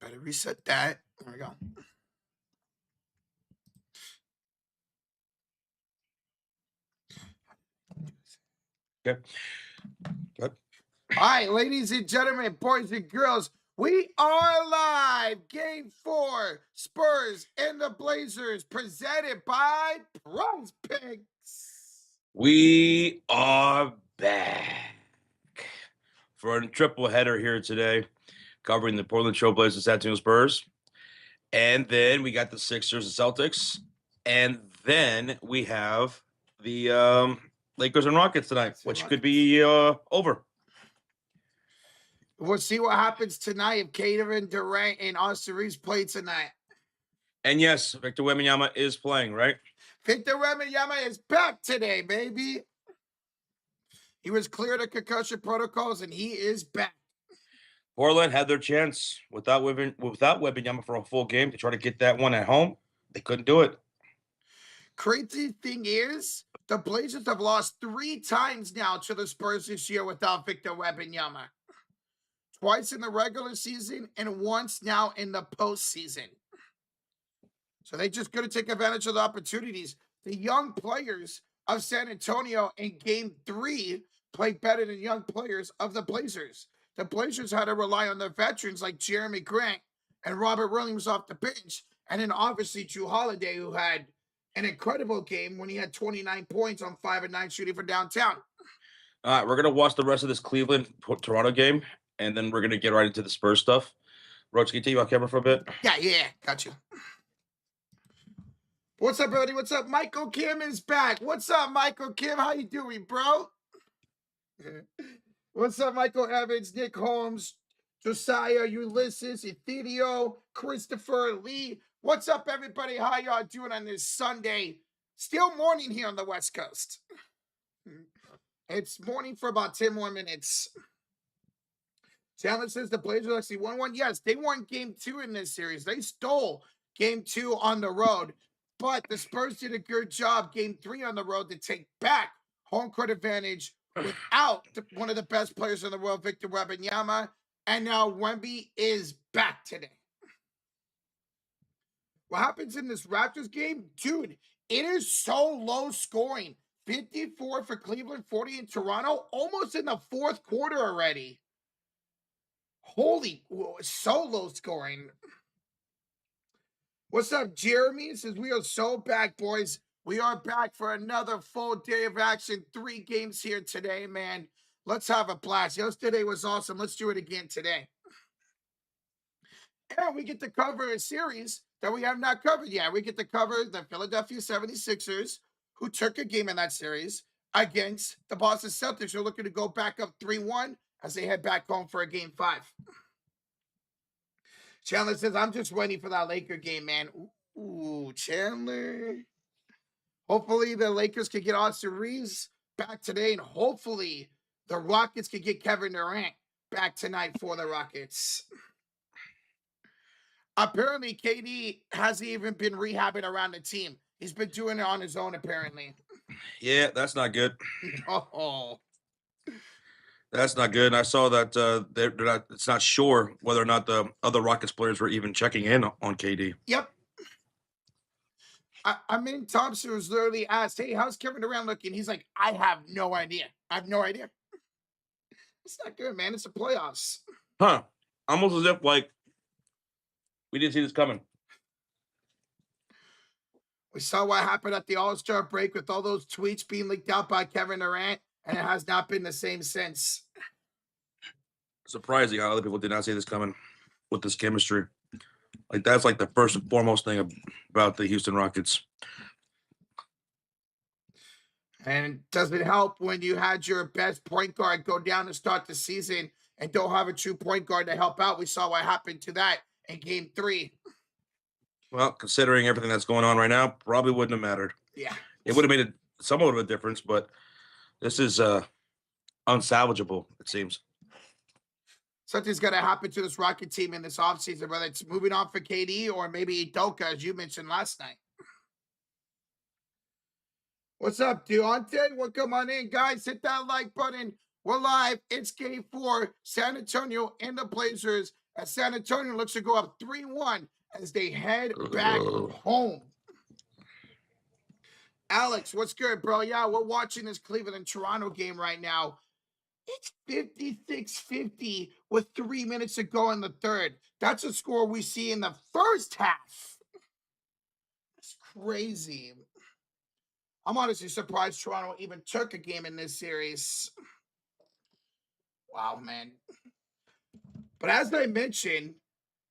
Better reset that. There we go. Okay. Good. All right, ladies and gentlemen, boys and girls, we are live. Game 4, Spurs and the Blazers, presented by PrizePicks. We are back for a triple header here today, covering the Portland Trailblazers, San Antonio Spurs, and then we got the Sixers and Celtics, and then we have the Lakers and Rockets tonight, which could be over. We'll see what happens tonight if Kevin Durant and Austin Reeves play tonight. And yes, Victor Wembanyama is playing, right? Victor Wembanyama is back today, baby. He was cleared of concussion protocols, and he is back. Portland had their chance without Wembanyama for a full game to try to get that one at home. They couldn't do it. Crazy thing is, the Blazers have lost 3 times now to the Spurs this year without Victor Wembanyama. Twice in the regular season and once now in the postseason. So they just got to take advantage of the opportunities. The young players of San Antonio in Game 3 played better than young players of the Blazers. The Blazers had to rely on their veterans like Jeremy Grant and Robert Williams off the bench. And then obviously Jrue Holiday, who had an incredible game when he had 29 points on 5 of 9 shooting for downtown. All right, we're going to watch the rest of this Cleveland-Toronto game, and then we're going to get right into the Spurs stuff. Roach, can you take you on camera for a bit? Yeah, got you. What's up, everybody? What's up? Michael Kim is back. What's up, Michael Kim? How you doing, bro? What's up, Michael Evans, Nick Holmes, Josiah, Ulysses, Ethedio, Christopher Lee. What's up, everybody? How y'all doing on this Sunday? Still morning here on the West Coast. It's morning for about 10 more minutes. Chandler says the Blazers actually won one. Yes, they won Game 2 in this series. They stole Game 2 on the road. But the Spurs did a good job Game 3 on the road to take back home court advantage without one of the best players in the world, Victor Wembanyama. And now Wemby is back today. What happens in this Raptors game? Dude, it is so low scoring. 54 for Cleveland, 40 in Toronto, almost in the 4th quarter already. Holy, so low scoring. What's up, Jeremy? It says, we are so back, boys. We are back for another full day of action. 3 games here today, man. Let's have a blast. Yesterday was awesome. Let's do it again today. And we get to cover a series that we have not covered yet. We get to cover the Philadelphia 76ers, who took a game in that series against the Boston Celtics, who are looking to go back up 3-1 as they head back home for a Game 5. Chandler says, I'm just waiting for that Laker game, man. Ooh, Chandler. Hopefully the Lakers can get Austin Reeves back today, and hopefully the Rockets can get Kevin Durant back tonight for the Rockets. Apparently, KD hasn't even been rehabbing around the team. He's been doing it on his own, apparently. Yeah, that's not good. Oh. That's not good. And I saw that they're not. It's not sure whether or not the other Rockets players were even checking in on KD. Yep. I mean, Thompson was literally asked, hey, how's Kevin Durant looking? He's like, I have no idea. I have no idea. It's not good, man. It's the playoffs. Huh. Almost as if, like, we didn't see this coming. We saw what happened at the All-Star break with all those tweets being leaked out by Kevin Durant, and it has not been the same since. Surprising how other people did not see this coming with this chemistry. Like, that's like the first and foremost thing about the Houston Rockets. And does it help when you had your best point guard go down to start the season and don't have a true point guard to help out? We saw what happened to that in Game 3. Well, considering everything that's going on right now, probably wouldn't have mattered. Yeah. It would have made somewhat of a difference, but this is unsalvageable, it seems. Something's going to happen to this Rocket team in this offseason, whether it's moving on for KD or maybe Udoka, as you mentioned last night. What's up, Deontay? Well, come on in, guys. Hit that like button. We're live. It's Game 4. San Antonio and the Blazers as San Antonio looks to go up 3-1 as they head back home. Alex, what's good, bro? Yeah, we're watching this Cleveland-Toronto game right now. It's 56-50 with 3 minutes to go in the third. That's a score we see in the first half. It's crazy. I'm honestly surprised Toronto even took a game in this series. Wow, man. But as I mentioned,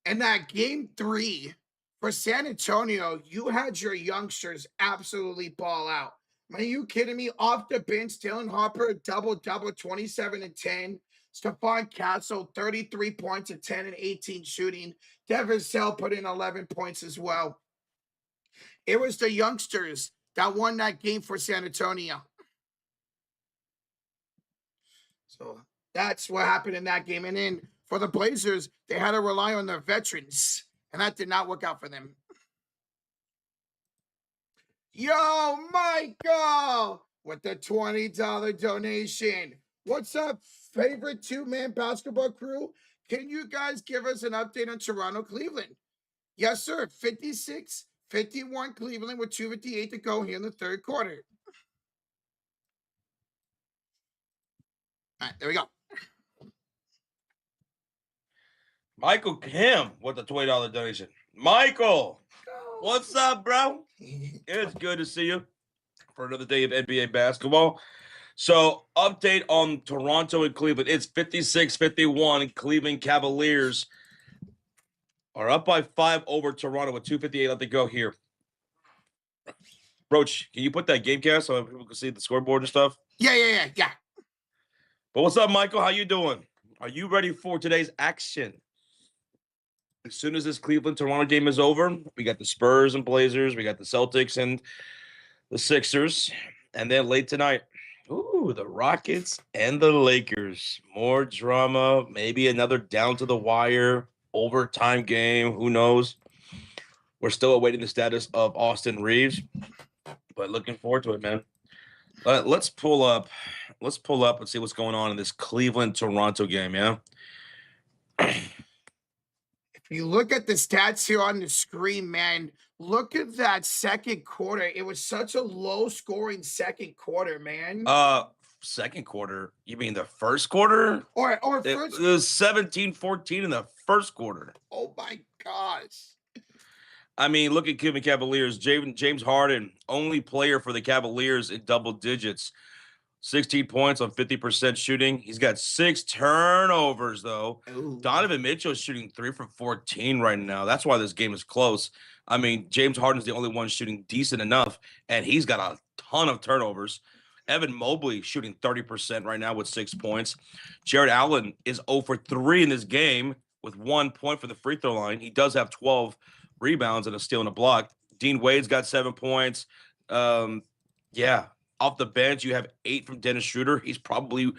in that game 3 for San Antonio, you had your youngsters absolutely ball out. Are you kidding me? Off the bench, Dylan Harper, double-double, 27 and 10. Stephon Castle, 33 points at 10 and 18 shooting. Devin Sell put in 11 points as well. It was the youngsters that won that game for San Antonio. So that's what happened in that game. And then for the Blazers, they had to rely on their veterans, and that did not work out for them. Yo, Michael, with the $20 donation. What's up, favorite two-man basketball crew? Can you guys give us an update on Toronto, Cleveland? Yes, sir. 56-51 Cleveland with 2:58 to go here in the third quarter. All right, there we go. Michael Kim with the $20 donation. Michael, what's up, bro? It's good to see you for another day of NBA basketball. So, update on Toronto and Cleveland. It's 56-51. Cleveland Cavaliers are up by 5 over Toronto with 2:58 left to go here. Roach, can you put that game cast so people can see the scoreboard and stuff? Yeah. But what's up, Michael? How you doing? Are you ready for today's action? As soon as this Cleveland-Toronto game is over, we got the Spurs and Blazers, we got the Celtics and the Sixers, and then late tonight, the Rockets and the Lakers. More drama, maybe another down-to-the-wire overtime game. Who knows? We're still awaiting the status of Austin Reeves, but looking forward to it, man. Let's pull up and see what's going on in this Cleveland-Toronto game, yeah? If you look at the stats here on the screen, man, look at that second quarter. It was such a low-scoring second quarter, man. Second quarter? You mean the first quarter? Or It first. was 17-14 in the first quarter. Oh my gosh. I mean, look at Cleveland Cavaliers. James Harden, only player for the Cavaliers in double digits. 16 points on 50% shooting. He's got 6 turnovers, though. Ooh. Donovan Mitchell is shooting 3 from 14 right now. That's why this game is close. I mean, James Harden's the only one shooting decent enough, and he's got a ton of turnovers. Evan Mobley shooting 30% right now with 6 points. Jared Allen is 0 for 3 in this game with 1 point for the free throw line. He does have 12 rebounds and a steal and a block. Dean Wade's got 7 points. Off the bench, you have 8 from Dennis Schroeder. He's probably,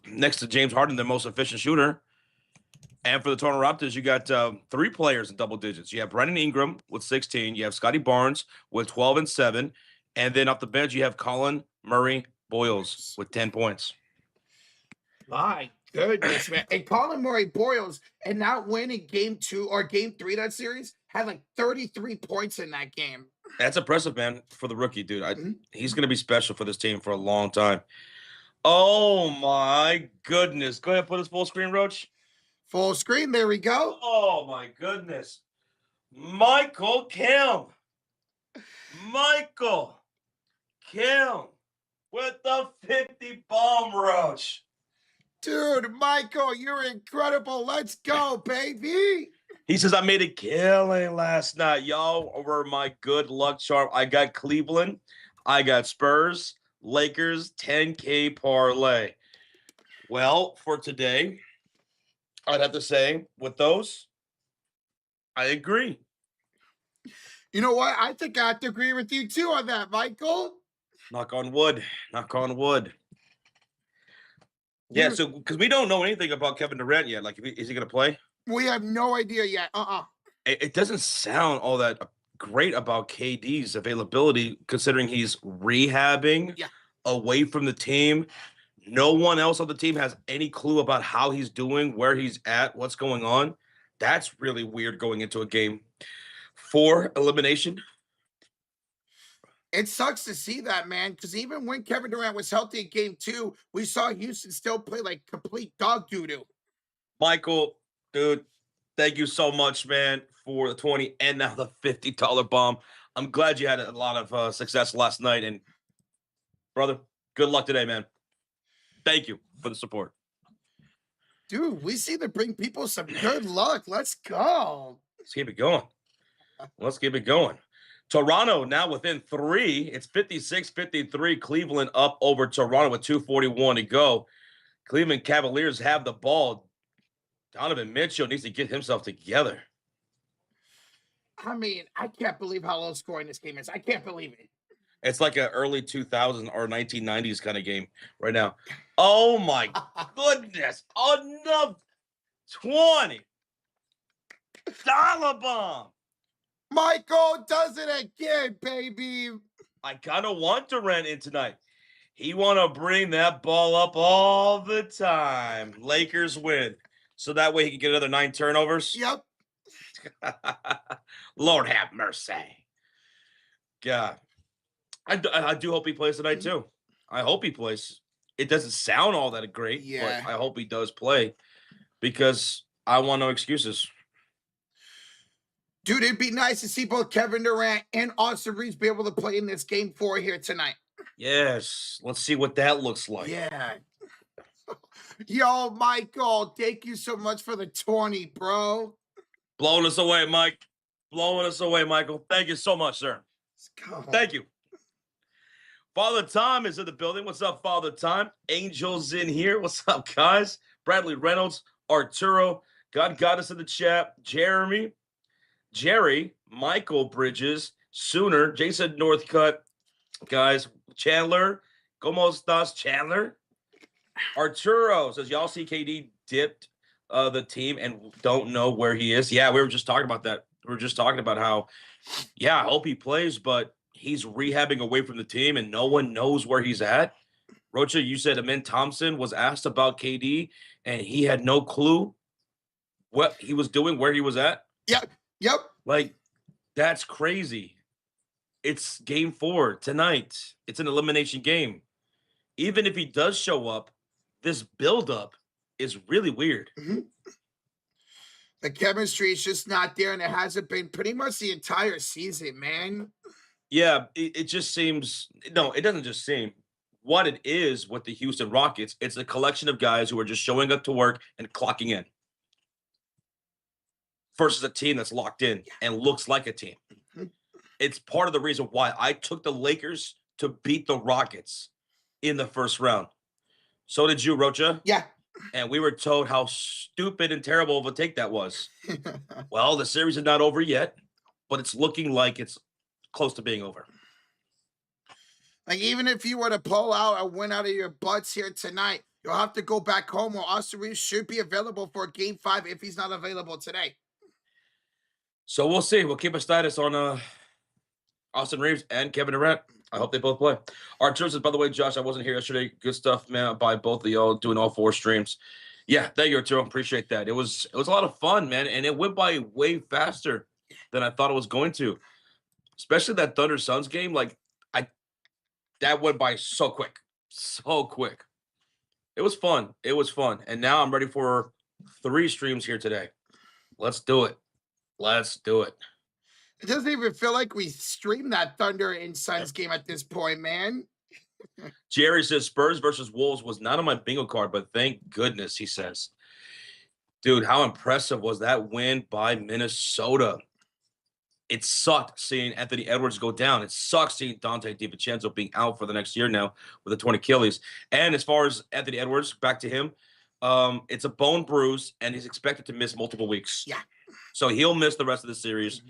next to James Harden, the most efficient shooter. And for the Toronto Raptors, you got 3 players in double digits. You have Brandon Ingram with 16. You have Scotty Barnes with 12 and 7. And then off the bench, you have Colin Murray Boyles with 10 points. My goodness, man. And Colin Murray Boyles, and not winning game 2 or game 3 that series, had like 33 points in that game. That's impressive, man, for the rookie, dude. He's going to be special for this team for a long time. Oh, my goodness. Go ahead, put his full screen, Roach. Full screen, there we go. Oh, my goodness. Michael Kim. Michael Kim with the 50 bomb, Roach. Dude, Michael, you're incredible. Let's go, baby. He says, I made a killing last night. Y'all over my good luck charm. I got Cleveland. I got Spurs, Lakers, 10K parlay. Well, for today, I'd have to say with those, I agree. You know what? I think I have to agree with you too on that, Michael. Knock on wood. Knock on wood. Yeah, so because we don't know anything about Kevin Durant yet. Like, is he going to play? We have no idea yet. It doesn't sound all that great about KD's availability, considering he's rehabbing away from the team. No one else on the team has any clue about how he's doing, where he's at, what's going on. That's really weird going into a game 4 elimination. It sucks to see that, man, because even when Kevin Durant was healthy in game 2, we saw Houston still play like complete dog doo-doo. Michael, dude, thank you so much, man, for the 20 and now the $50 bomb. I'm glad you had a lot of success last night. And, brother, good luck today, man. Thank you for the support. Dude, we seem to bring people some good luck. Let's go. Let's keep it going. Let's keep it going. Toronto now within 3. It's 56-53. Cleveland up over Toronto with 2:41 to go. Cleveland Cavaliers have the ball. Donovan Mitchell needs to get himself together. I mean, I can't believe how low scoring this game is. I can't believe it. It's like an early 2000s or 1990s kind of game right now. Oh my goodness. Another $20 bomb. Michael does it again, baby. I kind of want Durant in tonight. He want to bring that ball up all the time. Lakers win. So that way he can get another 9 turnovers. Yep. Lord have mercy. God. I do hope he plays tonight too. I hope he plays. It doesn't sound all that great, Yeah. but I hope he does play because I want no excuses. Dude, it'd be nice to see both Kevin Durant and Austin Reeves be able to play in this game 4 here tonight. Yes. Let's see what that looks like. Yeah. Yo, Michael, thank you so much for the 20, bro. Blowing us away, Mike. Blowing us away, Michael. Thank you so much, sir. Let's go. Thank you. Father Tom is in the building. What's up, Father Tom? Angel's in here. What's up, guys? Bradley Reynolds, Arturo, God got us in the chat. Jeremy, Jerry, Michael Bridges, Sooner, Jason Northcutt, guys, Chandler, ¿Cómo estás, Chandler? Arturo says, y'all see KD dipped the team and don't know where he is. Yeah, we were just talking about that. We were just talking about how, yeah, I hope he plays, but he's rehabbing away from the team and no one knows where he's at. Rocha, you said Amin Thompson was asked about KD and he had no clue what he was doing, where he was at. Yep. Like, that's crazy. It's game 4 tonight. It's an elimination game. Even if he does show up, this buildup is really weird. The chemistry is just not there, and it hasn't been pretty much the entire season, man. Yeah, it just seems no, it doesn't just seem. What it is with the Houston Rockets, it's a collection of guys who are just showing up to work and clocking in versus a team that's locked in and looks like a team. It's part of the reason why I took the Lakers to beat the Rockets in the first round. So did you, Rocha. Yeah. And we were told how stupid and terrible of a take that was. Well, the series is not over yet, but it's looking like it's close to being over. Like, even if you were to pull out a win out of your butts here tonight, you'll have to go back home, or Austin Reeves should be available for game 5 if he's not available today. So we'll see. We'll keep a status on Austin Reeves and Kevin Durant. I hope they both play. Archer says, by the way, Josh, I wasn't here yesterday. Good stuff, man, by both of y'all doing all 4 streams. Yeah, thank you, Arturo. Appreciate that. It was a lot of fun, man, and it went by way faster than I thought it was going to. Especially that Thunder Suns game, like that went by so quick. So quick. It was fun. It was fun. And now I'm ready for 3 streams here today. Let's do it. Let's do it. It doesn't even feel like we streamed that Thunder and Suns game at this point, man. Jerry says Spurs versus Wolves was not on my bingo card, but thank goodness, he says. Dude, how impressive was that win by Minnesota? It sucked seeing Anthony Edwards go down. It sucks seeing Dante DiVincenzo being out for the next year now with a torn Achilles. And as far as Anthony Edwards, back to him, it's a bone bruise, and he's expected to miss multiple weeks. Yeah. So he'll miss the rest of the series.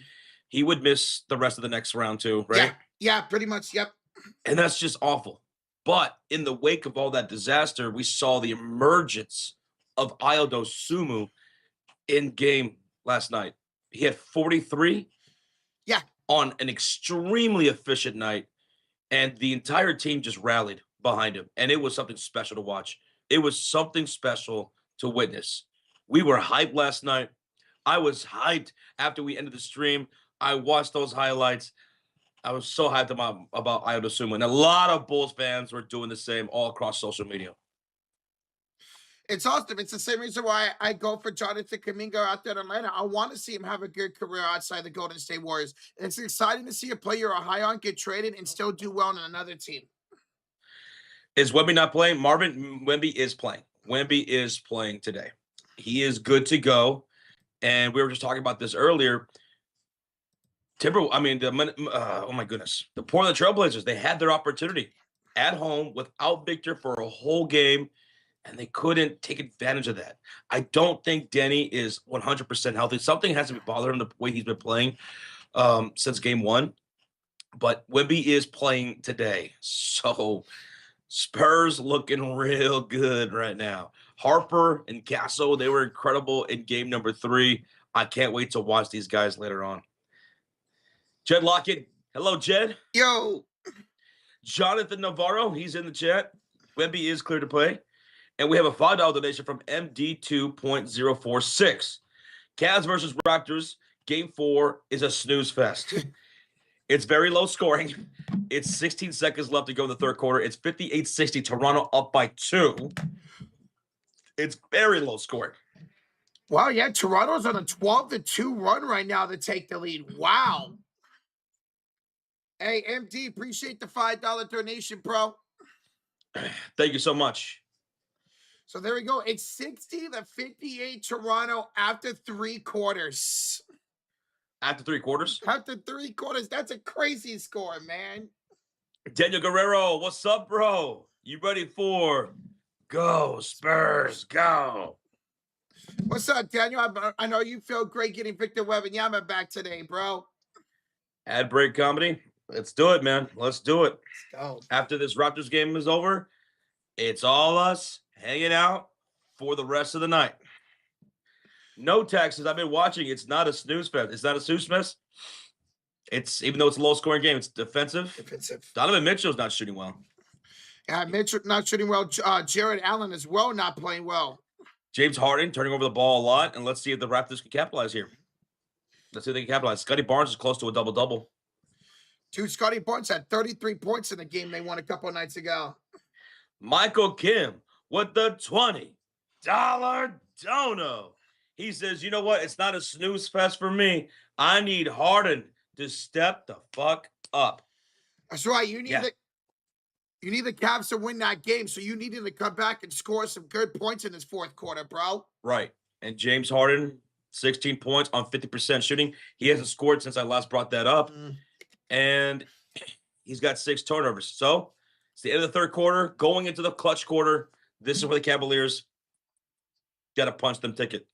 He would miss the rest of the next round too, right? Yeah, pretty much, yep. And that's just awful. But in the wake of all that disaster, we saw the emergence of Ayo Dosunmu in game last night. He had 43 on an extremely efficient night, and the entire team just rallied. behind him, and it was something special to watch. It was something special to witness. We were hyped last night. I was hyped after we ended the stream. I watched those highlights. I was so hyped about Ayo Dosunmu, and a lot of Bulls fans were doing the same all across social media. It's awesome. It's the same reason why I go for Jonathan Kuminga out there in Atlanta. I want to see him have a good career outside the Golden State Warriors. And it's exciting to see a player you're high on get traded and still do well on another team. Is Wemby not playing? Marvin Wemby is playing. Wemby is playing today. He is good to go. And we were just talking about this earlier. Oh my goodness. The Portland Trailblazers, they had their opportunity at home without Victor for a whole game, and they couldn't take advantage of that. I don't think Denny is 100% healthy. Something has to be bothering him the way he's been playing since game one. But Wemby is playing today. So Spurs looking real good right now. Harper and Castle, they were incredible in game number 3. I can't wait to watch these guys later on. Jed Lockett. Hello, Jed. Yo. Jonathan Navarro, he's in the chat. Wemby is clear to play. And we have a $5 donation from MD2.046. Cavs versus Raptors. Game 4 is a snooze fest. It's very low scoring. It's 16 seconds left to go in the third quarter. It's 58-60. Toronto up by 2. It's very low scoring. Wow, yeah, Toronto's on a 12-2 run right now to take the lead. Wow. Hey, MD, appreciate the $5 donation, bro. Thank you so much. So there we go. It's 60-58 Toronto after 3 quarters. After 3 quarters? After 3 quarters. That's a crazy score, man. Daniel Guerrero, what's up, bro? You ready for Go Spurs, go? What's up, Daniel? I know you feel great getting Victor Wembanyama back today, bro. Ad break comedy. Let's do it, man. Let's do it. Let's go. After this Raptors game is over, it's all us hanging out for the rest of the night. No taxes. I've been watching. It's not a snooze fest. It's not a snooze fest. It's, even though it's a low scoring game, it's defensive. Donovan Mitchell's not shooting well. Yeah, Mitchell not shooting well. Jared Allen as well, not playing well. James Harden turning over the ball a lot, and let's see if the Raptors can capitalize here. Let's see if they can capitalize. Scotty Barnes is close to a double-double. Dude, Scotty Barnes had 33 points in the game they won a couple of nights ago. Michael Kim with the $20 dono. He says, you know what? It's not a snooze fest for me. I need Harden to step the fuck up. That's right. You need the Cavs to win that game, so you needed to come back and score some good points in this fourth quarter, bro. Right. And James Harden, 16 points on 50% shooting. He hasn't scored since I last brought that up. And he's got 6 turnovers. So it's the end of the third quarter. Going into the clutch quarter, this is where the Cavaliers got to punch them ticket.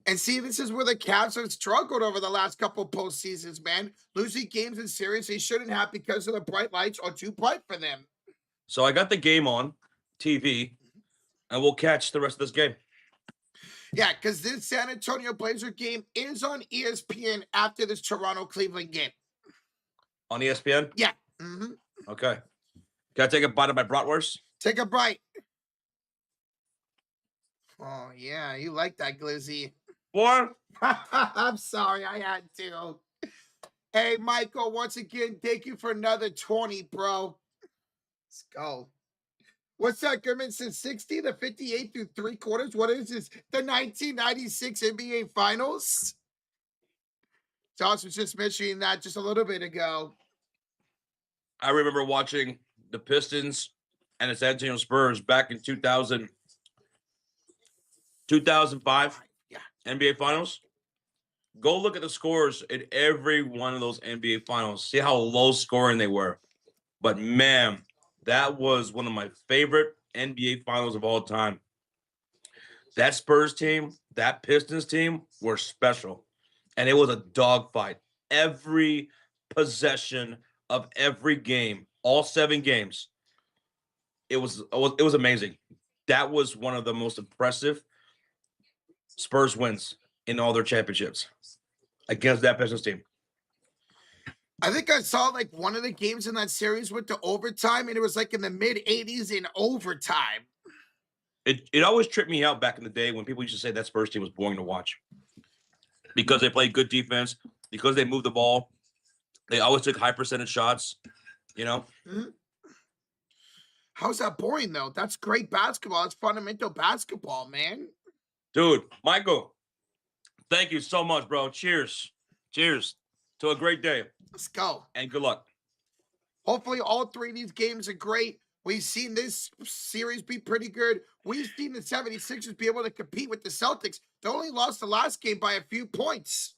And see, this is where the Cavs have struggled over the last couple of postseasons, man. Losing games in series they shouldn't have because of the bright lights are too bright for them. So I got the game on TV, and we'll catch the rest of this game. Yeah, because this San Antonio Blazer game is on ESPN after this Toronto-Cleveland game. On ESPN? Yeah. Okay. Can I take a bite of my bratwurst? Take a bite. Oh, yeah, you like that, Glizzy. What? I'm sorry, I had to. Hey, Michael, once again, thank you for another 20, bro. Let's go. What's that, Goodman? Since 60-58 through 3 quarters? What is this? The 1996 NBA Finals? Josh was just mentioning that just a little bit ago. I remember watching the Pistons and the San Antonio Spurs back in 2005 NBA Finals. Go look at the scores in every one of those NBA Finals. See how low scoring they were. But, man, that was one of my favorite NBA Finals of all time. That Spurs team, that Pistons team were special. And it was a dogfight. Every possession of every game, all 7 games, it was amazing. That was one of the most impressive Spurs wins in all their championships against that Pistons team. I think I saw like one of the games in that series went to overtime, and it was like in the mid 80s in overtime. It always tripped me out back in the day when people used to say that Spurs team was boring to watch because they played good defense, because they moved the ball. They always took high percentage shots, you know? Mhm. How's that boring though? That's great basketball. That's fundamental basketball, man. Dude, Michael, thank you so much, bro. Cheers. Cheers to a great day Let's go. and good luck. Hopefully, all three of these games are great. We've seen this series be pretty good. We've seen the 76ers be able to compete with the Celtics. They only lost the last game by a few points.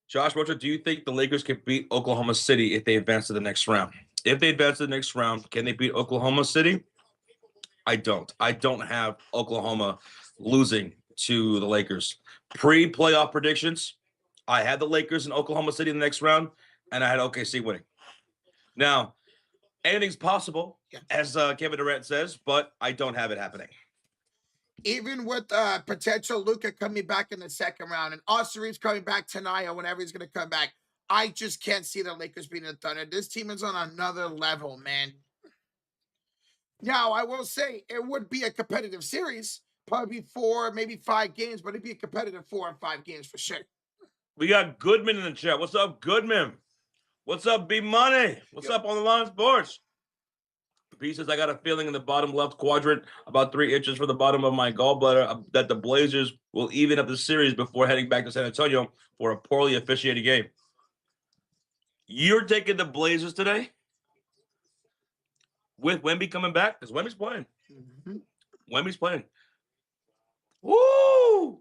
Josh Rocha, do you think the Lakers can beat Oklahoma City if they advance to the next round? If they advance to the next round, can they beat Oklahoma City? I don't. I don't have Oklahoma losing to the Lakers. Pre-playoff predictions, I had the Lakers and Oklahoma City in the next round, and I had OKC winning. Now, anything's possible, Yeah. as Kevin Durant says, but I don't have it happening. Even with potential Luca coming back in the second round and Austin Reeves coming back tonight or whenever he's going to come back, I just can't see the Lakers beating the Thunder. This team is on another level, man. Now, I will say it would be a competitive series, probably 4, maybe 5 games, but it'd be a competitive 4 and 5 games for sure. We got Goodman in the chat. What's up, Goodman? What's up, B Money? What's up on the line sports? He says, I got a feeling in the bottom left quadrant, about 3 inches from the bottom of my gallbladder, that the Blazers will even up the series before heading back to San Antonio for a poorly officiated game. You're taking the Blazers today? With Wemby coming back? Because Wemby's playing. Mm-hmm. Wemby's playing. Woo!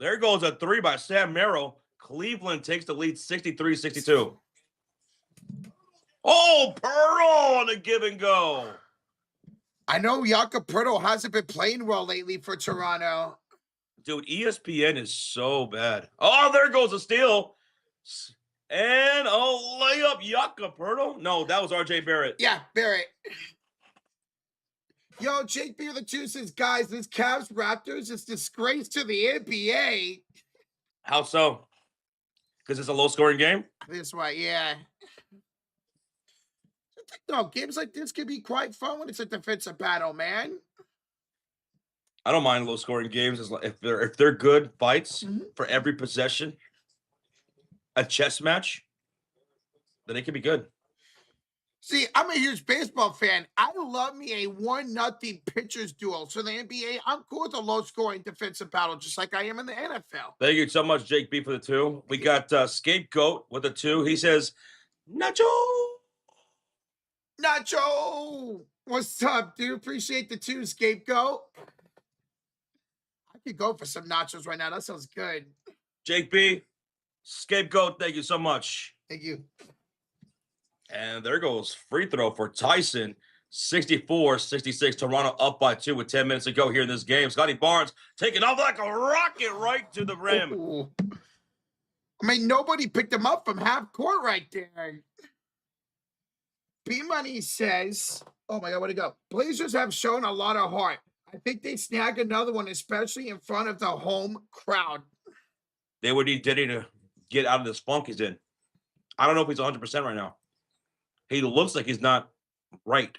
There goes a 3 by Sam Merrill. Cleveland takes the lead 63-62. Oh, Pearl on a give and go. I know Jakob Poeltl hasn't been playing well lately for Toronto. Dude, ESPN is so bad. Oh, there goes a steal. And a layup, Jakob Poeltl. No, that was RJ Barrett. Yeah, Barrett. Yo, Jake B. the 2 says, guys, this Cavs Raptors is disgrace to the NBA. How so? Because it's a low-scoring game? This way, yeah. No, games like this can be quite fun when it's a defensive battle, man. I don't mind low-scoring games if they're good fights Mhm. for every possession, a chess match, then it can be good. See, I'm a huge baseball fan. I love me a 1-0 pitchers duel. So the NBA, I'm cool with a low-scoring defensive battle, just like I am in the NFL. Thank you so much, Jake B, for the 2. We got Scapegoat with the 2. He says, Nacho. Nacho! What's up, dude? Appreciate the 2, Scapegoat. I could go for some nachos right now. That sounds good. Jake B, Scapegoat, thank you so much. Thank you. And there goes free throw for Tyson. 64-66. Toronto up by 2 with 10 minutes to go here in this game. Scotty Barnes taking off like a rocket right to the rim. Ooh. I mean, nobody picked him up from half court right there. B-Money says, oh my God, where'd it go? Blazers have shown a lot of heart. I think they snag another one, especially in front of the home crowd. They would need Diddy to get out of this funk he's in. I don't know if he's 100% right now. He looks like he's not right.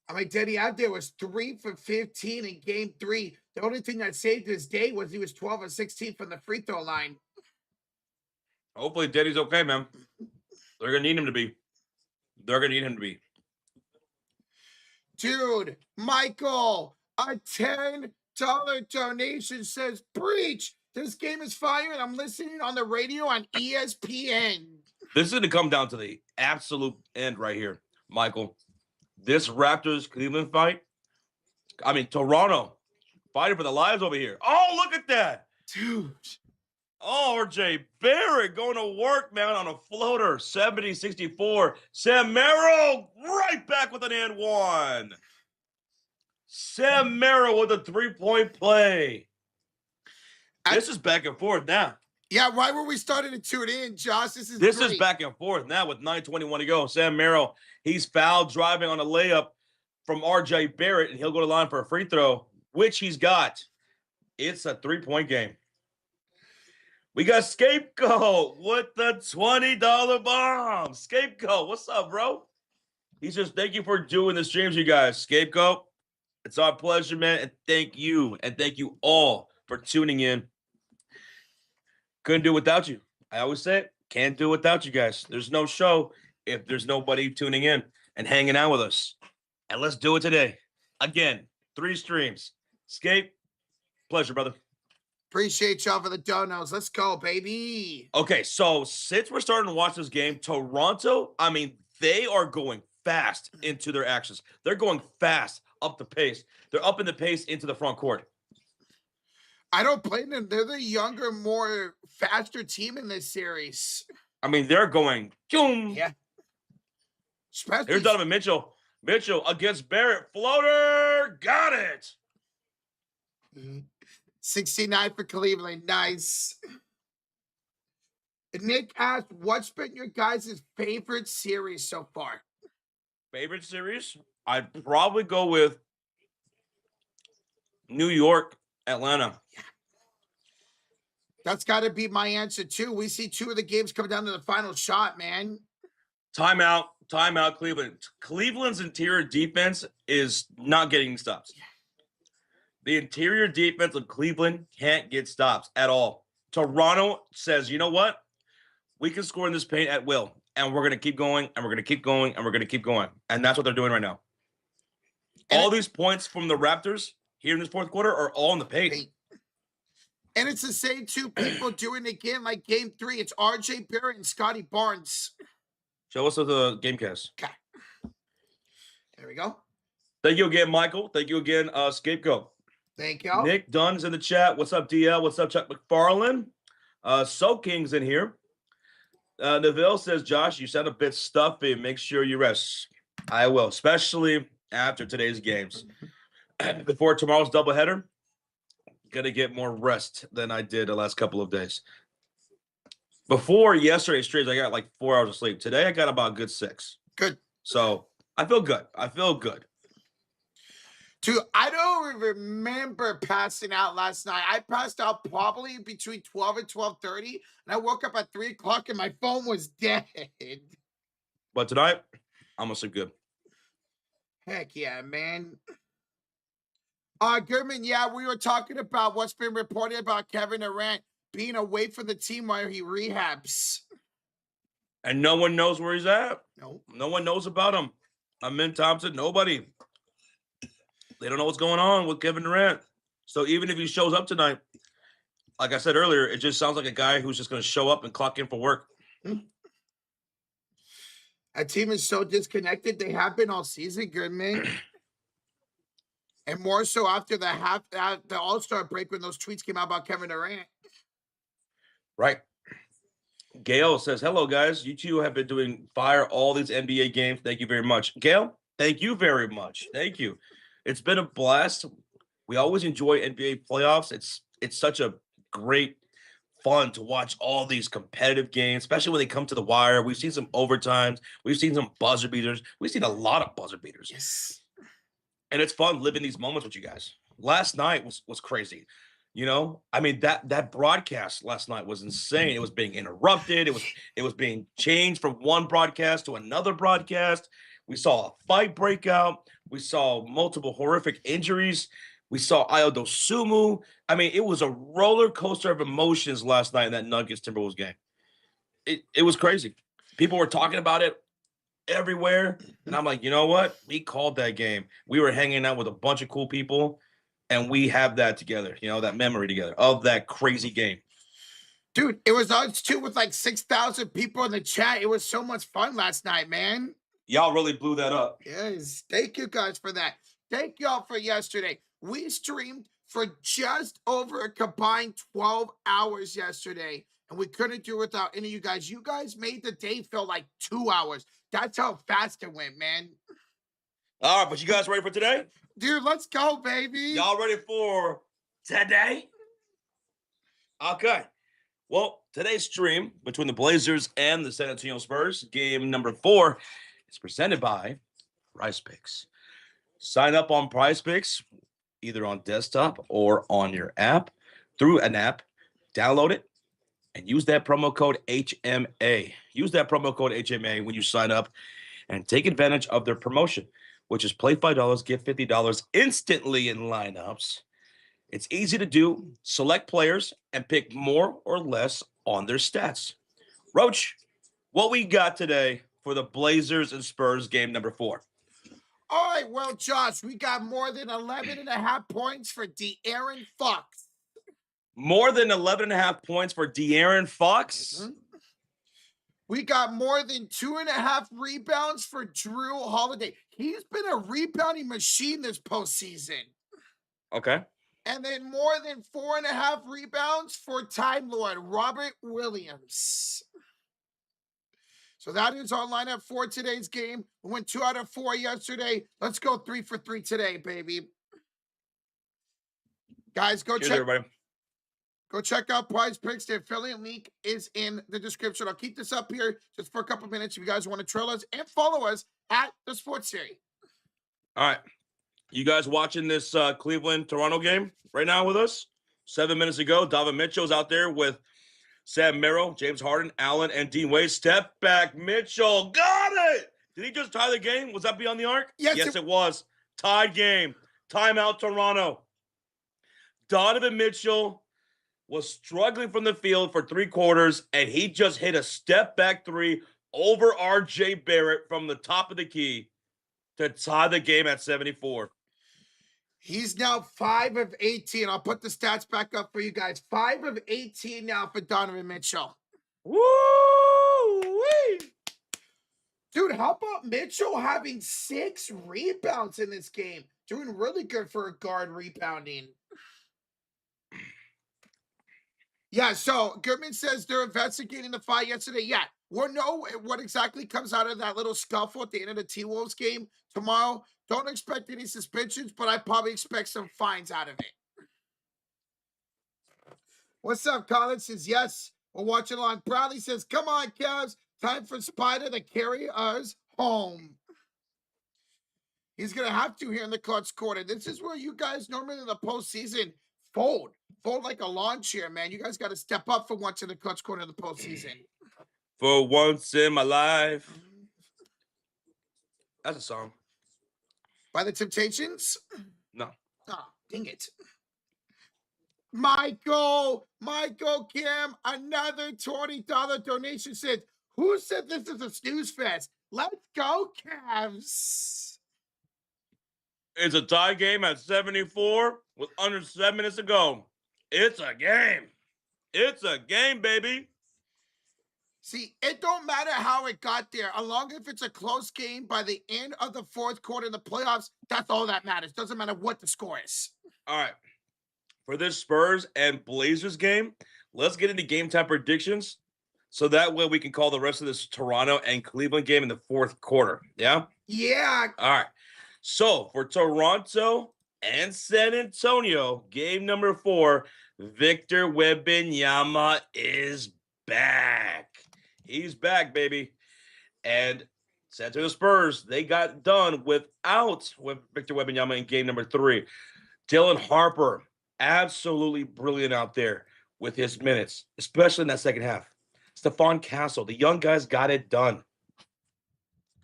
I mean, Diddy out there was 3 for 15 in game 3. The only thing that saved his day was he was 12 or 16 from the free throw line. Hopefully Diddy's okay, man. They're going to need him to be. They're going to need him to be. Dude, Michael, a $10 donation says, preach. This game is fire, and I'm listening on the radio on ESPN. This is going to come down to the absolute end right here, Michael. This Raptors-Cleveland fight, I mean, Toronto fighting for their lives over here. Oh, look at that. Dude. Oh, RJ Barrett going to work, man, on a floater. 70-64. Sam Merrill right back with an and one. Sam Merrill with a 3-point play. This is back and forth now. Yeah, why were we starting to tune in, Josh? This is back and forth now with 9:21 to go. Sam Merrill, he's foul driving on a layup from RJ Barrett, and he'll go to the line for a free throw, which he's got. It's a 3-point game. We got Scapegoat with the $20 bomb. Scapegoat, what's up, bro? He says, thank you for doing the streams, you guys. Scapegoat, it's our pleasure, man. And thank you. And thank you all for tuning in. Couldn't do it without you. I always say it, can't do it without you guys. There's no show if there's nobody tuning in and hanging out with us. And let's do it today. Again, 3 streams. Scape, pleasure, brother. Appreciate y'all for the donos. Let's go, baby. Okay, so since we're starting to watch this game, Toronto, I mean, they are going fast into their actions. They're going fast up the pace. They're up in the pace into the front court. I don't blame them. They're the younger, more faster team in this series. I mean, they're going, boom. Yeah. Especially Here's Donovan Mitchell. Mitchell against Barrett. Floater. Got it. 69 for Cleveland. Nice. Nick asked, what's been your guys' favorite series so far? Favorite series? I'd probably go with New York, Atlanta. Yeah. That's got to be my answer, too. We see 2 of the games come down to the final shot, man. Timeout, Cleveland. Cleveland's interior defense is not getting stops. The interior defense of Cleveland can't get stops at all. Toronto says, you know what? We can score in this paint at will, and we're going to keep going, and we're going to keep going, and we're going to keep going. And that's what they're doing right now. And all these points from the Raptors here in this fourth quarter are all in the paint. And it's the same 2 people doing it again like game 3. It's RJ Barrett and Scotty Barnes. Show us the game cast. Okay. There we go. Thank you again, Michael. Thank you again, Scapegoat. Thank you. Nick Dunn's in the chat. What's up, DL? What's up, Chuck McFarlane? So King's in here. Neville says, Josh, you sound a bit stuffy. Make sure you rest. I will, especially after today's games. Before tomorrow's doubleheader, gonna get more rest than I did the last couple of days. Before yesterday's streams, I got like 4 hours of sleep. Today, I got about a good 6. Good. So I feel good. I feel good. Dude, I don't remember passing out last night. I passed out probably between 12 and 12:30, and I woke up at 3 o'clock and my phone was dead. But tonight, I'm gonna sleep good. Heck yeah, man. Goodman, yeah, we were talking about what's been reported about Kevin Durant being away from the team while he rehabs. And no one knows where he's at. No. No one knows about him. Amin Thompson, nobody. They don't know what's going on with Kevin Durant. So even if he shows up tonight, like I said earlier, it just sounds like a guy who's just going to show up and clock in for work. A team is so disconnected. They have been all season, Goodman. And more so after the All-Star break when those tweets came out about Kevin Durant. Right. Gail says, hello, guys. You 2 have been doing fire all these NBA games. Thank you very much. Gail, thank you very much. Thank you. It's been a blast. We always enjoy NBA playoffs. It's such a great fun to watch all these competitive games, especially when they come to the wire. We've seen some overtimes. We've seen some buzzer beaters. We've seen a lot of buzzer beaters. Yes. And it's fun living these moments with you guys. Last night was crazy. You know, I mean, that broadcast last night was insane. It was being interrupted. It was being changed from one broadcast to another broadcast. We saw a fight break out. We saw multiple horrific injuries. We saw Ayo Dosunmu. I mean, it was a roller coaster of emotions last night in that Nuggets Timberwolves game. It was crazy. People were talking about it everywhere. And I'm like, you know what? We called that game. We were hanging out with a bunch of cool people, and we have that together, you know, that memory together of that crazy game. Dude, it was us too with like 6,000 people in the chat. It was so much fun last night, man. Y'all really blew that up. Yes. Thank you guys for that. Thank y'all for yesterday. We streamed for just over a combined 12 hours yesterday, and we couldn't do it without any of you guys. You guys made the day feel like 2 hours. That's how fast it went, man. All right, but you guys ready for today? Dude, let's go, baby. Y'all ready for today? Okay. Well, today's stream between the Blazers and the San Antonio Spurs, game number 4, is presented by PrizePicks. Sign up on PrizePicks, either on desktop or on your app, through an app. Download it, and use that promo code HMA. Use that promo code HMA when you sign up and take advantage of their promotion, which is play $5, get $50 instantly in lineups. It's easy to do. Select players and pick more or less on their stats. Roach, what we got today for the Blazers and Spurs game number 4? All right, well, Josh, we got more than 11.5 points for De'Aaron Fox. More than 11.5 points for De'Aaron Fox? We got more than 2.5 rebounds for Drew Holiday. He's been a rebounding machine this postseason. Okay. And then more than 4.5 rebounds for Time Lord Robert Williams. So that is our lineup for today's game. We went 2 out of 4 yesterday. Let's go 3 for 3 today, baby. Guys, Cheers, everybody. Go check out PrizePicks. The affiliate link is in the description. I'll keep this up here just for a couple minutes if you guys want to trail us and follow us at the Sports Series. All right. You guys watching this Cleveland-Toronto game right now with us? 7 minutes ago, Donovan Mitchell's out there with Sam Merrill, James Harden, Allen, and Dean Wade. Step back, Mitchell. Got it! Did he just tie the game? Was that beyond the arc? Yes, it was. Tied game. Timeout, Toronto. Donovan Mitchell was struggling from the field for 3 quarters, and he just hit a step-back 3 over R.J. Barrett from the top of the key to tie the game at 74. He's now 5 of 18. I'll put the stats back up for you guys. 5 of 18 now for Donovan Mitchell. Woo-wee! Dude, how about Mitchell having 6 rebounds in this game? Doing really good for a guard rebounding. Yeah, so Goodman says they're investigating the fight yesterday. Yeah, we'll know what exactly comes out of that little scuffle at the end of the T-Wolves game tomorrow. Don't expect any suspensions, but I probably expect some fines out of it. What's up, Colin? Says, yes, we're watching along. Bradley says, come on, Cavs. Time for Spider to carry us home. He's going to have to here in the clutch quarter. This is where you guys normally in the postseason fold like a lawn chair, man. You guys got to step up for once in the clutch quarter of the postseason. For once in my life. That's a song. By the Temptations? No. Oh, dang it. Michael Kim, another $20 donation said, who said this is a snooze fest? Let's go, Cavs. It's a tie game at 74 with under 7 minutes to go. It's a game. It's a game, baby. See, it don't matter how it got there. As long as it's a close game by the end of the 4th quarter in the playoffs, that's all that matters. Doesn't matter what the score is. All right. For this Spurs and Blazers game, let's get into game time predictions. So that way we can call the rest of this Toronto and Cleveland game in the 4th quarter. Yeah? Yeah. All right. So for Toronto and San Antonio, game number 4, Victor Wembanyama is back. He's back, baby. And San Antonio Spurs, they got done with Victor Wembanyama in game number 3. Dylan Harper, absolutely brilliant out there with his minutes, especially in that second half. Stephon Castle, the young guys got it done.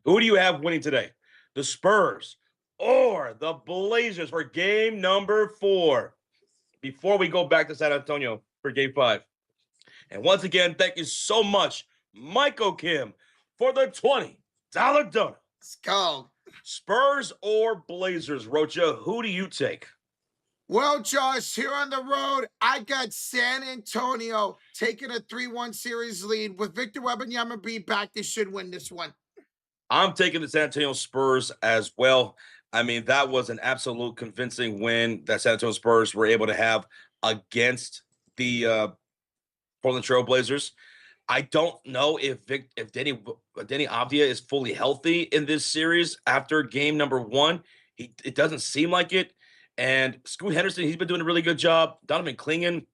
Who do you have winning today? The Spurs or the Blazers for game number 4? Before we go back to San Antonio for game 5. And once again, thank you so much, Michael Kim, for the $20 donut. Let's go. Spurs or Blazers, Rocha, who do you take? Well, Josh, here on the road, I got San Antonio taking a 3-1 series lead. With Victor Wembanyama being back, they should win this one. I'm taking the San Antonio Spurs as well. I mean, that was an absolute convincing win that San Antonio Spurs were able to have against the Portland Trailblazers. I don't know if Denny Avdia is fully healthy in this series after game number 1. It doesn't seem like it. And Scoot Henderson, he's been doing a really good job. Donovan Clingan,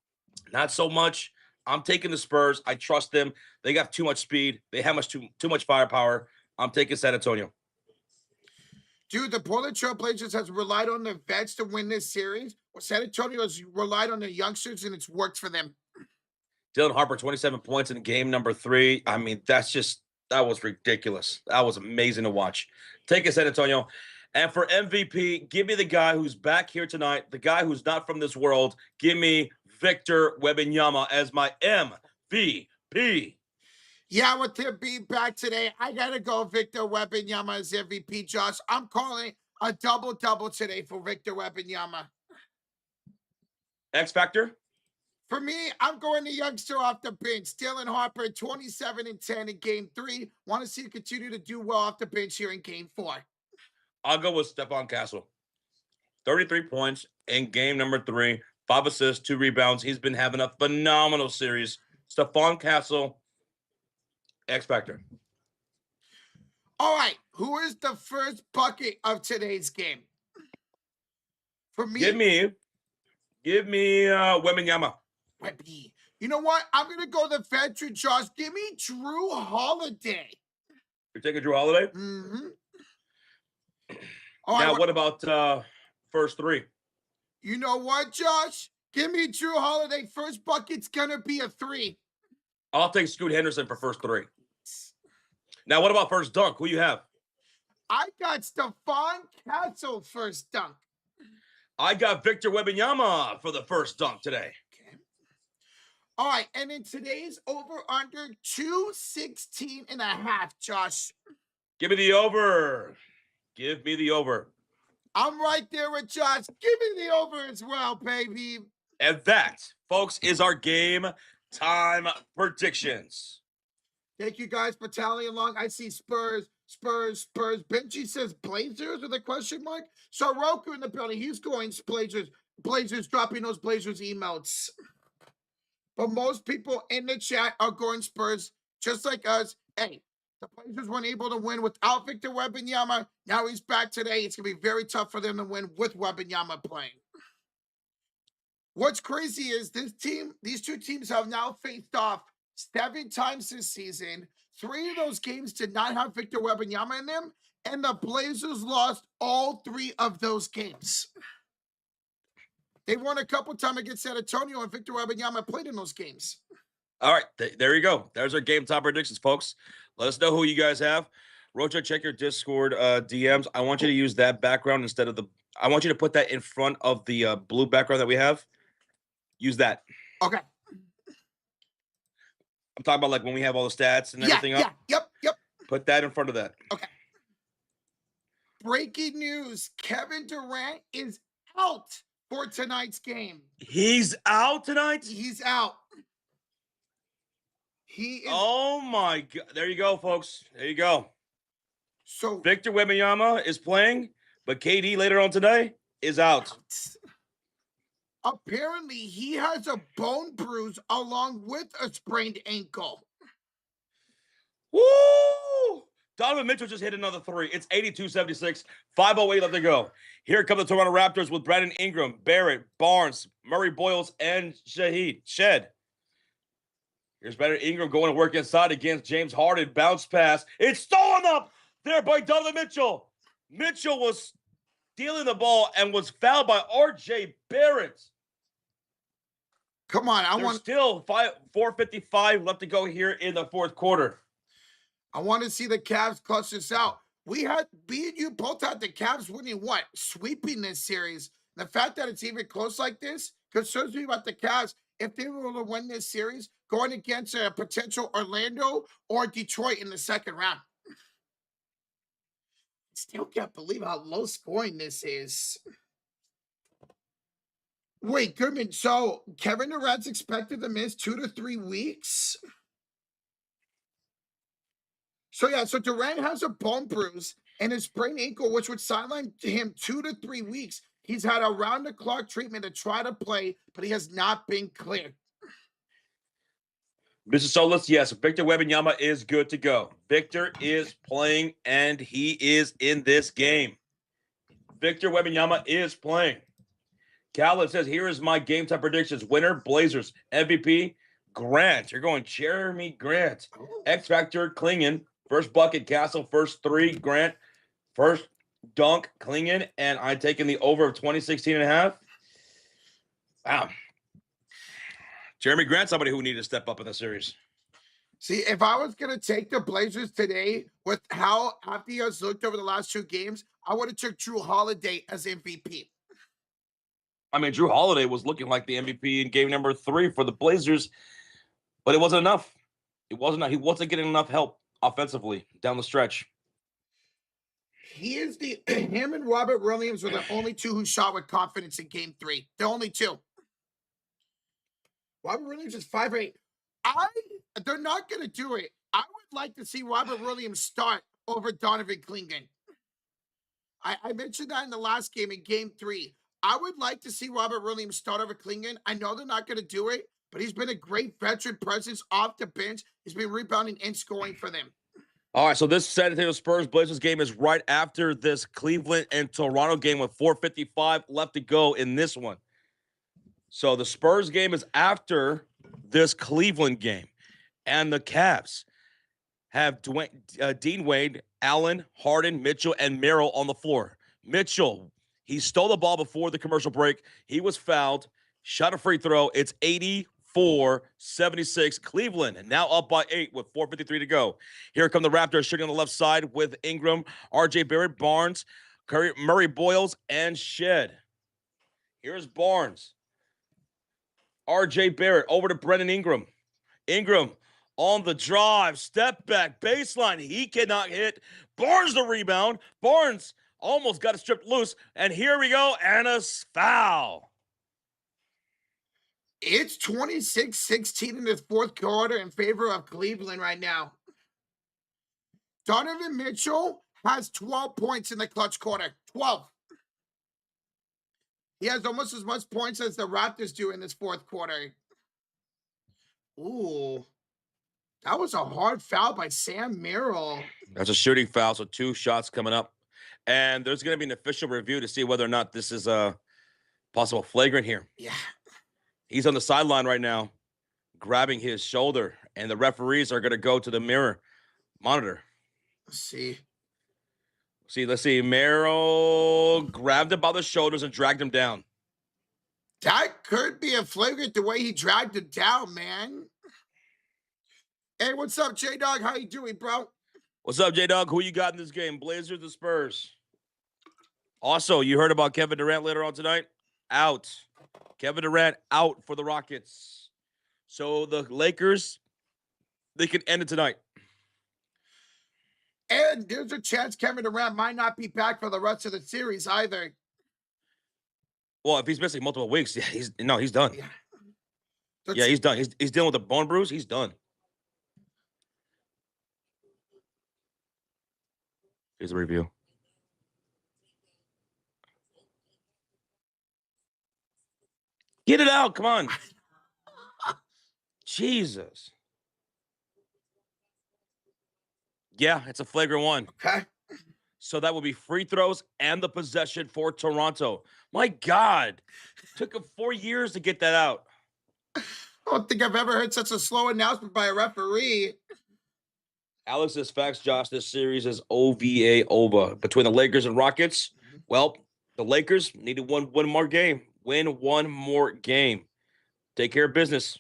not so much. I'm taking the Spurs. I trust them. They got too much speed. They have too much firepower. I'm taking San Antonio. Dude, the Portland Trailblazers has relied on their vets to win this series. Well, San Antonio has relied on their youngsters, and it's worked for them. Dylan Harper, 27 points in game number 3. I mean, that was ridiculous. That was amazing to watch. Take it, San Antonio. And for MVP, give me the guy who's back here tonight, the guy who's not from this world. Give me Victor Wembanyama as my MVP. Yeah, with him being back today, I got to go Victor Wembanyama as MVP, Josh. I'm calling a double-double today for Victor Wembanyama. X Factor? For me, I'm going the youngster off the bench. Dylan Harper, 27 and 10 in game 3. Want to see him continue to do well off the bench here in game 4. I'll go with Stephon Castle. 33 points in game number 3. 5 assists, 2 rebounds. He's been having a phenomenal series. Stephon Castle, X Factor. All right, who is the first bucket of today's game? For me, Give me Wembanyama. Webby. You know what? I'm going to go the veteran, Josh. Give me Drew Holiday. You're taking Drew Holiday? Mm-hmm. Now, what about first 3? You know what, Josh? Give me Drew Holiday. First bucket's going to be a 3. I'll take Scoot Henderson for first 3. Now, what about first dunk? Who you have? I got Stephon Castle first dunk. I got Victor Wembanyama for the first dunk today. Okay. All right, and in today's over-under, 216.5, Josh. Give me the over. Give me the over. I'm right there with Josh. Give me the over as well, baby. And that, folks, is our game time predictions. Thank you guys for tallying along. I see Spurs. Benji says Blazers with a question mark. So Roku in the building. He's going Blazers, dropping those Blazers emotes. But most people in the chat are going Spurs, just like us. Hey, the Blazers weren't able to win without Victor Wembanyama. Now he's back today. It's going to be very tough for them to win with Wembanyama playing. What's crazy is these two teams have now faced off 7 times this season. 3 of those games did not have Victor Wembanyama in them, and the Blazers lost all 3 of those games. They won a couple times against San Antonio, and Victor Wembanyama played in those games. All right, there you go. There's our game top predictions, folks. Let us know who you guys have. Rojo, check your Discord DMs. I want you to use that background instead of I want you to put that in front of the blue background that we have. Use that. Okay. I'm talking about like when we have all the stats and everything up. Yep. Put that in front of that. Okay. Breaking news. Kevin Durant is out for tonight's game. He's out tonight? He's out. He is. Oh, my God. There you go, folks. There you go. So Victor Wembanyama is playing, but KD later on today is out. Apparently, he has a bone bruise along with a sprained ankle. Woo! Donovan Mitchell just hit another 3. It's 82-76. 5:08 left to go. Here come the Toronto Raptors with Brandon Ingram, Barrett, Barnes, Murray Boyles, and Shed. Here's Brandon Ingram going to work inside against James Harden. Bounce pass. It's stolen up there by Donovan Mitchell. Mitchell was stealing the ball and was fouled by R.J. Barrett. Come on, There's still 4:55 left to go here in the fourth quarter. I want to see the Cavs clutch this out. Me and you both had the Cavs winning what? Sweeping this series. The fact that it's even close like this concerns me about the Cavs. If they were to win this series, going against a potential Orlando or Detroit in the second round. Still can't believe how low scoring this is. Wait, Goodman, so Kevin Durant's expected to miss 2 to 3 weeks? So Durant has a bone bruise and a sprained ankle, which would sideline him 2 to 3 weeks. He's had a round-the-clock treatment to try to play, but he has not been cleared. Mr. Solis, yes, Victor Wembanyama is good to go. Victor is playing, and he is in this game. Victor Wembanyama is playing. Khaled says, here is my game time predictions. Winner, Blazers. MVP, Grant. You're going Jeremy Grant. X Factor, Klingon. First bucket, Castle. First 3, Grant. First dunk, Klingon. And I'm taking the over of 2016.5. Wow. Jeremy Grant, somebody who needed to step up in the series. See, if I was going to take the Blazers today with how after he has looked over the last 2 games, I would have took Drew Holiday as MVP. I mean, Drew Holiday was looking like the MVP in game number 3 for the Blazers, but it wasn't enough. He wasn't getting enough help offensively down the stretch. He is him and Robert Williams were the only 2 who shot with confidence in game 3. The only 2. Robert Williams is 5'8". They're not going to do it. I would like to see Robert Williams start over Donovan Clingan. I mentioned that in the last game, in game 3. I would like to see Robert Williams start over Clingan. I know they're not going to do it, but he's been a great veteran presence off the bench. He's been rebounding and scoring for them. All right, so this San Antonio Spurs Blazers game is right after this Cleveland and Toronto game with 4:55 left to go in this one. So the Spurs game is after this Cleveland game. And the Cavs have Dean Wade, Allen, Harden, Mitchell, and Merrill on the floor. Mitchell, he stole the ball before the commercial break. He was fouled, shot a free throw. It's 84-76. Cleveland now up by 8 with 4:53 to go. Here come the Raptors shooting on the left side with Ingram, R.J. Barrett, Barnes, Curry, Murray, Boyles, and Shed. Here's Barnes. R.J. Barrett over to Brendan Ingram. Ingram on the drive, step back, baseline. He cannot hit. Barnes the rebound. Barnes almost got it stripped loose. And here we go, and a foul. It's 26-16 in the 4th quarter in favor of Cleveland right now. Donovan Mitchell has 12 points in the clutch quarter. 12. He has almost as much points as the Raptors do in this 4th quarter. Ooh. That was a hard foul by Sam Merrill. That's a shooting foul, so 2 shots coming up. And there's going to be an official review to see whether or not this is a possible flagrant here. Yeah. He's on the sideline right now, grabbing his shoulder, and the referees are going to go to the mirror monitor. Let's see. Let's see. Merrill grabbed him by the shoulders and dragged him down. That could be a flagrant the way he dragged him down, man. Hey, what's up, J-Dog? How you doing, bro? What's up, J-Dog? Who you got in this game? Blazers or Spurs? Also, you heard about Kevin Durant later on tonight? Out. Kevin Durant out for the Rockets. So the Lakers, they can end it tonight. And there's a chance Kevin Durant might not be back for the rest of the series either. Well, if he's missing multiple weeks, yeah, he's done. Yeah, he's done. He's dealing with a bone bruise. He's done. Here's the review. Get it out. Come on. Jesus. Yeah, it's a flagrant 1. Okay. So that would be free throws and the possession for Toronto. My God. Took him 4 years to get that out. I don't think I've ever heard such a slow announcement by a referee. Alex says, facts, Josh, this series is OVA over. Between the Lakers and Rockets, well, the Lakers needed one more game. Win one more game. Take care of business.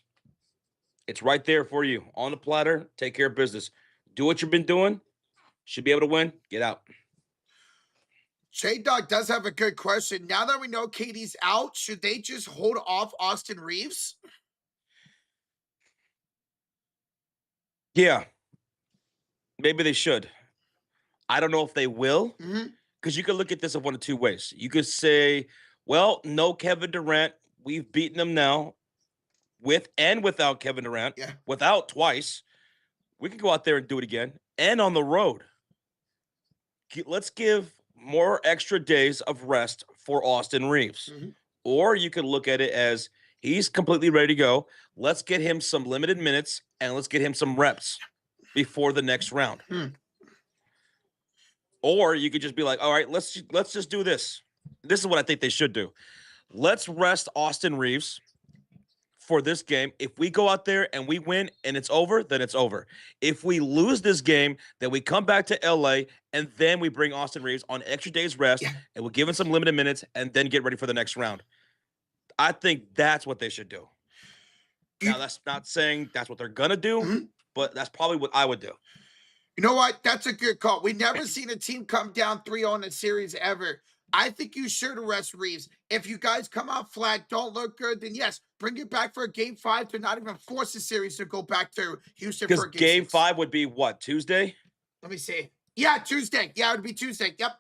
It's right there for you. On the platter, take care of business. Do what you've been doing. Should be able to win. Get out. J-Dog does have a good question. Now that we know KD's out, should they just hold off Austin Reeves? Yeah. Maybe they should. I don't know if they will. Because you could look at this in one of 2 ways. You could say, well, no Kevin Durant. We've beaten them now with and without Kevin Durant. Yeah. Without twice. We can go out there and do it again. And on the road. Let's give more extra days of rest for Austin Reeves. Or you could look at it as he's completely ready to go. Let's get him some limited minutes and let's get him some reps before the next round. Or you could just be like, all right, let's just do this. This is what I think they should do. Let's rest Austin Reeves for this game. If we go out there and we win and it's over, then it's over. If we lose this game, then we come back to LA and then we bring Austin Reeves on extra days rest and we'll give him some limited minutes and then get ready for the next round. I think that's what they should do. Now, that's not saying that's what they're going to do, Mhm. but that's probably what I would do. You know what? That's a good call. We never seen a team come down 3-0 in a series ever. I think you should arrest Reeves. If you guys come out flat, don't look good, then yes, bring it back for a game 5 to not even force the series to go back to Houston Because for a game game 6. 5 would be what, Tuesday? Let me see. Yeah, Tuesday. Yeah, it would be Tuesday. Yep.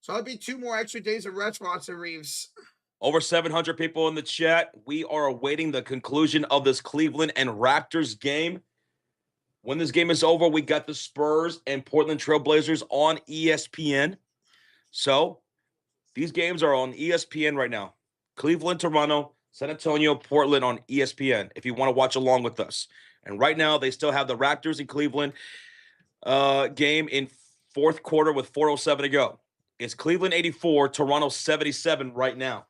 So it'll be 2 more extra days of rest for Austin Reeves. Over 700 people in the chat. We are awaiting the conclusion of this Cleveland and Raptors game. When this game is over, we got the Spurs and Portland Trailblazers on ESPN. So these games are on ESPN right now. Cleveland, Toronto, San Antonio, Portland on ESPN if you want to watch along with us. And right now, they still have the Raptors and Cleveland game in fourth quarter with 4:07 to go. It's Cleveland 84, Toronto 77 right now.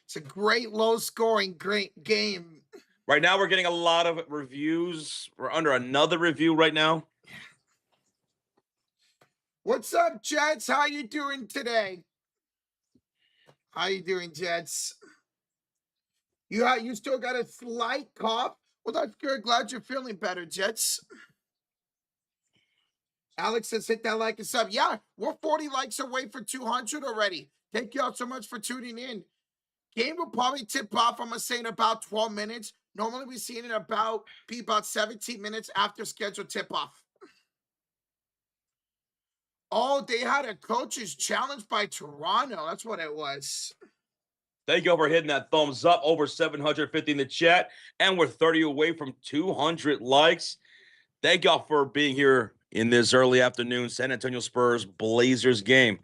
It's a great low-scoring, great game. Right now, we're getting a lot of reviews. We're under another review right now. What's up, Jets? How you doing today? How you doing, Jets? You still got a slight cough? Well, that's good. Glad you're feeling better, Jets. Alex says, hit that like and sub. Yeah, we're 40 likes away for 200 already. Thank you all so much for tuning in. Game will probably tip off, I'm going to say, in about 12 minutes. Normally, we see it in about 17 minutes after scheduled tip-off. Oh, they had a coach's challenge by Toronto. That's what it was. Thank you for hitting that thumbs up. Over 750 in the chat. And we're 30 away from 200 likes. Thank y'all for being here in this early afternoon San Antonio Spurs Blazers game.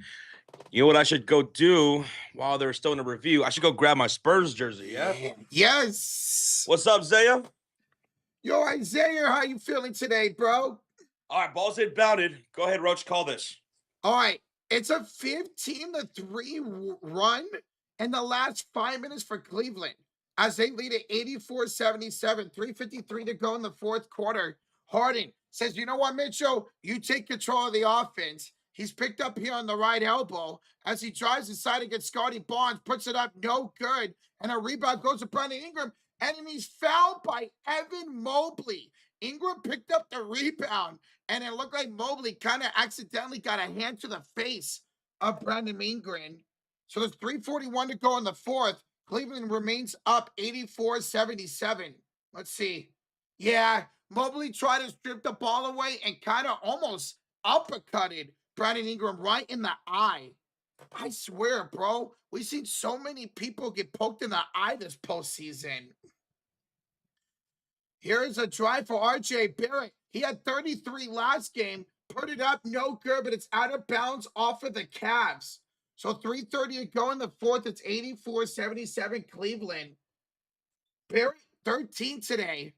You know what I should go do while they're still in a review? I should go grab my Spurs jersey, yeah? Yes. What's up, Zaya? Yo, Isaiah, how you feeling today, bro? All right, balls inbounded. Go ahead, Roach, call this. All right. It's a 15-3 run in the last 5 minutes for Cleveland as they lead at 84-77, 3:53 to go in the fourth quarter. Harden says, you know what, Mitchell? You take control of the offense. He's picked up here on the right elbow as he drives inside against Scotty Barnes, puts it up, no good. And a rebound goes to Brandon Ingram, and then he's fouled by Evan Mobley. Ingram picked up the rebound, and it looked like Mobley kind of accidentally got a hand to the face of Brandon Ingram. So there's 3:41 to go in the fourth. Cleveland remains up 84-77. Let's see. Yeah, Mobley tried to strip the ball away and kind of almost uppercutted Brandon Ingram right in the eye. I swear, bro, we've seen so many people get poked in the eye this postseason. Here's a drive for RJ Barrett. He had 33 last game, put it up, no good, but it's out of bounds off of the Cavs. So 3:30 to go in the fourth. It's 84-77 Cleveland. Barrett, 13 today.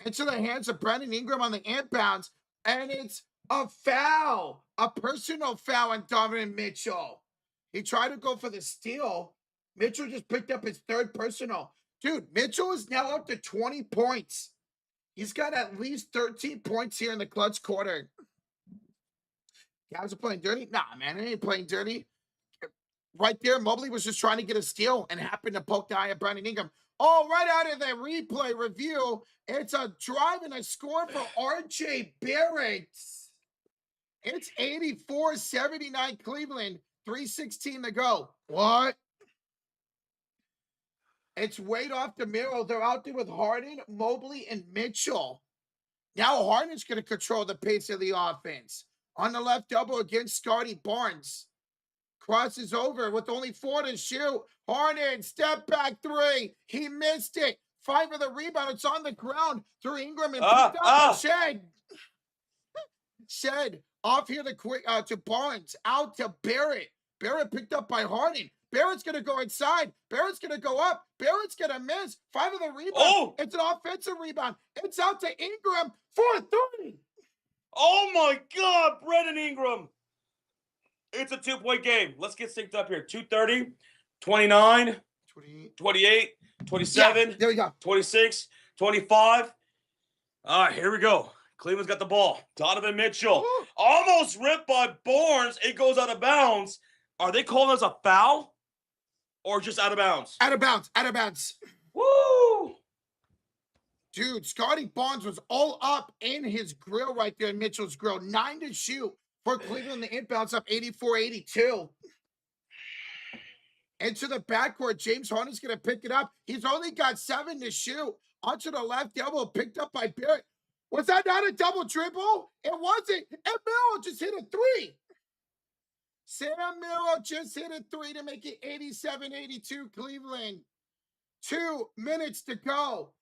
Into the hands of Brandon Ingram on the inbounds, and it's a foul, a personal foul on Donovan Mitchell. He tried to go for the steal. Mitchell just picked up his third personal. Dude, Mitchell is now up to 20 points. He's got at least 13 points here in the clutch quarter. Guys are playing dirty? Nah, man, they ain't playing dirty. Right there, Mobley was just trying to get a steal and happened to poke the eye of Brandon Ingram. Oh, right out of the replay review, it's a drive and a score for RJ Barrett. It's 84-79 Cleveland, 3:16 to go. What? It's Wade off the middle. They're out there with Harden, Mobley, and Mitchell. Now Harden's going to control the pace of the offense. On the left elbow against Scotty Barnes. Crosses over with only 4 to shoot. Harden, step back 3. He missed it. 5 of the rebound. It's on the ground through Ingram and picked up Shed. Shed off here to Barnes. Out to Barrett. Barrett picked up by Harden. Barrett's going to go inside. Barrett's going to go up. Barrett's going to miss. 5 of the rebound. Oh! It's an offensive rebound. It's out to Ingram for 3. Oh, my God, Brandon Ingram. It's a 2-point game. Let's get synced up here. 2:30, 29, 28, 27, yeah, there we go. 26, 25. All right, here we go. Cleveland's got the ball. Donovan Mitchell almost ripped by Barnes. It goes out of bounds. Are they calling us a foul or just out of bounds? Out of bounds. Out of bounds. Woo! Dude, Scotty Barnes was all up in his grill right there in Mitchell's grill. 9 to shoot for Cleveland. The inbounds up 84-82. Into the backcourt, James Harden's going to pick it up. He's only got 7 to shoot. Onto the left elbow, picked up by Barrett. Was that not a double dribble? It wasn't. And Merrill just hit a 3. Sam Merrill just hit a 3 to make it 87-82 Cleveland. 2 minutes to go.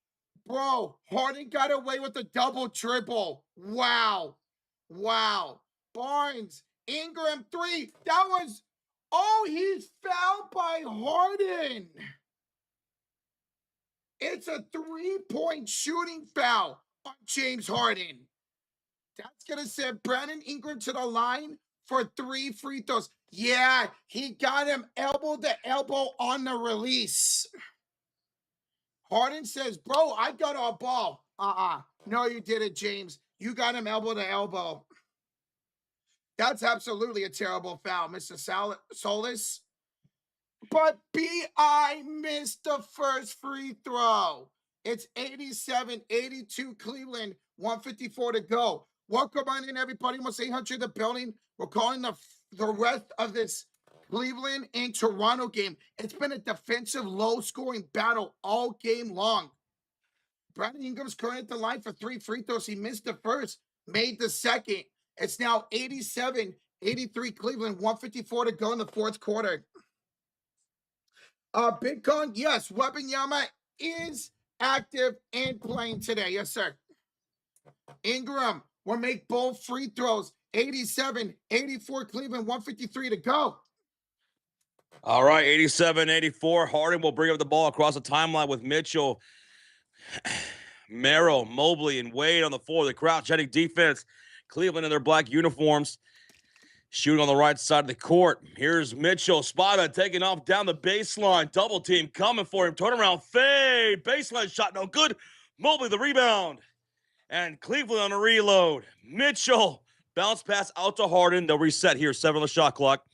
Bro, Harden got away with a double triple. Wow. Wow. Barnes, Ingram 3. That was, oh, he's fouled by Harden. It's a 3-point shooting foul on James Harden. That's going to send Brandon Ingram to the line for 3 free throws. Yeah, he got him elbow to elbow on the release. Harden says, bro, I got our ball. No, you didn't, James. You got him elbow to elbow. That's absolutely a terrible foul, Mr. Solis. But B.I. missed the first free throw. It's 87-82 Cleveland, 154 to go. Welcome on in, everybody. Almost 800 in the building. We're calling the rest of this Cleveland and Toronto game. It's been a defensive, low-scoring battle all game long. Brandon Ingram's currently at the line for 3 free throws. He missed the first, made the second. It's now 87-83 Cleveland, 154 to go in the fourth quarter. Bitcoin, yes, Wembanyama is active and playing today. Yes, sir. Ingram will make both free throws. 87-84 Cleveland, 153 to go. All right, 87-84. Harden will bring up the ball across the timeline with Mitchell, Merrill, Mobley, and Wade on the floor. The crouch-heading defense. Cleveland in their black uniforms. Shooting on the right side of the court. Here's Mitchell. Spada taking off down the baseline. Double team coming for him. Turnaround fade. Baseline shot no good. Mobley the rebound. And Cleveland on a reload. Mitchell. Bounce pass out to Harden. They'll reset here. 7 on the shot clock.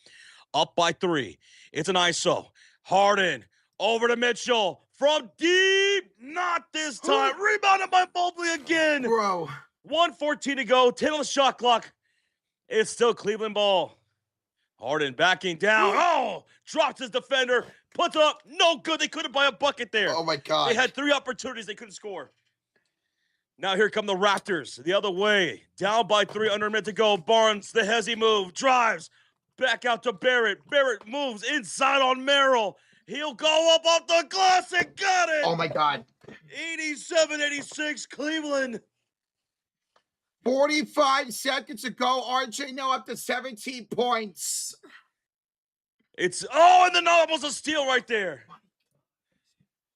Up by 3. It's an ISO. Harden over to Mitchell. From deep. Not this time. Rebounded by Mobley again. Bro. 1:14 to go. 10 on the shot clock. It's still Cleveland ball. Harden backing down. Oh, drops his defender. Puts up. No good. They couldn't buy a bucket there. Oh, my God. They had 3 opportunities. They couldn't score. Now here come the Raptors. The other way. Down by 3. Under a minute to go. Barnes, the hezzy move. Drives. Back out to Barrett. Barrett moves inside on Merrill. He'll go up off the glass and got it. Oh, my God. 87-86 Cleveland. 45 seconds ago. RJ now up to 17 points. It's, oh, and then almost a steal right there.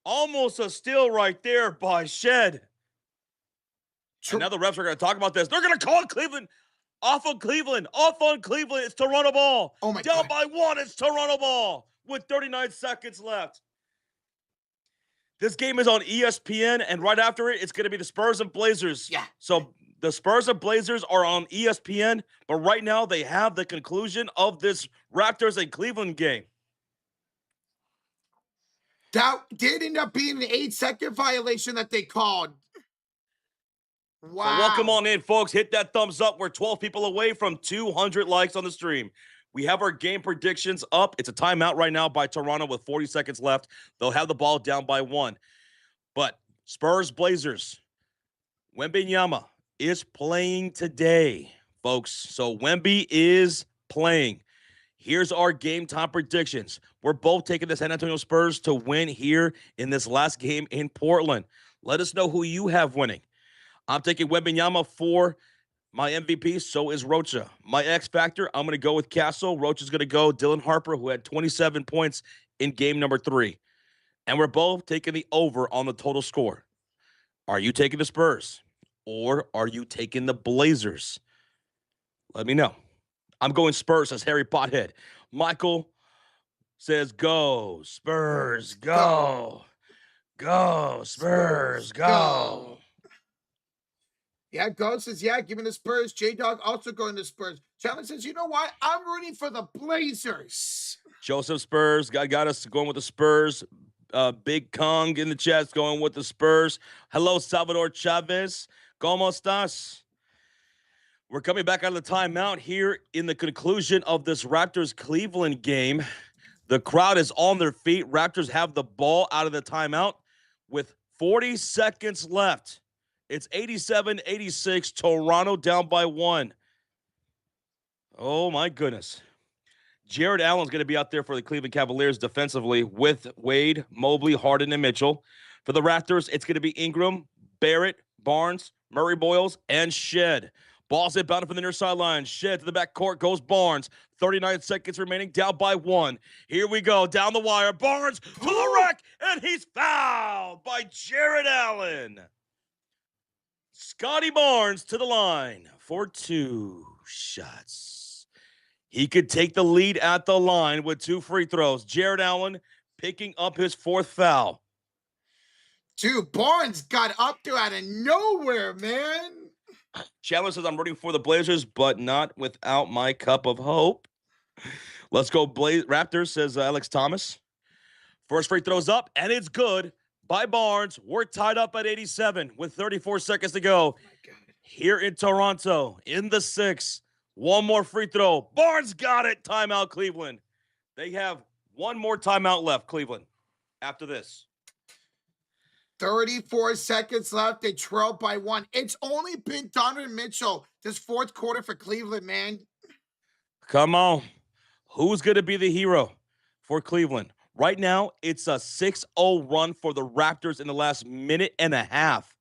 Almost a steal right there by Shed. And now the refs are going to talk about this. They're going to call Cleveland. Off on Cleveland. It's Toronto ball. Oh, my Down God. by 1. It's Toronto ball with 39 seconds left. This game is on ESPN, and right after it, it's going to be the Spurs and Blazers. Yeah. So the Spurs and Blazers are on ESPN, but right now they have the conclusion of this Raptors and Cleveland game. That did end up being an 8-second violation that they called. Wow. So welcome on in, folks. Hit that thumbs up. We're 12 people away from 200 likes on the stream. We have our game predictions up. It's a timeout right now by Toronto with 40 seconds left. They'll have the ball down by 1. But Spurs, Blazers, Wembanyama is playing today, folks. So Wemby is playing. Here's our game time predictions. We're both taking the San Antonio Spurs to win here in this last game in Portland. Let us know who you have winning. I'm taking Wembanyama for my MVP. So is Rocha. My X Factor, I'm going to go with Castle. Rocha's going to go Dylan Harper, who had 27 points in game number 3. And we're both taking the over on the total score. Are you taking the Spurs? Or are you taking the Blazers? Let me know. I'm going Spurs, says Harry Pothead. Michael says, go, Spurs, go. Go, Spurs, go. Yeah, Go says, yeah, give me the Spurs. J-Dog also going to Spurs. Chandler says, you know what? I'm rooting for the Blazers. Joseph Spurs got us going with the Spurs. Big Kong in the chat going with the Spurs. Hello, Salvador Chavez. ¿Cómo estás? We're coming back out of the timeout here in the conclusion of this Raptors-Cleveland game. The crowd is on their feet. Raptors have the ball out of the timeout with 40 seconds left. It's 87-86. Toronto down by 1. Oh, my goodness. Jared Allen's going to be out there for the Cleveland Cavaliers defensively with Wade, Mobley, Harden, and Mitchell. For the Raptors, it's going to be Ingram, Barrett, Barnes, Murray Boyles, and Shed. Ball's inbounded from the near sideline. Shed to the back court goes Barnes. 39 seconds remaining, down by 1. Here we go, down the wire. Barnes to the rack, and he's fouled by Jared Allen. Scotty Barnes to the line for 2 shots. He could take the lead at the line with 2 free throws. Jared Allen picking up his 4th foul. Dude, Barnes got up there out of nowhere, man. Chandler says, I'm rooting for the Blazers, but not without my cup of hope. Let's go Raptors, says Alex Thomas. First free throws up, and it's good by Barnes. We're tied up at 87 with 34 seconds to go. Here in Toronto, in the 6th. One more free throw. Barnes got it. Timeout, Cleveland. They have one more timeout left, Cleveland, after this. 34 seconds left. They trail by 1. It's only been Donovan Mitchell this 4th quarter for Cleveland, man. Come on. Who's going to be the hero for Cleveland? Right now, it's a 6-0 run for the Raptors in the last minute and a half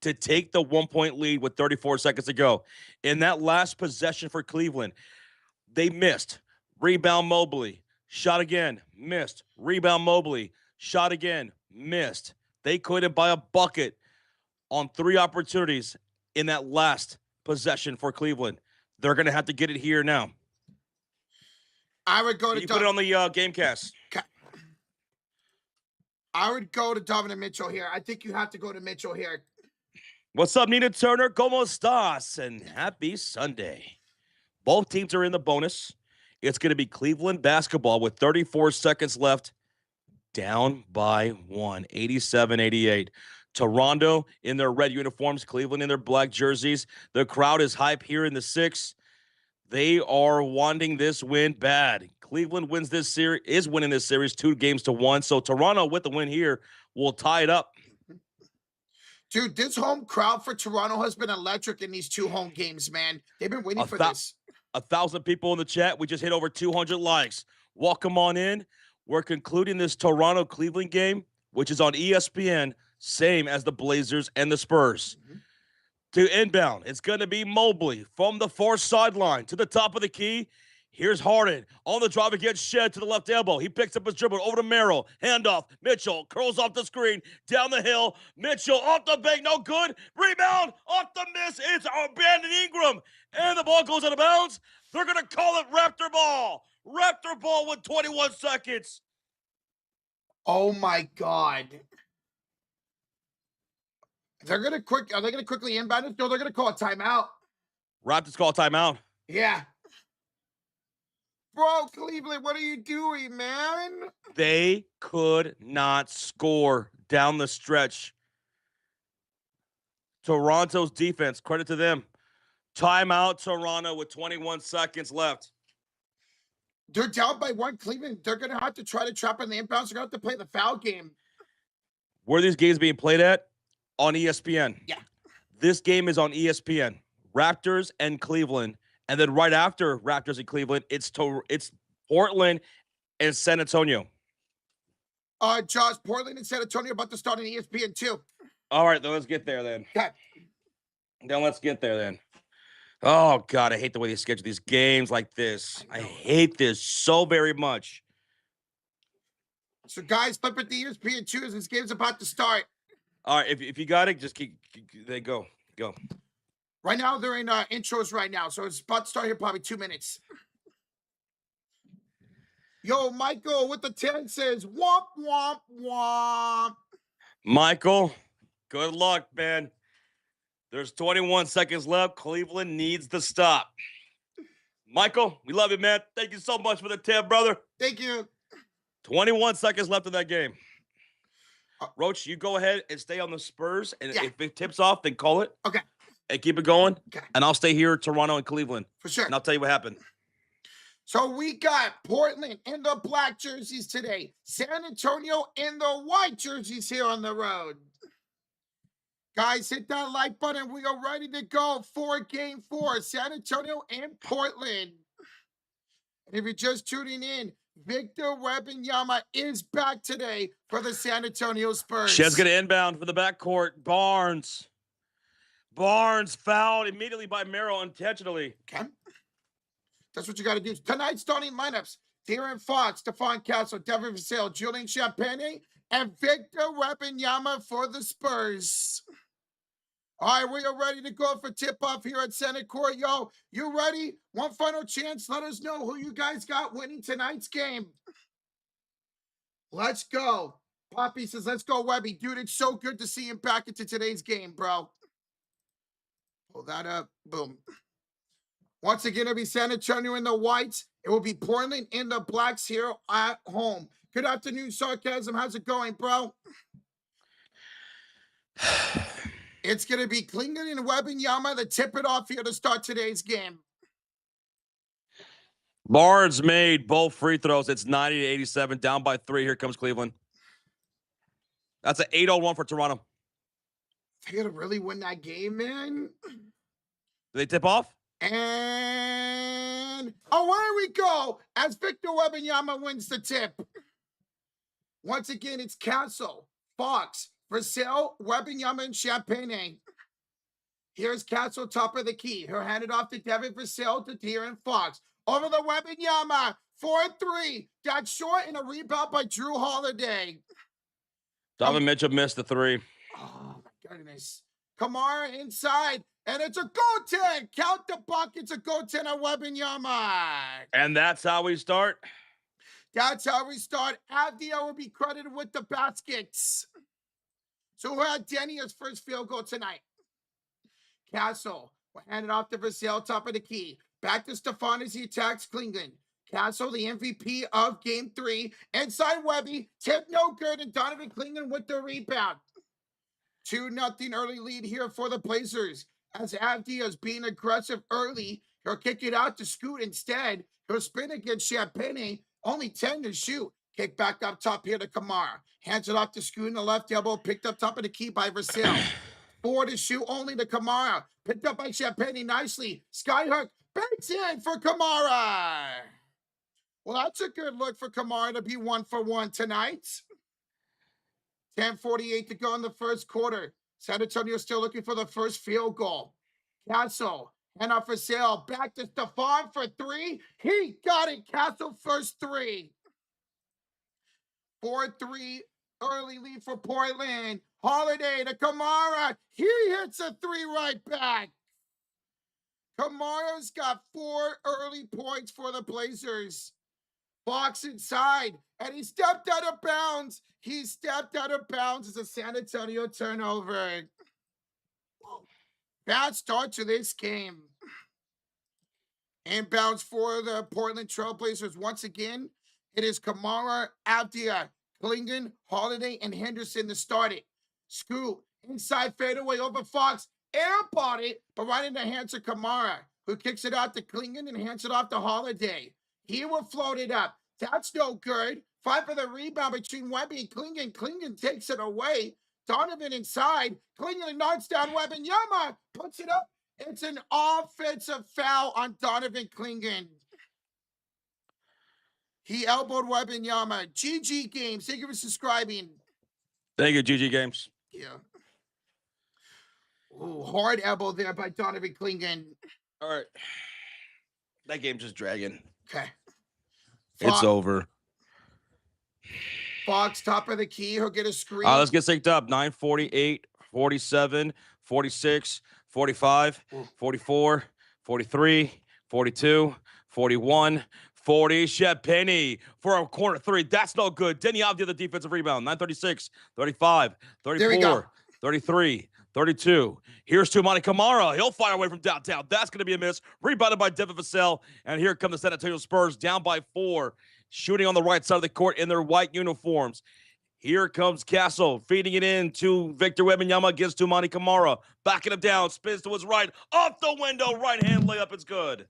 to take the 1-point lead with 34 seconds to go. In that last possession for Cleveland, they missed. Rebound Mobley. Shot again. Missed. Rebound Mobley. Shot again. Missed. They couldn't buy a bucket on 3 opportunities in that last possession for Cleveland. They're going to have to get it here now. I would go to you put it on the Gamecast. I would go to Donovan Mitchell here. I think you have to go to Mitchell here. What's up, Nina Turner? ¿Cómo estás? And happy Sunday. Both teams are in the bonus. It's going to be Cleveland basketball with 34 seconds left. Down by 1, 87-88. Toronto in their red uniforms, Cleveland in their black jerseys. The crowd is hype here in the 6th. They are wanting this win bad. Cleveland wins this series, is winning this series 2-1. So Toronto with the win here will tie it up. Dude, this home crowd for Toronto has been electric in these 2 home games, man. They've been waiting for this. 1,000 people in the chat. We just hit over 200 likes. Welcome on in. We're concluding this Toronto-Cleveland game, which is on ESPN, same as the Blazers and the Spurs. To inbound, it's going to be Mobley from the far sideline to the top of the key. Here's Harden on the drive against Shed to the left elbow. He picks up his dribble over to Merrill. Handoff. Mitchell curls off the screen. Down the hill. Mitchell off the bank. No good. Rebound. Off the miss. It's Brandon Ingram. And the ball goes out of bounds. They're going to call it Raptor ball. Raptor ball with 21 seconds. Oh, my God. Are they going to quickly inbound it? No, they're going to call a timeout. Raptors call a timeout. Yeah. Bro, Cleveland, what are you doing, man? They could not score down the stretch. Toronto's defense, credit to them. Timeout, Toronto, with 21 seconds left. They're down by 1, Cleveland. They're going to have to try to trap in the inbounds. They're going to have to play the foul game. Where are these games being played at? On ESPN. Yeah. This game is on ESPN. Raptors and Cleveland. And then right after Raptors and Cleveland, it's Portland and San Antonio. Josh, Portland and San Antonio about to start on ESPN too. All right, then let's get there then. Okay. Then let's get there then. Oh, God, I hate the way they schedule these games like this. I hate this so very much. So, guys, flip it to ESPN 2 as this game's about to start. All right, if you got it, just keep they go. Right now, they're in intros right now, so it's about to start here probably 2 minutes. Yo, Michael with the 10 says, womp, womp, womp. Michael, good luck, man. There's 21 seconds left. Cleveland needs to stop. Michael, we love you, man. Thank you so much for the 10, brother. Thank you. 21 seconds left in that game. Roach, you go ahead and stay on the Spurs, and Yeah. if it tips off, then call it. Okay. And keep it going. Okay. And I'll stay here, Toronto and Cleveland. For sure. And I'll tell you what happened. So we got Portland in the black jerseys today. San Antonio in the white jerseys here on the road. Guys, hit that like button. We are ready to go for Game 4. San Antonio and Portland. And if you're just tuning in, Victor Wembanyama is back today for the San Antonio Spurs. Shed's going to inbound for the backcourt. Barnes fouled immediately by Merrill intentionally. Okay. That's what you got to do. Tonight's starting lineups: De'Aaron Fox, Stephon Castle, Devin Vassell, Julian Champagnie, and Victor Wembanyama for the Spurs. All right, we are ready to go for tip-off here at Center Court. Yo, you ready? One final chance. Let us know who you guys got winning tonight's game. Let's go. Poppy says, let's go, Webby. Dude, it's so good to see him back into today's game, bro. Pull that up. Boom. Once again, it'll be San Antonio in the whites. It will be Portland in the blacks here at home. Good afternoon, Sarcasm. How's it going, bro? It's going to be Klingon and Wembanyama to tip it off here to start today's game. Barnes made both free throws. It's 90-87, down by 3. Here comes Cleveland. That's an 8-0-1 for Toronto. They got to really win that game, man. Do they tip off? And away we go as Victor Wembanyama wins the tip. Once again, it's Castle, Fox, Vassell, Wembanyama, and Champagnie. Here's Castle, top of the key. He'll hand it off to Devin Vassell to De'Aaron Fox. Over the Wembanyama, 4-3. Got short and a rebound by Drew Holiday. Donovan Mitchell missed the 3. Oh, my goodness. Kamara inside, and it's a goaltend. Count the buckets, a goaltend on Wembanyama. And that's how we start. That's how we start. Avdia will be credited with the baskets. So who had Denny's first field goal tonight? Castle will hand it off to Vassell, top of the key. Back to Stephon as he attacks Klingon. Castle, the MVP of Game 3. Inside Webby, tip no good, and Donovan Klingon with the rebound. 2-0 early lead here for the Blazers. As Avdia is being aggressive early, he'll kick it out to Scoot instead. He'll spin against Champagnie. Only 10 to shoot. Kick back up top here to Kamara. Hands it off to Scoot in the left elbow. Picked up top of the key by Vassell. 4 to shoot only to Kamara. Picked up by Champagnie nicely. Skyhook banks in for Kamara. Well, that's a good look for Kamara to be 1 for 1 tonight. 10:48 to go in the first quarter. San Antonio still looking for the first field goal. Castle, and off for sale. Back to Stephon for 3. He got it. Castle first 3. 4-3 early lead for Portland. Holiday to Kamara. He hits a 3 right back. Kamara's got 4 early points for the Blazers. Fox inside, and he stepped out of bounds. He stepped out of bounds as a San Antonio turnover. Bad start to this game. Inbounds for the Portland Trailblazers. Once again, it is Kamara, Avdia, Klingon, Holiday, and Henderson to start it. Scoot, inside fadeaway over Fox. Airball it, but right in the hands of Kamara, who kicks it out to Klingon and hands it off to Holiday. He will float it up. That's no good. Fight for the rebound between Webby and Klingon. Klingon takes it away. Donovan inside. Klingon knocks down Wembanyama. Puts it up. It's an offensive foul on Donovan Klingon. He elbowed Wembanyama. GG Games. Thank you for subscribing. Thank you, GG Games. Yeah. Ooh, hard elbow there by Donovan Klingon. All right. That game's just dragging. Okay. It's over. Fox, top of the key. He'll get a screen. Let's get synced up. 9:48, 47, 46, 45, 44, 43, 42, 41, 40. Champagnie for a corner 3. That's no good. Denny Avdia, the defensive rebound. 9:36, 35, 34, 33, 32. Here's Toumani Kamara. He'll fire away from downtown. That's going to be a miss. Rebounded by Devin Vassell. And here come the San Antonio Spurs down by 4. Shooting on the right side of the court in their white uniforms. Here comes Castle, feeding it in to Victor Wembanyama against Toumani Camara. Backing him down, spins to his right, off the window, right-hand layup, it's good.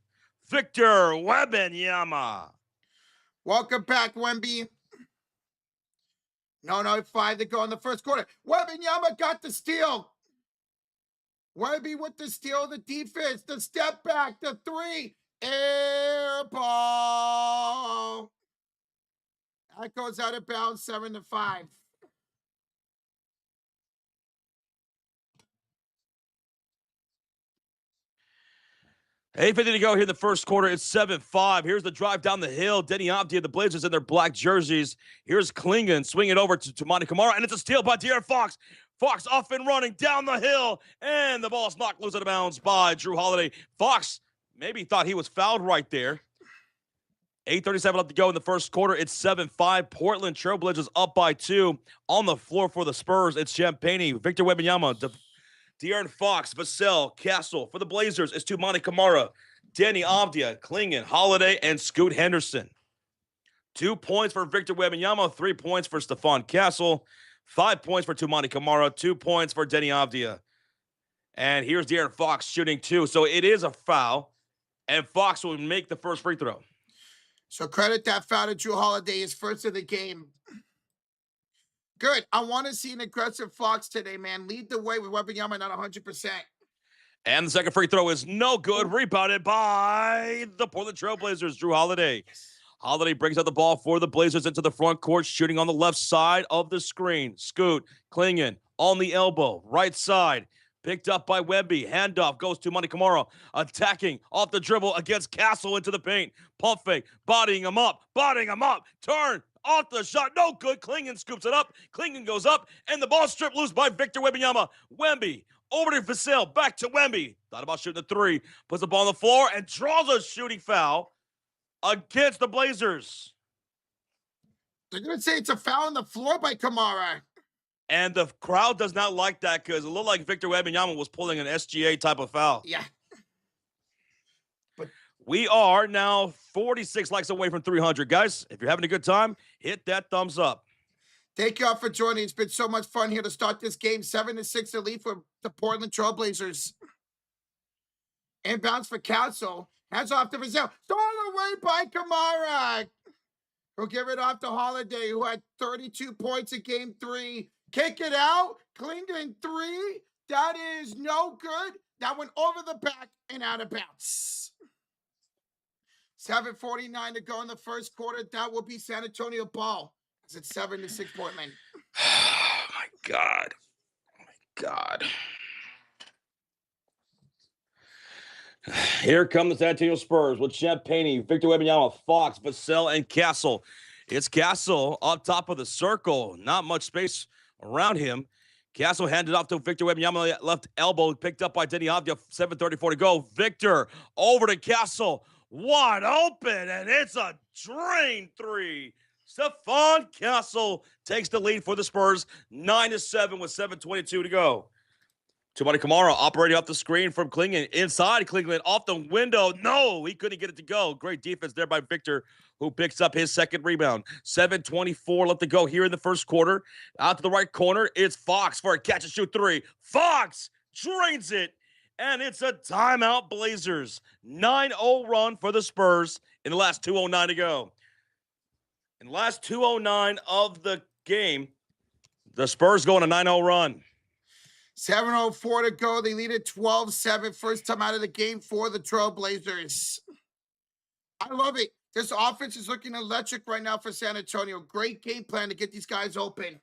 Victor Wembanyama. Welcome back, Wemby. No, 5 to go in the first quarter. Wembanyama got the steal. Wemby with the steal, the defense, the step back, the three. Air ball. That goes out of bounds, 7-5. Eight 50 to go here in the first quarter. It's 7-5. Here's the drive down the hill. Denny Avdia, the Blazers in their black jerseys. Here's Klingon, swing it over to Toumani Camara, and it's a steal by De'Aaron Fox. Fox off and running down the hill, and the ball's knocked loose out of bounds by Jrue Holiday. Fox maybe thought he was fouled right there. 8:37 left to go in the first quarter. It's 7-5. Portland Trailblazers up by 2. On the floor for the Spurs, it's Champagnie, Victor Wembanyama, De'Aaron Fox, Vassell, Castle. For the Blazers, it's Toumani Camara, Denny Avdia, Klingon, Holiday, and Scoot Henderson. 2 points for Victor Wembanyama, 3 points for Stephon Castle, 5 points for Toumani Camara, 2 points for Denny Avdia. And here's De'Aaron Fox shooting 2. So it is a foul, and Fox will make the first free throw. So credit that foul to Jrue Holiday, his first of the game. Good. I want to see an aggressive Fox today, man. Lead the way with Wembanyama, not 100%. And the second free throw is no good. Rebounded by the Portland Trailblazers, Jrue Holiday. Holiday brings out the ball for the Blazers into the front court, shooting on the left side of the screen. Scoot, Klingon, on the elbow, right side. Picked up by Wemby. Handoff goes to Toumani Camara. Attacking off the dribble against Castle into the paint. Pump fake. Bodying him up. Turn. Off the shot. No good. Klingon scoops it up. Klingon goes up. And the ball stripped loose by Victor Wembanyama. Wemby over to Vassell. Back to Wemby. Thought about shooting the three. Puts the ball on the floor and draws a shooting foul against the Blazers. They're going to say it's a foul on the floor by Camara. And the crowd does not like that because it looked like Victor Wembanyama was pulling an SGA type of foul. Yeah. But we are now 46 likes away from 300. Guys, if you're having a good time, hit that thumbs up. Thank you all for joining. It's been so much fun here to start this game. 7-6 lead for the Portland Trailblazers. Inbounds for Castle. Hands off to Vassell. Stolen away by Camara. Who'll give it off to Holiday, who had 32 points in game 3. Kick it out. Klingon 3. That is no good. That went over the back and out of bounds. 7:49 to go in the first quarter. That will be San Antonio ball. It's 7-6 Portland. Oh, my God. Oh, my God. Here come the San Antonio Spurs with Champagnie, Victor Wembanyama, Fox, Vassell, and Castle. It's Castle up top of the circle. Not much space around him. Castle handed off to Victor Wembanyama, left elbow, picked up by Denny Avdia. 7:34 to go. Victor over to Castle. Wide open, and it's a drain three. Stephon Castle takes the lead for the Spurs. 9-7 with 7:22 to go. Toumani Camara operating off the screen from Klingon. Inside Klingon, off the window. No, he couldn't get it to go. Great defense there by Victor, who picks up his second rebound. 7:24 left to go here in the first quarter. Out to the right corner, it's Fox for a catch-and-shoot three. Fox drains it, and it's a timeout Blazers. 9-0 run for the Spurs in the last 2:09 to go. In the last 2:09 of the game, the Spurs go on a 9-0 run. 7:04 to go. They lead at 12-7. First time out of the game for the Trailblazers. I love it. This offense is looking electric right now for San Antonio. Great game plan to get these guys open.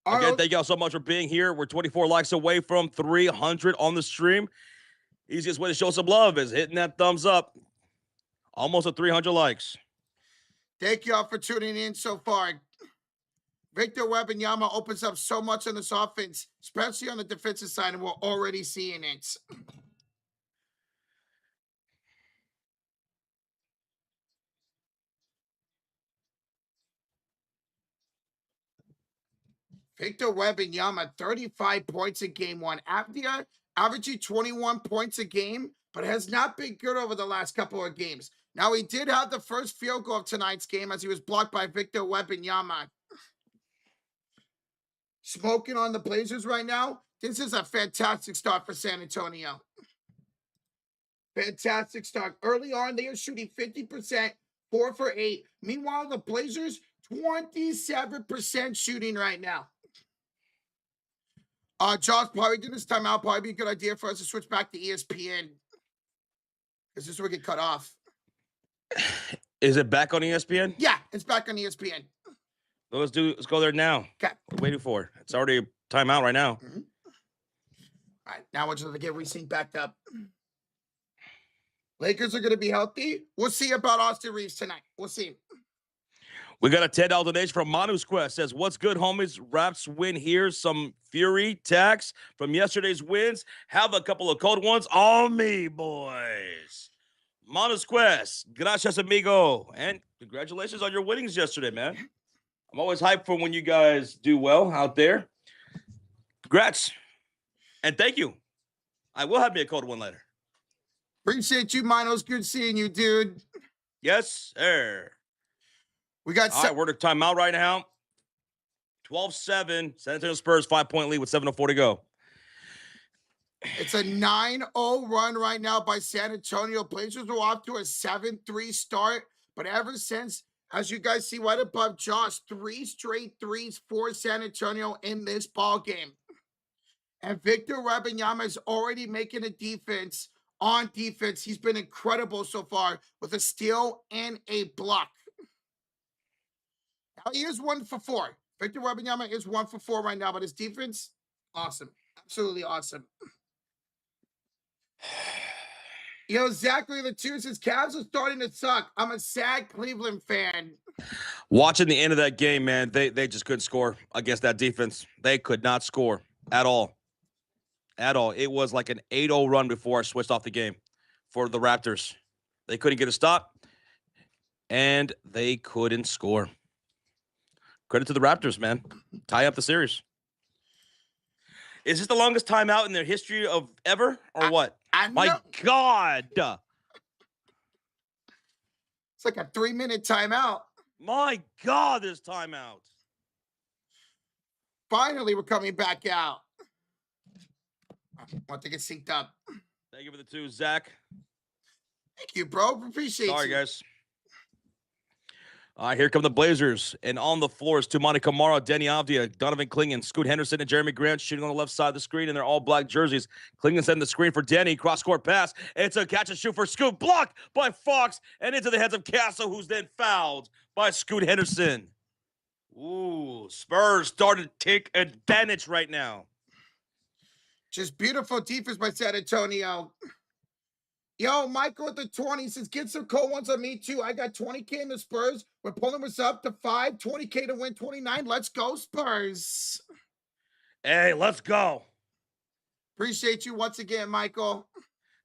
Again, thank y'all so much for being here. We're 24 likes away from 300 on the stream. Easiest way to show some love is hitting that thumbs up. Almost at 300 likes. Thank y'all for tuning in so far. Victor Wembanyama opens up so much on this offense, especially on the defensive side, and we're already seeing it. Victor Wembanyama, 35 points in game 1. Avdia averaging 21 points a game, but has not been good over the last couple of games. Now, he did have the first field goal of tonight's game as he was blocked by Victor Wembanyama. Smoking on the Blazers right now. This is a fantastic start for San Antonio. Fantastic start. Early on, they are shooting 50%, 4 for 8. Meanwhile, the Blazers, 27% shooting right now. Josh, probably during this timeout, probably be a good idea for us to switch back to ESPN. Because this is where we get cut off. Is it back on ESPN? Yeah, it's back on ESPN. Let's go there now. Okay. What are we waiting for? It's already a timeout right now. Mm-hmm. All right, now we're just going to get resynced back up. Lakers are going to be healthy. We'll see about Austin Reeves tonight. We'll see. We got a $10 donation from Manu's Quest. Says, what's good, homies? Raps win here. Some Fury tax from yesterday's wins. Have a couple of cold ones on me, boys. Manu's Quest. Gracias, amigo. And congratulations on your winnings yesterday, man. I'm always hyped for when you guys do well out there. Congrats. And thank you. I will have me a cold one later. Appreciate you, Minos. Good seeing you, dude. Yes, sir. We got all right, we're at timeout right now. 12-7. San Antonio Spurs 5-point lead with 7:04 to go. It's a 9-0 run right now by San Antonio. Blazers are off to a 7-3 start. But ever since, as you guys see right above Josh, 3 straight threes for San Antonio in this ball game. And Victor Wembanyama is already making a defense on defense. He's been incredible so far with a steal and a block. Now he is 1 for 4. Victor Wembanyama is 1 for 4 right now, but his defense, awesome. Absolutely awesome. Yo, Zachary the two says, Cavs are starting to suck. I'm a sad Cleveland fan. Watching the end of that game, man, they just couldn't score against that defense. They could not score at all. At all. It was like an 8-0 run before I switched off the game for the Raptors. They couldn't get a stop, and they couldn't score. Credit to the Raptors, man. Tie up the series. Is this the longest timeout in their history of ever, or what? My God. It's like a 3-minute timeout. My God, this timeout. Finally, we're coming back out. I want to get synced up. Thank you for the 2, Zach. Thank you, bro. Appreciate you. Sorry, guys. All right, here come the Blazers. And on the floor is Toumani Camara, Deni Avdija, Donovan Clingan, Scoot Henderson, and Jeremy Grant shooting on the left side of the screen in their all-black jerseys. Clingan sending the screen for Deni. Cross-court pass. It's a catch-and-shoot for Scoot. Blocked by Fox and into the hands of Castle, who's then fouled by Scoot Henderson. Ooh, Spurs starting to take advantage right now. Just beautiful defense by San Antonio. Yo, Michael at the 20 says, get some cold ones on me too. I got 20K in the Spurs. We're pulling us up to 5, 20K to win 29. Let's go, Spurs. Hey, let's go. Appreciate you once again, Michael.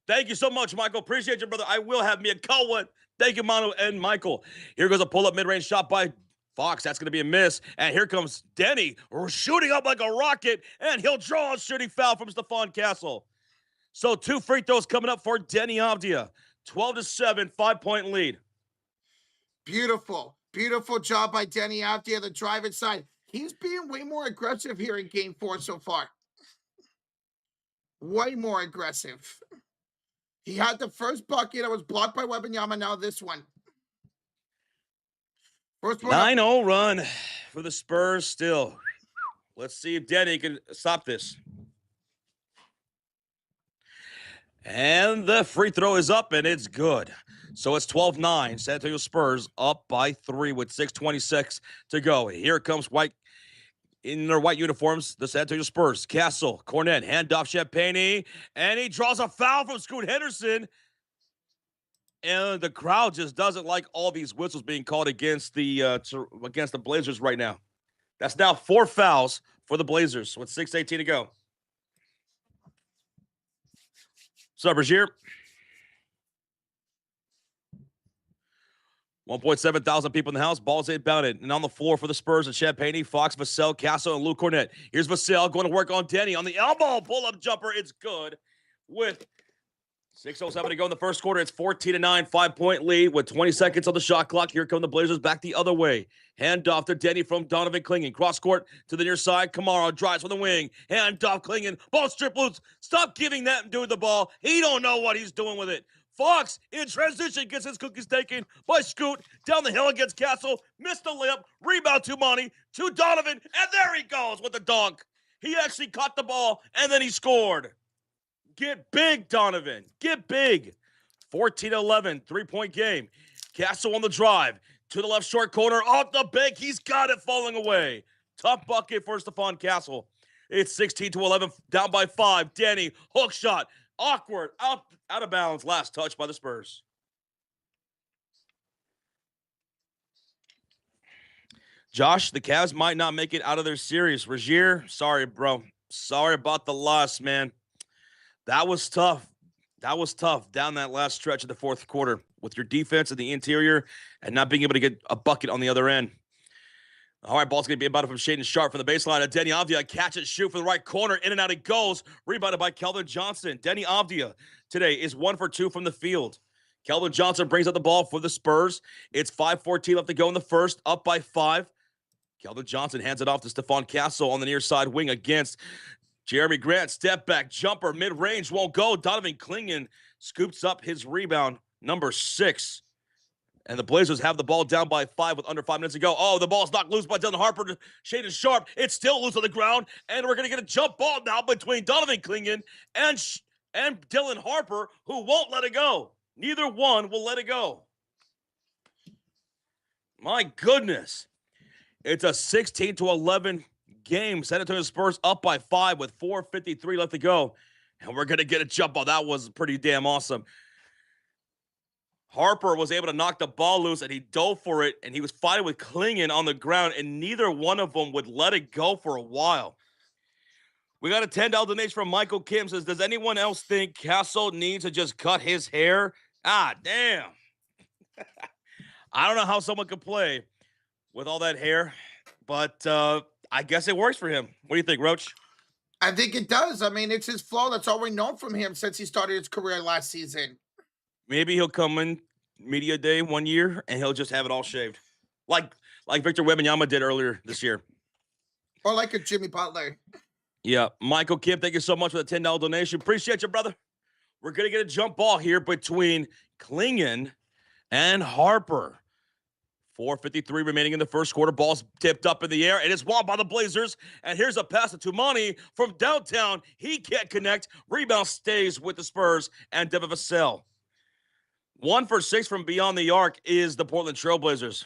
Thank you so much, Michael. Appreciate you, brother. I will have me a cold one. Thank you, Manu and Michael. Here goes a pull-up mid-range shot by Fox. That's going to be a miss. And here comes Deni shooting up like a rocket, and he'll draw a shooting foul from Stephon Castle. So 2 free throws coming up for Deni Avdija. 12-7, 5-point lead. Beautiful. Beautiful job by Deni Avdija, the drive inside. He's being way more aggressive here in game 4 so far. Way more aggressive. He had the first bucket that was blocked by Wembanyama. Now this one. First one 9-0 run for the Spurs still. Let's see if Deni can stop this. And the free throw is up, and it's good. So it's 12-9. San Antonio Spurs up by 3 with 6:26 to go. Here comes White in their white uniforms, the San Antonio Spurs. Castle, Cornette, handoff Champagny, and he draws a foul from Scoot Henderson. And the crowd just doesn't like all these whistles being called against the Blazers right now. That's now 4 fouls for the Blazers with 6:18 to go. What's up, Rozier? 1.7 thousand people in the house. Ball's inbounded. And on the floor for the Spurs, and Champagny, Fox, Vassell, Castle, and Lou Cornette. Here's Vassell going to work on Deni on the elbow. Pull-up jumper. It's good with 6:07 to go in the first quarter. It's 14-9, 5-point lead with 20 seconds on the shot clock. Here come the Blazers back the other way. Hand off to Denny from Donovan Clingan. Cross court to the near side. Kamara drives from the wing. Hand off Clingan. Ball strip loose. Stop giving that dude the ball. He don't know what he's doing with it. Fox in transition gets his cookies taken by Scoot down the hill against Castle. Missed the layup. Rebound to Monty to Donovan. And there he goes with the dunk. He actually caught the ball and then he scored. Get big, Donovan. Get big. 14-11, 3-point game. Castle on the drive. To the left short corner. Off the bank. He's got it falling away. Tough bucket for Stephon Castle. It's 16-11, down by 5. Danny, hook shot. Awkward. Out of bounds. Last touch by the Spurs. Josh, the Cavs might not make it out of their series. Rozier, sorry, bro. Sorry about the loss, man. That was tough. That was tough down that last stretch of the fourth quarter with your defense in the interior and not being able to get a bucket on the other end. All right, ball's going to be about it from Shaedon Sharpe from the baseline. Denny Avdia, catch and shoot from the right corner. In and out it goes. Rebounded by Kelvin Johnson. Denny Avdia today is 1 for 2 from the field. Kelvin Johnson brings up the ball for the Spurs. It's 5:14 left to go in the first, up by 5. Kelvin Johnson hands it off to Stephon Castle on the near side wing against Jeremy Grant. Step back jumper, mid-range, won't go. Donovan Clingan scoops up his rebound, number 6. And the Blazers have the ball down by 5 with under 5 minutes to go. Oh, the ball's knocked loose by Dylan Harper to Shaedon Sharpe. It's still loose on the ground, and we're going to get a jump ball now between Donovan Clingan and Dylan Harper, who won't let it go. Neither one will let it go. My goodness. It's a 16-11 game. San Antonio Spurs up by 5 with 4:53 left to go. And we're going to get a jump ball. That was pretty damn awesome. Harper was able to knock the ball loose, and he dove for it, and he was fighting with Clingan on the ground, and neither one of them would let it go for a while. We got a $10 donation from Michael Kim. Says, does anyone else think Castle needs to just cut his hair? Ah, damn. I don't know how someone could play with all that hair, but I guess it works for him. What do you think, Roach? I think it does. I mean, it's his flow. That's all we know from him since he started his career last season. Maybe he'll come in media day 1 year and he'll just have it all shaved, like Victor Wembanyama did earlier this year, or like a Jimmy Butler. Yeah, Michael Kim, thank you so much for the $10 donation. Appreciate you, brother. We're gonna get a jump ball here between Clingan and Harper. 4:53 remaining in the first quarter. Ball's tipped up in the air. It is won by the Blazers. And here's a pass to Tumani from downtown. He can't connect. Rebound stays with the Spurs and Devin Vassell. 1 for 6 from beyond the arc is the Portland Trailblazers.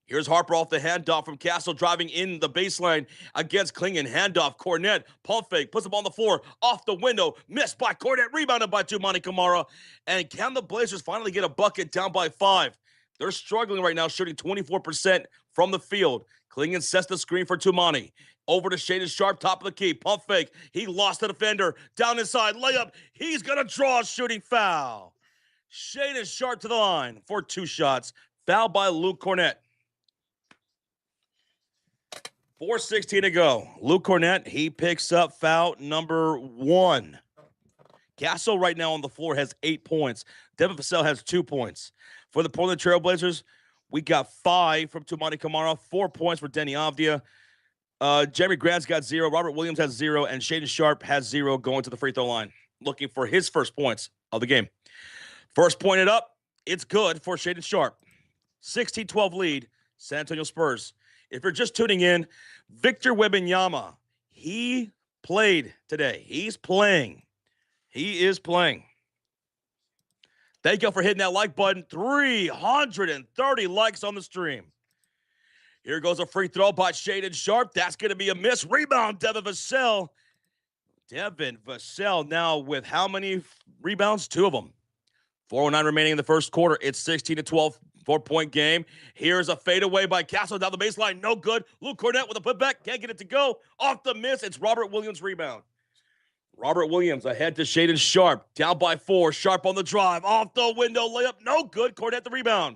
Here's Harper off the handoff from Castle, driving in the baseline against Clingan. Handoff, Cornette, pump fake, puts the ball on the floor, off the window, missed by Cornette, rebounded by Tumani Kamara. And can the Blazers finally get a bucket down by 5? They're struggling right now, shooting 24% from the field. Clingan sets the screen for Tumani. Over to Shaedon Sharpe, top of the key. Pump fake. He lost the defender. Down inside, layup. He's going to draw a shooting foul. Shaedon Sharpe to the line for 2 shots. Foul by Luke Cornette. 4:16 to go. Luke Cornette, he picks up foul number 1. Castle right now on the floor has 8 points. Devin Vassell has 2 points. For the Portland Trailblazers, we got 5 from Tumani Kamara, 4 points for Denny Avdia. Jeremy Grant's got 0. Robert Williams has 0. And Shaedon Sharpe has 0 going to the free throw line, looking for his first points of the game. First pointed up, it's good for Shaedon Sharpe. 16-12 lead, San Antonio Spurs. If you're just tuning in, Victor Wembanyama, he played today. He's playing. He is playing. Thank you for hitting that like button. 330 likes on the stream. Here goes a free throw by Shaedon Sharpe. That's going to be a miss. Rebound, Devin Vassell. Devin Vassell now with how many rebounds? 2 of them. 4:09 remaining in the first quarter. It's 16-12, 4-point game. Here's a fadeaway by Castle down the baseline. No good. Luke Cornette with a putback. Can't get it to go. Off the miss. It's Robert Williams' rebound. Robert Williams ahead to Shaedon Sharpe. Down by 4. Sharpe on the drive. Off the window layup. No good. Cornette the rebound.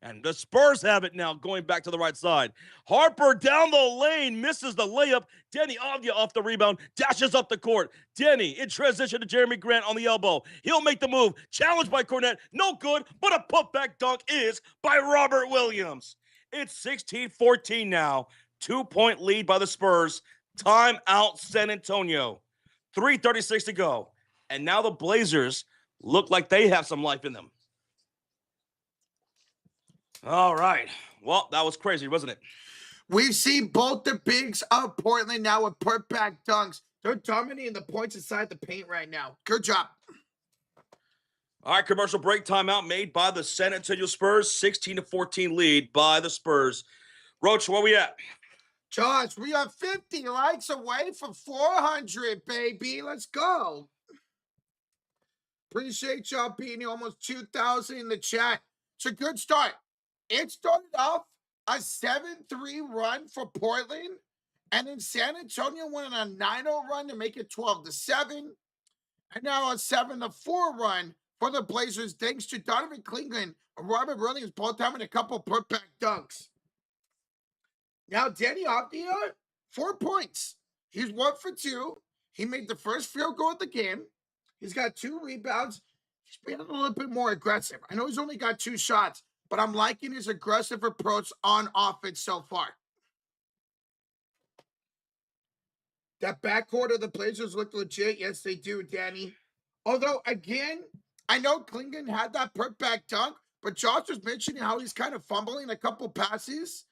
And the Spurs have it now, going back to the right side. Harper down the lane, misses the layup. Denny Avdia off the rebound, dashes up the court. Denny in transition to Jeremy Grant on the elbow. He'll make the move. Challenged by Cornette. No good, but a putback dunk is by Robert Williams. It's 16-14 now. 2-point lead by the Spurs. Timeout San Antonio. 3:36 to go. And now the Blazers look like they have some life in them. All right. Well, that was crazy, wasn't it? We've seen both the bigs of Portland now with putback dunks. They're dominating the points inside the paint right now. Good job. All right, commercial break timeout made by the San Antonio Spurs. 16-14 lead by the Spurs. Roach, where we at? Josh, we are 50 likes away from 400, baby. Let's go. Appreciate y'all being here. Almost 2,000 in the chat. It's a good start. It started off a 7-3 run for Portland, and then San Antonio went on a 9-0 run to make it 12-7, and now a 7-4 run for the Blazers, thanks to Donovan Cleveland and Robert Williams both having a couple putback dunks. Now, Denny Avdia, 4 points. He's 1 for 2. He made the first field goal of the game. He's got 2 rebounds. He's been a little bit more aggressive. I know he's only got 2 shots, but I'm liking his aggressive approach on offense so far. That backcourt of the Blazers look legit. Yes, they do, Danny. Although, again, I know Clingan had that putback dunk, but Josh was mentioning how he's kind of fumbling a couple passes.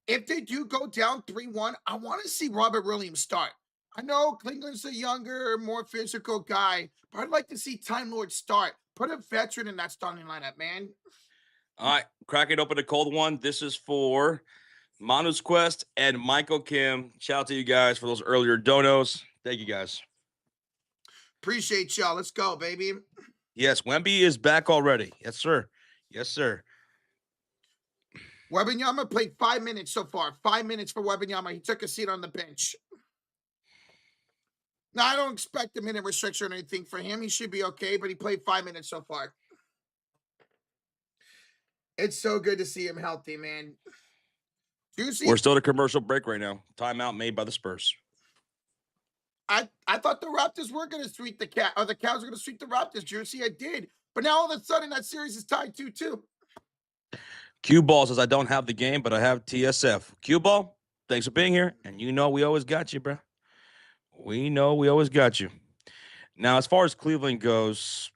If they do go down 3-1, I want to see Robert Williams start. I know Clingan's a younger, more physical guy, but I'd like to see Time Lord start. Put a veteran in that starting lineup, man. All right, cracking open a cold one. This is for Manu's Quest and Michael Kim. Shout out to you guys for those earlier donos. Thank you, guys. Appreciate y'all. Let's go, baby. Yes, Wemby is back already. Yes, sir. Yes, sir. Wembanyama played 5 minutes so far. 5 minutes for Wembanyama. He took a seat on the bench. Now, I don't expect a minute restriction or anything for him. He should be okay, but he played 5 minutes so far. It's so good to see him healthy, man. We're still at a commercial break right now. Timeout made by the Spurs. I thought the Raptors were going to sweep the Cavs, or the Cavs were going to sweep the Raptors, Juicy. I did. But now all of a sudden that series is tied 2-2. Q Ball says, I don't have the game, but I have TSF. Q Ball, thanks for being here. And you know we always got you, bro. We know we always got you. Now, as far as Cleveland goes,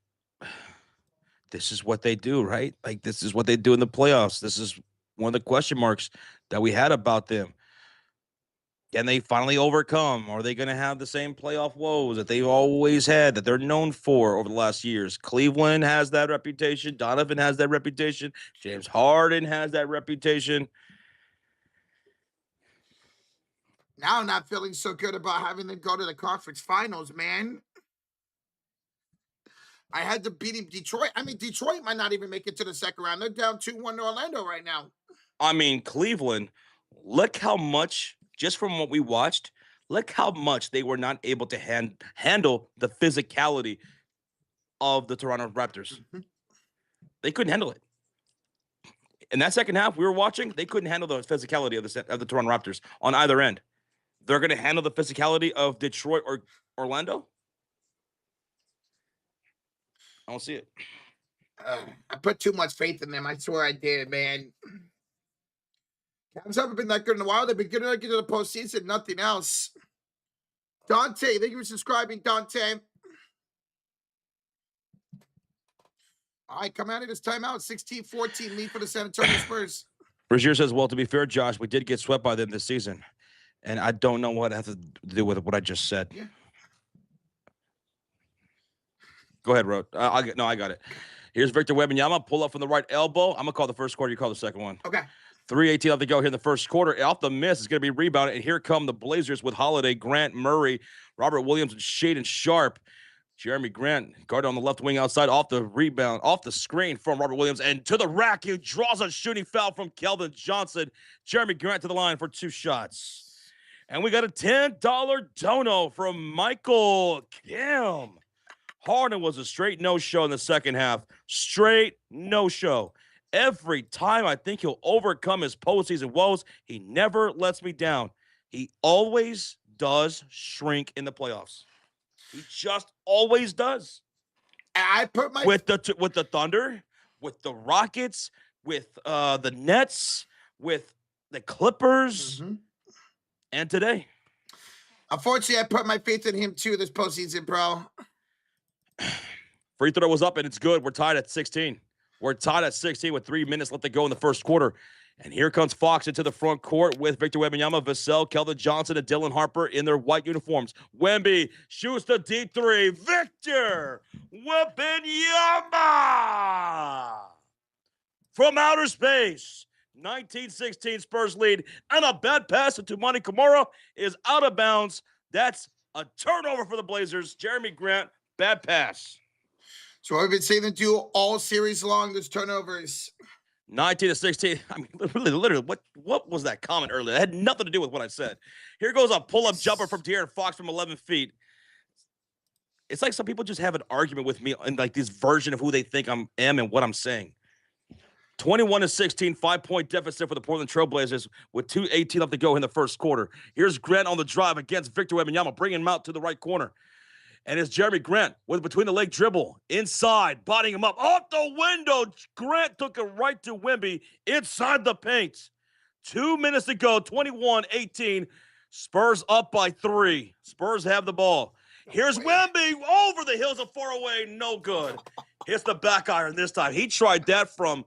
this is what they do, right? Like, this is what they do in the playoffs. This is one of the question marks that we had about them. Can they finally overcome? Are they going to have the same playoff woes that they've always had, that they're known for over the last years? Cleveland has that reputation. Donovan has that reputation. James Harden has that reputation. Now I'm not feeling so good about having them go to the conference finals, man. I had to beat Detroit. I mean, Detroit might not even make it to the second round. They're down 2-1 to Orlando right now. I mean, Cleveland, look how much, just from what we watched, look how much they were not able to handle the physicality of the Toronto Raptors. Mm-hmm. They couldn't handle it. In that second half we were watching, they couldn't handle the physicality of the Toronto Raptors on either end. They're going to handle the physicality of Detroit or Orlando? I don't see it. I put too much faith in them. I swear I did, man. Cavs haven't been that good in a while. They've been good enough to get to the postseason, nothing else. Dante, thank you for subscribing, Dante. All right, come out of this timeout. 16-14 lead for the San Antonio Spurs. Brazier says, well, to be fair, Josh, we did get swept by them this season. And I don't know what it has to do with what I just said. Yeah. Go ahead, Rod. I got it. Here's Victor Wembanyama. Pull up from the right elbow. I'm going to call the first quarter. You call the second one. Okay. 3:18 left to go here in the first quarter. Off the miss, it's going to be rebounded. And here come the Blazers with Holiday, Grant, Murray, Robert Williams, and Shaedon Sharpe. Jeremy Grant, guard on the left wing outside, off the rebound, off the screen from Robert Williams, and to the rack. He draws a shooting foul from Keldon Johnson. Jeremy Grant to the line for 2 shots. And we got a $10 dono from Michael Kim. Harden was a straight no-show in the second half. Straight no-show. Every time I think he'll overcome his postseason woes, he never lets me down. He always does shrink in the playoffs. He just always does. I put my With the Thunder, with the Rockets, with the Nets, with the Clippers, and today. Unfortunately, I put my faith in him too this postseason, bro. Free throw was up and it's good. We're tied at 16. We're tied at 16 with 3 minutes left to go in the first quarter. And here comes Fox into the front court with Victor Wembanyama, Vassell, Keldon Johnson, and Dylan Harper in their white uniforms. Wemby shoots the deep three. Victor Wembanyama from outer space. 19-16 Spurs lead. And a bad pass to Monty Kimura is out of bounds. That's a turnover for the Blazers. Jeremy Grant, bad pass. So I've been saying them do all series long, those turnovers. 19-16. I mean, literally, what was that comment earlier? It had nothing to do with what I said. Here goes a pull-up jumper from De'Aaron Fox from 11 feet. It's like some people just have an argument with me in like this version of who they think I am and what I'm saying. 21-16, 5-point deficit for the Portland Trailblazers with 2:18 left to go in the first quarter. Here's Grant on the drive against Victor Wembanyama, bringing him out to the right corner. And it's Jeremy Grant with between the leg dribble, inside, bodying him up. Off the window, Grant took it right to Wemby inside the paint. 2 minutes to go, 21-18. Spurs up by 3. Spurs have the ball. Here's Wemby over the hills of far away, no good. Hits the back iron this time. He tried that from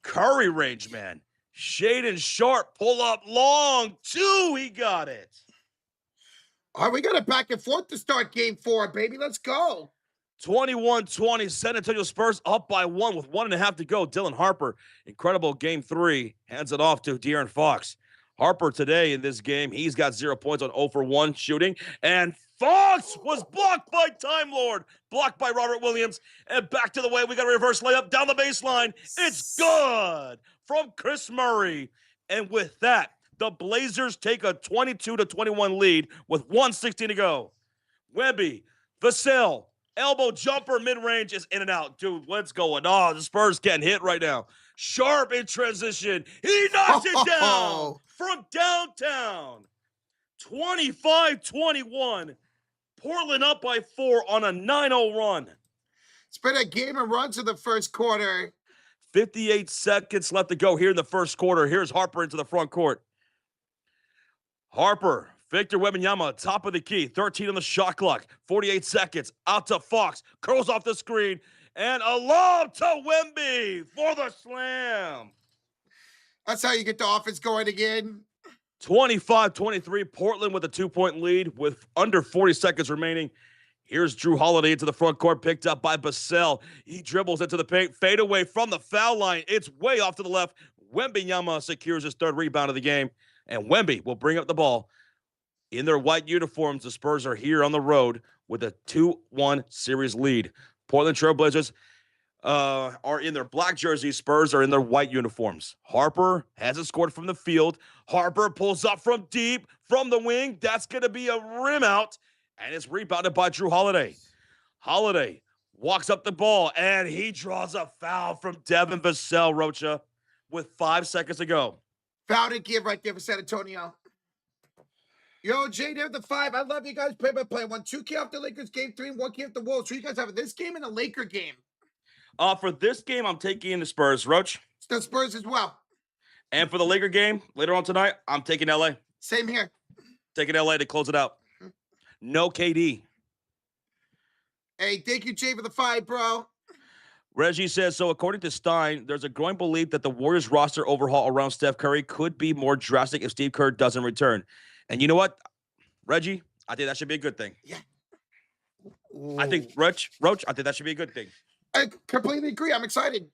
Curry range, man. Shaedon Sharpe, pull up long, 2, he got it. All right, we got a back and forth to start game 4, baby. Let's go. 21-20, San Antonio Spurs up by 1 with 1.5 to go. Dylan Harper, incredible game 3, hands it off to De'Aaron Fox. Harper today in this game, he's got 0 points on 0 for 1 shooting. And Fox was blocked by Time Lord, blocked by Robert Williams. And back to the way, we got a reverse layup down the baseline. It's good from Chris Murray. And with that, the Blazers take a 22-21 lead with 1:16 to go. Wemby, Vassell, elbow jumper, mid-range is in and out. Dude, what's going on? The Spurs can't hit right now. Sharpe in transition. He knocks it down from downtown. 25-21. Portland up by 4 on a 9-0 run. It's been a game of runs in the first quarter. 58 seconds left to go here in the first quarter. Here's Harper into the front court. Harper, Victor Wembanyama, top of the key, 13 on the shot clock, 48 seconds, out to Fox, curls off the screen, and a lob to Wemby for the slam. That's how you get the offense going again. 25-23, Portland with a 2-point lead with under 40 seconds remaining. Here's Drew Holiday into the front court, picked up by Vassell. He dribbles into the paint, fade away from the foul line. It's way off to the left. Wembanyama secures his 3rd rebound of the game. And Wemby will bring up the ball. In their white uniforms, the Spurs are here on the road with a 2-1 series lead. Portland Trailblazers are in their black jerseys. Spurs are in their white uniforms. Harper hasn't scored from the field. Harper pulls up from deep, from the wing. That's going to be a rim out, and it's rebounded by Drew Holiday. Holiday walks up the ball, and he draws a foul from Devin Vassell, Rocha, with 5 seconds to go. Foul to give right there for San Antonio. Yo, Jay, there the 5. I love you guys. Play by play. 2K off the Lakers game 3, 1K off the Wolves. So you guys have this game and a Laker game. For this game, I'm taking in the Spurs, Roach. It's the Spurs as well. And for the Laker game later on tonight, I'm taking LA. Same here. Taking LA to close it out. No KD. Hey, thank you, Jay, for the 5, bro. Reggie says, so according to Stein, there's a growing belief that the Warriors roster overhaul around Steph Curry could be more drastic if Steve Kerr doesn't return. And you know what, Reggie? I think that should be a good thing. Yeah. I think, Roach, I think that should be a good thing. I completely agree. I'm excited.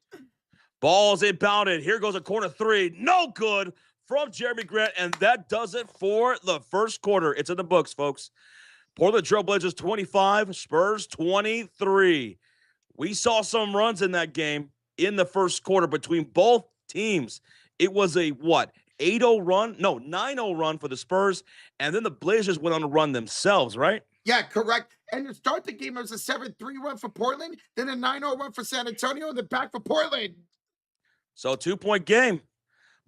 Ball's inbounded. Here goes a corner 3. No good from Jeremy Grant. And that does it for the first quarter. It's in the books, folks. Portland Trailblazers 25, Spurs 23. We saw some runs in that game in the first quarter between both teams. It was a, 8-0 run? No, 9-0 run for the Spurs. And then the Blazers went on a run themselves, right? Yeah, correct. And to start the game, it was a 7-3 run for Portland, then a 9-0 run for San Antonio, and then back for Portland. So 2-point game.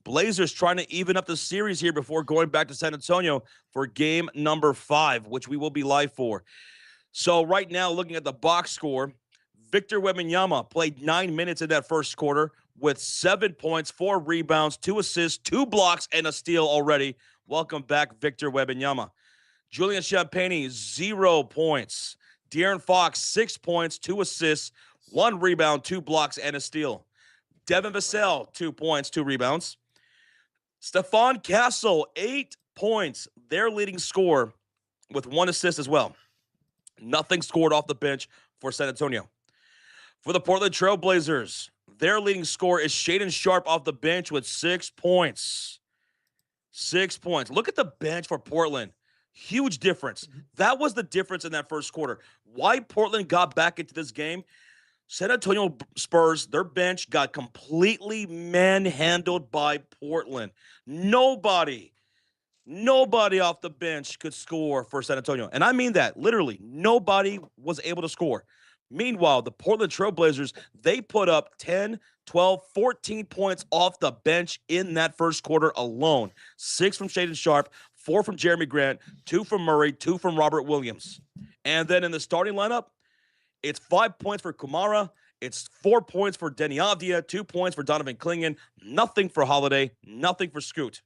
Blazers trying to even up the series here before going back to San Antonio for game number 5, which we will be live for. So right now, looking at the box score, Victor Wembanyama played 9 minutes in that first quarter with 7 points, 4 rebounds, 2 assists, 2 blocks, and a steal already. Welcome back, Victor Wembanyama. Julian Champagnie, 0 points. De'Aaron Fox, 6 points, 2 assists, 1 rebound, 2 blocks, and a steal. Devin Vassell, 2 points, 2 rebounds. Stephon Castle, 8 points, their leading scorer, with 1 assist as well. Nothing scored off the bench for San Antonio. For the Portland Trailblazers, their leading scorer is Shaedon Sharpe off the bench with 6 points. 6 points. Look at the bench for Portland. Huge difference. That was the difference in that first quarter. Why Portland got back into this game? San Antonio Spurs, their bench got completely manhandled by Portland. Nobody off the bench could score for San Antonio. And I mean that, literally. Nobody was able to score. Meanwhile, the Portland Trailblazers, they put up 10, 12, 14 points off the bench in that first quarter alone. 6 from Shaedon Sharpe, 4 from Jeremy Grant, 2 from Murray, 2 from Robert Williams. And then in the starting lineup, it's 5 points for Kumara. It's 4 points for Denny Avdia, 2 points for Donovan Clingan, nothing for Holiday, nothing for Scoot.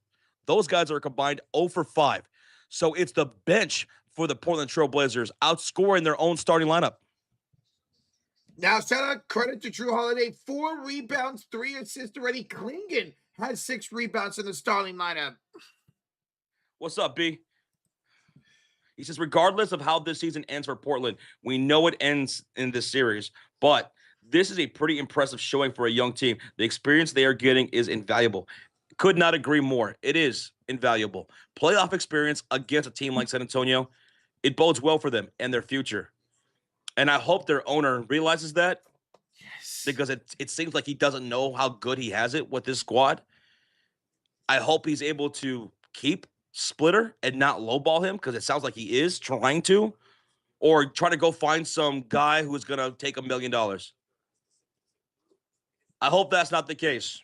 Those guys are combined 0 for 5. So it's the bench for the Portland Trailblazers outscoring their own starting lineup. Now, shout out credit to Drew Holiday. 4 rebounds, 3 assists already. Clingan has 6 rebounds in the starting lineup. What's up, B? He says, regardless of how this season ends for Portland, we know it ends in this series, but this is a pretty impressive showing for a young team. The experience they are getting is invaluable. Could not agree more. It is invaluable. Playoff experience against a team like San Antonio, it bodes well for them and their future. And I hope their owner realizes that. Yes. Because it seems like he doesn't know how good he has it with this squad. I hope he's able to keep Splitter and not lowball him, because it sounds like he is trying to, or try to go find some guy who's going to take $1 million. I hope that's not the case.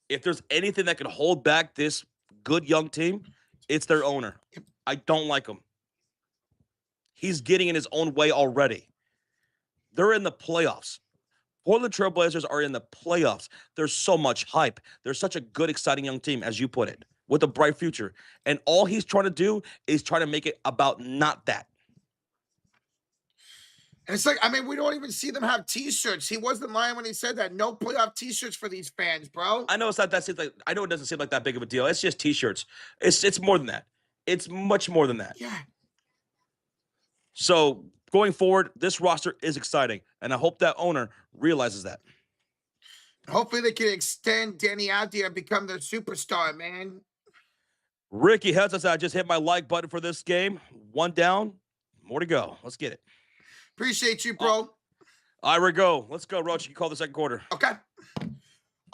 If there's anything that can hold back this good young team, it's their owner. I don't like him. He's getting in his own way already. They're in the playoffs. Portland Trailblazers are in the playoffs. There's so much hype. They're such a good, exciting young team, as you put it, with a bright future. And all he's trying to do is try to make it about not that. And it's like, I mean, we don't even see them have T-shirts. He wasn't lying when he said that. No playoff T-shirts for these fans, bro. I know it's not that. I know it doesn't seem like that big of a deal. It's just T-shirts. It's more than that. It's much more than that. Yeah. So going forward, this roster is exciting, and I hope that owner realizes that. Hopefully they can extend Danny Avdia and become their superstar, man. Ricky heads us. I just hit my like button for this game. 1 down, more to go. Let's get it. Appreciate you, bro. Ira, go. Let's go, Roach. You can call the second quarter. Okay.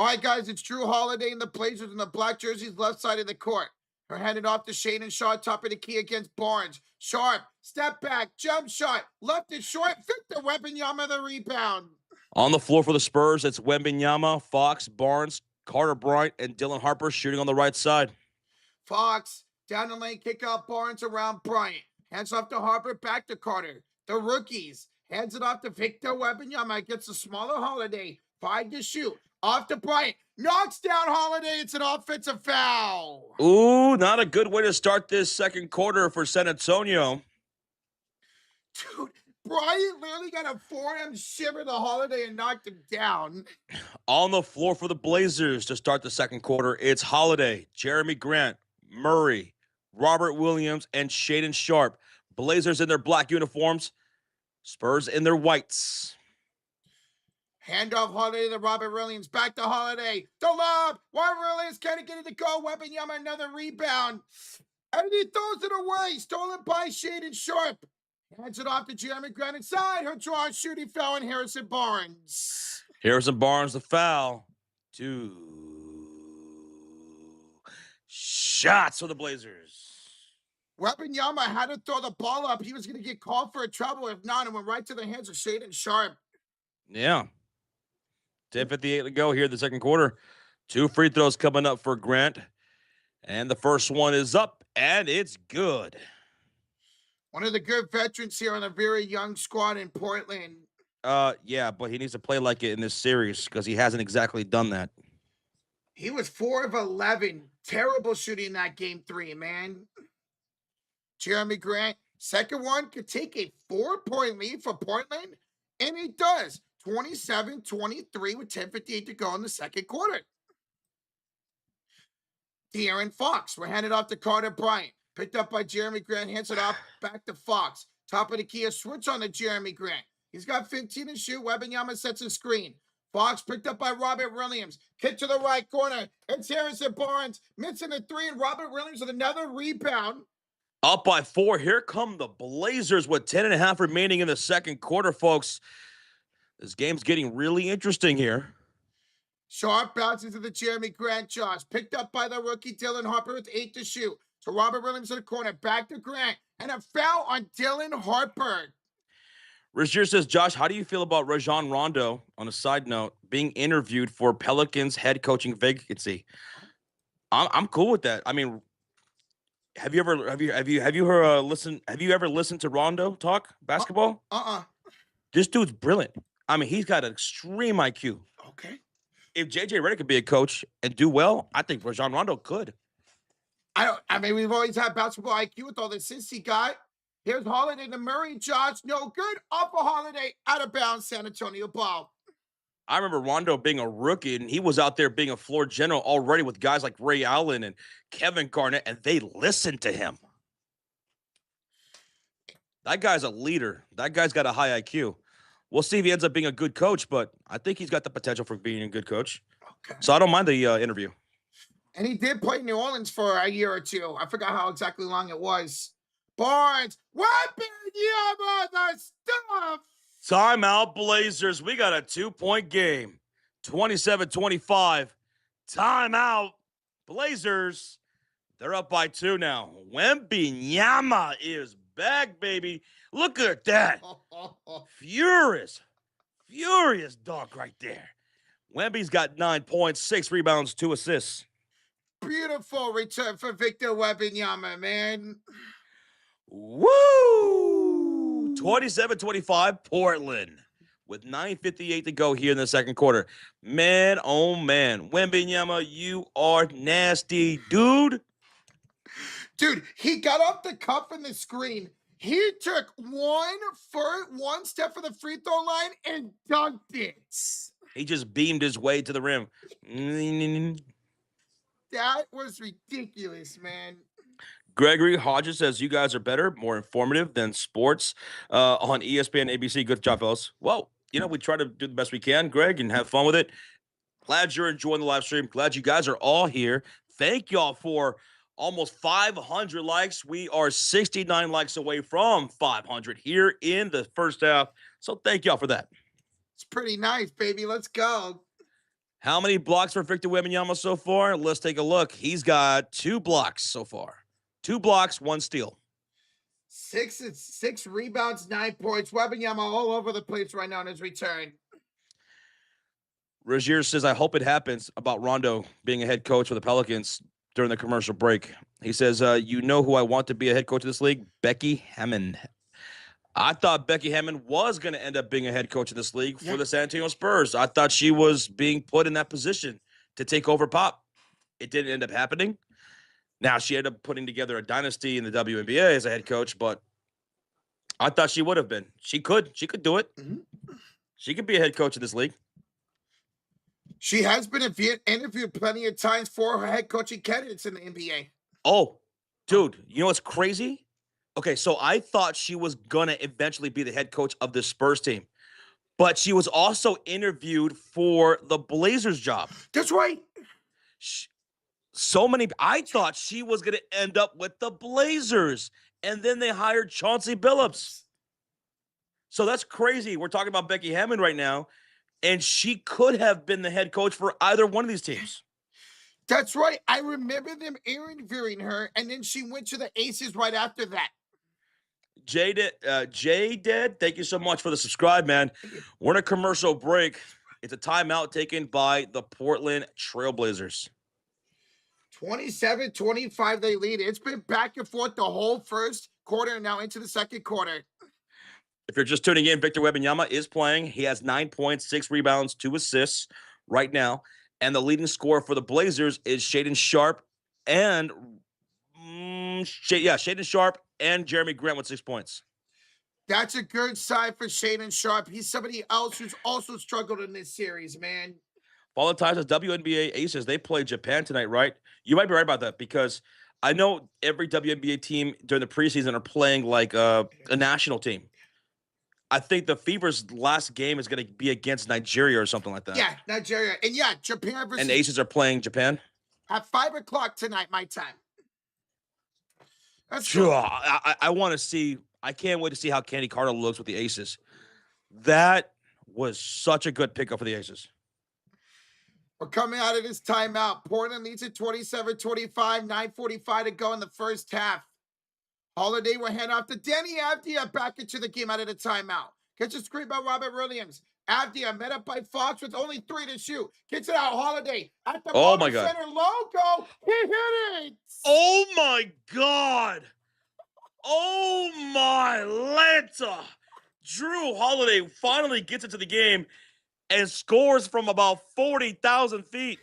All right, guys, it's Drew Holiday and the Blazers in the black jerseys, left side of the court. Her handed off to Shaedon Sharpe, top of the key against Barnes. Sharpe, step back, jump shot, left it short, Victor Wembanyama the rebound. On the floor for the Spurs, it's Wembanyama, Fox, Barnes, Carter Bryant, and Dylan Harper shooting on the right side. Fox, down the lane, kick out Barnes around Bryant. Hands off to Harper, back to Carter. The rookies, hands it off to Victor Wembanyama, gets a smaller Holiday. 5 to shoot. Off to Bryant. Knocks down Holiday. It's an offensive foul. Ooh, not a good way to start this second quarter for San Antonio. Dude, Bryant literally got a forearm shiver to Holiday and knocked him down. On the floor for the Blazers to start the second quarter, it's Holiday, Jeremy Grant, Murray, Robert Williams, and Shaedon Sharpe. Blazers in their black uniforms, Spurs in their whites. Handoff Holiday to Robert Williams. Back to Holiday. The lob. Robert Williams can't get it to go. Wembanyama another rebound. And he throws it away. Stolen by Shaedon Sharpe. Hands it off to Jeremy Grant inside. Her draw shooting foul on Harrison Barnes. Harrison Barnes, the foul. 2 shots for the Blazers. Wembanyama had to throw the ball up. He was going to get called for a trouble. If not, it went right to the hands of Shaedon Sharpe. Yeah. 10:58 to go here in the second quarter. 2 free throws coming up for Grant. And the first one is up, and it's good. One of the good veterans here on a very young squad in Portland. Yeah, but he needs to play like it in this series because he hasn't exactly done that. He was 4 of 11. Terrible shooting that game 3, man. Jeremy Grant, second one, could take a 4-point lead for Portland, and he does. 27-23 with 10:58 to go in the second quarter. De'Aaron Fox, we're handed off to Carter Bryant. Picked up by Jeremy Grant, hands it off back to Fox. Top of the key, a switch on to Jeremy Grant. He's got 15 to shoot. Wembanyama sets a screen. Fox picked up by Robert Williams. Kick to the right corner. It's Harrison Barnes. Missing a 3, and Robert Williams with another rebound. Up by 4. Here come the Blazers with 10.5 remaining in the second quarter, folks. This game's getting really interesting here. Sharp bounces to the Jeremy Grant Josh. Picked up by the rookie Dylan Harper with 8 to shoot. To Robert Williams in the corner. Back to Grant. And a foul on Dylan Harper. Rozier says, Josh, how do you feel about Rajon Rondo, on a side note, being interviewed for Pelicans head coaching vacancy? I'm cool with that. I mean, have you ever listened to Rondo talk basketball? This dude's brilliant. I mean, he's got an extreme IQ. Okay. If JJ Redick could be a coach and do well, I think Rajon Rondo could. I mean, we've always had basketball IQ with all the assists he got. Here's Holiday to Murray. Josh, no good. Off a Holiday, out of bounds, San Antonio ball. I remember Rondo being a rookie, and he was out there being a floor general already with guys like Ray Allen and Kevin Garnett, and they listened to him. That guy's a leader. That guy's got a high IQ. We'll see if he ends up being a good coach, but I think he's got the potential for being a good coach. Okay. So I don't mind the interview. And he did play New Orleans for a year or two. I forgot how exactly long it was. Barnes, Wembanyama, the stuff. Timeout, Blazers. We got a 2-point game. 27-25. Timeout, Blazers. They're up by 2 now. Wembanyama is back, baby. Look at that. Furious dog right there. Wemby's got 9 points, 6 rebounds, 2 assists. Beautiful return for Victor Wembanyama, man. Woo! 27-25, Portland. With 9:58 to go here in the second quarter. Man, oh man. Wembanyama, you are nasty, dude. Dude, he got off the cuff in the screen. He took one step for the free throw line and dunked it. He just beamed his way to the rim. That was ridiculous, man. Gregory Hodges says, you guys are better, more informative than sports on ESPN, ABC. Good job, fellas. Well, we try to do the best we can, Greg, and have fun with it. Glad you're enjoying the live stream. Glad you guys are all here. Thank y'all for almost 500 likes. We are 69 likes away from 500 here in the first half. So thank y'all for that. It's pretty nice, baby. Let's go. How many blocks for Victor Wembanyama so far? Let's take a look. He's got 2 blocks so far. 2 blocks, 1 steal. 6 rebounds, 9 points. Wembanyama all over the place right now in his return. Rozier says, I hope it happens about Rondo being a head coach for the Pelicans during the commercial break. He says, you know who I want to be a head coach of this league? Becky Hammond. I thought Becky Hammond was going to end up being a head coach of this league for the San Antonio Spurs. I thought she was being put in that position to take over Pop. It didn't end up happening. Now, she ended up putting together a dynasty in the WNBA as a head coach, but I thought she would have been. She could do it. Mm-hmm. She could be a head coach of this league. She has been interviewed plenty of times for her head coaching candidates in the NBA. Oh, dude, you know what's crazy? Okay, so I thought she was going to eventually be the head coach of the Spurs team, but she was also interviewed for the Blazers job. That's right. I thought she was going to end up with the Blazers, and then they hired Chauncey Billups. So that's crazy. We're talking about Becky Hammond right now, and she could have been the head coach for either one of these teams. That's right. I remember them interviewing her, and then she went to the Aces right after that. Jay Dead, thank you so much for the subscribe, man. We're in a commercial break. It's a timeout taken by the Portland Trailblazers. 27-25 they lead. It's been back and forth the whole first quarter and now into the second quarter. If you're just tuning in, Victor Wembanyama is playing. He has 9 points, 6 rebounds, 2 assists right now. And the leading scorer for the Blazers is Shaedon Sharpe and Shaedon Sharpe and Jeremy Grant with 6 points. That's a good sign for Shaedon Sharpe. He's somebody else who's also struggled in this series, man. Following ties as WNBA Aces, they play Japan tonight, right? You might be right about that because I know every WNBA team during the preseason are playing like a national team. I think the Fever's last game is going to be against Nigeria or something like that. Yeah, Nigeria. And yeah, Japan versus... And the Aces are playing Japan? At 5 o'clock tonight, my time. That's sure. I want to see... I can't wait to see how Candy Carter looks with the Aces. That was such a good pickup for the Aces. We're coming out of this timeout. Portland leads at 27-25, 9:45 to go in the first half. Holiday will hand off to Denny Avdia back into the game out of the timeout. Gets a screen by Robert Williams. Avdia met up by Fox with only 3 to shoot. Gets it out. Holiday at the center logo. He hit it. Oh my God. Oh my Lanta. Drew Holiday finally gets into the game and scores from about 40,000 feet.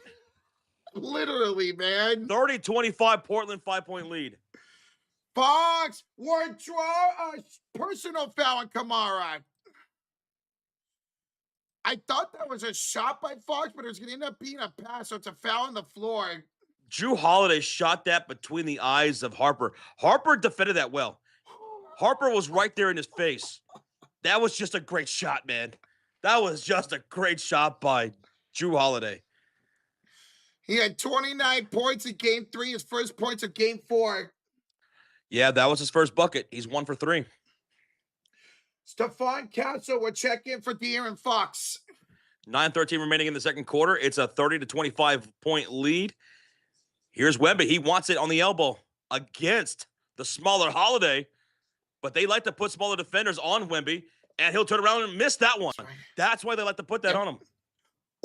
Literally, man. 30-25 Portland 5-point lead. Fox would draw a personal foul on Kamara. I thought that was a shot by Fox, but it was going to end up being a pass, so it's a foul on the floor. Drew Holiday shot that between the eyes of Harper. Harper defended that well. Harper was right there in his face. That was just a great shot, man. That was just a great shot by Drew Holiday. He had 29 points in Game 3, his first points of Game 4. Yeah, that was his first bucket. He's 1 for 3. Stephon Castle will check in for De'Aaron Fox. 9:13 remaining in the second quarter. It's a 30-25 point lead. Here's Wemby. He wants it on the elbow against the smaller Holiday, but they like to put smaller defenders on Wemby, and he'll turn around and miss that one. That's why they like to put that on him.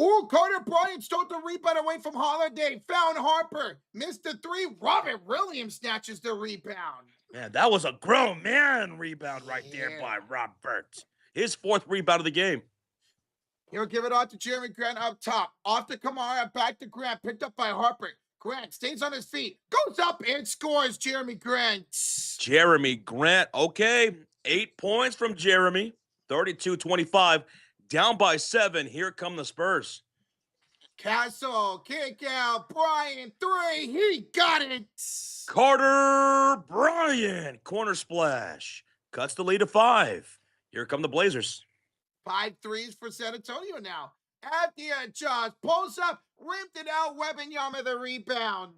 Ooh, Carter Bryant stole the rebound away from Holiday. Found Harper. Missed the 3. Robert Williams snatches the rebound. Man, that was a grown man rebound right there by Robert. His 4th rebound of the game. He'll give it off to Jeremy Grant up top. Off to Kamara, back to Grant. Picked up by Harper. Grant stays on his feet. Goes up and scores, Jeremy Grant. Jeremy Grant, okay. 8 points from Jeremy. 32-25. Down by 7. Here come the Spurs. Castle, kick out. Bryant, 3. He got it. Carter Bryant, corner splash. Cuts the lead to 5. Here come the Blazers. 5 threes for San Antonio now. At the adjust, pulls up, ripped it out. Wembanyama the rebound.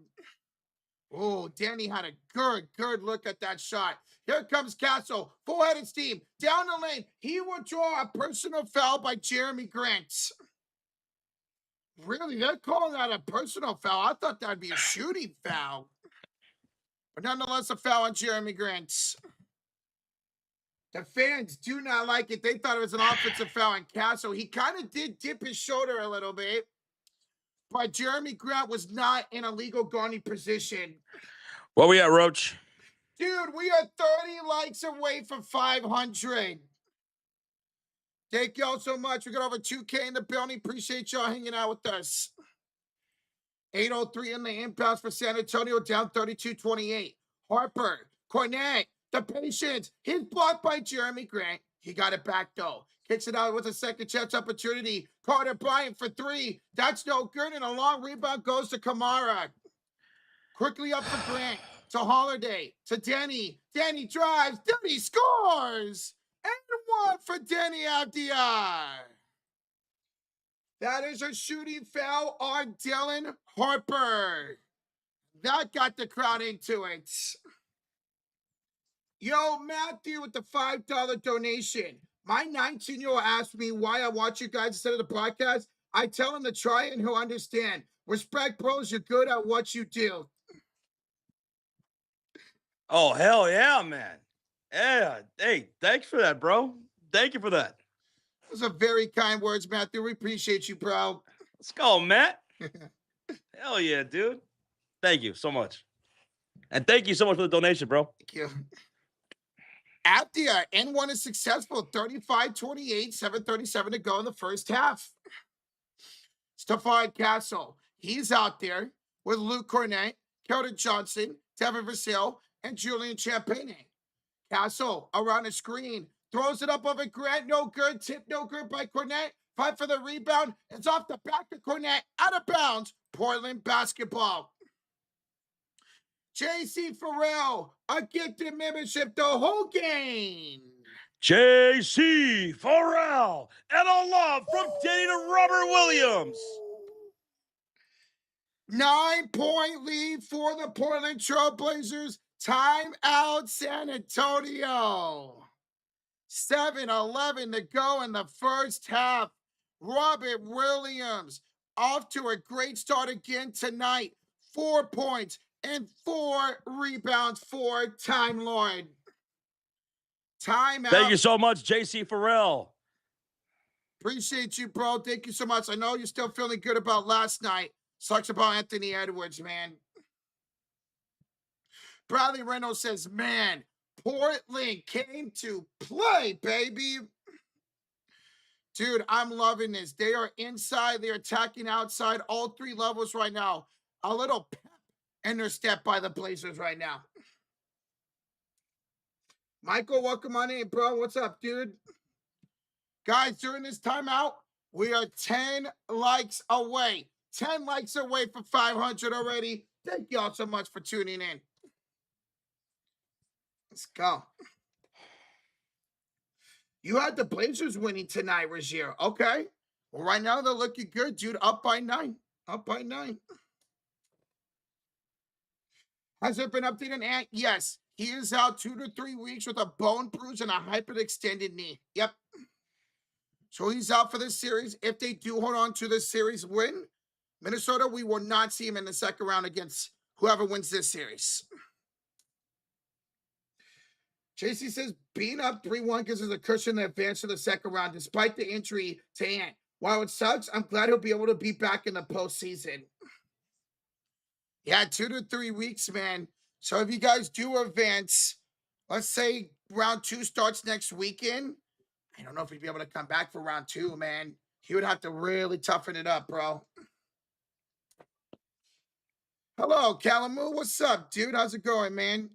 Oh, Danny had a good look at that shot. Here comes Castle, full-headed steam, down the lane. He will draw a personal foul by Jeremy Grant. Really, they're calling that a personal foul. I thought that'd be a shooting foul. But nonetheless, a foul on Jeremy Grant. The fans do not like it. They thought it was an offensive foul on Castle. He kind of did dip his shoulder a little bit. But Jeremy Grant was not in a legal guarding position. Where we at, Roach? Dude, we are 30 likes away from 500. Thank y'all so much. We got over 2K in the building. Appreciate y'all hanging out with us. 8:03 in the inbounds for San Antonio, down 32-28. Harper, Cornette, the patience. His blocked by Jeremy Grant. He got it back, though. Kicks it out with a second chance opportunity. Carter Bryant for 3. That's no good, and a long rebound goes to Kamara. Quickly up for Grant, to Holiday, to Denny. Denny drives. Denny scores! And 1 for Denny Avdia. That is a shooting foul on Dylan Harper. That got the crowd into it. Yo, Matthew with the $5 donation. My 19-year-old asked me why I watch you guys instead of the podcast. I tell him to try it and he'll understand. Respect pros, you're good at what you do. Oh, hell yeah, man. Yeah. Hey, thanks for that, bro. Thank you for that. Those are very kind words, Matthew. We appreciate you, bro. Let's go, Matt. Hell yeah, dude. Thank you so much. And thank you so much for the donation, bro. Thank you. Aptia, N1 is successful. 35-28, 7:37 to go in the first half. Stephon Castle, he's out there with Luke Cornett, Keldon Johnson, Devin Vassell, and Julian Champagne. Castle around the screen, throws it up over Grant, no good. Tip, no good by Cornett. Fight for the rebound. It's off the back of Cornett, out of bounds. Portland basketball. JC Farrell, a gifted membership the whole game. JC Farrell and a love from Denny to Robert Williams. 9-point lead for the Portland Trailblazers. Timeout, San Antonio. 7:11 to go in the first half. Robert Williams off to a great start again tonight. 4 points and 4 rebounds for Time Lord. Timeout. Thank you so much, JC Farrell. Appreciate you, bro. Thank you so much. I know you're still feeling good about last night. Sucks about Anthony Edwards, man. Bradley Reynolds says, man, Portland came to play, baby. Dude, I'm loving this. They are inside. They're attacking outside. All 3 levels right now. A little pep in their step by the Blazers right now. Michael, welcome on in, bro. What's up, dude? Guys, during this timeout, we are 10 likes away. 10 likes away from 500 already. Thank y'all so much for tuning in. Let's go. You had the Blazers winning tonight, Rozier. Okay. Well, right now they're looking good, dude. Up by 9. Up by 9. Has it been updated, Ant? Yes. He is out 2 to 3 weeks with a bone bruise and a hyperextended knee. Yep. So he's out for this series. If they do hold on to this series win, Minnesota, we will not see him in the second round against whoever wins this series. JC says, being up 3-1 gives us a cushion to advance to the second round, despite the injury to Ant. While it sucks, I'm glad he'll be able to be back in the postseason. Yeah, 2 to 3 weeks, man. So if you guys do advance, let's say round 2 starts next weekend, I don't know if he'd be able to come back for round 2, man. He would have to really toughen it up, bro. Hello, Calamu. What's up, dude? How's it going, man?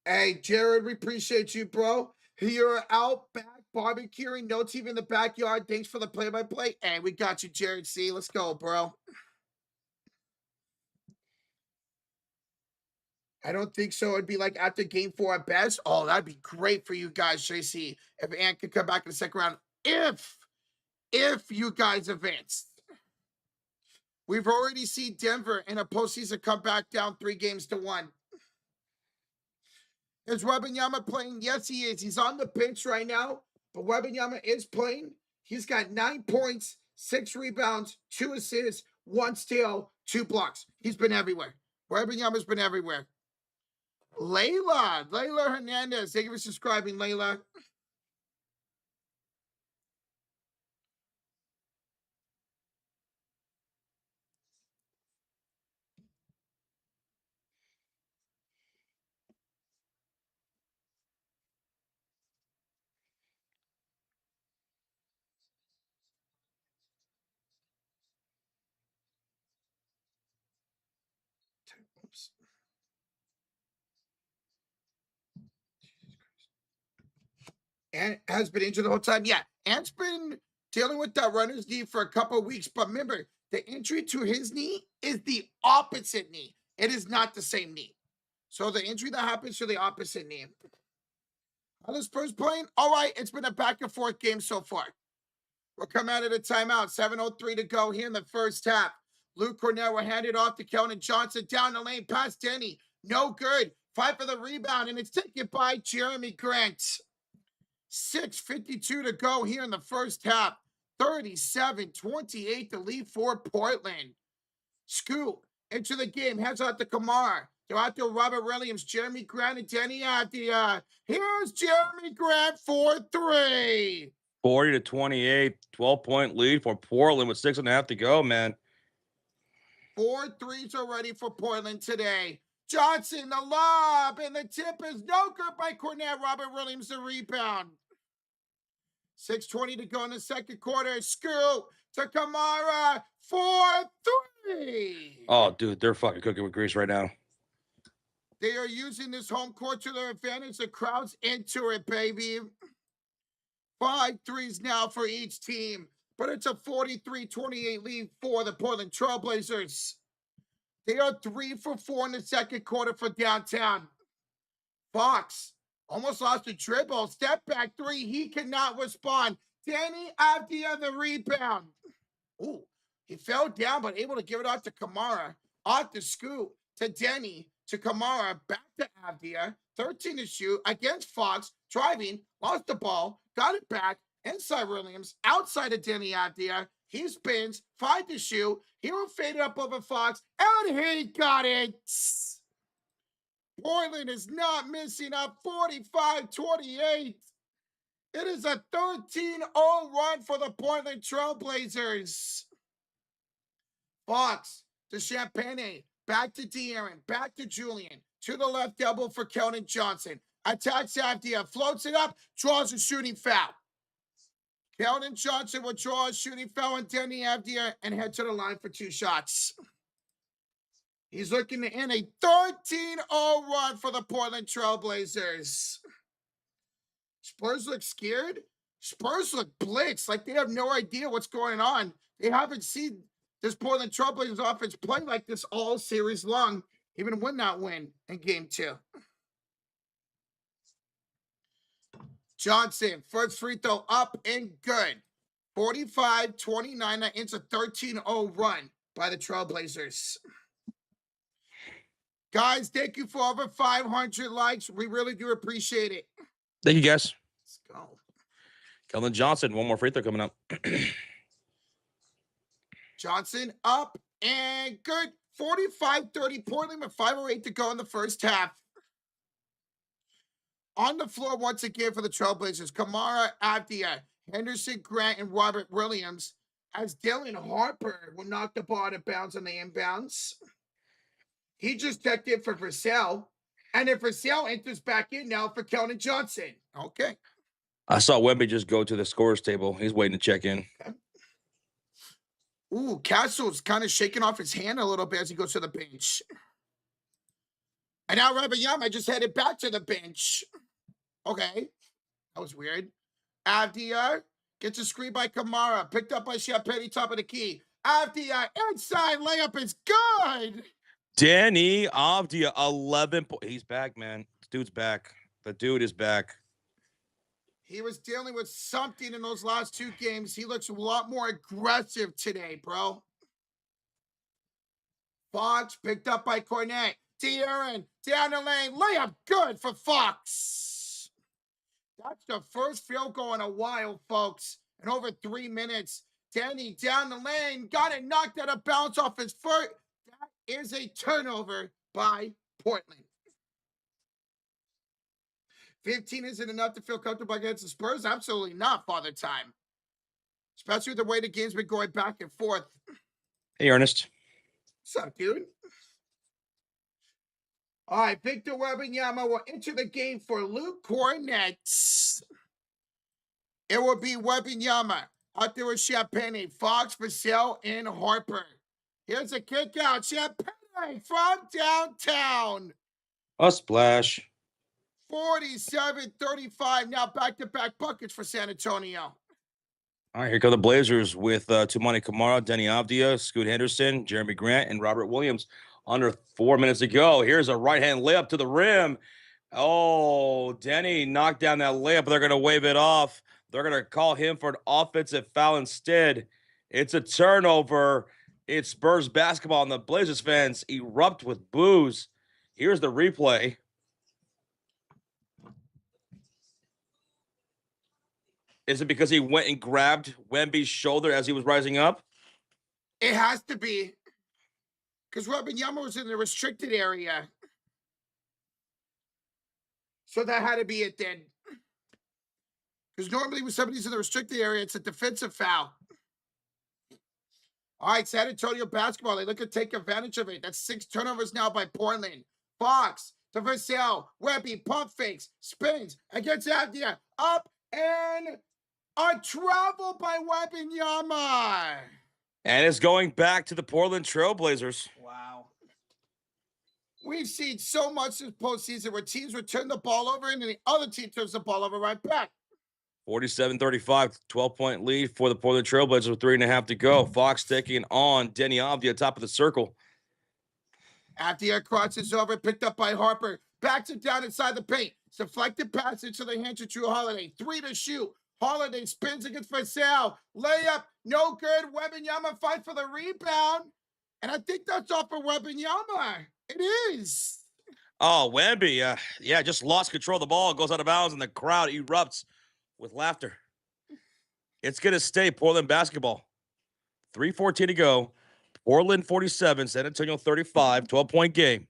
Hey, Jared, we appreciate you, bro. You're out back barbecuing, no TV in the backyard. Thanks for the play-by-play. Hey, we got you, Jared C. Let's go, bro. I don't think so. It'd be like after game 4 at best. Oh, that'd be great for you guys, JC. If Ant could come back in the second round. If you guys advance. We've already seen Denver in a postseason come back down 3-1. Is Wembanyama playing? Yes, he is. He's on the bench right now, but Wembanyama is playing. He's got 9 points, 6 rebounds, 2 assists, 1 steal, 2 blocks. He's been everywhere. Wembanyama's been everywhere. Layla Hernandez. Thank you for subscribing, Layla. Oops. Ant has been injured the whole time. Yeah, Ant's been dealing with that runner's knee for a couple of weeks. But remember, the injury to his knee is the opposite knee. It is not the same knee. So the injury that happens to the opposite knee. Are the Spurs playing? All right, it's been a back-and-forth game so far. We're coming out of the timeout. 7:03 to go here in the first half. Luke Cornell will hand it off to Keldon Johnson down the lane past Denny. No good. Fight for the rebound, and it's taken by Jeremy Grant. 6:52 to go here in the first half. 37-28 to lead for Portland. Scoot into the game, heads out to Kamara. They're out to Robert Williams, Jeremy Grant, and Denny Avdia. Here's Jeremy Grant for 3. 40-28, 12-point lead for Portland with 6.5 to go, man. 4 threes already for Portland today. Johnson, the lob, and the tip is no good by Cornette. Robert Williams, the rebound. 6:20 to go in the second quarter. Scoot to Kamara for 3. Oh, dude, they're fucking cooking with grease right now. They are using this home court to their advantage. The crowd's into it, baby. 5 threes now for each team, but it's a 43-28 lead for the Portland Trailblazers. They are 3 for 4 in the second quarter for downtown. Fox almost lost a dribble. Step back 3. He cannot respond. Danny Avdia the rebound. Ooh, he fell down, but able to give it off to Kamara. Off the Scoot to Denny to Kamara. Back to Avdia. 13 to shoot against Fox. Driving, lost the ball, got it back. Inside Williams, outside of Denny Avdia. He spins, 5 to shoot. He will fade it up over Fox, and he got it. Portland is not missing up. 45-28. It is a 13-0 run for the Portland Trailblazers. Fox to Champagne, back to De'Aaron, back to Julian, to the left elbow for Keldon Johnson. Attacks Avdia, floats it up, draws a shooting foul. Keldon Johnson will draw a shooting foul on Denny Avdia and head to the line for 2 shots. He's looking to end a 13-0 run for the Portland Trailblazers. Spurs look scared. Spurs look blitzed, like they have no idea what's going on. They haven't seen this Portland Trailblazers offense play like this all series long, even win that win in game 2. Johnson, first free throw up and good. 45-29, that ends a 13-0 run by the Trailblazers. Guys, thank you for over 500 likes. We really do appreciate it. Thank you, guys. Let's go. Keldon Johnson, one more free throw coming up. Johnson up and good. 45-30, Portland with 5:08 to go in the first half. On the floor once again for the Trailblazers, Kamara, Avdia, Henderson, Grant, and Robert Williams, as Dylan Harper will knock the ball out of bounds on the inbounds. He just checked in for Vassell, and then Vassell enters back in now for Keldon Johnson. Okay. I saw Wemby just go to the scorer's table. He's waiting to check in. Okay. Ooh, Castle's kind of shaking off his hand a little bit as he goes to the bench. And now Wembanyama just headed back to the bench. Okay. That was weird. Avdia gets a screen by Kamara. Picked up by Champagne, top of the key. Avdia, inside layup is good. Danny Avdia, 11 points. He's back, man. This dude's back. The dude is back. He was dealing with something in those last 2 games. He looks a lot more aggressive today, bro. Fox picked up by Cornette. De'Aaron down the lane. Layup good for Fox. That's the first field goal in a while, folks. In over 3 minutes. Danny down the lane. Got it knocked out of bounds off his foot. That is a turnover by Portland. 15 isn't enough to feel comfortable against the Spurs? Absolutely not, Father Time. Especially with the way the game's been going back and forth. Hey, Ernest. What's up, dude? All right, Victor Wembanyama will enter the game for Luke Cornette. It will be Wembanyama out there with Champagne, Fox, Vassell, and Harper. Here's a kick out. Champagne from downtown. A splash. 47-35. Now back-to-back buckets for San Antonio. All right, here come the Blazers with Tumani Kamara, Denny Avdia, Scoot Henderson, Jeremy Grant, and Robert Williams. Under 4 minutes to go. Here's a right-hand layup to the rim. Oh, Denny knocked down that layup. They're going to wave it off. They're going to call him for an offensive foul instead. It's a turnover. It's Spurs basketball, and the Blazers fans erupt with boos. Here's the replay. Is it because he went and grabbed Wemby's shoulder as he was rising up? It has to be. Because Wembanyama was in the restricted area. So that had to be it then. Because normally when somebody's in the restricted area, it's a defensive foul. All right, San Antonio basketball. They look to take advantage of it. That's 6 turnovers now by Portland. Fox to Vassell. Wemby pump fakes, spins against Avdia. Up and a travel by Wembanyama. And it's going back to the Portland Trailblazers. Wow. We've seen so much this postseason where teams would turn the ball over and then the other team turns the ball over right back. 47-35, 12-point lead for the Portland Trailblazers with 3.5 to go. Fox taking on Denny Avdia, top of the circle. Avdia crosses over, picked up by Harper. Backs it down inside the paint. Deflected pass into the hands of Drew Holiday. 3 to shoot. Holiday spins against Vassell. Layup, no good. Wembanyama fight for the rebound. And I think that's off for Wembanyama. It is. Oh, Wemby, just lost control of the ball, goes out of bounds, and the crowd erupts with laughter. It's going to stay Portland basketball. 3:14 to go. Portland 47, San Antonio 35, 12-point game.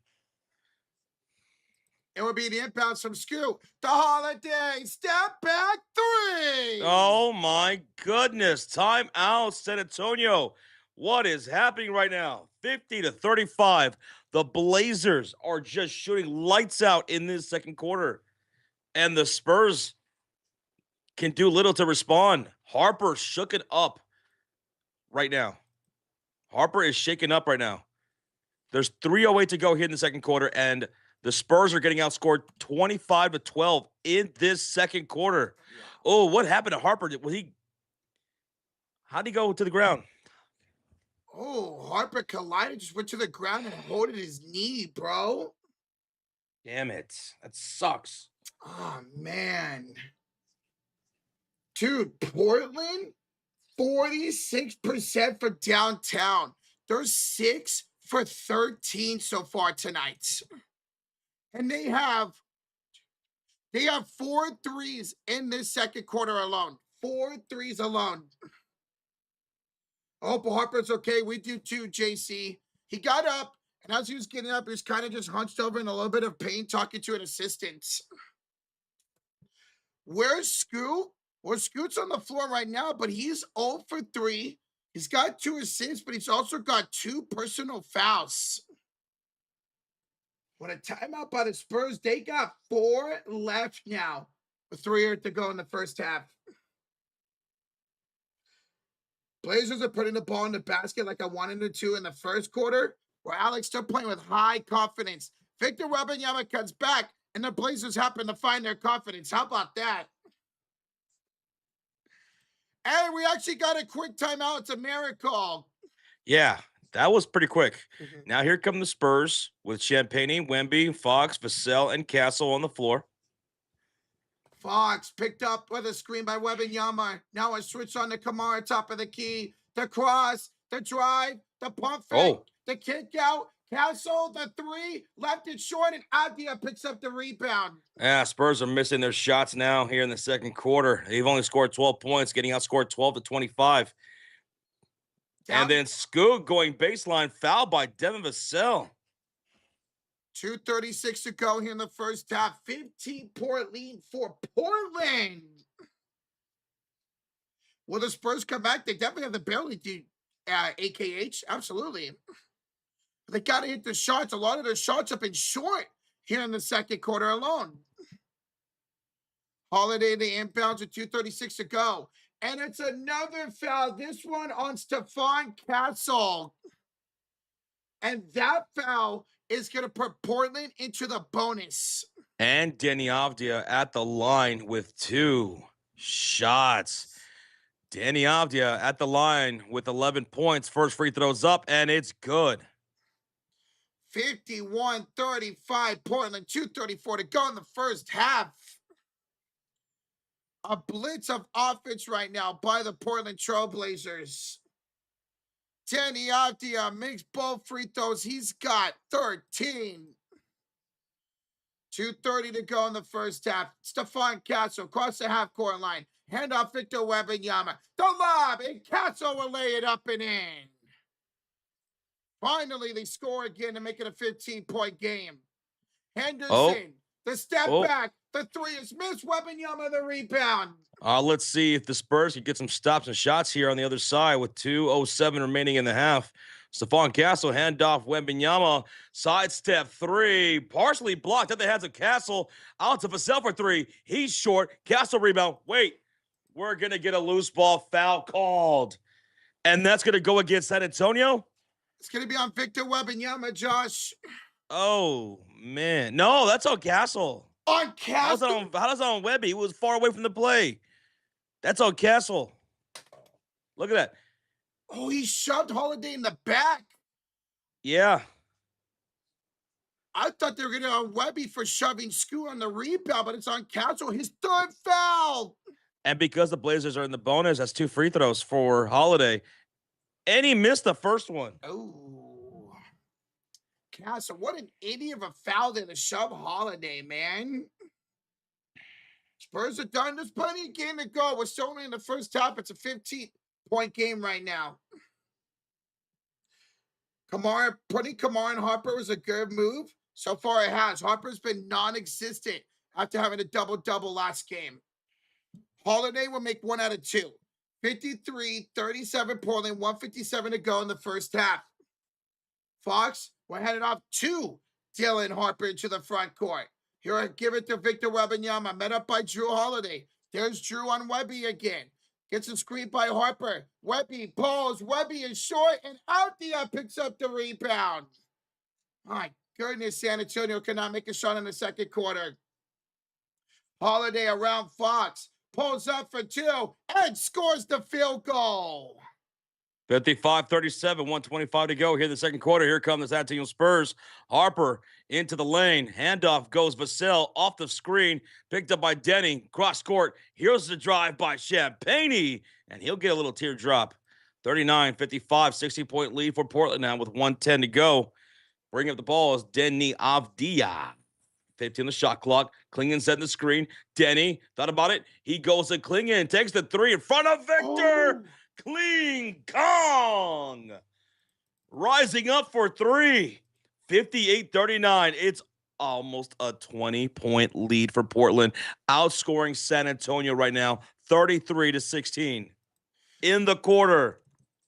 It would be the inbounds from Scoot. The Holiday step back 3. Oh, my goodness. Timeout, San Antonio. What is happening right now? 50-35. The Blazers are just shooting lights out in this second quarter. And the Spurs can do little to respond. Harper shook it up right now. Harper is shaken up right now. There's 3:08 to go here in the second quarter, and the Spurs are getting outscored 25-12 in this second quarter. Oh, what happened to Harper? How'd he go to the ground? Oh, Harper collided, just went to the ground and holded his knee, bro. Damn it. That sucks. Oh, man. Dude, Portland, 46% for downtown. They're 6 for 13 so far tonight. And they have 4 threes in this second quarter alone. 4 threes alone. I hope Harper's okay. We do too, JC. He got up, and as he was getting up, he was kind of just hunched over in a little bit of pain, talking to an assistant. Where's Scoot? Well, Scoot's on the floor right now, but he's 0 for 3. He's got 2 assists, but he's also got 2 personal fouls. When a timeout by the Spurs, they got 4 left now with 3 to go in the first half. Blazers are putting the ball in the basket like I wanted them to in the first quarter, where Alex still playing with high confidence. Victor Wembanyama cuts back, and the Blazers happen to find their confidence. How about that? Hey, we actually got a quick timeout. It's a miracle. Yeah, that was pretty quick. Now here come the Spurs with Champagnie, Wemby, Fox, Vassell, and Castle on the floor. Fox picked up with a screen by Wembanyama. Now a switch on the Kamara, top of the key. The cross, the drive, the pump fake, the kick out. Castle, the 3, left it short, and Avdia picks up the rebound. Yeah, Spurs are missing their shots now here in the second quarter. They've only scored 12 points, getting outscored 12-25. And then Scoot going baseline, foul by Devin Vassell. 2:36 to go here in the first half. 15-point lead for Portland. Will the Spurs come back? They definitely have the ability to AKH. Absolutely. They got to hit the shots. A lot of their shots have been short here in the second quarter alone. Holiday the inbounds with 2:36 to go. And it's another foul. This one on Stephon Castle. And that foul is going to put Portland into the bonus. And Denny Avdia at the line with 2 shots. Denny Avdia at the line with 11 points. First free throws up, and it's good. 51-35 Portland, 2:34 to go in the first half. A blitz of offense right now by the Portland Trailblazers. Denny Avdia makes both free throws. He's got 13. 2:30 to go in the first half. Stephon Castle across the half-court line. Hand off Victor Wembanyama. The lob, and Castle will lay it up and in. Finally, they score again to make it a 15-point game. Henderson, the step back. The three is missed. Wembanyama, the rebound. Let's see if the Spurs can get some stops and shots here on the other side with 2:07 remaining in the half. Stephon Castle, handoff, Wembanyama, sidestep three, partially blocked at the hands of Castle, out to Vassell for three. He's short. Castle rebound. Wait, we're going to get a loose ball foul called. And that's going to go against San Antonio? It's going to be on Victor Wembanyama, Josh. Oh, man. No, that's on Castle. On Castle? How does that on Webby? He was far away from the play. That's on Castle. Look at that. Oh, he shoved Holiday in the back. Yeah. I thought they were going to on Webby for shoving Scoot on the rebound, but it's on Castle. His third foul. And because the Blazers are in the bonus, that's 2 free throws for Holiday. And he missed the first one. Oh. Castle, what an idiot of a foul there to shove Holiday, man. Spurs are done. There's plenty of game to go. We're still only in the first half. It's a 15-point game right now. Putting Kamar and Harper was a good move. So far it has. Harper's been non-existent after having a double-double last game. Holiday will make 1 out of 2. 53-37 Portland, 157 to go in the first half. Fox will hand it off to Dylan Harper into the front court. Here, I give it to Victor Wembanyama, met up by Drew Holiday. There's Drew on Webby again. Gets a screen by Harper. Webby pulls. Webby is short, and Althea picks up the rebound. My goodness, San Antonio cannot make a shot in the second quarter. Holiday around Fox. Pulls up for 2 and scores the field goal. 55-37, 125 to go here in the second quarter. Here come the San Antonio Spurs. Harper into the lane. Handoff goes Vassell off the screen. Picked up by Denny. Cross court. Here's the drive by Champagne. And he'll get a little teardrop. 39-55, 60-point lead for Portland now with 1:10 to go. Bringing up the ball is Denny Avdia. 15 on the shot clock. Klingon setting the screen. Denny thought about it. He goes to Klingon. Takes the three in front of Victor. Kling Kong. Rising up for 3. 58-39. It's almost a 20-point lead for Portland. Outscoring San Antonio right now. 33-16. In the quarter.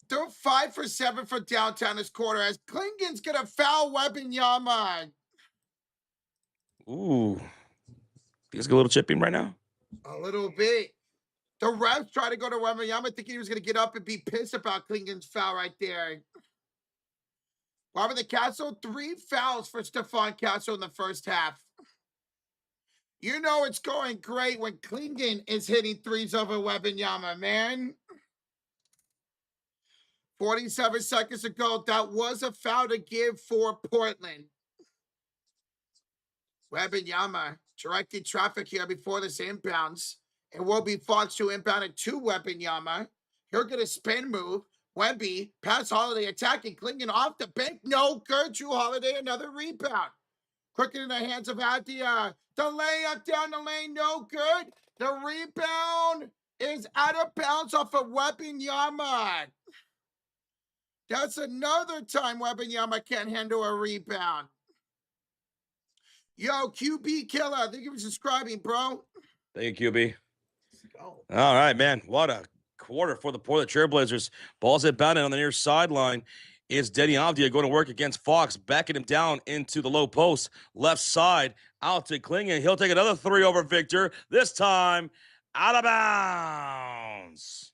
They're 5 for 7 for downtown this quarter as Klingon's going to foul Wembanyama. Ooh. He's a little chipping right now? A little bit. The refs tried to go to Wembanyama thinking he was going to get up and be pissed about Klingon's foul right there. Robert the Castle, 3 fouls for Stephon Castle in the first half. You know it's going great when Klingon is hitting threes over Wembanyama, man. 47 seconds ago, that was a foul to give for Portland. Wembanyama directing traffic here before this inbounds. It will be Fox to inbound it to Wembanyama. He'll get a spin move. Wemby, pass Holiday, attacking, Klingon off the bench. No good. Drew Holiday, another rebound. Quicker in the hands of Adia. The layup down the lane, no good. The rebound is out of bounds off of Wembanyama. That's another time Wembanyama can't handle a rebound. Yo, QB Killer, thank you for subscribing, bro. Thank you, QB. All right, man. What a quarter for the Portland Trailblazers. Ball's inbounded on the near sideline. Is Denny Avdia going to work against Fox, backing him down into the low post. Left side, out to Klingon. He'll take another 3 over Victor. This time, out of bounds.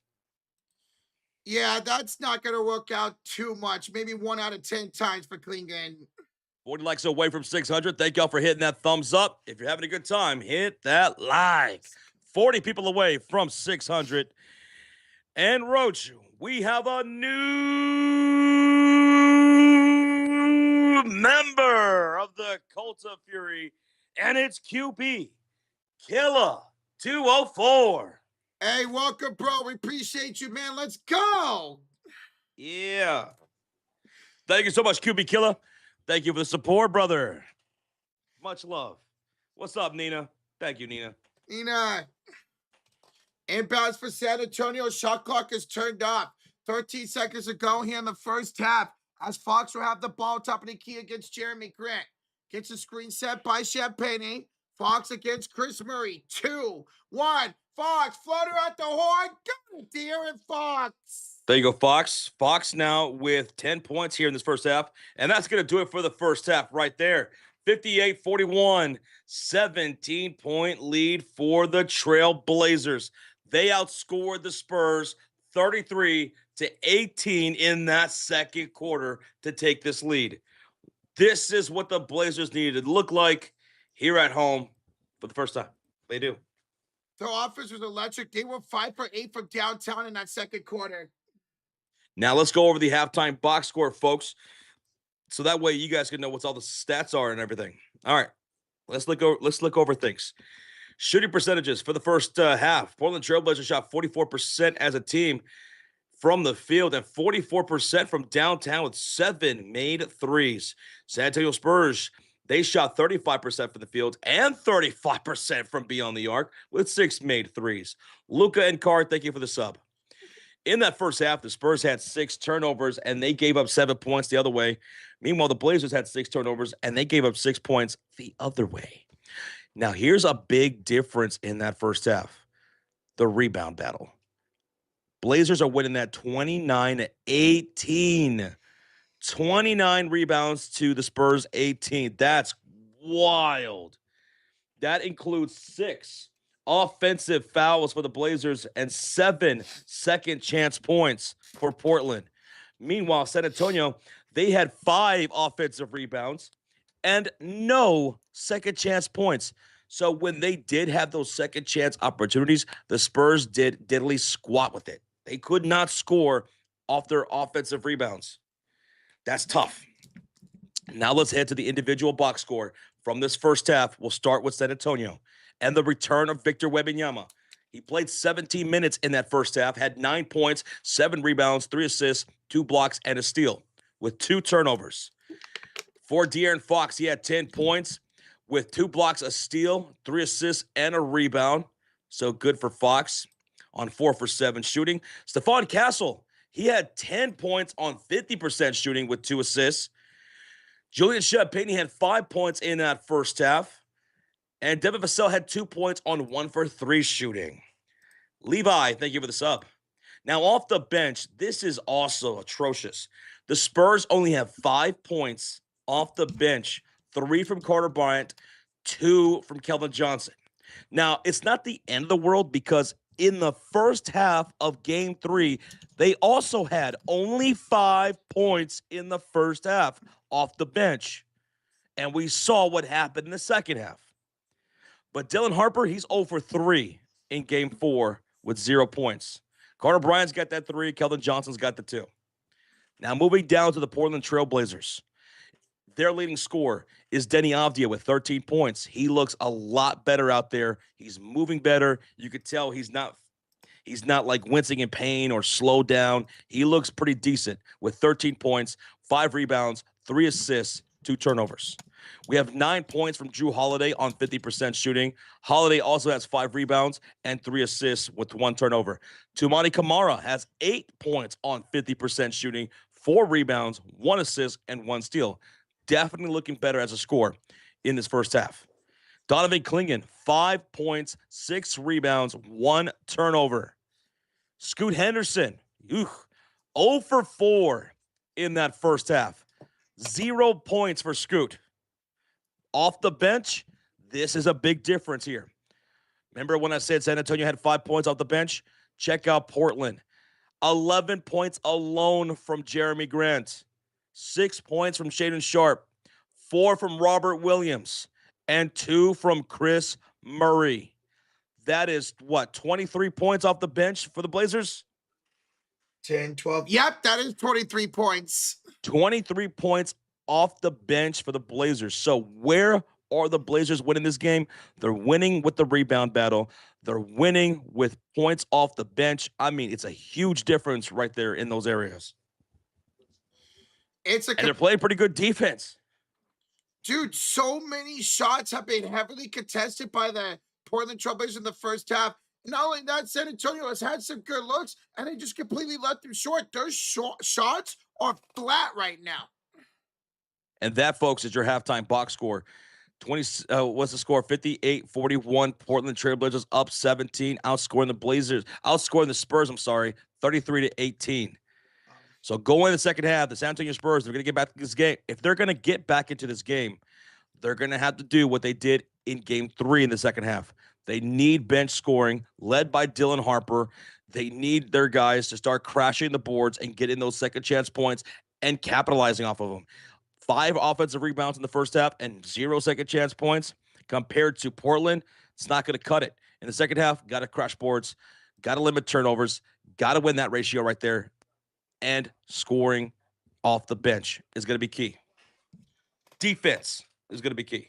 Yeah, that's not going to work out too much. Maybe 1 out of 10 times for Klingon. 40 likes away from 600. Thank y'all for hitting that thumbs up. If you're having a good time, hit that like. 40 people away from 600. And Roach, we have a new member of the Cult of Fury, and it's QB Killer 204. Hey, welcome, bro. We appreciate you, man. Let's go. Yeah. Thank you so much, QB Killer. Thank you for the support, brother. Much love. What's up, Nina? Thank you, Nina. Nina. Inbounds for San Antonio. Shot clock is turned off. 13 seconds to go here in the first half. As Fox will have the ball top of the key against Jeremy Grant. Gets a screen set by Champagne. Fox against Chris Murray. 2-1. Fox, floater at the horn. Got it, De'Aaron Fox. There you go, Fox. Fox now with 10 points here in this first half. And that's going to do it for the first half right there. 58-41, 17-point lead for the Trailblazers. They outscored the Spurs 33-18 in that second quarter to take this lead. This is what the Blazers needed to look like here at home for the first time. They do. Their offense was electric. They were 5 for 8 from downtown in that second quarter. Now let's go over the halftime box score, folks. So that way you guys can know what all the stats are and everything. All right, let's look over things. Shooting percentages for the first half. Portland Trailblazers shot 44% as a team from the field and 44% from downtown with 7 made threes. San Antonio Spurs, they shot 35% from the field and 35% from beyond the arc with 6 made threes. Luka and Carr, thank you for the sub. In that first half, the Spurs had 6 turnovers, and they gave up 7 points the other way. Meanwhile, the Blazers had 6 turnovers, and they gave up 6 points the other way. Now, here's a big difference in that first half. The rebound battle. Blazers are winning that 29-18. 29 rebounds to the Spurs 18. That's wild. That includes 6 offensive fouls for the Blazers and 7 second chance points for Portland. Meanwhile, San Antonio, they had 5 offensive rebounds and no second chance points. So when they did have those second chance opportunities, the Spurs did diddly squat with it. They could not score off their offensive rebounds. That's tough. Now let's head to the individual box score from this first half. We'll start with San Antonio and the return of Victor Wembanyama. He played 17 minutes in that first half, had 9 points, 7 rebounds, 3 assists, 2 blocks, and a steal with 2 turnovers. For De'Aaron Fox, he had 10 points with 2 blocks, a steal, 3 assists, and a rebound. So good for Fox on 4 for 7 shooting. Stephon Castle, he had 10 points on 50% shooting with 2 assists. Julian Champagnie had 5 points in that first half. And Devin Vassell had 2 points on 1 for 3 shooting. Levi, thank you for the sub. Now, off the bench, this is also atrocious. The Spurs only have 5 points off the bench, 3 from Carter Bryant, 2 from Kelvin Johnson. Now, it's not the end of the world because in the first half of Game 3, they also had only 5 points in the first half off the bench. And we saw what happened in the second half. But Dylan Harper, he's 0 for 3 in Game 4 with 0 points. Carter Bryant's got that 3. Kelvin Johnson's got the 2. Now moving down to the Portland Trailblazers. Their leading scorer is Denny Avdia with 13 points. He looks a lot better out there. He's moving better. You could tell he's not like wincing in pain or slowed down. He looks pretty decent with 13 points, 5 rebounds, 3 assists, 2 turnovers. We have 9 points from Jrue Holiday on 50% shooting. Holiday also has 5 rebounds and 3 assists with 1 turnover. Toumani Camara has 8 points on 50% shooting, 4 rebounds, 1 assist, and 1 steal. Definitely looking better as a scorer in this first half. Donovan Clingan, 5 points, 6 rebounds, 1 turnover. Scoot Henderson, 0 for 4 in that first half. 0 points for Scoot. Off the bench, this is a big difference here. Remember when I said San Antonio had 5 points off the bench? Check out Portland. 11 points alone from Jeremy Grant. 6 points from Shaedon Sharpe. 4 from Robert Williams. And 2 from Chris Murray. That is, 23 points off the bench for the Blazers? 10, 12. Yep, that is 23 points. 23 points off the bench for the Blazers. So where are the Blazers winning this game? They're winning with the rebound battle. They're winning with points off the bench. I mean, it's a huge difference right there in those areas. And they're playing pretty good defense. Dude, so many shots have been heavily contested by the Portland Trailblazers in the first half. Not only that, San Antonio has had some good looks, and they just completely let them short. Their shots are flat right now. And that, folks, is your halftime box score. 20 what's the score? 58-41. Portland Trailblazers up 17, outscoring the Spurs, I'm sorry, 33-18. So go in the second half, the San Antonio Spurs, they're going to get back to this game. If they're going to get back into this game, they're going to have to do what they did in game 3 in the second half. They need bench scoring led by Dylan Harper. They need their guys to start crashing the boards and getting those second chance points and capitalizing off of them. 5 offensive rebounds in the first half and 0 second chance points compared to Portland. It's not going to cut it. In the second half, got to crash boards, got to limit turnovers, got to win that ratio right there. And scoring off the bench is going to be key. Defense is going to be key.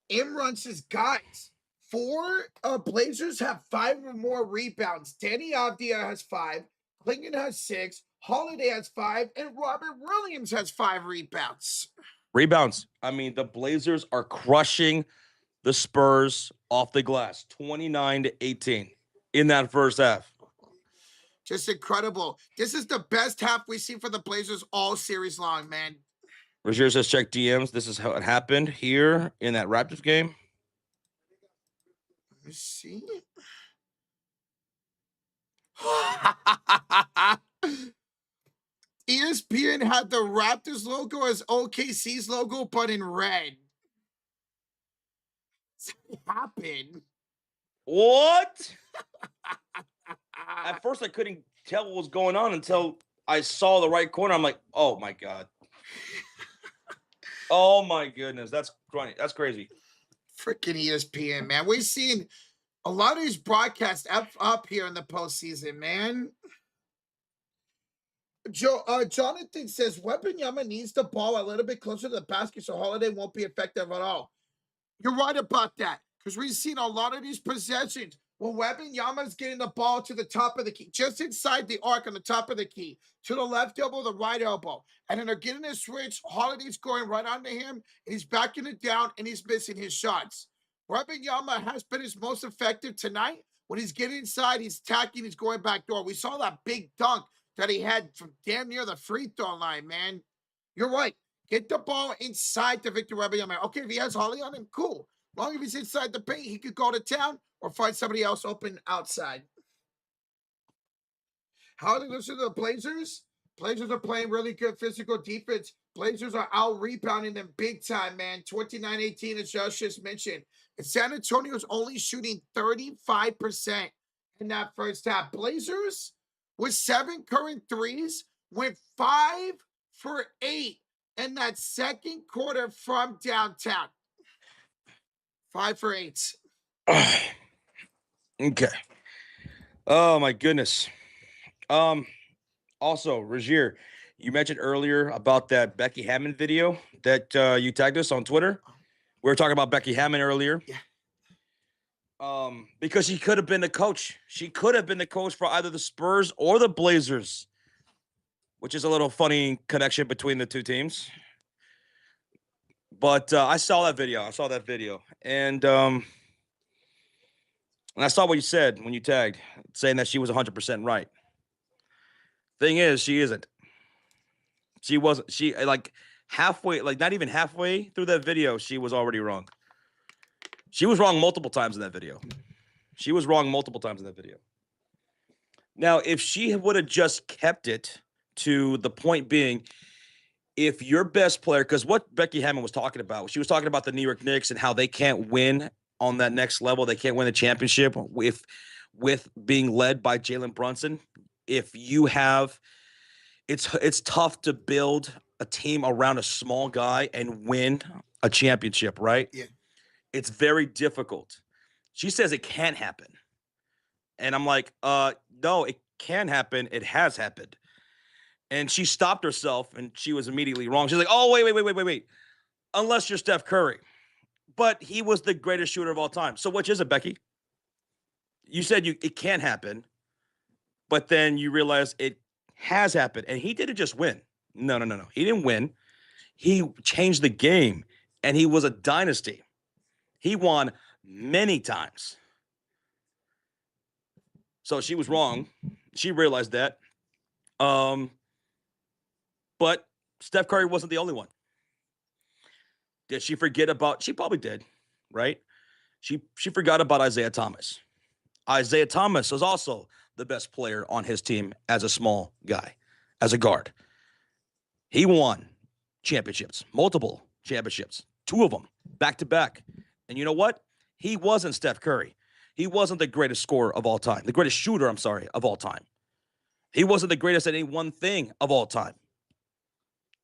Imran says, guys, 4 Blazers have 5 or more rebounds. Danny Avdia has 5. Klingon has 6. Holiday has 5. And Robert Williams has 5 rebounds. Rebounds. I mean, the Blazers are crushing the Spurs off the glass, 29-18 in that first half. Just incredible. This is the best half we've seen for the Blazers all series long, man. Rozier says, check DMs. This is how it happened here in that Raptors game. Let me see. ESPN had the Raptors logo as OKC's logo, but in red. What happened? What? At first, I couldn't tell what was going on until I saw the right corner. I'm like, oh, my God. Oh, my goodness. That's funny. That's crazy. Freaking ESPN, man. We've seen a lot of these broadcasts up here in the postseason, man. Jonathan says, Wembanyama needs the ball a little bit closer to the basket so Holiday won't be effective at all. You're right about that, because we've seen a lot of these possessions when Wembanyama's getting the ball to the top of the key, just inside the arc on the top of the key, to the left elbow, the right elbow. And then they're getting a switch. Holiday's going right onto him, and he's backing it down, and he's missing his shots. Wembanyama has been his most effective tonight. When he's getting inside, he's attacking, he's going back door. We saw that big dunk that he had from damn near the free throw line, man. You're right. Get the ball inside to Victor Wembanyama. Okay, if he has Holly on him, cool. Long as he's inside the paint, he could go to town or find somebody else open outside. How do they listen to the Blazers? Blazers are playing really good physical defense. Blazers are out rebounding them big time, man. 29-18, as Josh just mentioned. And San Antonio's only shooting 35% in that first half. Blazers, with 7 current threes, went 5 for 8 in that second quarter from downtown. 5 for 8. Okay. Oh, my goodness. Also, Rozier, you mentioned earlier about that Becky Hammon video that you tagged us on Twitter. We were talking about Becky Hammon earlier. Yeah. Because she could have been the coach. She could have been the coach for either the Spurs or the Blazers, which is a little funny connection between the two teams. But I saw that video. And I saw what you said when you tagged, saying that she was 100% right. Thing is, she isn't. She wasn't. She, like, halfway, like, not even halfway through that video, she was already wrong. She was wrong multiple times in that video. Now, if she would have just kept it to the point being, if your best player, because what Becky Hammon was talking about, she was talking about the New York Knicks and how they can't win on that next level. They can't win the championship with being led by Jalen Brunson. If you have, it's tough to build a team around a small guy and win a championship, right? Yeah. It's very difficult. She says it can't happen. And I'm like, no, it can happen. It has happened. And she stopped herself, and she was immediately wrong. She's like, oh, wait. Unless you're Steph Curry. But he was the greatest shooter of all time. So which is it, Becky? You said it can happen, but then you realize it has happened. And he didn't just win. No. He didn't win. He changed the game, and he was a dynasty. He won many times. So she was wrong. She realized that. But Steph Curry wasn't the only one. Did she forget about? She probably did, right? She forgot about Isaiah Thomas. Isaiah Thomas was also the best player on his team as a small guy, as a guard. He won championships, multiple championships, 2 of them back to back. And you know what? He wasn't Steph Curry. He wasn't the greatest scorer of all time, the greatest shooter, I'm sorry, of all time. He wasn't the greatest at any one thing of all time.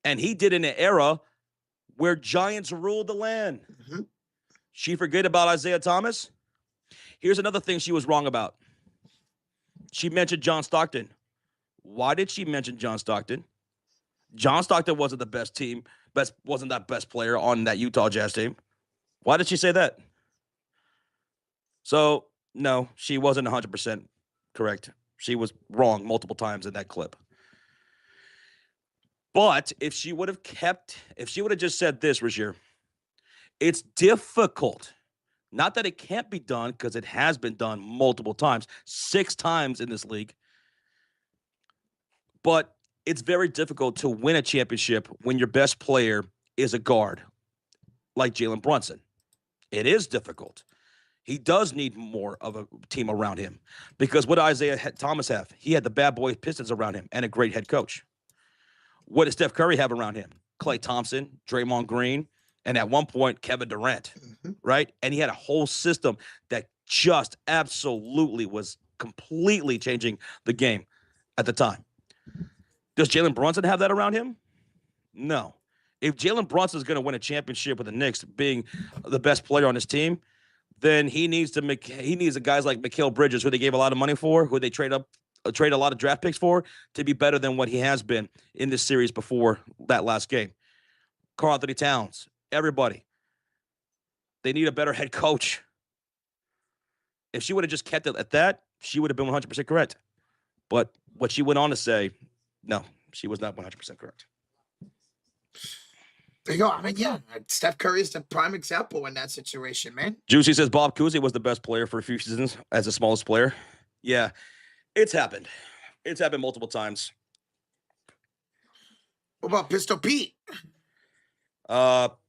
And he did in an era where giants ruled the land. Mm-hmm. She forget about Isaiah Thomas? Here's another thing she was wrong about. She mentioned John Stockton. Why did she mention John Stockton? John Stockton wasn't the best team, wasn't that best player on that Utah Jazz team. Why did she say that? So, no, she wasn't 100% correct. She was wrong multiple times in that clip. But if she would have just said this, Rashir, it's difficult. Not that it can't be done, because it has been done multiple times, 6 times in this league. But it's very difficult to win a championship when your best player is a guard like Jalen Brunson. It is difficult. He does need more of a team around him, because what did Isaiah Thomas have? He had the bad boy Pistons around him and a great head coach. What did Steph Curry have around him? Klay Thompson, Draymond Green, and at one point, Kevin Durant, right? And he had a whole system that just absolutely was completely changing the game at the time. Does Jalen Brunson have that around him? No. If Jalen Brunson is going to win a championship with the Knicks, being the best player on his team, then he needs guys like Mikal Bridges, who they gave a lot of money for, who they trade a lot of draft picks for, to be better than what he has been in this series before that last game. Karl Anthony Towns, everybody. They need a better head coach. If she would have just kept it at that, she would have been 100% correct. But what she went on to say, no, she was not 100% correct. There you go. I mean, yeah, Steph Curry is the prime example in that situation, man. Juicy says Bob Cousy was the best player for a few seasons as the smallest player. Yeah, it's happened. It's happened multiple times. What about Pistol Pete?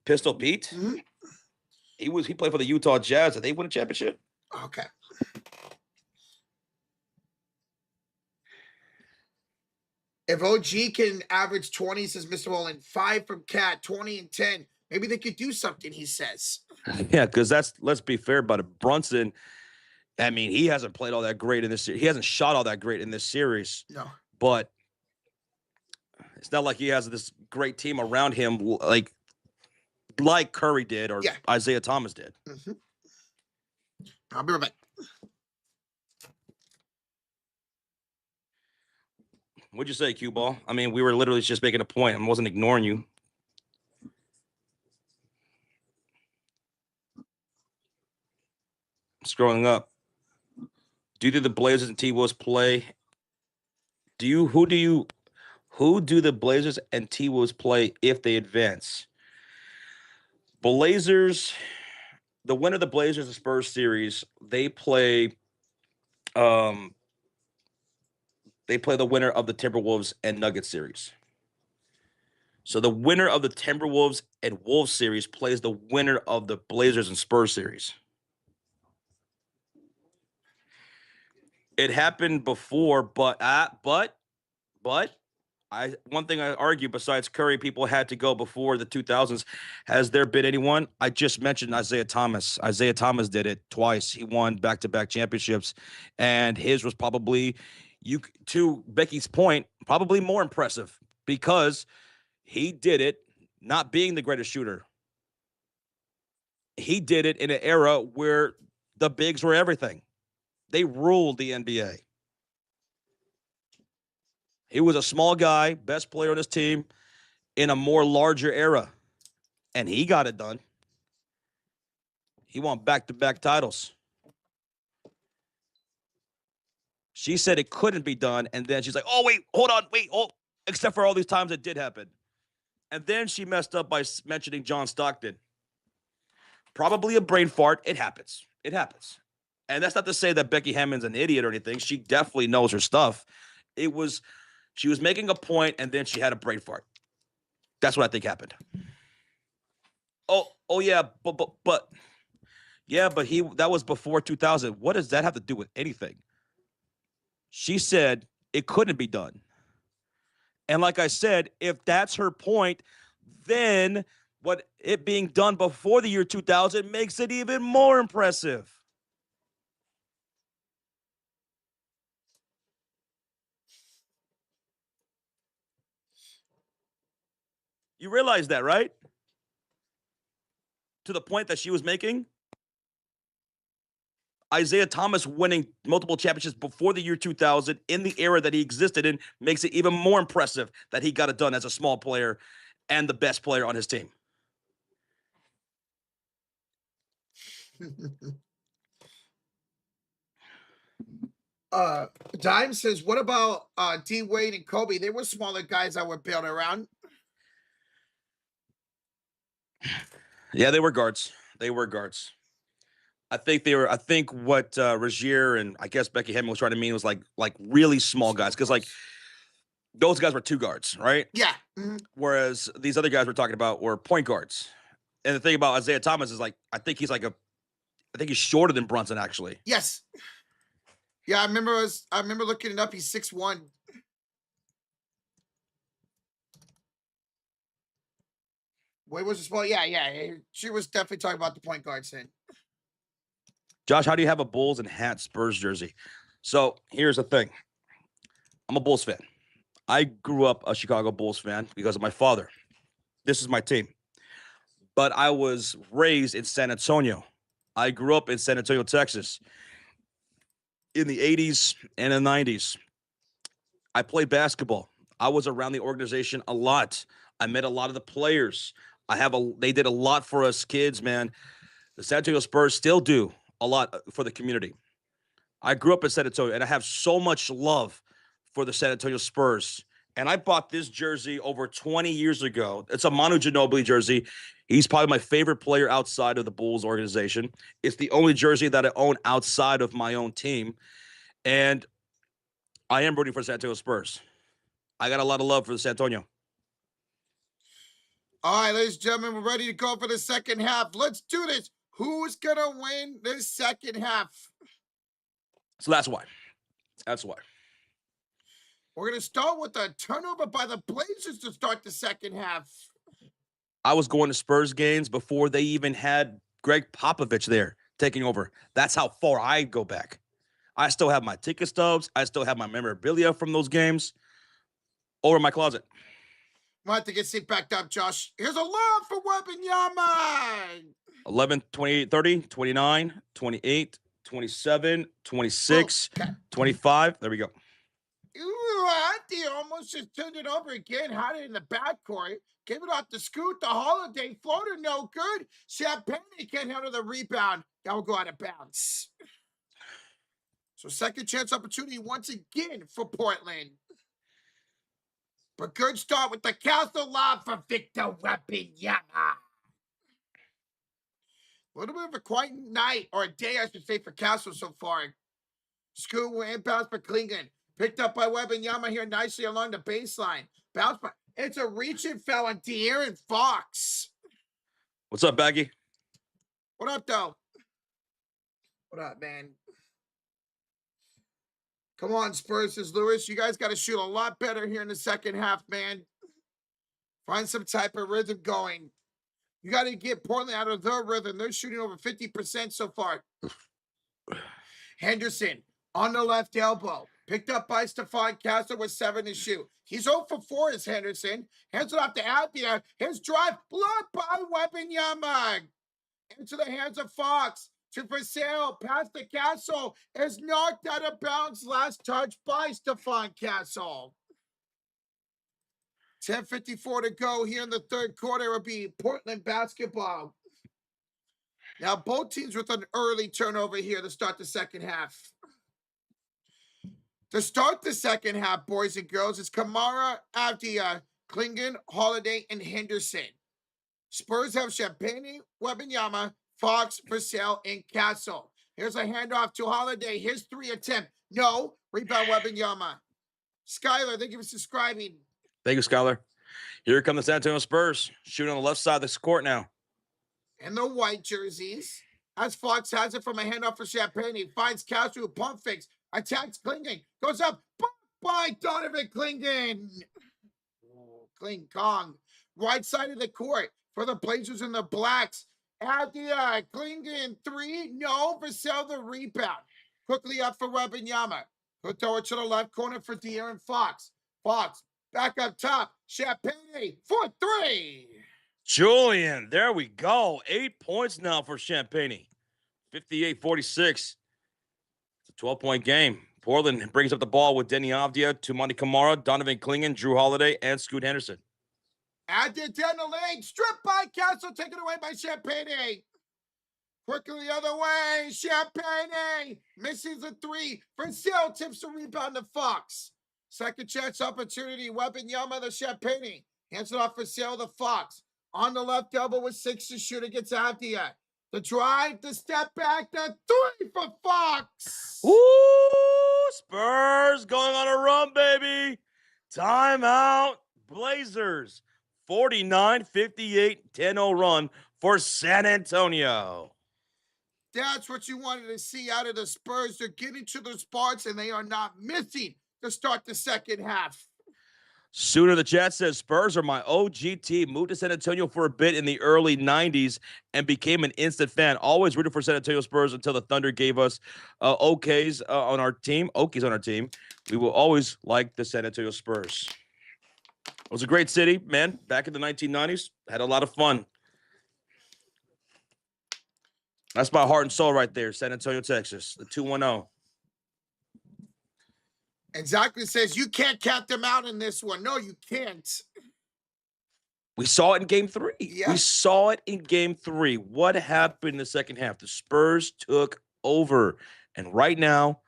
Pistol Pete? Mm-hmm. He played for the Utah Jazz. Did they win a championship? Okay. If OG can average 20, says Mr. Wallen, 5 from Cat, 20 and 10, maybe they could do something, he says. Yeah, because let's be fair about it. Brunson, I mean, he hasn't played all that great in this series. He hasn't shot all that great in this series. No. But it's not like he has this great team around him like Curry did or Isaiah Thomas did. Mm-hmm. I'll be right back. What'd you say, Cue Ball? I mean, we were literally just making a point. I wasn't ignoring you. Scrolling up. Who do the Blazers and T-Wolves play if they advance? Blazers, the winner of the Blazers and Spurs series, they play the winner of the Timberwolves and Nuggets series. So the winner of the Timberwolves and Wolves series plays the winner of the Blazers and Spurs series. It happened before, but one thing I argue, besides Curry, people had to go before the 2000s. Has there been anyone? I just mentioned Isaiah Thomas. Isaiah Thomas did it twice. He won back-to-back championships, and his was probably, to Becky's point, probably more impressive because he did it not being the greatest shooter. He did it in an era where the bigs were everything. They ruled the NBA. He was a small guy, best player on his team in a more larger era, and he got it done. He won back-to-back titles. She said it couldn't be done, and then she's like, oh, wait, hold on, except for all these times it did happen. And then she messed up by mentioning John Stockton. Probably a brain fart. It happens. It happens. And that's not to say that Becky Hammond's an idiot or anything. She definitely knows her stuff. She was making a point, and then she had a brain fart. That's what I think happened. Oh yeah, but yeah, but that was before 2000. What does that have to do with anything? She said it couldn't be done. And like I said, if that's her point, then what it being done before the year 2000 makes it even more impressive. You realize that, right? To the point that she was making, Isaiah Thomas winning multiple championships before the year 2000 in the era that he existed in makes it even more impressive that he got it done as a small player and the best player on his team. Dime says, what about D Wade and Kobe? They were smaller guys that were built around. Yeah, they were guards. They were guards. I think what Rozier and I guess Becky Hammond was trying to mean was like really small guys, because like those guys were two guards, right? Yeah. Whereas these other guys we're talking about were point guards. And the thing about Isaiah Thomas is like I think he's shorter than Brunson actually. Yes. Yeah, I remember looking it up. He's 6'1". Wait, was it small? Yeah. She was definitely talking about the point guard thing. Josh, how do you have a Bulls and hat Spurs jersey? So here's the thing. I'm a Bulls fan. I grew up a Chicago Bulls fan because of my father. This is my team. But I was raised in San Antonio. I grew up in San Antonio, Texas in the 80s and the 90s. I played basketball. I was around the organization a lot. I met a lot of the players. They did a lot for us kids, man. The San Antonio Spurs still do a lot for the community. I grew up in San Antonio, and I have so much love for the San Antonio Spurs. And I bought this jersey over 20 years ago. It's a Manu Ginobili jersey. He's probably my favorite player outside of the Bulls organization. It's the only jersey that I own outside of my own team. And I am rooting for the San Antonio Spurs. I got a lot of love for the San Antonio. All right, ladies and gentlemen, we're ready to go for the second half. Let's do this. Who's going to win this second half? So that's why. That's why. We're going to start with a turnover by the Blazers to start the second half. I was going to Spurs games before they even had Greg Popovich there taking over. That's how far I go back. I still have my ticket stubs. I still have my memorabilia from those games over in my closet. Might have to get seat backed up, Josh. Here's a love for Wembanyama. 11, 28, 30, 29, 28, 27, 26, 25. There we go. Ooh, Auntie almost just turned it over again. Had it in the backcourt. Gave it off to Scoot. The Holiday floater, no good. Champagne can't handle the rebound. That will go out of bounds. So second chance opportunity once again for Portland. But good start with the castle lob for Victor Wembanyama. A little bit of a quiet night, or a day, I should say, for Castle so far. Scoot inbounds for Klingon. Picked up by Wembanyama here nicely along the baseline. Bounce by. It's a reaching foul on De'Aaron Fox. What's up, Baggy? What up, though? What up, man? Come on, Spurs, says Lewis. You guys got to shoot a lot better here in the second half, man. Find some type of rhythm going. You got to get Portland out of their rhythm. They're shooting over 50% so far. Henderson on the left elbow. Picked up by Stephon Castle with 7 to shoot. He's 0 for 4 is Henderson. Hands it off to Althea. His drive blocked by Wembanyama. Into the hands of Fox. To Vassell. Past the Castle. Is knocked out of bounds. Last touch by Stephon Castle. 10:54 to go here in the third quarter. Will be Portland basketball. Now both teams with an early turnover here to start the second half. To start the second half, boys and girls, it's Kamara Avdia Klingon, Holiday, and Henderson. Spurs have Champagne, Wembanyama, Fox, Vassell, and Castle. Here's a handoff to Holiday. His 3 attempt. No. Rebound Wembanyama. Skylar, thank you for subscribing. Thank you, Skylar. Here come the San Antonio Spurs. Shooting on the left side of the court now. And the white jerseys. As Fox has it from a handoff for Champagne. He finds Castle, pump fakes, attacks Klingon, goes up, by Donovan Klingon. Kling Kong. Right side of the court for the Blazers and the Blacks. Adia, Klingon 3, no, Vassell the rebound. Quickly up for Wembanyama. He'll throw it to the left corner for De'Aaron Fox. Fox, back up top. Champagne for 3. Julian, there we go. 8 points now for Champagne. 58-46. It's a 12-point game. Portland brings up the ball with Denny Avdia, Tumani Kamara, Donovan Klingon, Drew Holiday, and Scoot Henderson. Adia down the lane. Stripped by Castle. Taken away by Champagne. Quickly the other way. Champagne misses the 3. Vassell tips the rebound to Fox. Second chance opportunity. Wembanyama the Champagne. Hands it off Vassell the Fox. On the left elbow with 6 to shoot against Avdia. The drive, the step back, the 3 for Fox. Ooh, Spurs going on a run, baby. Timeout. Blazers. 49-58, 10-0 run for San Antonio. That's what you wanted to see out of the Spurs. They're getting to the spots, and they are not missing to start the second half. Sooner the chat says, Spurs are my OG team. Moved to San Antonio for a bit in the early 90s and became an instant fan. Always rooted for San Antonio Spurs until the Thunder gave us Okies on our team. We will always like the San Antonio Spurs. It was a great city, man. Back in the 1990s, had a lot of fun. That's my heart and soul right there, San Antonio, Texas, the 210. Exactly says you can't count them out in this one. No, you can't. We saw it in game 3. Yeah. We saw it in game 3. What happened in the second half? The Spurs took over. And right now,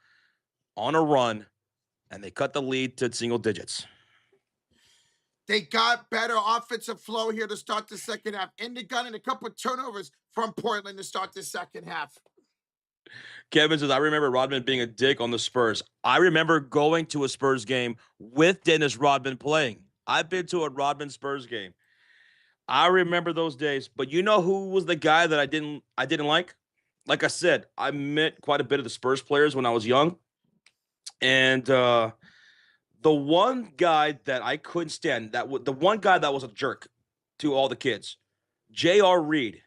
on a run, and they cut the lead to single digits. They got better offensive flow here to start the second half. In the gun and a couple of turnovers from Portland to start the second half. Kevin says, I remember Rodman being a dick on the Spurs. I remember going to a Spurs game with Dennis Rodman playing. I've been to a Rodman Spurs game. I remember those days. But you know who was the guy that I didn't like? Like I said, I met quite a bit of the Spurs players when I was young. And the one guy that I couldn't stand, the one guy that was a jerk to all the kids, J.R. Reed.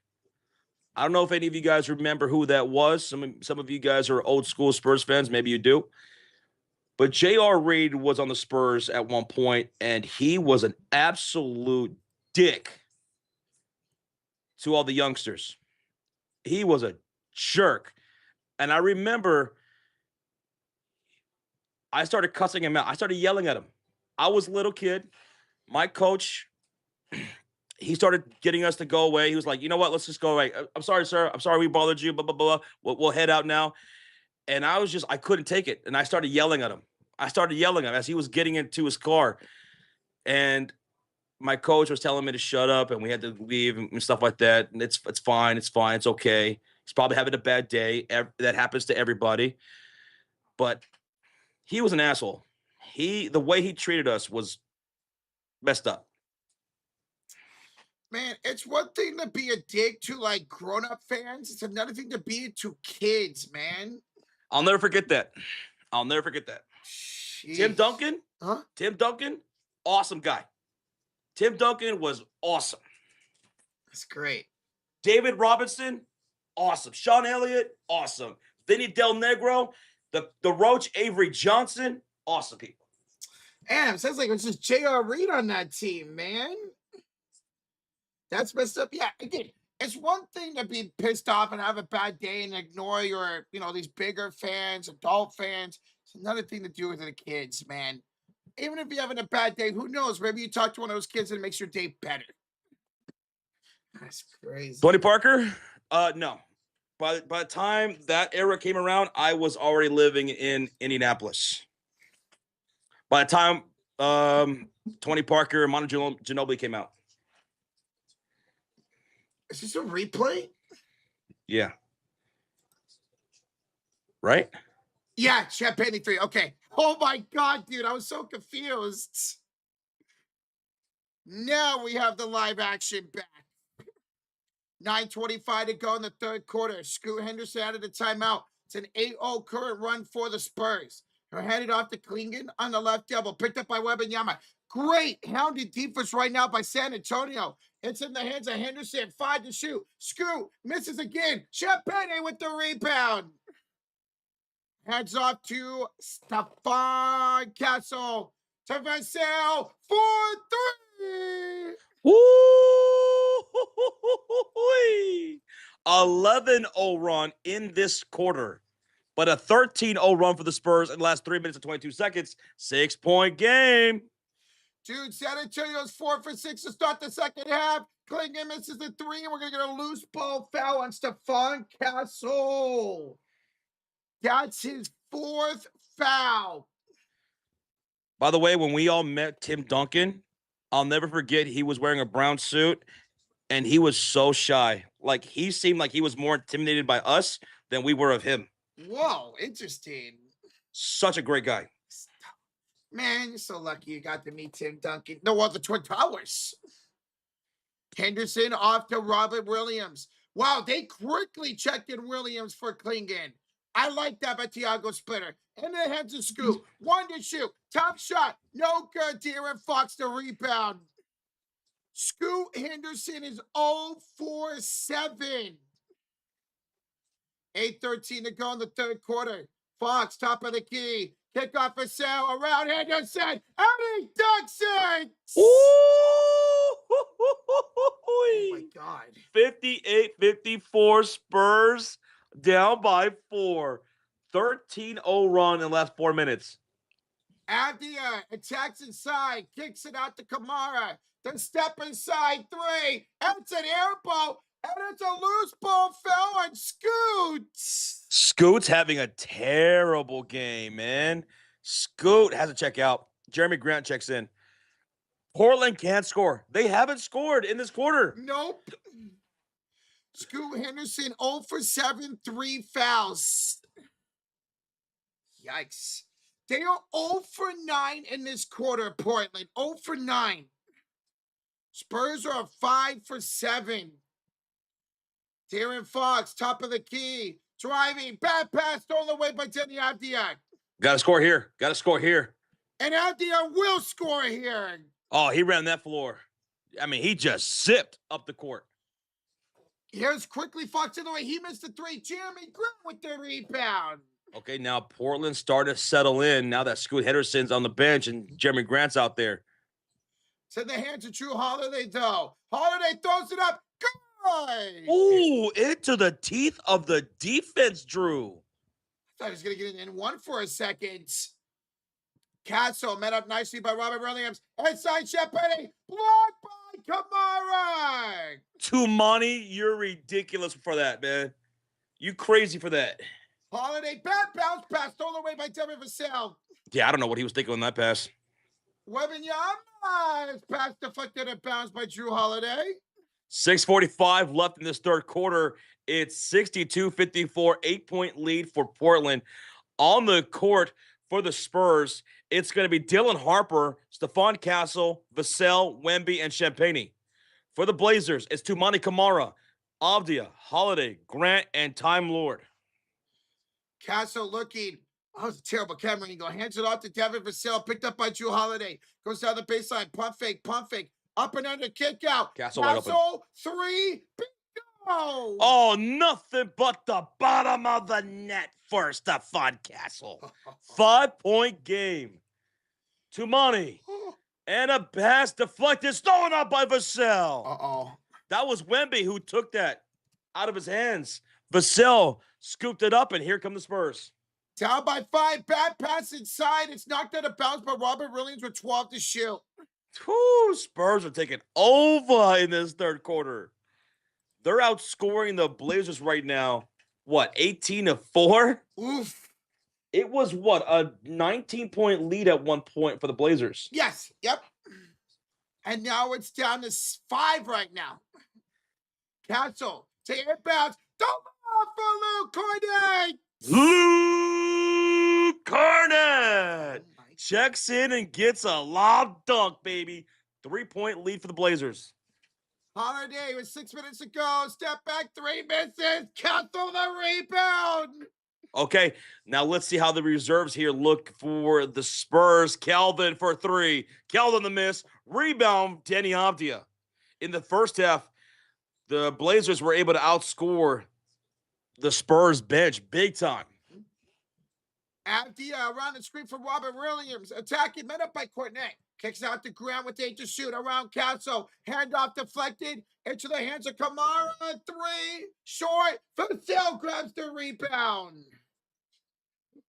I don't know if any of you guys remember who that was. Some of you guys are old school Spurs fans. Maybe you do. But J.R. Reed was on the Spurs at one point, and he was an absolute dick to all the youngsters. He was a jerk. And I remember I started cussing him out. I started yelling at him. I was a little kid. My coach, he started getting us to go away. He was like, you know what? Let's just go away. I'm sorry, sir. I'm sorry we bothered you. Blah, blah, blah. We'll head out now. And I couldn't take it. And I started yelling at him. As he was getting into his car. And my coach was telling me to shut up and we had to leave and stuff like that. And it's fine. It's fine. It's okay. He's probably having a bad day. That happens to everybody. But he was an asshole. The way he treated us was messed up. Man, it's one thing to be a dick to like grown-up fans. It's another thing to be it to kids, man. I'll never forget that. Jeez. Tim Duncan? Huh? Tim Duncan? Awesome guy. Tim Duncan was awesome. That's great. David Robinson? Awesome. Sean Elliott? Awesome. Vinny Del Negro? The Roach, Avery Johnson? Awesome people. Damn, sounds like it was just J.R. Reed on that team, man. That's messed up. Yeah, again, it's one thing to be pissed off and have a bad day and ignore your, these bigger fans, adult fans. It's another thing to do with the kids, man. Even if you're having a bad day, who knows? Maybe you talk to one of those kids and it makes your day better. That's crazy. Tony Parker? No. By the time that era came around, I was already living in Indianapolis. By the time Tony Parker and Manu Ginobili came out. Is this a replay? Yeah. Right? Yeah, Champagne 3. Okay. Oh my God, dude. I was so confused. Now we have the live action back. 9:25 to go in the third quarter. Scoot Henderson out of the timeout. It's an 8-0 current run for the Spurs. They're headed off to Klingon on the left elbow. Picked up by Wembanyama. Great hounded defense right now by San Antonio. It's in the hands of Henderson. 5 to shoot. Scoot misses again. Champagne with the rebound. Heads off to Stephon Castle. To Vassell for 3. Woo! 11-0 run in this quarter, but a 13-0 run for the Spurs in the last 3 minutes and 22 seconds. 6-point game. Dude, San Antonio's 4 for 6 to start the second half. Klingon misses the 3, and we're going to get a loose ball foul on Stephon Castle. That's his 4th foul. By the way, when we all met Tim Duncan, I'll never forget he was wearing a brown suit, and he was so shy. Like, he seemed like he was more intimidated by us than we were of him. Whoa, interesting. Such a great guy. Man, you're so lucky you got to meet Tim Duncan. No other Twin Towers. Henderson off to Robert Williams. Wow, they quickly checked in Williams for Klingon. I like that by Tiago Splitter. And then heads to Scoop. 1 to shoot. Top shot. No good. De'Aaron Fox to rebound. Scoot Henderson is 0 for 7. 8:13 to go in the third quarter. Fox, top of the key. Kickoff for Sale around Henderson. And he ducks it. Oh my God. 58-54 Spurs down by 4. 13-0 run in the last 4 minutes. Avdia attacks inside, kicks it out to Kamara. Then step inside 3. It's an air ball, and it's a loose ball foul on Scoots. Scoot's having a terrible game, man. Scoot has to check out. Jeremy Grant checks in. Portland can't score. They haven't scored in this quarter. Nope. Scoot Henderson 0 for 7, 3 fouls. Yikes. They are 0 for 9 in this quarter, Portland. 0 for 9. Spurs are 5 for 7. De'Aaron Fox, top of the key. Driving, bad pass, stolen away by Denny Avdia. Got to score here. Got to score here. And Avdia will score here. Oh, he ran that floor. I mean, he just zipped up the court. Here's quickly Fox in the way. He missed the 3. Jeremy Grant with the rebound. Okay, now Portland started to settle in now that Scoot Henderson's on the bench and Jeremy Grant's out there. It's in the hands of Drew Holiday, though. Holiday throws it up. Good. Ooh, into the teeth of the defense, Drew. I thought he was going to get it in 1 for a second. Castle met up nicely by Robert Williams. Inside Champagne. Blocked by Kamara. Tumani, you're ridiculous for that, man. You crazy for that. Holiday, bad bounce pass, stolen away by Devin Vassell. Yeah, I don't know what he was thinking on that pass. Wembanyama, pass deflected and bounced by Drew Holiday. 6:45 left in this third quarter. It's 62-54, 8-point lead for Portland. On the court for the Spurs, it's going to be Dylan Harper, Stephon Castle, Vassell, Wemby, and Champagne. For the Blazers, it's Tumani Kamara, Avdia, Holiday, Grant, and Time Lord. Castle looking. Oh, it's a terrible camera angle. Hands it off to Devin Vassell. Picked up by Drew Holiday. Goes down the baseline. Pump fake. Up and under. Kick out. Castle 3. Bingo. Oh, nothing but the bottom of the net for Stephon Castle. 5-point game. Tumani. And a pass deflected. Stolen up by Vassell. Uh-oh. That was Wemby who took that out of his hands. Vassell scooped it up, and here come the Spurs. Down by 5. Bad pass inside. It's knocked out of bounds by Robert Williams with 12 to shoot. Whew, Spurs are taking over in this third quarter. They're outscoring the Blazers right now. What, 18-4? Oof. It was what, a 19-point lead at one point for the Blazers. Yes, yep. And now it's down to 5 right now. Castle to inbounds. The ball for Luke Cornet. Luke Cornet Oh my. checks in and gets a lob dunk, baby. 3-point lead for the Blazers. Holiday with 6 minutes to go. Step back, 3 misses. Castle the rebound. Okay, now let's see how the reserves here look for the Spurs. Calvin for 3. Calvin the miss. Rebound, Danny Avdia. In the first half, the Blazers were able to outscore the Spurs bench big time. Avdia around the screen from Robert Williams. Attacking, met up by Cornet. Kicks out the ground with 8 to shoot. Around Castle. Handoff deflected. Into the hands of Kamara. 3. Short. Vasil grabs the rebound.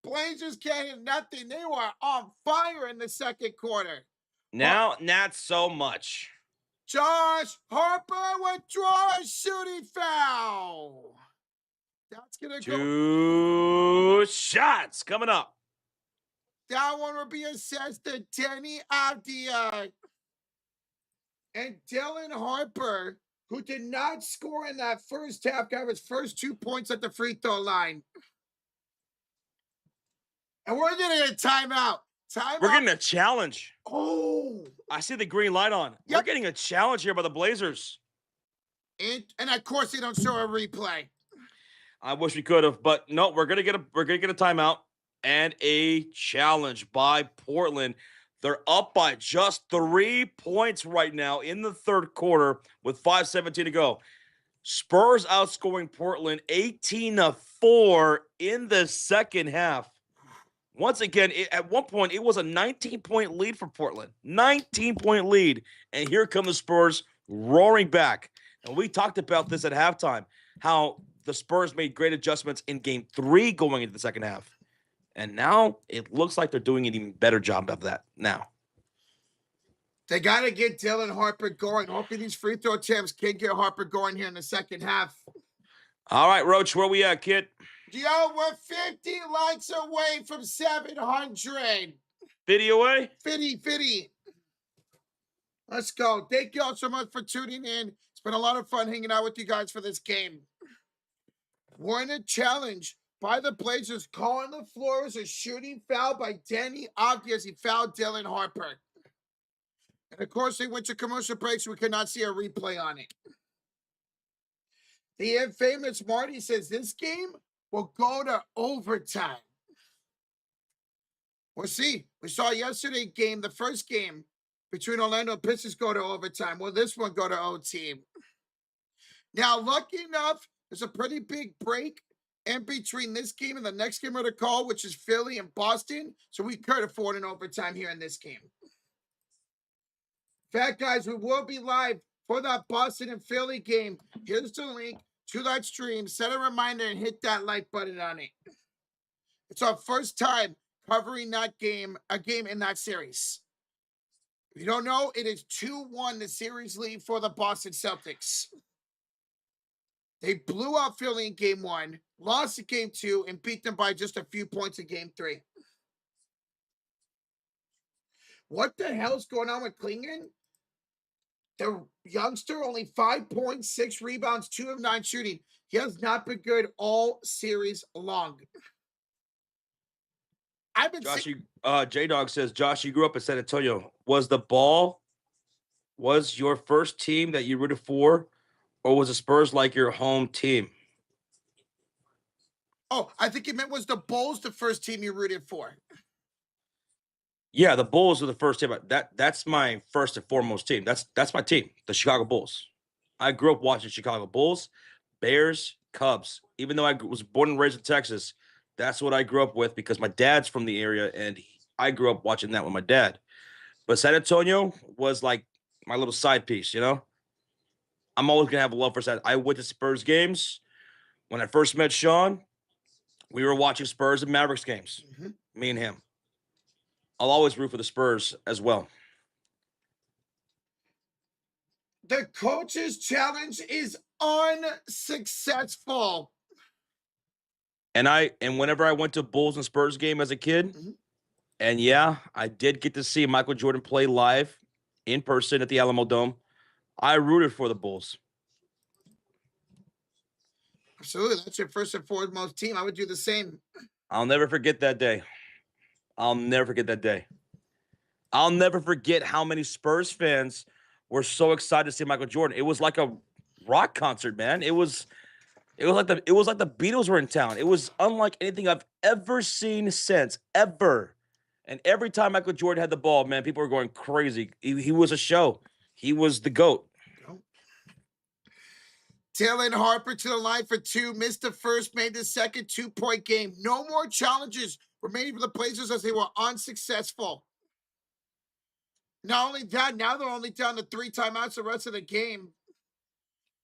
Blazers can't hit nothing. They were on fire in the second quarter. Now, not so much. Josh Harper withdraws a shooting foul. That's going to go. 2 shots coming up. That one will be assessed to Danny Avdia. And Dylan Harper, who did not score in that first half, got his first 2 points at the free throw line. And we're going to get a timeout. We're getting a challenge. Oh. I see the green light on. Yep. We're getting a challenge here by the Blazers. And of course, they don't show a replay. I wish we could have, but no, we're gonna get a timeout and a challenge by Portland. They're up by just 3 points right now in the third quarter with 5:17 to go. Spurs outscoring Portland 18-4 in the second half. Once again, at one point, it was a 19-point lead for Portland. 19-point lead. And here come the Spurs roaring back. And we talked about this at halftime, how the Spurs made great adjustments in game 3 going into the second half. And now it looks like they're doing an even better job of that now. They got to get Dylan Harper going. Hoping these free throw attempts can get Harper going here in the second half. All right, Roach, where we at, kid? Yo, we're 50 likes away from 700. 50 away? 50. Let's go. Thank you all so much for tuning in. It's been a lot of fun hanging out with you guys for this game. We're in a challenge by the Blazers, calling the floor as a shooting foul by Danny Avdia as he fouled Dylan Harper. And of course, they went to commercial breaks, so we could not see a replay on it. The infamous Marty says this game will go to overtime. We'll see. We saw yesterday's game, the first game between Orlando and Pistons, go to overtime. Will this one go to OT? Now, lucky enough, there's a pretty big break in between this game and the next game of the call, which is Philly and Boston. So we could afford an overtime here in this game. In fact, guys, we will be live for that Boston and Philly game. Here's the link to that stream. Set a reminder and hit that like button on it. It's our first time covering that game, a game in that series. If you don't know, it is 2-1 the series lead for the Boston Celtics. They blew out Philly in game 1, lost in game 2, and beat them by just a few points in game 3. What the hell's going on with Klingon? The youngster, only 5 points, 6 rebounds, 2 of 9 shooting. He has not been good all series long. I've been J-Dog says, Josh, you grew up in San Antonio. Was your first team that you rooted for, or was the Spurs like your home team? Oh, I think it meant was the Bulls the first team you rooted for. Yeah, the Bulls were the first team. That's my first and foremost team. That's my team, the Chicago Bulls. I grew up watching Chicago Bulls, Bears, Cubs. Even though I was born and raised in Texas, that's what I grew up with because my dad's from the area, and I grew up watching that with my dad. But San Antonio was like my little side piece, you know? I'm always going to have a love for San. I went to Spurs games. When I first met Sean, we were watching Spurs and Mavericks games, me and him. I'll always root for the Spurs as well. The coach's challenge is unsuccessful. And whenever I went to Bulls and Spurs game as a kid, Mhm. and yeah, I did get to see Michael Jordan play live in person at the Alamo Dome. I rooted for the Bulls. Absolutely. That's your first and foremost team. I would do the same. I'll never forget that day. I'll never forget that day. I'll never forget how many Spurs fans were so excited to see Michael Jordan. It was like a rock concert, man. It was like the Beatles were in town. It was unlike anything I've ever seen since, ever. And every time Michael Jordan had the ball, man, people were going crazy. He was a show. He was the GOAT. Go. Dylan Harper to the line for two. Missed the first, made the second 2-point game. No more challenges remaining for the Blazers as they were unsuccessful. Not only that, now they're only down to 3 timeouts the rest of the game.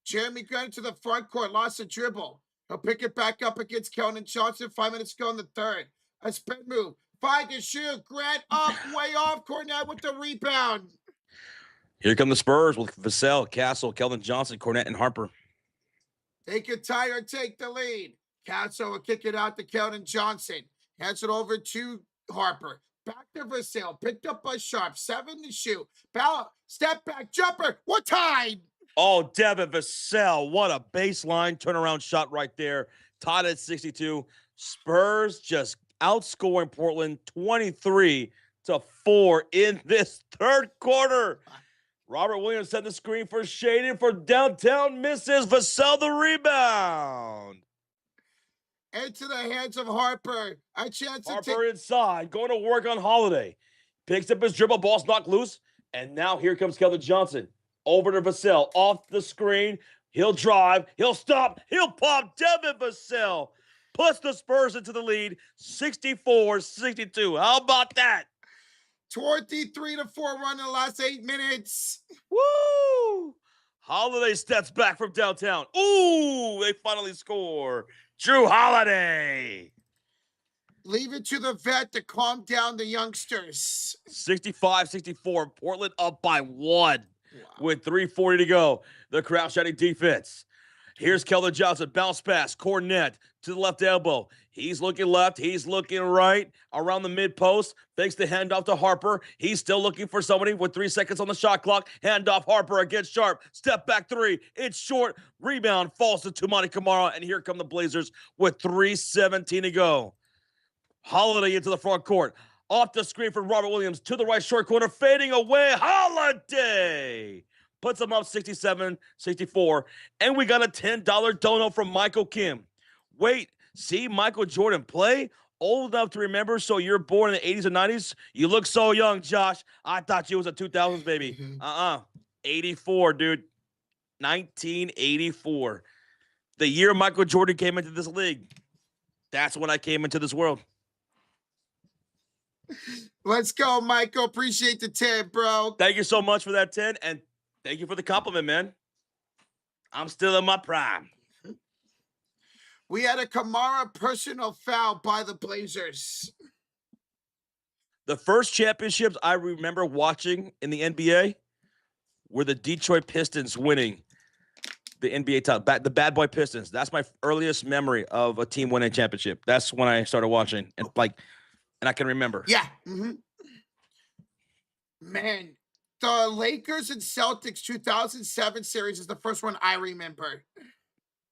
Jeremy Grant to the front court, lost a dribble. He'll pick it back up against Keldon Johnson. 5 minutes to go in the third. A spin move. 5 to shoot. Grant up, way off. Cornette with the rebound. Here come the Spurs with Vassell, Castle, Keldon Johnson, Cornette, and Harper. They could tie or take the lead. Castle will kick it out to Keldon Johnson. Hands it over to Harper. Back to Vassell. Picked up by Sharp. 7 to shoot. Ball, step back, jumper. What time? Oh, Devin Vassell, what a baseline turnaround shot right there. Tied at 62. Spurs just outscoring Portland 23-4 in this third quarter. Robert Williams set the screen for Shaden for downtown. Misses. Vassell the rebound. Into the hands of Harper. A chance to Harper inside, going to work on Holiday. Picks up his dribble, ball's knocked loose. And now here comes Keldon Johnson. Over to Vassell, off the screen. He'll drive, he'll stop, he'll pop. Devin Vassell puts the Spurs into the lead, 64-62. How about that? 23-4 run in the last 8 minutes. Woo! Holiday steps back from downtown. Ooh, they finally score. Drew Holiday. Leave it to the vet to calm down the youngsters. 65-64. Portland up by 1. Wow. With 3:40 to go. The crowd shouting defense. Here's Keldon Johnson. Bounce pass. Cornette to the left elbow. He's looking left. He's looking right. Around the mid post. Fakes the handoff to Harper. He's still looking for somebody with 3 seconds on the shot clock. Handoff Harper against Sharp. Step back 3. It's short. Rebound falls to Tumani Kamara. And here come the Blazers with 3:17 to go. Holiday into the front court. Off the screen from Robert Williams to the right short corner, fading away. Holiday puts them up 67-64. And we got a $10 dono from Michael Kim. Wait, see Michael Jordan play? Old enough to remember, so you're born in the 80s and 90s? You look so young, Josh. I thought you was a 2000s baby. 84, dude. 1984. The year Michael Jordan came into this league. That's when I came into this world. Let's go, Michael. Appreciate the tip, bro. Thank you so much for that 10, and thank you for the compliment, man. I'm still in my prime. We had a Kamara personal foul by the Blazers. The first championships I remember watching in the NBA were the Detroit Pistons winning the NBA title, the Bad Boy Pistons. That's my earliest memory of a team winning a championship. That's when I started watching, and I can remember. Yeah. Man, the Lakers and Celtics 2007 series is the first one I remember.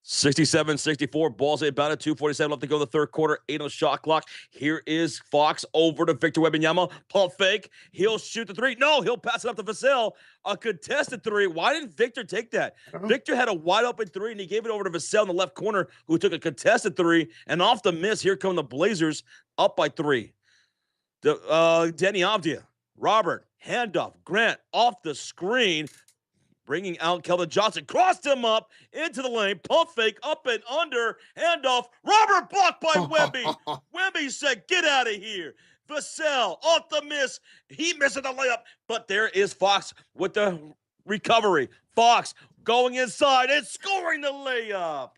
67-64, balls about it, 2:47 left to go in the third quarter, 8 on the shot clock. Here is Fox over to Victor Wembanyama, pump fake. He'll shoot the 3. No, he'll pass it up to Vassell. A contested 3. Why didn't Victor take that? Victor had a wide open 3, and he gave it over to Vassell in the left corner, who took a contested 3. And off the miss, here come the Blazers up by 3. Denny Avdia, Robert, handoff, Grant off the screen. Bringing out Keldon Johnson, crossed him up into the lane, pump fake, up and under, handoff, Robert blocked by Wemby. Wemby said, get out of here. Vassell off the miss. He missed the layup, but there is Fox with the recovery. Fox going inside and scoring the layup.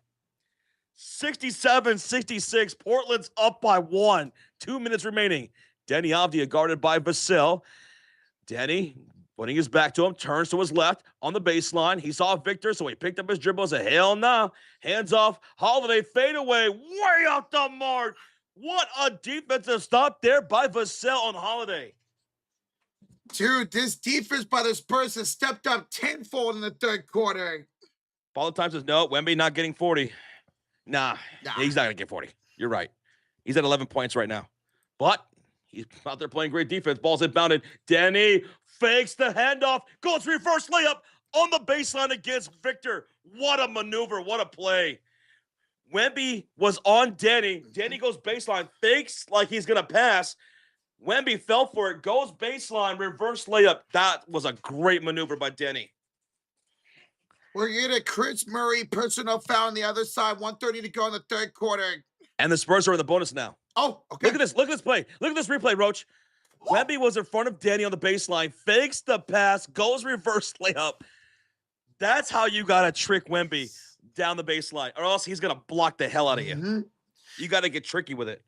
67-66, Portland's up by 1. 2 minutes remaining. Denny Avdia guarded by Vassell. Denny Putting his back to him, turns to his left on the baseline. He saw Victor, so he picked up his dribble and said, hell no. Hands off. Holiday fade away. Way out the mark. What a defensive stop there by Vassell on Holiday. Dude, this defense by the Spurs has stepped up tenfold in the third quarter. Father Time says, no, Wemby not getting 40. Nah, he's not going to get 40. You're right. He's at 11 points right now. But he's out there playing great defense. Ball's inbounded. Denny fakes the handoff. Goes reverse layup on the baseline against Victor. What a maneuver. What a play. Wemby was on Denny. Denny goes baseline. Fakes like he's going to pass. Wemby fell for it. Goes baseline. Reverse layup. That was a great maneuver by Denny. We're getting a Chris Murray personal foul on the other side. 1:30 to go in the third quarter. And the Spurs are in the bonus now. Oh, okay. Look at this. Look at this play. Look at this replay, Roach. Wemby was in front of Danny on the baseline, fakes the pass, goes reverse layup. That's how you got to trick Wemby down the baseline, or else he's going to block the hell out of you. You got to get tricky with it.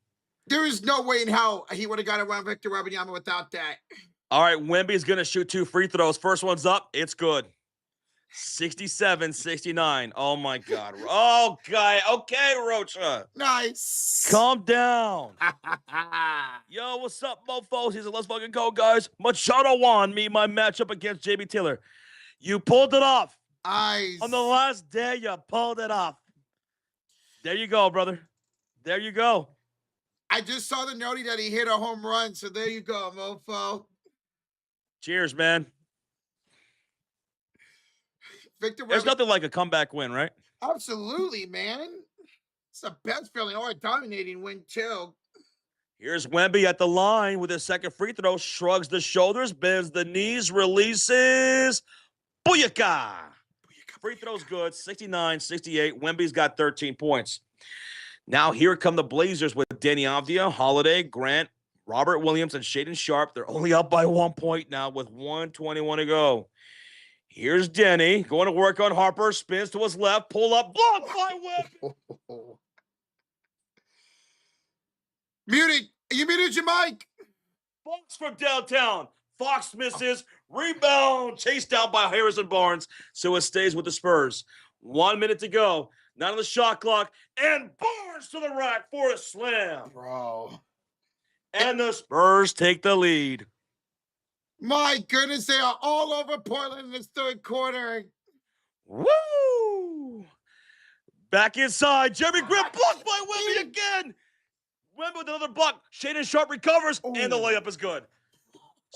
There is no way in hell he would have got around Victor Wembanyama without that. All right, Wemby's going to shoot 2 free throws. First one's up. It's good. 67-69. Oh, my God. Oh, guy. Okay, Rocha. Nice. Calm down. Yo, what's up, mofos? He said, let's fucking go, guys. Machado won me my matchup against JB Taylor. You pulled it off. Nice. On the last day, you pulled it off. There you go, brother. There you go. I just saw the notey that he hit a home run, so there you go, mofo. Cheers, man. Victor There's nothing like a comeback win, right? Absolutely, man. It's the best feeling. Or a dominating win, too. Here's Wemby at the line with his second free throw. Shrugs the shoulders, bends the knees, releases. Booyaka! Free throw's good. 69-68. Wemby's got 13 points. Now here come the Blazers with Danny Avdia, Holiday, Grant, Robert Williams, and Shaedon Sharpe. They're only up by 1 point now with 1:21 to go. Here's Denny going to work on Harper. Spins to his left. Pull up. Blocked by Wemby. Muted. You muted your mic. Fox from downtown. Fox misses. Rebound. Chased down by Harrison Barnes. So it stays with the Spurs. 1 minute to go. Not on the shot clock. And Barnes to the rack for a slam. Bro. And the Spurs take the lead. My goodness, they are all over Portland in this third quarter. Woo! Back inside. Jeremy Grant blocked by Wemby again. Wemby with another block. Shaedon Sharpe recovers, and the layup is good.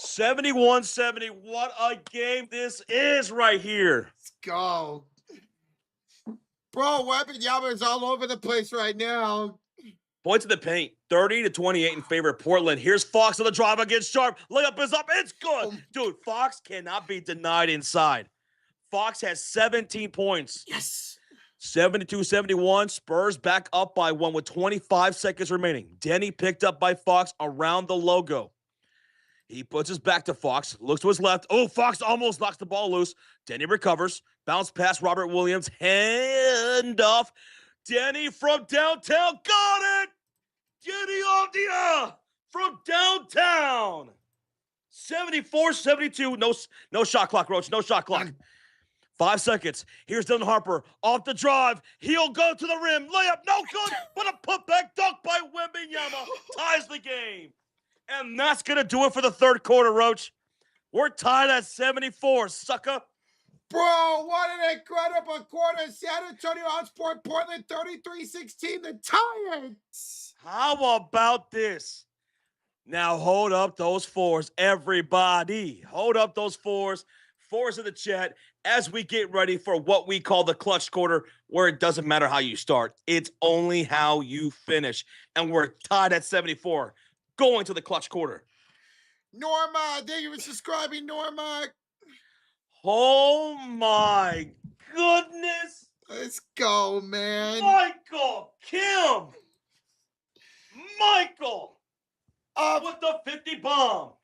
71-70. What a game this is right here. Let's go. Bro, Wembanyama is all over the place right now. Points in the paint, 30-28 in favor of Portland. Here's Fox on the drive against Sharpe. Layup is up. It's good. Dude, Fox cannot be denied inside. Fox has 17 points. Yes. 72-71. Spurs back up by 1 with 25 seconds remaining. Denny picked up by Fox around the logo. He puts his back to Fox, looks to his left. Oh, Fox almost knocks the ball loose. Denny recovers. Bounce past Robert Williams. Hand off. Denny from downtown. Got it! Denny Avdia from downtown. 74-72. No shot clock, Roach. No shot clock. 5 seconds. Here's Dylan Harper off the drive. He'll go to the rim. Layup, no good. But a putback dunk by Wembanyama ties the game. And that's going to do it for the third quarter, Roach. We're tied at 74, sucker. Bro, what an incredible quarter. San Antonio outscored Portland 33-16. The Titans. How about this? Now hold up those fours, everybody. Hold up those fours. Fours in the chat as we get ready for what we call the clutch quarter, where it doesn't matter how you start. It's only how you finish. And we're tied at 74, going to the clutch quarter. Norma, thank you for subscribing, Norma. Oh, my goodness. Let's go, man. Michael Kim. Michael with the 50 bomb.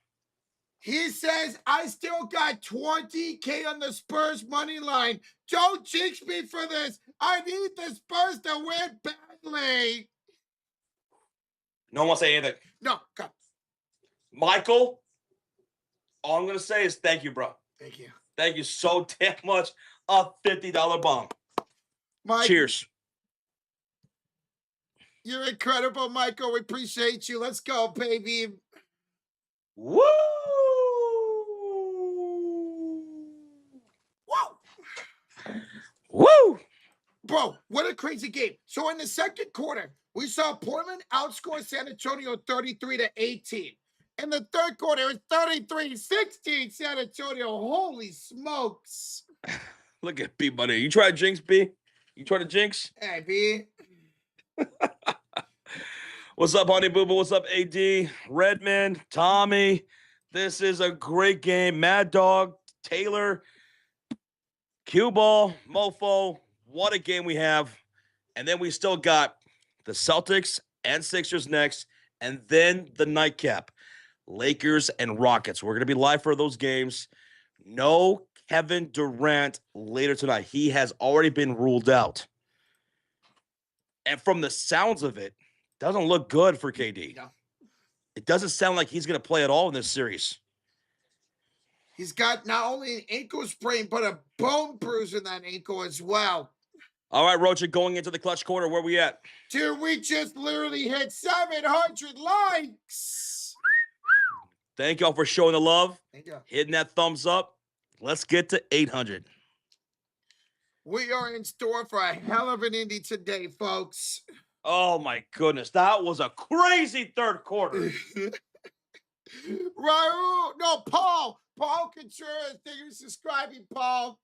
He says, I still got 20K on the Spurs money line. Don't jinx me for this. I need the Spurs to win badly. No one wants to say anything. No, come. Michael, All I'm going to say is thank you, bro. Thank you. Thank you so damn much. A $50 bomb. Mike, Cheers. You're incredible, Michael. We appreciate you. Let's go, baby. Woo! Woo! Woo! Bro, what a crazy game. So in the second quarter, we saw Portland outscore San Antonio 33-18. In the third quarter, it was 33-16 San Antonio. Holy smokes. Look at B, buddy. You try to jinx, B? You try to jinx? Hey, B. What's up, Honey Boo Boo? What's up, AD? Redman, Tommy. This is a great game. Mad Dog, Taylor, Cue Ball, Mofo. What a game we have. And then we still got the Celtics and Sixers next, and then the nightcap, Lakers and Rockets. We're going to be live for those games. No Kevin Durant later tonight. He has already been ruled out. And from the sounds of it, doesn't look good for KD. No. It doesn't sound like he's going to play at all in this series. He's got not only an ankle sprain, but a bone bruise in that ankle as well. All right, Rocha, going into the clutch quarter, where we at? Dude, we just literally hit 700 likes. Thank y'all for showing the love. Thank you. Hitting that thumbs up. Let's get to 800. We are in store for a hell of an indie today, folks. Oh, my goodness. That was a crazy third quarter. Raul, no, Paul Contreras, thank you for subscribing, Paul.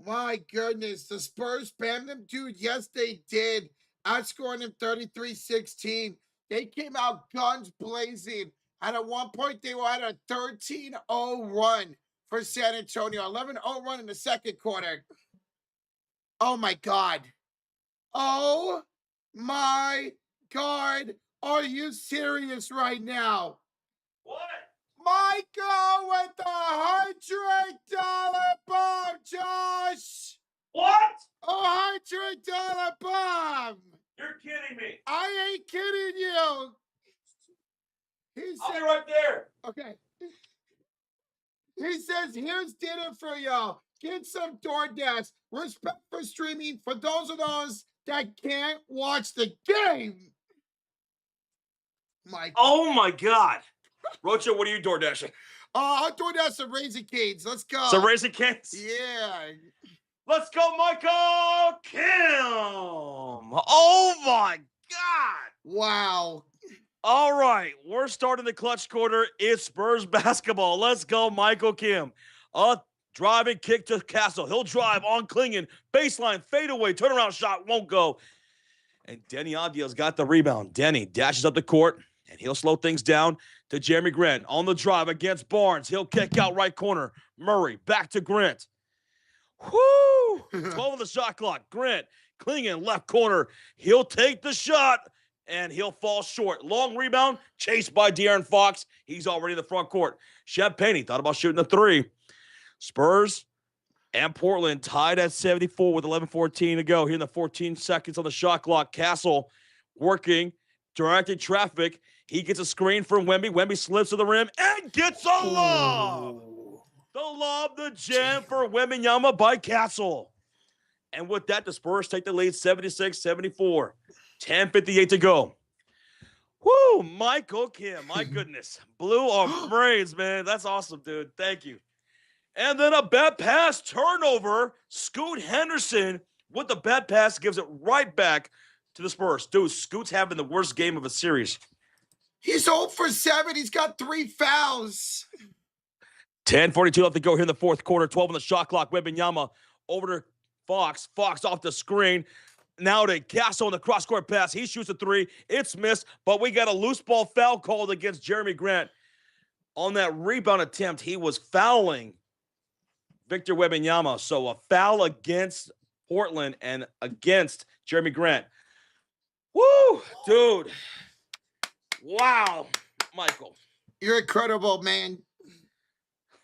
My goodness, the Spurs spammed them, dude. Yes, they did. Outscoring them 33-16. They came out guns blazing. And at one point, they were at a 13-0 run for San Antonio. 11-0 run in the second quarter. Oh, my God. Oh, my God. Are you serious right now? What? Michael with the $100 bomb, Josh. What? $100 bomb. You're kidding me. I ain't kidding you. He I'll said, be right there. okay. He says, here's dinner for y'all. Get some DoorDash. Respect for streaming for those of us that can't watch the game. Mike. Oh, my God. Rocha, what are you door dashing? I'll DoorDash some Raisin Canes. Let's go. Some Raisin Canes? Yeah. Let's go, Michael Kim. Oh, my God. Wow. All right, we're starting the clutch quarter. It's Spurs basketball. Let's go, Michael Kim. A driving kick to Castle. He'll drive on Klingon. Baseline, fadeaway, turnaround shot, won't go. And Denny Avdia's got the rebound. Denny dashes up the court, and he'll slow things down to Jeremy Grant. On the drive against Barnes. He'll kick out right corner. Murray, back to Grant. Whoo! 12 on the shot clock. Grant, Klingon, left corner. He'll take the shot. And he'll fall short. Long rebound, chased by De'Aaron Fox. He's already in the front court. Shep Penny thought about shooting the three. Spurs and Portland tied at 74 with 11:14 to go. Here in the 14 seconds on the shot clock. Castle working, directing traffic. He gets a screen from Wemby. Wemby slips to the rim and gets a lob. The lob, the jam for Wembanyama by Castle. And with that, the Spurs take the lead 76-74. 10:58 to go. Woo, Michael Kim. My goodness. Blew our brains, man. That's awesome, dude. Thank you. And then a bad pass turnover. Scoot Henderson with the bad pass gives it right back to the Spurs. Dude, Scoot's having the worst game of a series. He's 0 for 7. He's got 3 fouls. 10:42 left to go here in the fourth quarter. 12 on the shot clock. Wembanyama over to Fox. Fox off the screen. Now to Castle on the cross-court pass. He shoots a three. It's missed, but we got a loose ball foul called against Jeremy Grant. On that rebound attempt, he was fouling Victor Wembanyama. So a foul against Portland and against Jeremy Grant. Woo, dude. Wow, Michael. You're incredible, man.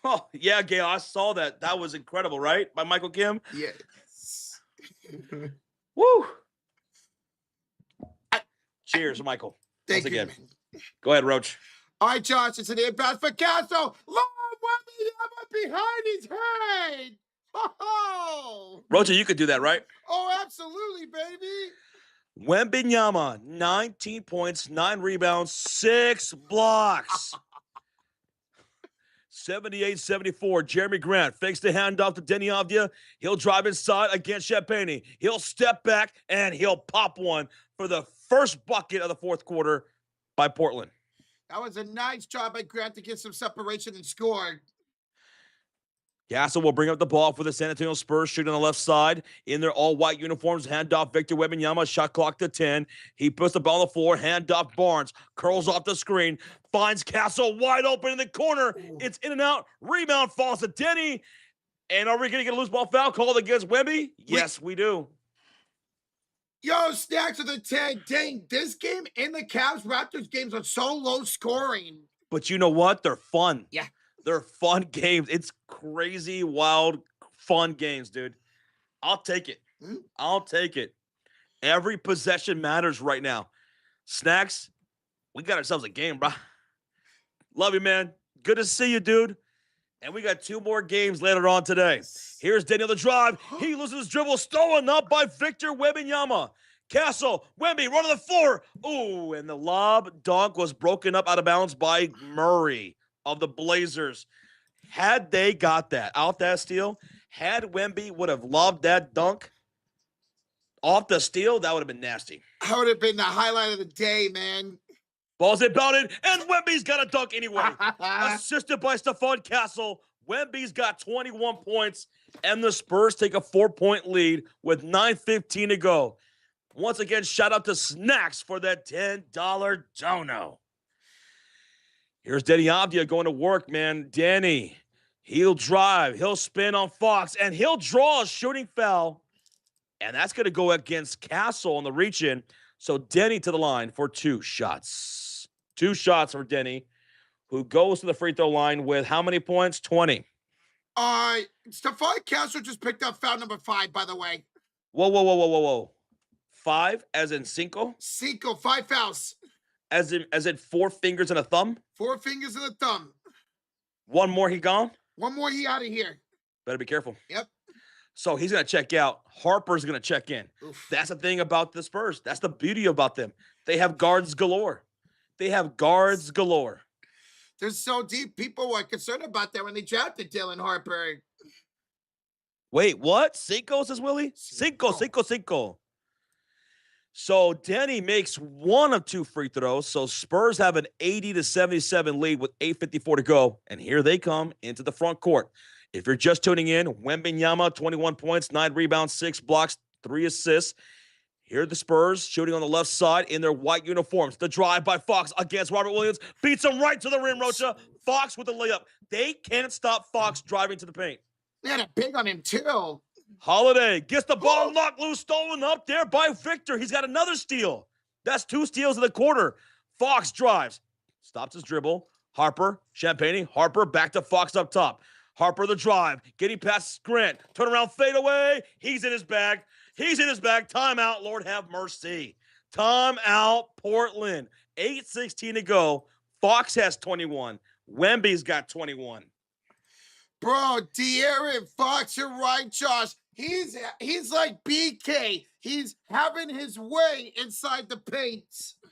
Oh, yeah, Gail, I saw that. That was incredible, right? By Michael Kim? Yes. Woo! Cheers, Michael. Thank Once you, again. man. Go ahead, Roach. All right, Josh, it's an inbound for Castle. Lord, Wemby behind his head. Oh, Roger, you could do that, right? oh, absolutely, baby. Wembanyama, 19 points, 9 rebounds, 6 blocks. 78-74. Jeremy Grant fakes the handoff to Denny Avdia. He'll drive inside against Champagne. He'll step back and he'll pop one for the first bucket of the fourth quarter by Portland. That was a nice job by Grant to get some separation and score. Castle will bring up the ball for the San Antonio Spurs, shooting on the left side in their all-white uniforms. Handoff Victor Wembanyama, shot clock to 10. He puts the ball on the floor. Handoff Barnes, curls off the screen, finds Castle wide open in the corner. It's in and out. Rebound falls to Denny. And are we going to get a loose ball foul called against Wemby? Yes, we do. Yo, Snacks with a 10. Dang, this game and the Cavs Raptors games are so low scoring. But you know what? They're fun. Yeah. They're fun games. It's crazy, wild, fun games, dude. I'll take it. I'll take it. Every possession matters right now. Snacks, we got ourselves a game, bro. Love you, man. Good to see you, dude. And we got 2 more games later on today. Here's Denny on the drive. He loses his dribble, stolen up by Victor Wembanyama. Castle, Wemby, run to the floor. Ooh, and the lob dunk was broken up out of bounds by Murray of the Blazers. Had they got that out that steal, had Wemby would have lobbed that dunk off the steal, that would have been nasty. That would have been the highlight of the day, man. Ball's inbounded, and Wemby's got a dunk anyway. Assisted by Stephon Castle. Wemby's got 21 points, and the Spurs take a 4-point lead with 9:15 to go. Once again, shout out to Snacks for that $10 dono. Here's Denny Avdia going to work, man. Denny, he'll drive, he'll spin on Fox, and he'll draw a shooting foul. And that's going to go against Castle on the reach-in. So Denny to the line for 2 shots. 2 shots for Denny, who goes to the free throw line with how many points? 20. Stephon Castle just picked up foul number 5, by the way. Whoa. 5 as in cinco? Cinco, 5 fouls. As in 4 fingers and a thumb? 4 fingers and a thumb. 1 more, he gone? 1 more, he out of here. Better be careful. Yep. So he's going to check out. Harper's going to check in. Oof. That's the thing about the Spurs. That's the beauty about them. They have guards galore. They're so deep. People were concerned about that when they drafted Dylan Harper. Wait, what? Cinco, says Willie? Cinco. So Denny makes 1 of 2 free throws. So Spurs have an 80-77 lead with 8:54 to go. And here they come into the front court. If you're just tuning in, Wembanyama, 21 points, 9 rebounds, 6 blocks, 3 assists. Here are the Spurs shooting on the left side in their white uniforms. The drive by Fox against Robert Williams. Beats him right to the rim, Rocha. Fox with the layup. They can't stop Fox driving to the paint. They had a big on him, too. Holiday gets the ball knocked loose, stolen up there by Victor. He's got another steal. That's 2 steals in the quarter. Fox drives. Stops his dribble. Harper, Champagne, Harper back to Fox up top. Harper the drive, getting past Grant. Turn around, fade away. He's in his bag. Timeout, Lord have mercy. Timeout, Portland. 8:16 to go. Fox has 21. Wemby's got 21. Bro, De'Aaron Fox, you're right, Josh. He's like BK. He's having his way inside the paint.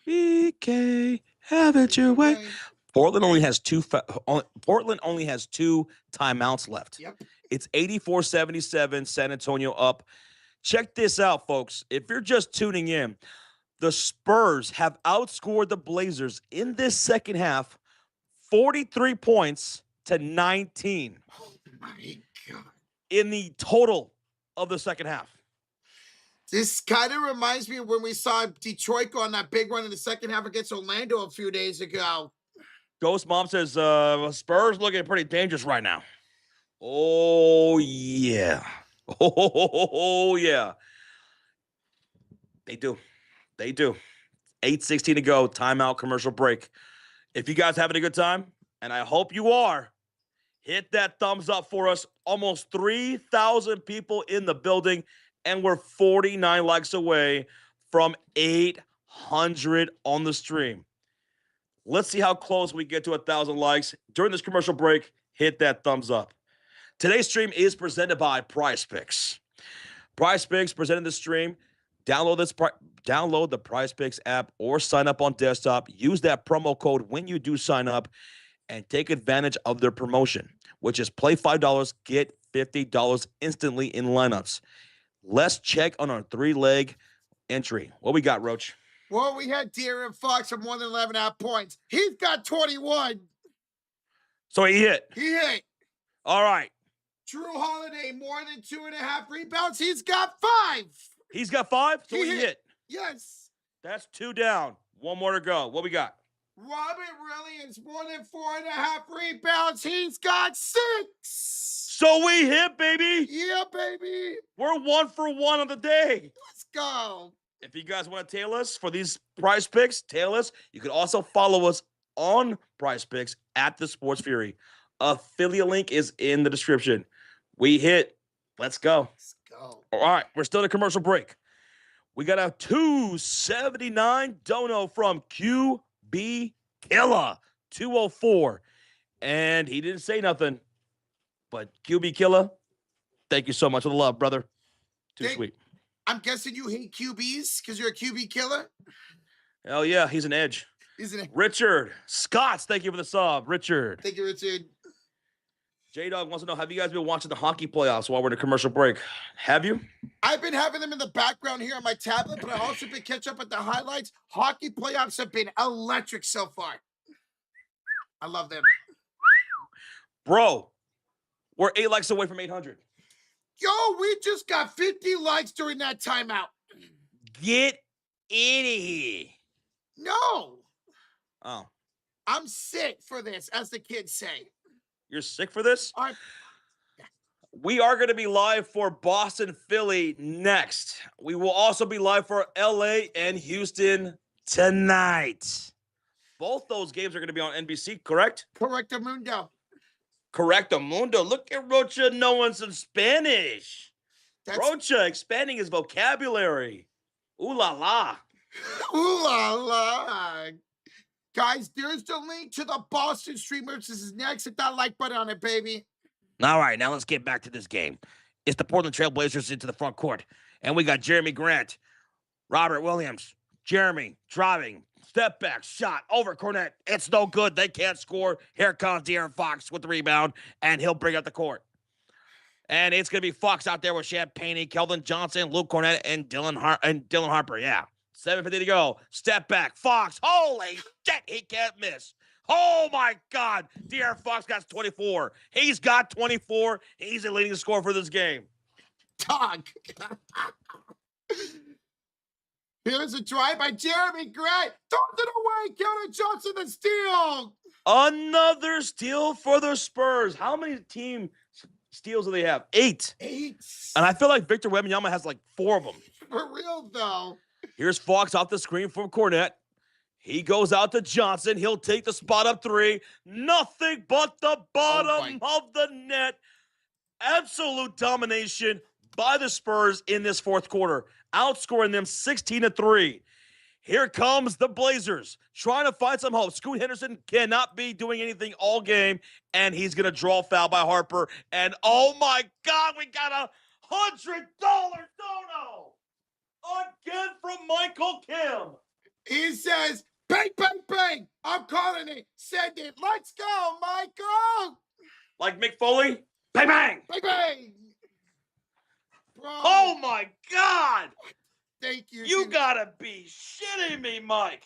BK, have it your way. Portland only has 2 timeouts left. Yep. It's 84-77, San Antonio up. Check this out, folks. If you're just tuning in, the Spurs have outscored the Blazers in this second half 43 points to 19. Oh my God. In the total of the second half. This kind of reminds me of when we saw Detroit go on that big run in the second half against Orlando a few days ago. Ghost Mom says, Spurs looking pretty dangerous right now. Oh, yeah. Oh, yeah. They do. 8:16 to go. Timeout, commercial break. If you guys having a good time, and I hope you are, hit that thumbs up for us. Almost 3,000 people in the building, and we're 49 likes away from 800 on the stream. Let's see how close we get to 1,000 likes. During this commercial break, hit that thumbs up. Today's stream is presented by PrizePicks. PrizePicks presented the stream. Download the PrizePicks app or sign up on desktop. Use that promo code when you do sign up and take advantage of their promotion, which is play $5, get $50 instantly in lineups. Let's check on our 3-leg entry. What we got, Roach? Well, we had De'Aaron Fox for more than 11.5 points. He's got 21. So he hit. He hit. All right. Drew Holiday, more than 2.5 rebounds. He's got 5. He's got 5, so he hit. Yes. That's 2 down. 1 more to go. What we got? Robert Williams, more than 4.5 rebounds. He's got 6. So we hit, baby. Yeah, baby. We're 1 for 1 on the day. Let's go. If you guys want to tail us for these prize picks, tail us. You can also follow us on PrizePicks at the Sports Fury. Affiliate link is in the description. We hit. Let's go. Let's go. All right, we're still in a commercial break. We got a 279 dono from QB Killer 204. And he didn't say nothing. But QB Killer, thank you so much for the love, brother. Too sweet. I'm guessing you hate QBs because you're a QB killer? Hell yeah, he's an edge. He's an edge. Richard Scotts, thank you for the sub. Richard. Thank you, Richard. J-Dog wants to know, have you guys been watching the hockey playoffs while we're in a commercial break? Have you? I've been having them in the background here on my tablet, but I've also been catching up with the highlights. Hockey playoffs have been electric so far. I love them. Bro, we're 8 likes away from 800. Yo, we just got 50 likes during that timeout. Get in here. No. Oh. I'm sick for this, as the kids say. You're sick for this? Yeah. We are going to be live for Boston, Philly next. We will also be live for LA and Houston tonight. Both those games are going to be on NBC, correct? Correctamundo. Correctamundo. Look at Rocha knowing some Spanish. That's... Rocha expanding his vocabulary. Ooh la la. Ooh la la. Guys, there's the link to the Boston streamers. This is next. Hit that like button on it, baby. All right, now let's get back to this game. It's the Portland Trailblazers into the front court. And we got Jeremy Grant, Robert Williams, Jeremy driving, step back, shot over Cornette. It's no good. They can't score. Here comes De'Aaron Fox with the rebound, and he'll bring up the court. And it's going to be Fox out there with Champagne, Keldon Johnson, Luke Cornette, and Dylan Harper. Yeah. 7:50 to go. Step back. Fox. Holy shit. He can't miss. Oh, my God. De'Aaron Fox got 24. He's got 24. He's the leading scorer for this game. Dog. Here's a drive by Jeremy Grant. Throws it away. Keldon Johnson, the steal. Another steal for the Spurs. How many team steals do they have? 8. 8. And I feel like Victor Wembanyama has like 4 of them. For real, though. Here's Fox off the screen from Cornette. He goes out to Johnson. He'll take the spot up 3. Nothing but the bottom of the net. Absolute domination by the Spurs in this fourth quarter, outscoring them 16-3. Here comes the Blazers, trying to find some hope. Scoot Henderson cannot be doing anything all game, and he's going to draw a foul by Harper. And, oh, my God, we got a $100 dono again from Michael Kim. He says, bang, bang, bang. I'm calling it. Send it. Let's go, Michael. Like Mick Foley? Bang, bang. Bang, bang. Bro. Oh, my God. Thank you. You gotta be shitting me, Mike.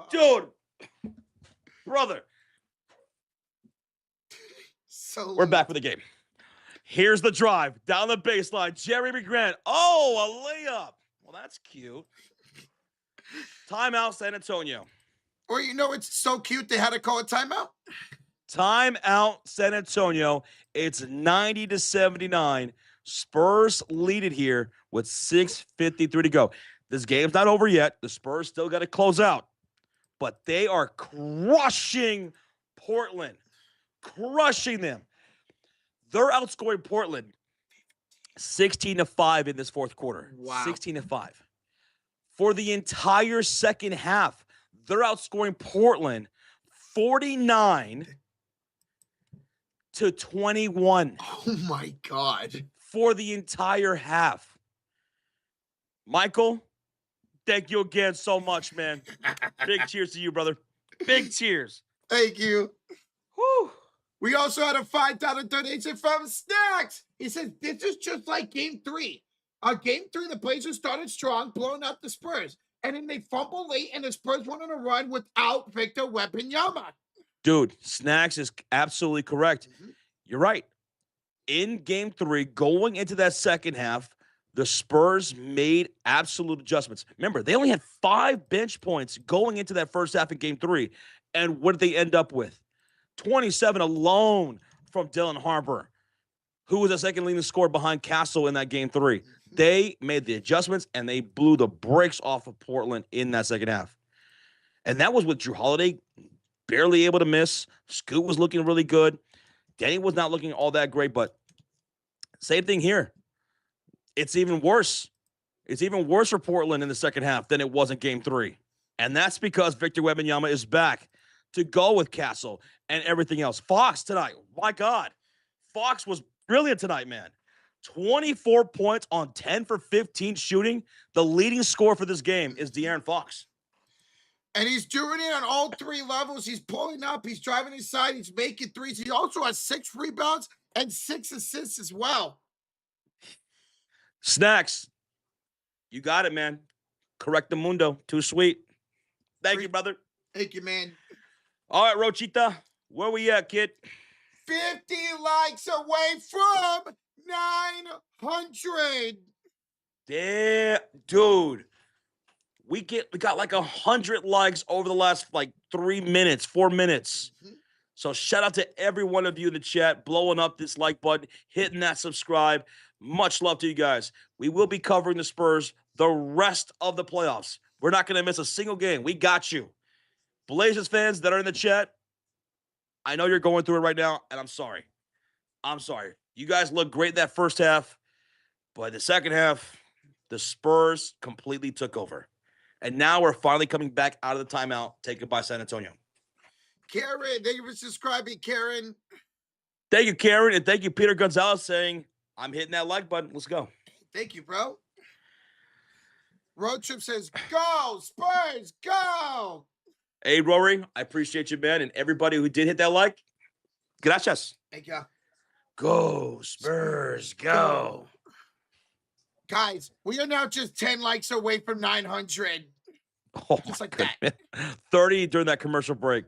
Dude. Brother. So we're back for the game. Here's the drive down the baseline. Jeremy Grant. Oh, a layup. Well, that's cute. Timeout, San Antonio. Or you know, it's so cute they had to call a timeout. Timeout, San Antonio. It's 90-79. Spurs lead it here with 6:53 to go. This game's not over yet. The Spurs still got to close out. But they are crushing Portland. Crushing them. They're outscoring Portland 16-5 in this fourth quarter. Wow. 16-5. For the entire second half, they're outscoring Portland 49-21 Oh my God. for the entire half. Michael, thank you again so much, man. Big cheers to you, brother. Big cheers. Thank you. Whew. We also had a $5 donation from Snacks. He says, this is just like game 3. Game 3, the Blazers started strong, blowing up the Spurs. And then they fumble late, and the Spurs went on a run without Victor Wembanyama. Dude, Snacks is absolutely correct. You're right. In game 3, going into that second half, the Spurs made absolute adjustments. Remember, they only had 5 bench points going into that first half in game 3. And what did they end up with? 27 alone from Dylan Harper, who was the second leading scorer behind Castle in that game 3. They made the adjustments, and they blew the brakes off of Portland in that second half. And that was with Drew Holiday barely able to miss. Scoot was looking really good. Denny was not looking all that great, but same thing here. It's even worse. It's even worse for Portland in the second half than it was in game 3. And that's because Victor Wembanyama is back to go with Castle and everything else. Fox tonight, my God. Fox was brilliant tonight, man. 24 points on 10 for 15 shooting. The leading scorer for this game is De'Aaron Fox. And he's doing it on all 3 levels. He's pulling up. He's driving inside. He's making threes. He also has 6 rebounds and 6 assists as well. Snacks, you got it, man. Correct the mundo. Too sweet. Thank you, brother. Thank you, man. All right, Rochita, where we at, kid? 50 likes away from 900. Damn, dude. We got like 100 likes over the last 3 minutes, 4 minutes. So shout out to every one of you in the chat, blowing up this like button, hitting that subscribe. Much love to you guys. We will be covering the Spurs the rest of the playoffs. We're not going to miss a single game. We got you. Blazers fans that are in the chat, I know you're going through it right now, and I'm sorry. I'm sorry. You guys look great that first half, but the second half, the Spurs completely took over. And now we're finally coming back out of the timeout taken by San Antonio. Karen, thank you for subscribing, Karen. Thank you, Karen, and thank you, Peter Gonzalez, saying, I'm hitting that like button. Let's go. Thank you, bro. Road Trip says, go, Spurs, go. Hey, Rory, I appreciate you, man, and everybody who did hit that like, gracias. Thank you. Go, Spurs, go. Guys, we are now just 10 likes away from 900. Oh, just like that. 30 during that commercial break.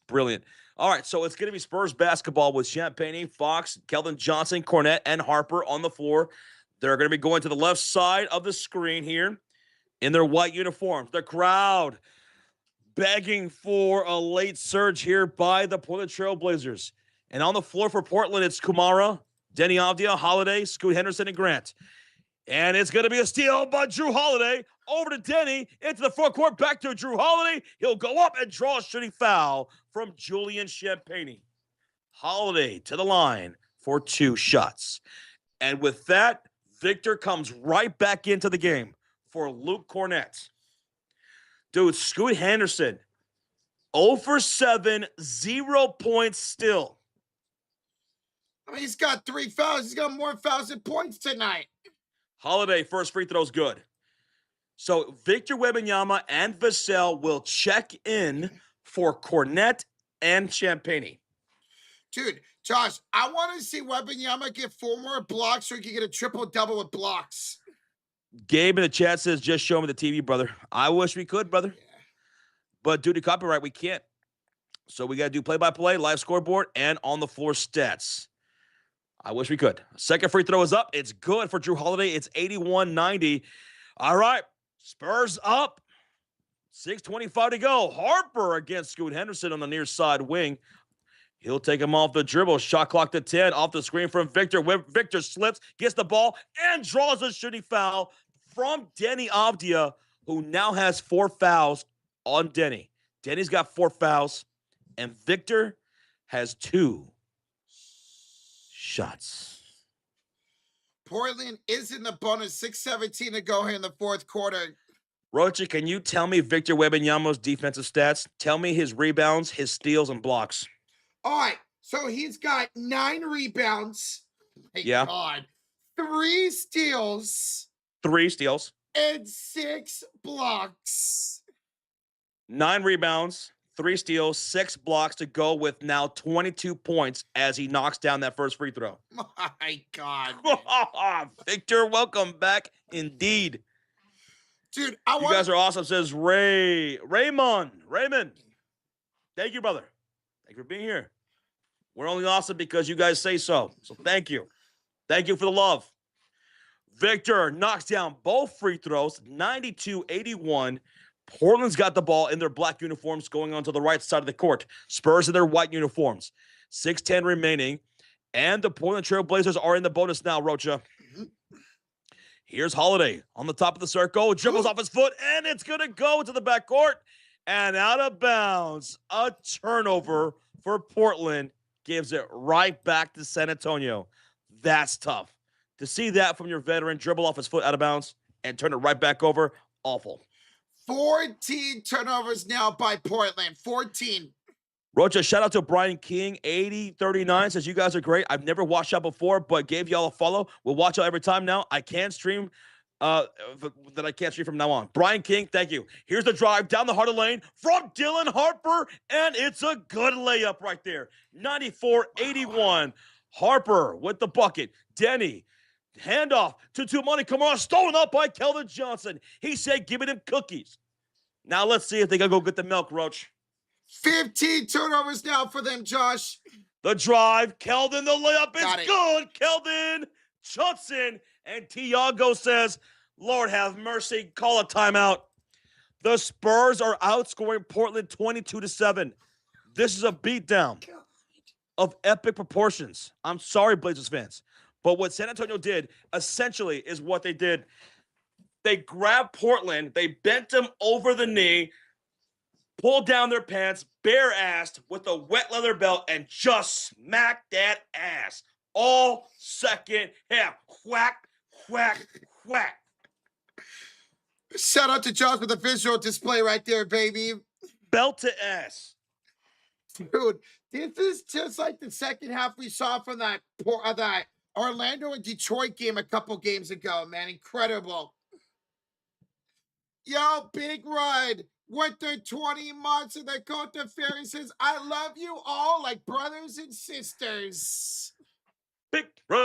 Brilliant. All right, so it's going to be Spurs basketball with Champagne, Fox, Keldon Johnson, Cornette, and Harper on the floor. They're going to be going to the left side of the screen here in their white uniforms. The crowd begging for a late surge here by the Portland Trailblazers. And on the floor for Portland, it's Kumara, Denny Avdia, Holiday, Scoot Henderson, and Grant. And it's going to be a steal by Drew Holiday over to Denny into the front court, back to Drew Holiday. He'll go up and draw a shooting foul from Julian Champagne. Holiday to the line for 2 shots. And with that, Victor comes right back into the game for Luke Cornette. Dude, Scoot Henderson, 0 for 7, 0 points still. I mean, he's got 3 fouls. He's got more fouls than points tonight. Holiday, first free throw's good. So Victor Wembanyama and Vassell will check in for Cornette and Champagne. Dude, Josh, I want to see Wembanyama get 4 more blocks so he can get a triple-double with blocks. Gabe in the chat says, just show me the TV, brother. I wish we could, brother. Yeah. But due to copyright, we can't. So we got to do play-by-play, live scoreboard, and on-the-floor stats. I wish we could. Second free throw is up. It's good for Drew Holiday. It's 81-90. All right, Spurs up. 6:25 to go. Harper against Scoot Henderson on the near side wing. He'll take him off the dribble. Shot clock to 10. Off the screen from Victor. Victor slips, gets the ball, and draws a shooting foul from Denny Avdia, who now has 4 fouls on Denny. Denny's got 4 fouls, and Victor has 2 shots. Portland is in the bonus. 6:17 to go here in the fourth quarter. Rocha, can you tell me Victor Wembanyama's defensive stats? Tell me his rebounds, his steals, and blocks. All right, so he's got 9 rebounds. My Yeah. God. 3 steals 3 steals. and 6 blocks. 9 rebounds, 3 steals, 6 blocks to go with now 22 points as he knocks down that first free throw. My God. Victor, welcome back indeed. Dude, You guys are awesome, says Raymond. Thank you, brother. Thank you for being here. We're only awesome because you guys say so. So thank you. Thank you for the love. Victor knocks down both free throws, 92-81. Portland's got the ball in their black uniforms going onto the right side of the court. Spurs in their white uniforms. 6:10 remaining. And the Portland Trailblazers are in the bonus now, Rocha. Here's Holiday on the top of the circle. Dribbles off his foot, and it's going to go to the backcourt. And out of bounds. A turnover for Portland gives it right back to San Antonio. That's tough. To see that from your veteran, dribble off his foot out of bounds and turn it right back over, awful. 14 turnovers now by Portland. 14. Rocha, shout out to Brian King, 8039, says you guys are great. I've never watched out before, but gave y'all a follow. We'll watch out every time now. I can't stream that I can't stream from now on. Brian King, thank you. Here's the drive down the heart of the lane from Dylan Harper, and it's a good layup right there. 94-81. Harper with the bucket. Denny, handoff to Tumani Kamara, stolen up by Keldon Johnson. He said, give it him cookies. Now let's see if they can go get the milk, Roach. 15 turnovers now for them, Josh. The drive, Keldon, the layup is good. Keldon Johnson, and Tiago says, Lord have mercy, call a timeout. The Spurs are outscoring Portland 22-7. This is a beatdown of epic proportions. I'm sorry, Blazers fans. But what San Antonio did, essentially, is what they did. They grabbed Portland, they bent them over the knee, pulled down their pants, bare-assed, with a wet leather belt, and just smacked that ass. All second half. Whack, whack, whack. Shout out to Josh with the visual display right there, baby. Belt to ass. Dude, this is just like the second half we saw from that Orlando and Detroit game a couple games ago, man. Incredible. Yo, Big Rod, with the 20 months of the Cote de Ferry says, I love you all like brothers and sisters. Big Rod.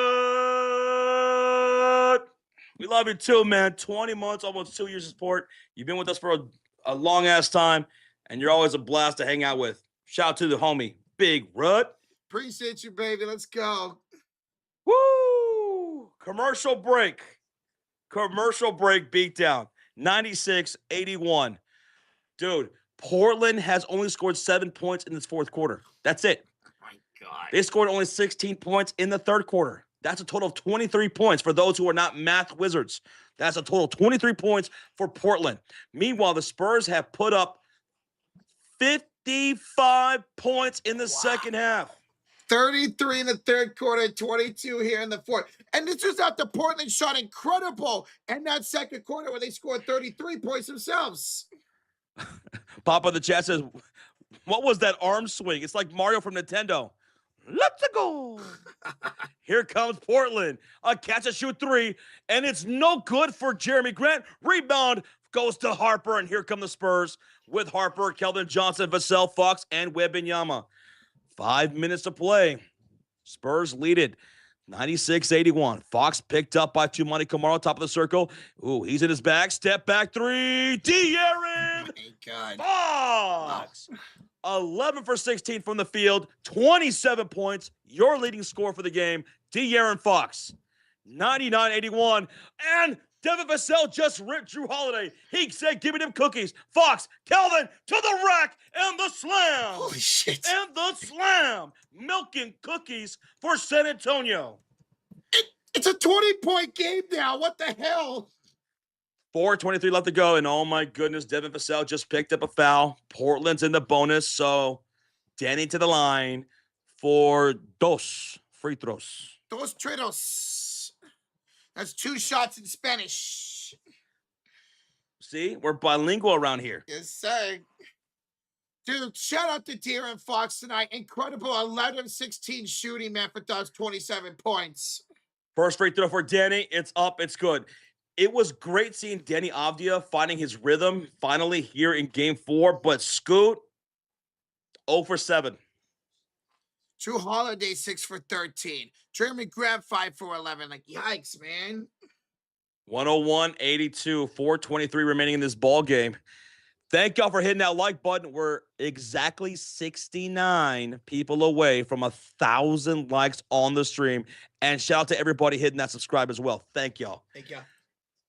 We love you too, man. 20 months, almost 2 years of support. You've been with us for a long-ass time, and you're always a blast to hang out with. Shout out to the homie, Big Rod. Appreciate you, baby. Let's go. Woo! Commercial break beatdown. 96-81. Dude, Portland has only scored 7 points in this fourth quarter. That's it. Oh my God. They scored only 16 points in the third quarter. That's a total of 23 points for those who are not math wizards. That's a total of 23 points for Portland. Meanwhile, the Spurs have put up 55 points in the second half. 33 in the third quarter, 22 here in the fourth. And this was after Portland shot incredible in that second quarter where they scored 33 points themselves. Papa the chat says, what was that arm swing? It's like Mario from Nintendo. Let's go. Here comes Portland. A catch and shoot three, and it's no good for Jeremy Grant. Rebound goes to Harper, and here come the Spurs with Harper, Keldon Johnson, Vassell, Fox, and Wembanyama. 5 minutes to play. Spurs lead it 96-81. Fox picked up by Tumani Kamara, top of the circle. Ooh, he's in his bag. Step back three. De'Aaron Fox. 11 for 16 from the field. 27 points. Your leading scorer for the game, De'Aaron Fox. 99-81. And Devin Vassell just ripped Drew Holiday. He said, give me them cookies. Fox, Keldon to the rack, and the slam. Holy shit. And the slam. Milking cookies for San Antonio. It's a 20-point game now. What the hell? 4:23 left to go, and oh my goodness, Devin Vassell just picked up a foul. Portland's in the bonus, so Danny to the line for dos free throws. Dos tritos. That's 2 shots in Spanish. See, we're bilingual around here. Yes, sir. Dude, shout out to De'Aaron Fox tonight. Incredible 11-16 shooting, man, for those 27 points. First free throw for Danny. It's up. It's good. It was great seeing Danny Avdia finding his rhythm finally here in game 4. But Scoot, 0 for 7. Drew Holiday, 6 for 13. Jeremy Grant, 5 for 11. Like, yikes, man. 101-82. 4:23 remaining in this ball game. Thank y'all for hitting that like button. We're exactly 69 people away from 1,000 likes on the stream. And shout out to everybody hitting that subscribe as well. Thank y'all. Thank you.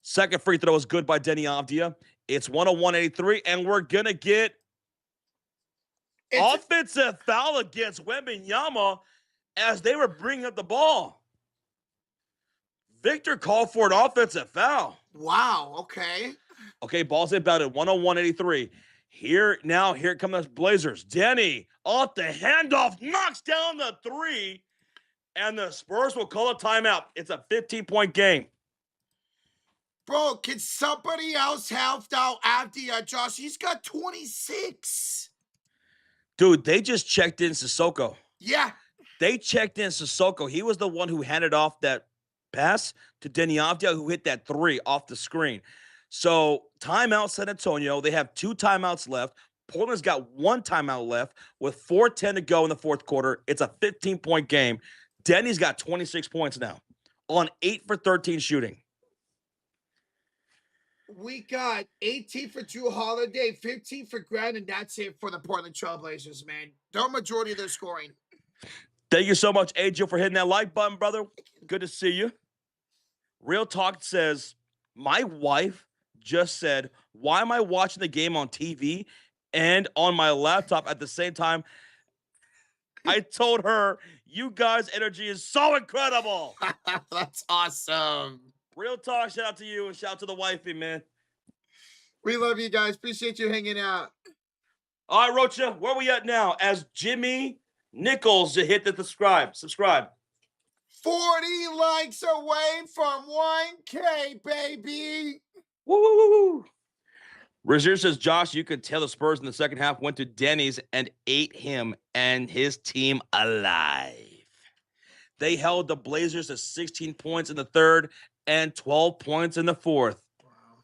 Second free throw is good by Denny Avdia. It's 101-83, and we're going to get offensive foul against Wembanyama as they were bringing up the ball. Victor called for an offensive foul. Wow, okay. Okay, ball's inbound at 101-83. Here come the Blazers. Denny off the handoff, knocks down the 3, and the Spurs will call a timeout. It's a 15-point game. Bro, can somebody else help out Avdia, Josh? He's got 26. Dude, they just checked in Sissoko. Yeah. They checked in Sissoko. He was the one who handed off that pass to Denny Avdia, who hit that 3 off the screen. So, timeout San Antonio. They have 2 timeouts left. Portland's got 1 timeout left with 4:10 to go in the fourth quarter. It's a 15-point game. Denny's got 26 points now on 8 for 13 shooting. We got 18 for Drew Holiday, 15 for Grant, and that's it for the Portland Trailblazers, man. The majority of their scoring. Thank you so much, AJ, for hitting that like button, brother. Good to see you. Real Talk says, my wife just said, why am I watching the game on TV and on my laptop at the same time? I told her, you guys' energy is so incredible. That's awesome. Real Talk, shout out to you and shout out to the wifey, man. We love you guys. Appreciate you hanging out. All right, Rocha, where we at now? As Jimmy Nichols to hit the subscribe. 40 likes away from 1K, baby. Woo, woo, woo, woo. Razier says, Josh, you could tell the Spurs in the second half went to Denny's and ate him and his team alive. They held the Blazers to 16 points in the third and 12 points in the fourth. Wow.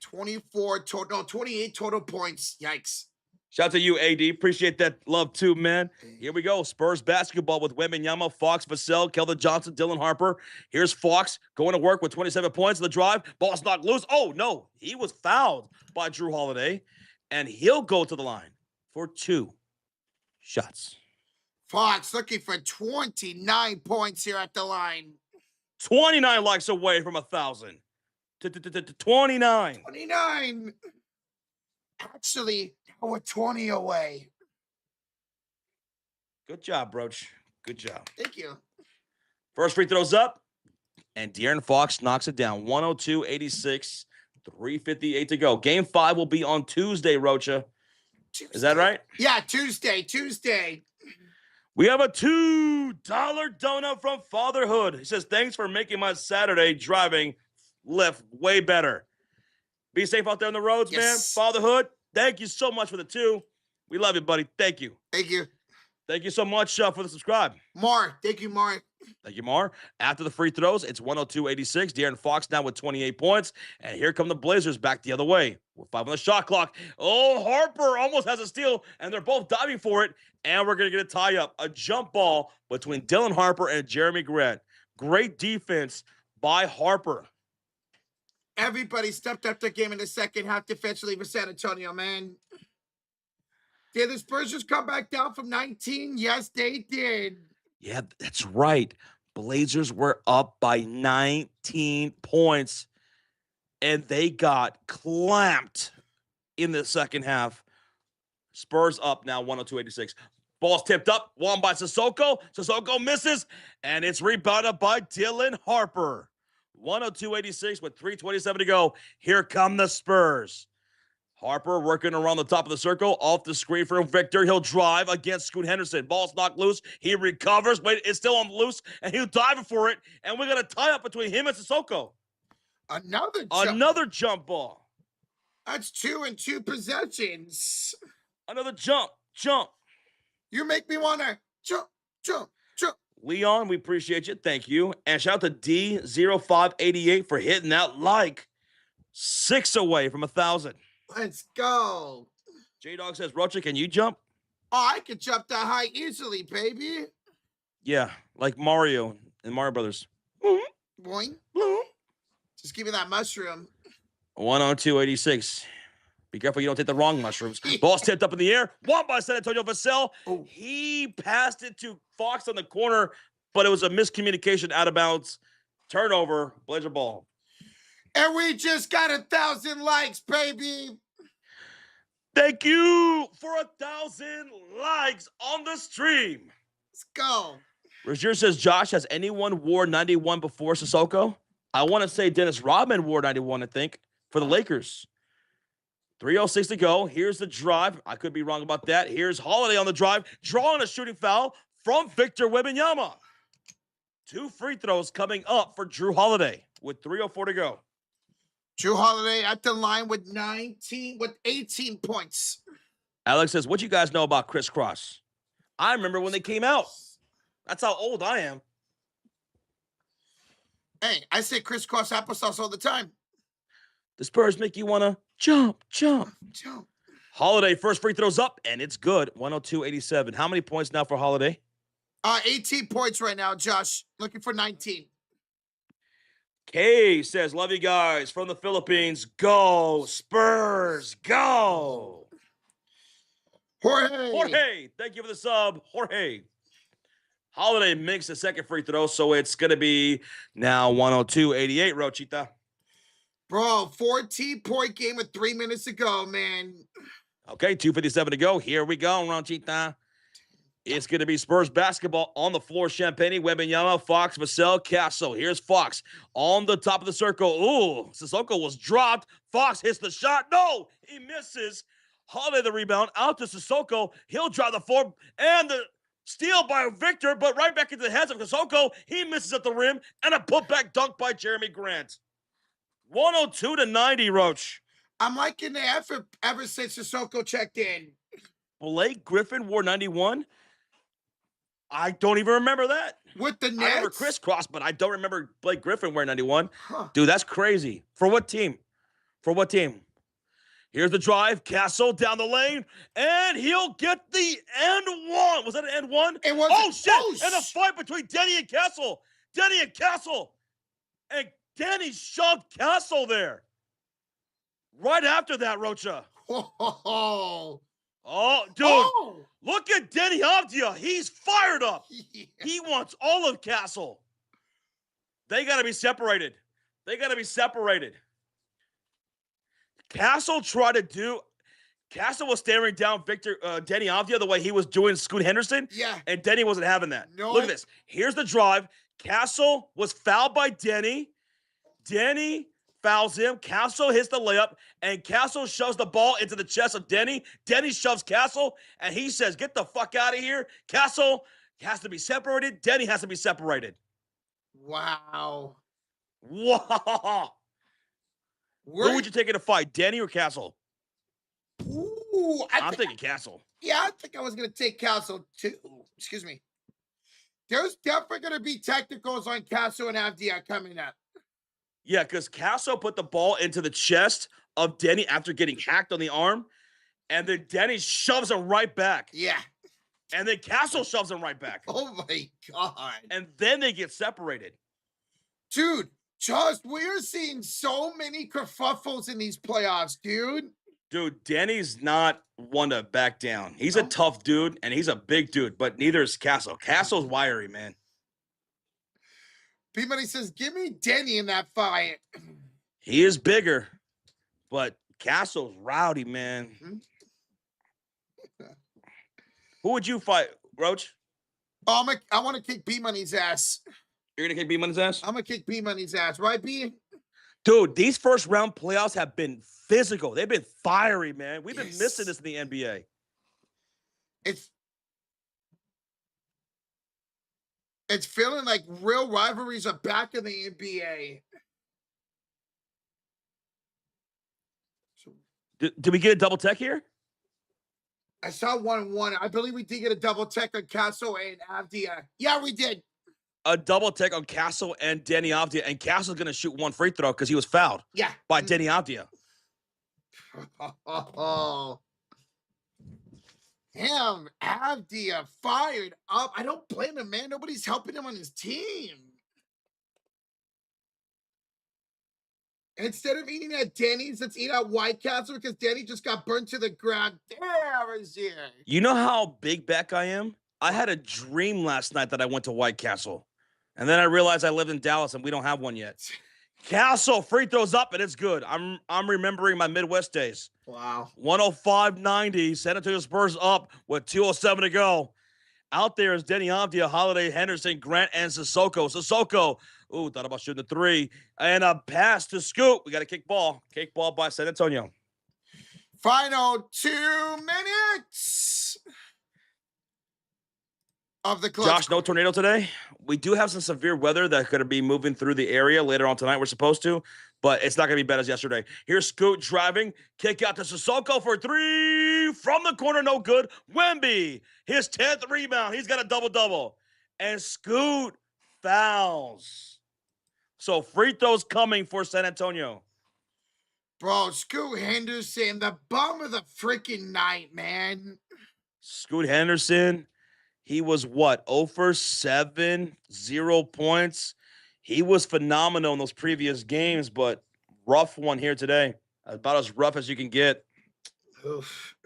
28 total points. Yikes. Shout out to you, AD. Appreciate that love too, man. Here we go. Spurs basketball with Wembanyama, Fox, Vassell, Keldon Johnson, Dylan Harper. Here's Fox going to work with 27 points in the drive. Ball's knocked loose. Oh, no. He was fouled by Drew Holiday, and he'll go to the line for 2 shots. Fox looking for 29 points here at the line. 29 likes away from 1,000. 29. 29. Actually, we're 20 away. Good job, Broach. Good job. Thank you. First free throw's up, and De'Aaron Fox knocks it down. 102-86, 3:58 to go. Game 5 will be on Tuesday, Rocha. Is that right? Yeah, Tuesday. We have a $2 donut from Fatherhood. He says, thanks for making my Saturday driving lift way better. Be safe out there on the roads, man. Fatherhood, thank you so much for the 2. We love you, buddy. Thank you. Thank you. Thank you so much for the subscribe. Mar, thank you, Mar. Thank you, Mar. After the free throws, it's 102-86. De'Aaron Fox now with 28 points. And here come the Blazers back the other way. With 5 on the shot clock. Oh, Harper almost has a steal, and they're both diving for it. And we're going to get a tie-up. A jump ball between Dylan Harper and Jeremy Grant. Great defense by Harper. Everybody stepped up their game in the second half defensively for San Antonio, man. Did the Spurs just come back down from 19? Yes, they did. Yeah, that's right. Blazers were up by 19 points, and they got clamped in the second half. Spurs up now, 102-86. Ball's tipped up, won by Sissoko. Sissoko misses, and it's rebounded by Dylan Harper. 102-86 with 3:27 to go. Here come the Spurs. Harper working around the top of the circle, off the screen for Victor. He'll drive against Scoot Henderson. Ball's knocked loose. He recovers. Wait, it's still on loose, and he'll dive for it. And we're going to tie up between him and Sissoko. Another jump. Another jump ball. That's 2 and 2 possessions. Another jump. You make me want to jump. Leon, we appreciate you. Thank you. And shout out to D0588 for hitting that like 6 away from 1,000. Let's go. J-Dog says, Rocha, can you jump? Oh, I could jump that high easily, baby. Yeah, like Mario and Mario Brothers. Boing. Just give me that mushroom. 102.86. Be careful you don't take the wrong mushrooms. Ball's tipped up in the air. One by San Antonio Vassell. Oh. He passed it to Fox on the corner, but it was a miscommunication out of bounds. Turnover, Blazer ball. And we just got 1,000 likes, baby. Thank you for 1,000 likes on the stream. Let's go. Rozier says, Josh, has anyone wore 91 before Sissoko? I want to say Dennis Rodman wore 91, I think, for the Lakers. 3:06 to go. Here's the drive. I could be wrong about that. Here's Holiday on the drive, drawing a shooting foul from Victor Wembanyama. 2 free throws coming up for Drew Holiday with 3:04 to go. Drew Holiday at the line with 18 points. Alex says, what you guys know about crisscross? I remember when they came out. That's how old I am. Hey, I say crisscross applesauce all the time. The Spurs make you want to jump. Holiday, first free throws up, and it's good. 102.87. How many points now for Holiday? 18 points right now, Josh. Looking for 19. Kay says, love you guys from the Philippines. Go, Spurs, go. Jorge, thank you for the sub. Jorge. Holiday makes the second free throw, so it's going to be now 102.88, Rochita. Bro, 14-point game with 3 minutes to go, man. Okay, 2:57 to go. Here we go, Rochita. It's going to be Spurs basketball on the floor. Champagne, Wembanyama, Fox, Vassell, Castle. Here's Fox on the top of the circle. Ooh, Sissoko was dropped. Fox hits the shot. No, he misses. Holiday the rebound. Out to Sissoko. He'll drive the floor. And the steal by Victor, but right back into the hands of Sissoko. He misses at the rim. And a putback dunk by Jeremy Grant. 102-90, Roach. I'm liking the effort ever since Sissoko checked in. Blake Griffin wore 91. I don't even remember that. With the Nets? I remember crisscross, but I don't remember Blake Griffin wearing 91. Huh. Dude, that's crazy. For what team? Here's the drive. Castle down the lane, and he'll get the end one. Was that an end one? It was. Oh, shit. And a fight between Denny and Castle. And Denny shoved Castle there. Right after that, Rocha. Oh, dude. Look at Denny Avdia. He's fired up. Yeah. He wants all of Castle. They got to be separated. Castle was staring down Denny Avdia the way he was doing Scoot Henderson. Yeah. And Denny wasn't having that. No. Look at this. Here's the drive. Castle was fouled by Denny. Denny fouls him. Castle hits the layup, and Castle shoves the ball into the chest of Denny. Denny shoves Castle, and he says, get the fuck out of here. Castle has to be separated. Denny has to be separated. Wow. Who would you take in a fight, Denny or Castle? Ooh, I'm thinking Castle. Yeah, I think I was going to take Castle too. Excuse me. There's definitely going to be technicals on Castle and Avdia coming up. Yeah, because Castle put the ball into the chest of Denny after getting hacked on the arm, and then Denny shoves him right back. Yeah. And then Castle shoves him right back. Oh, my God. And then they get separated. Dude, just we're seeing so many kerfuffles in these playoffs, dude. Dude, Denny's not one to back down. He's a tough dude, and he's a big dude, but neither is Castle. Castle's wiry, man. P-Money says, give me Denny in that fight. He is bigger, but Castle's rowdy, man. Who would you fight, Roach? Oh, I want to kick B-Money's ass. You're going to kick B-Money's ass? I'm going to kick B-Money's ass. Right, B? Dude, these first round playoffs have been physical. They've been fiery, man. We've been missing this in the NBA. It's feeling like real rivalries are back in the NBA. Did we get a double tech here? I saw 1-1. I believe we did get a double tech on Castle and Avdia. Yeah, we did. A double tech on Castle and Denny Avdia, and Castle's going to shoot one free throw because he was fouled. Yeah. By Denny Avdia. Damn, Avdia fired up. I don't blame him, man. Nobody's helping him on his team. Instead of eating at Denny's, let's eat at White Castle because Denny just got burnt to the ground. There is it. You know how big back I am? I had a dream last night that I went to White Castle. And then I realized I lived in Dallas and we don't have one yet. Castle free throws up and it's good. I'm remembering my Midwest days. Wow. 105-90. San Antonio Spurs up with 2:07 to go. Out there is Denny Avdia, Holiday, Henderson, Grant, and Sissoko. Sissoko, thought about shooting the three. And a pass to Scoot. We got a kick ball. Kick ball by San Antonio. Final 2 minutes of the clutch. Josh, no tornado today. We do have some severe weather that's going to be moving through the area later on tonight. We're supposed to, but it's not going to be bad as yesterday. Here's Scoot driving. Kick out to Sissoko for three. From the corner, no good. Wemby, his 10th rebound. He's got a double-double. And Scoot fouls. So free throws coming for San Antonio. Bro, Scoot Henderson, the bum of the freaking night, man. Scoot Henderson, he was what? 0 for 7, 0 points. He was phenomenal in those previous games, but rough one here today. About as rough as you can get. Oof.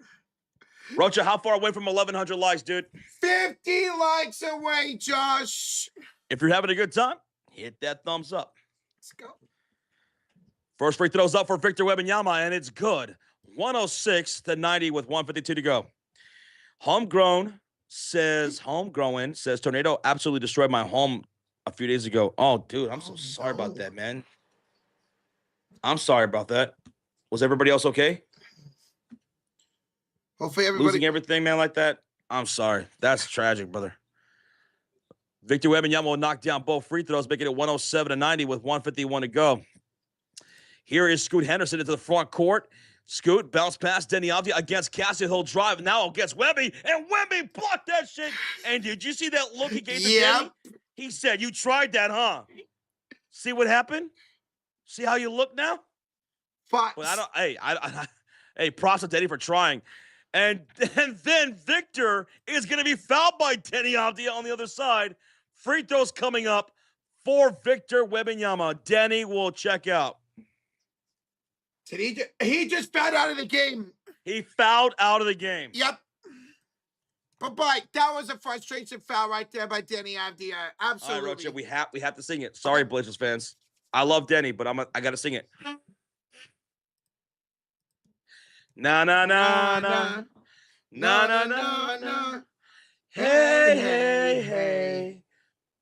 Rocha, how far away from 1,100 likes, dude? 50 likes away, Josh. If you're having a good time, hit that thumbs up. Let's go. First free throws up for Victor Wembanyama, and it's good. 106-90 with 1:52 to go. Homegrown says, Tornado absolutely destroyed my home a few days ago. Oh, dude, I'm so sorry about that, man. I'm sorry about that. Was everybody else okay? Hopefully everybody... Losing everything, man, like that? I'm sorry. That's tragic, brother. Victor Wembanyama will knock down both free throws, making it 107-90 with 1:51 to go. Here is Scoot Henderson into the front court. Scoot, bounce pass, Denny Avdia against Cassie. He'll drive now against Wemby, and Wemby blocked that shit. And did you see that look he gave to Denny? He said, "You tried that, huh? See what happened? See how you look now?" But well, hey, props to Denny for trying. And then Victor is going to be fouled by Denny Avdia on the other side. Free throws coming up for Victor Wembanyama. Denny will check out. He just fouled out of the game. He fouled out of the game. Yep. But that was a frustration foul right there by Denny Avdia. Absolutely. All right, Rocha, we have to sing it. Sorry, Blazers fans. I love Denny, but I got to sing it. Na na na na. Na na na na. Hey, hey, hey.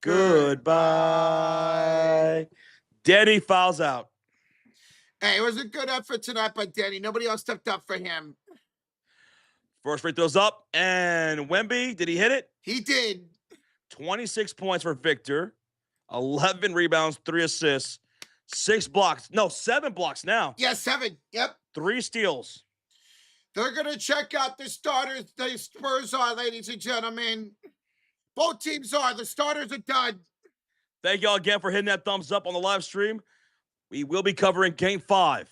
Goodbye. Denny fouls out. Hey, it was a good effort tonight by Denny. Nobody else stepped up for him. First free throws up, and Wemby, did he hit it? He did. 26 points for Victor, 11 rebounds, 3 assists, 6 blocks. No, 7 blocks now. Yeah, 7. Yep. 3 steals. They're going to check out the starters. The Spurs are, ladies and gentlemen. Both teams are. The starters are done. Thank y'all again for hitting that thumbs up on the live stream. We will be covering Game 5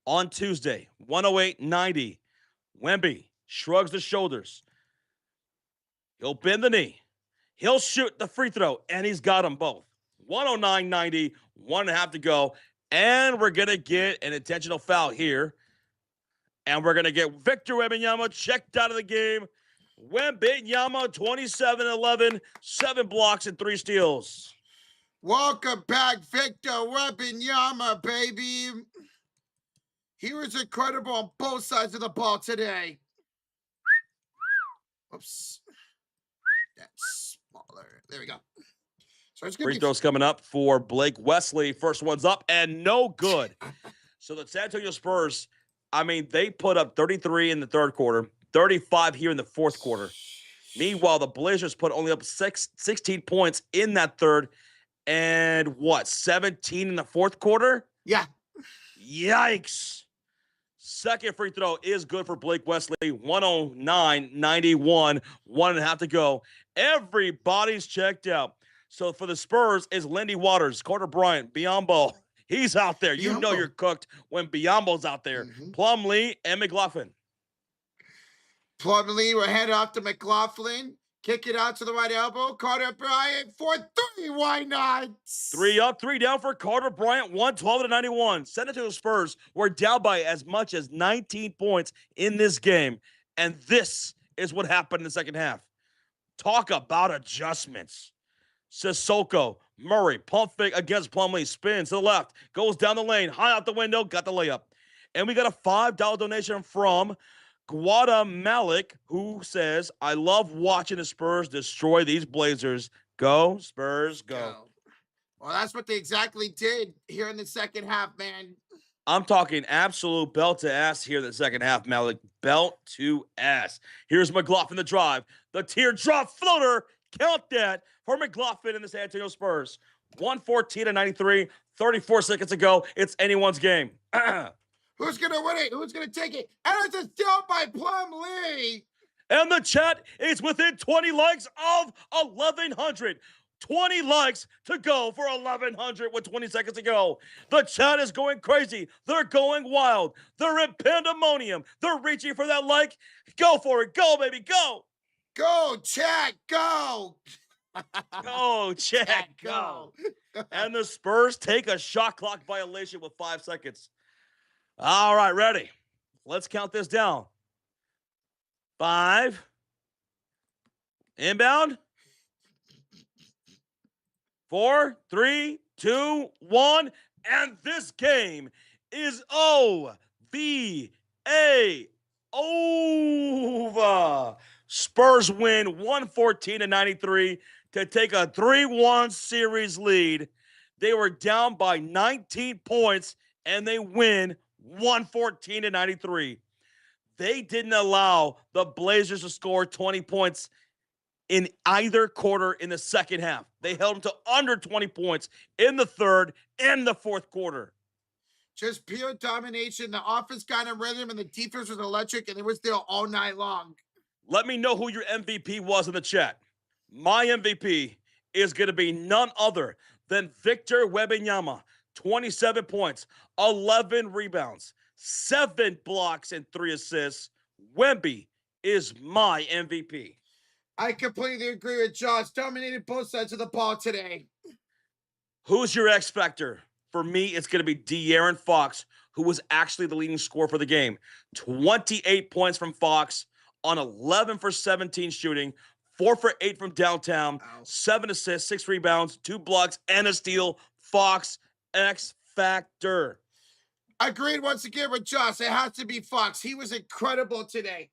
on Tuesday, 108-90. Wemby shrugs the shoulders. He'll bend the knee. He'll shoot the free throw, and he's got them both. 109-90, 1.5 to go. And we're going to get an intentional foul here. And we're going to get Victor Wembanyama checked out of the game. Wembanyama, 27-11, 7 blocks and 3 steals. Welcome back, Victor Wembanyama, baby. He was incredible on both sides of the ball today. Oops. That's smaller. There we go. So it's Free throws coming up for Blake Wesley. First one's up and no good. So the San Antonio Spurs, I mean, they put up 33 in the third quarter, 35 here in the fourth quarter. Meanwhile, the Blazers put only up 16 points in that third. And what, 17 in the fourth quarter? Yeah. Yikes. Second free throw is good for Blake Wesley. 109.91. 1.5 to go. Everybody's checked out. So for the Spurs is Lindy Waters, Carter Bryant, Biyombo. He's out there. You know you're cooked when Biyombo's out there. Plumlee and McLaughlin. Plumlee will head off to McLaughlin. Kick it out to the right elbow. Carter Bryant for 3. Why not? 3 up, 3 down for Carter Bryant. 112-91. San Antonio Spurs were down by as much as 19 points in this game. And this is what happened in the second half. Talk about adjustments. Sissoko, Murray, pump fake against Plumlee, spins to the left, goes down the lane, high out the window, got the layup. And we got a $5 donation from Guada Malik, who says, I love watching the Spurs destroy these Blazers. Go, Spurs, go. Well, that's what they exactly did here in the second half, man. I'm talking absolute belt to ass here in the second half, Malik. Belt to ass. Here's McLaughlin the drive. The teardrop floater. Count that for McLaughlin and the San Antonio Spurs. 114-93. 34 seconds to go. It's anyone's game. Who's going to win it? Who's going to take it? And it's a steal by Plumlee. And the chat is within 20 likes of 1,100. 20 likes to go for 1,100 with 20 seconds to go. The chat is going crazy. They're going wild. They're in pandemonium. They're reaching for that like. Go for it. Go, baby. Go. Go, chat. Go. Go, chat. Go. And the Spurs take a shot clock violation with 5 seconds. All right, ready. Let's count this down. 5. Inbound. 4, 3, 2, 1. And this game is over. Spurs win 114-93 to take a 3-1 series lead. They were down by 19 points, and they win 114-93. They didn't allow the Blazers to score 20 points in either quarter in the second half. They held them to under 20 points in the third and the fourth quarter. Just pure domination. The offense got in rhythm, and the defense was electric, and it was there all night long. Let me know who your MVP was in the chat. My MVP is going to be none other than Victor Wembanyama. 27 points, 11 rebounds, 7 blocks, and 3 assists. Wemby is my MVP. I completely agree with Josh. Dominated both sides of the ball today. Who's your X Factor? For me, it's going to be De'Aaron Fox, who was actually the leading scorer for the game. 28 points from Fox on 11 for 17 shooting, 4 for 8 from downtown, 7 assists, 6 rebounds, 2 blocks, and a steal. Fox, X Factor. Agreed once again with Josh. It has to be Fox. He was incredible today.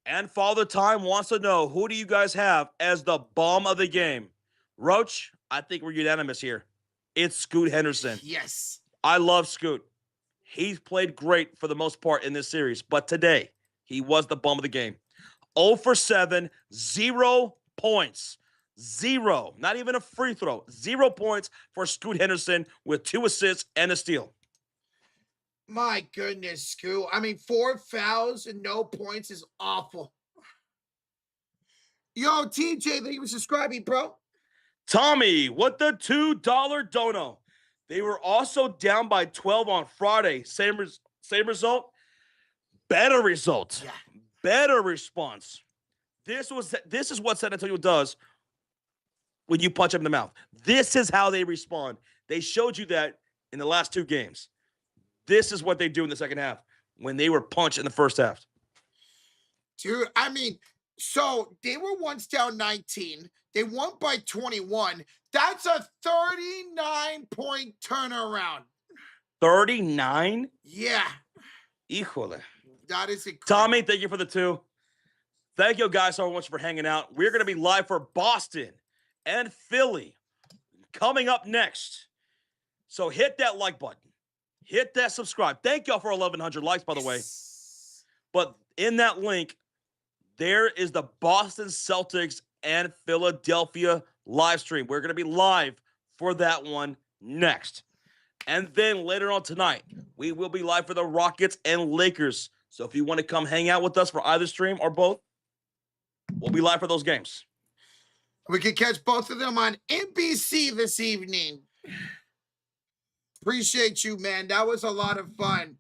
And Father Time wants to know, who do you guys have as the bomb of the game? Roach, I think we're unanimous here. It's Scoot Henderson. Yes. I love Scoot. He's played great for the most part in this series, but today he was the bum of the game. 0 for 7, 0 points. 0. Not even a free throw. 0 points for Scoot Henderson with 2 assists and a steal. My goodness, Scoot. I mean, 4 fouls and no points is awful. Yo, TJ, thank you for subscribing, bro. Tommy, what the $2 dono? They were also down by 12 on Friday. Same result. Better result. Yeah. Better response. This is what San Antonio does when you punch them in the mouth. This is how they respond. They showed you that in the last 2 games. This is what they do in the second half when they were punched in the first half. Dude, I mean, so they were once down 19. They won by 21. That's a 39-point turnaround. 39? Yeah. Híjole. That is incredible. Tommy, thank you for the 2. Thank you guys so much for hanging out. We're going to be live for Boston and Philly coming up next. So hit that like button. Hit that subscribe. Thank y'all for 1,100 likes, by the way. But in that link, there is the Boston Celtics and Philadelphia live stream. We're going to be live for that one next. And then later on tonight, we will be live for the Rockets and Lakers. So if you want to come hang out with us for either stream or both, we'll be live for those games. We can catch both of them on NBC this evening. Appreciate you, man. That was a lot of fun.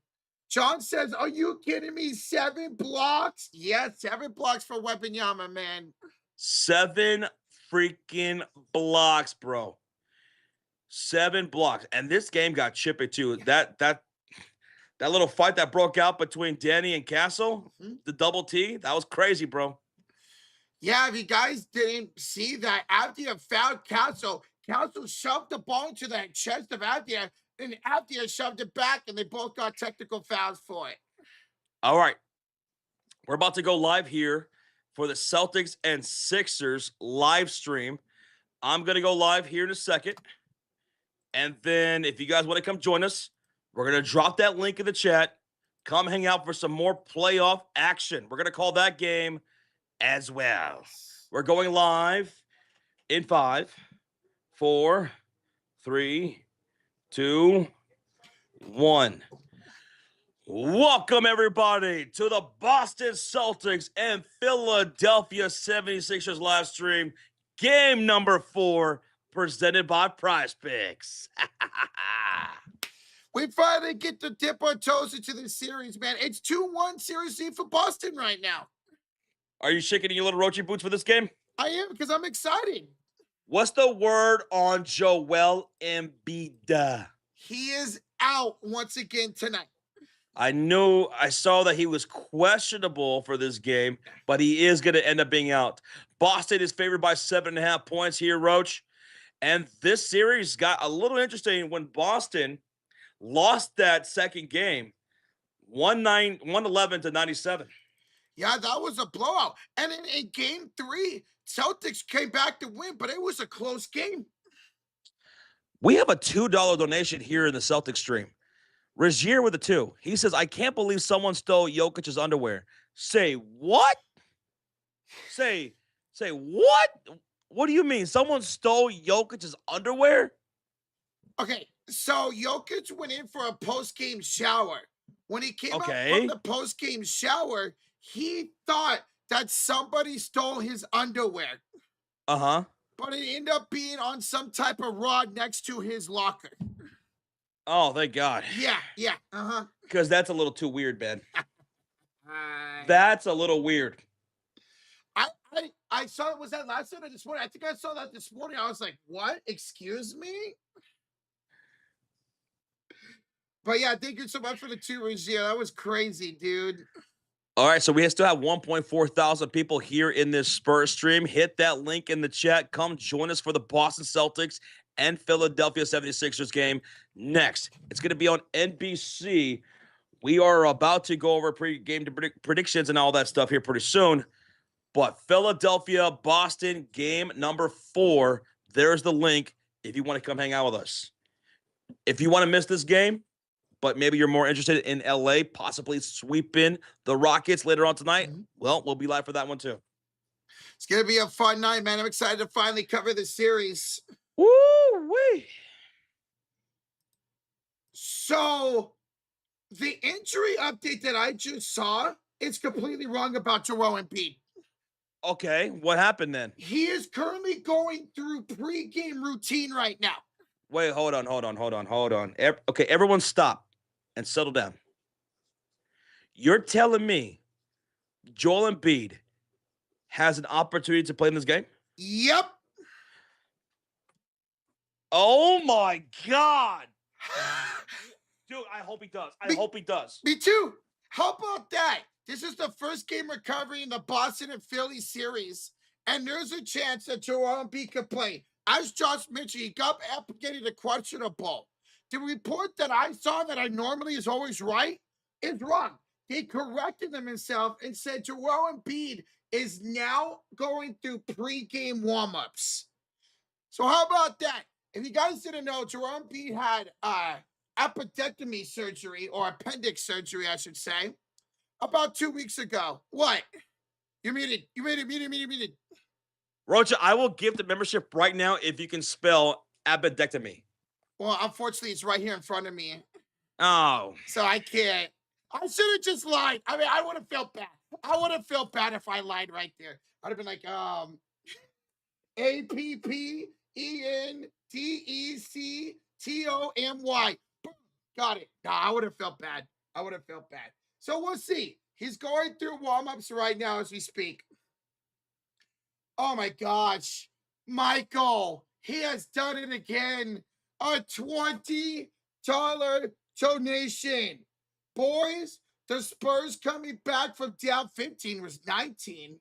John says, are you kidding me? 7 blocks? Yes, 7 blocks for Weaponyama, man. 7 freaking blocks, bro. 7 blocks. And this game got chippy too. That little fight that broke out between Danny and Castle, the double T, that was crazy, bro. Yeah, if you guys didn't see that, Avdia fouled Castle. Castle shoved the ball into the chest of Avdia, and Avdia shoved it back, and they both got technical fouls for it. All right. We're about to go live here for the Celtics and Sixers live stream. I'm going to go live here in a second. And then if you guys want to come join us, we're going to drop that link in the chat. Come hang out for some more playoff action. We're going to call that game as well. We're going live in 5, 4, 3, 2, 1. Welcome, everybody, to the Boston Celtics and Philadelphia 76ers live stream, game number 4, presented by PrizePicks. We finally get to dip our toes into the series, man. It's 2-1 series lead for Boston right now. Are you shaking your little roachy boots for this game? I am, because I'm excited. What's the word on Joel Embiid? He is out once again tonight. I saw that he was questionable for this game, but he is going to end up being out. Boston is favored by 7.5 points here, Roach. And this series got a little interesting when Boston lost that second game, 111 to 97. Yeah, that was a blowout. And in game 3, Celtics came back to win, but it was a close game. We have a $2 donation here in the Celtics stream. Regier with a 2. He says, I can't believe someone stole Jokic's underwear. Say what? Say what? What do you mean? Someone stole Jokic's underwear? Okay, so Jokic went in for a post-game shower. When he came out from the post-game shower, he thought that somebody stole his underwear. Uh-huh. But it ended up being on some type of rod next to his locker. Oh, thank God. Yeah. Uh-huh. Because that's a little too weird, man. That's a little weird. I saw it. Was that last night or this morning? I think I saw that this morning. I was like, what? Excuse me? But yeah, thank you so much for the 2, Regia. That was crazy, dude. All right, so we still have 1.4 thousand people here in this Spurs stream. Hit that link in the chat. Come join us for the Boston Celtics and Philadelphia 76ers game next. It's going to be on NBC. We are about to go over pre-game predictions and all that stuff here pretty soon. But Philadelphia, Boston, game number 4. There's the link if you want to come hang out with us. If you want to miss this game, but maybe you're more interested in LA, possibly sweeping the Rockets later on tonight, well, we'll be live for that one too. It's going to be a fun night, man. I'm excited to finally cover the series. Woo-wee. So, the injury update that I just saw is completely wrong about Joel Embiid. Okay, what happened then? He is currently going through pre-game routine right now. Wait, hold on. Okay, everyone stop and settle down. You're telling me Joel Embiid has an opportunity to play in this game? Yep. Oh my God. Dude, I hope he does. Me too. How about that? This is the first game recovery in the Boston and Philly series, and there's a chance that Joel Embiid could play. As Josh mentioned, he got applicated a questionable. The report that I saw that I normally is always right is wrong. They corrected themselves and said Joel Embiid is now going through pre-game warm-ups. So how about that? If you guys didn't know, Joel Embiid had appendectomy surgery, or appendix surgery, I should say, about 2 weeks ago. What? You're muted. Muted. Rocha, I will give the membership right now if you can spell appendectomy. Well, unfortunately, it's right here in front of me, Oh, so I can't. I should have just lied. I mean, I would have felt bad. I would have felt bad if I lied right there. I'd have been like, APPENDECTOMY. Got it. Nah, I would have felt bad. I would have felt bad. So we'll see. He's going through warm-ups right now as we speak. Oh my gosh. Michael, he has done it again. A $20 donation. Boys, the Spurs coming back from down 15 was 19.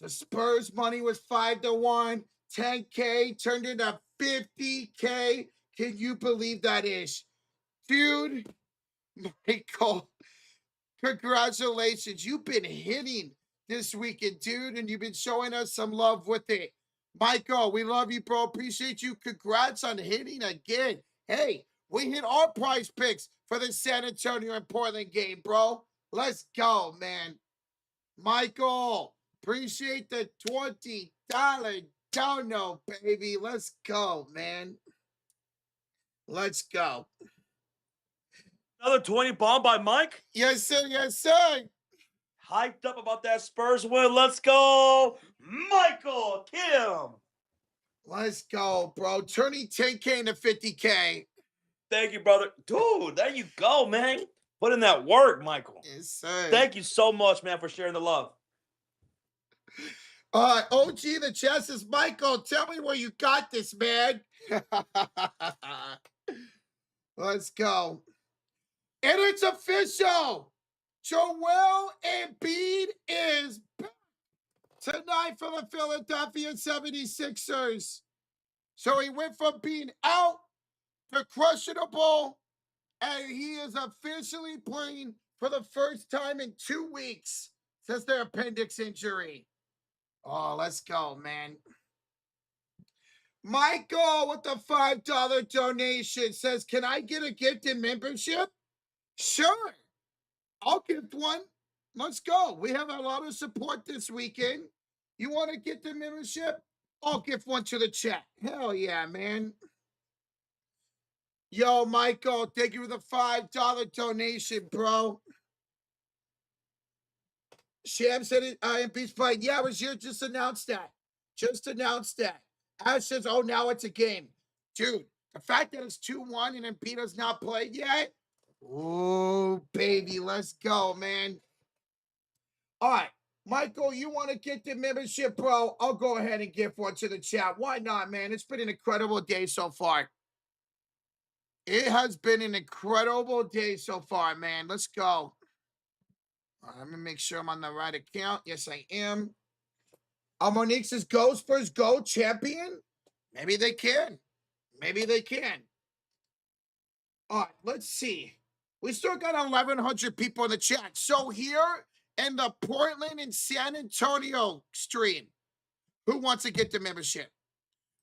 The Spurs money was 5-1. 10K turned into 50K. Can you believe that ish? Dude, Michael, congratulations. You've been hitting this weekend, dude, and you've been showing us some love with it. Michael, we love you, bro. Appreciate you. Congrats on hitting again. Hey, we hit our prize picks for the San Antonio and Portland game, bro. Let's go, man. Michael, appreciate the $20 dono, baby. Let's go, man. Let's go. another 20 bomb by Mike. Yes, sir. Yes, sir. Hyped up about that Spurs win. Let's go, Michael Kim. Let's go, bro. Turning 10K into 50K. Thank you, brother. Dude, there you go, man. Put in that work, Michael. Yes, sir. Thank you so much, man, for sharing the love. OG the chess is Michael. Tell me where you got this, man. Let's go. And it's official. Joel Embiid is back tonight for the Philadelphia 76ers. So he went from being out to questionable, and he is officially playing for the first time in 2 weeks since their appendix injury. Oh, let's go, man. Michael with the $5 donation says, can I get a gifted membership? Sure. I'll gift one. Let's go. We have a lot of support this weekend. You want to get the membership? I'll gift one to the chat. Hell yeah, man. Yo, Michael, thank you for the $5 donation, bro. Sham said it in Beach Fight. Yeah, I was here. Just announced that. Just announced that. Ash says, oh, now it's a game. Dude, the fact that it's 2-1 and Embiid has not played yet. Oh, baby, let's go, man. All right. Michael, you want to get the membership, bro? I'll go ahead and give one to the chat. Why not, man? It's been an incredible day so far. It has been an incredible day so far, man. Let's go. Let me make sure I'm on the right account. Yes, I am. Monique says, go Spurs, go champion. Maybe they can. Maybe they can. All right, let's see. We still got 1,100 people in the chat. So here in the Portland and San Antonio stream, who wants to get the membership?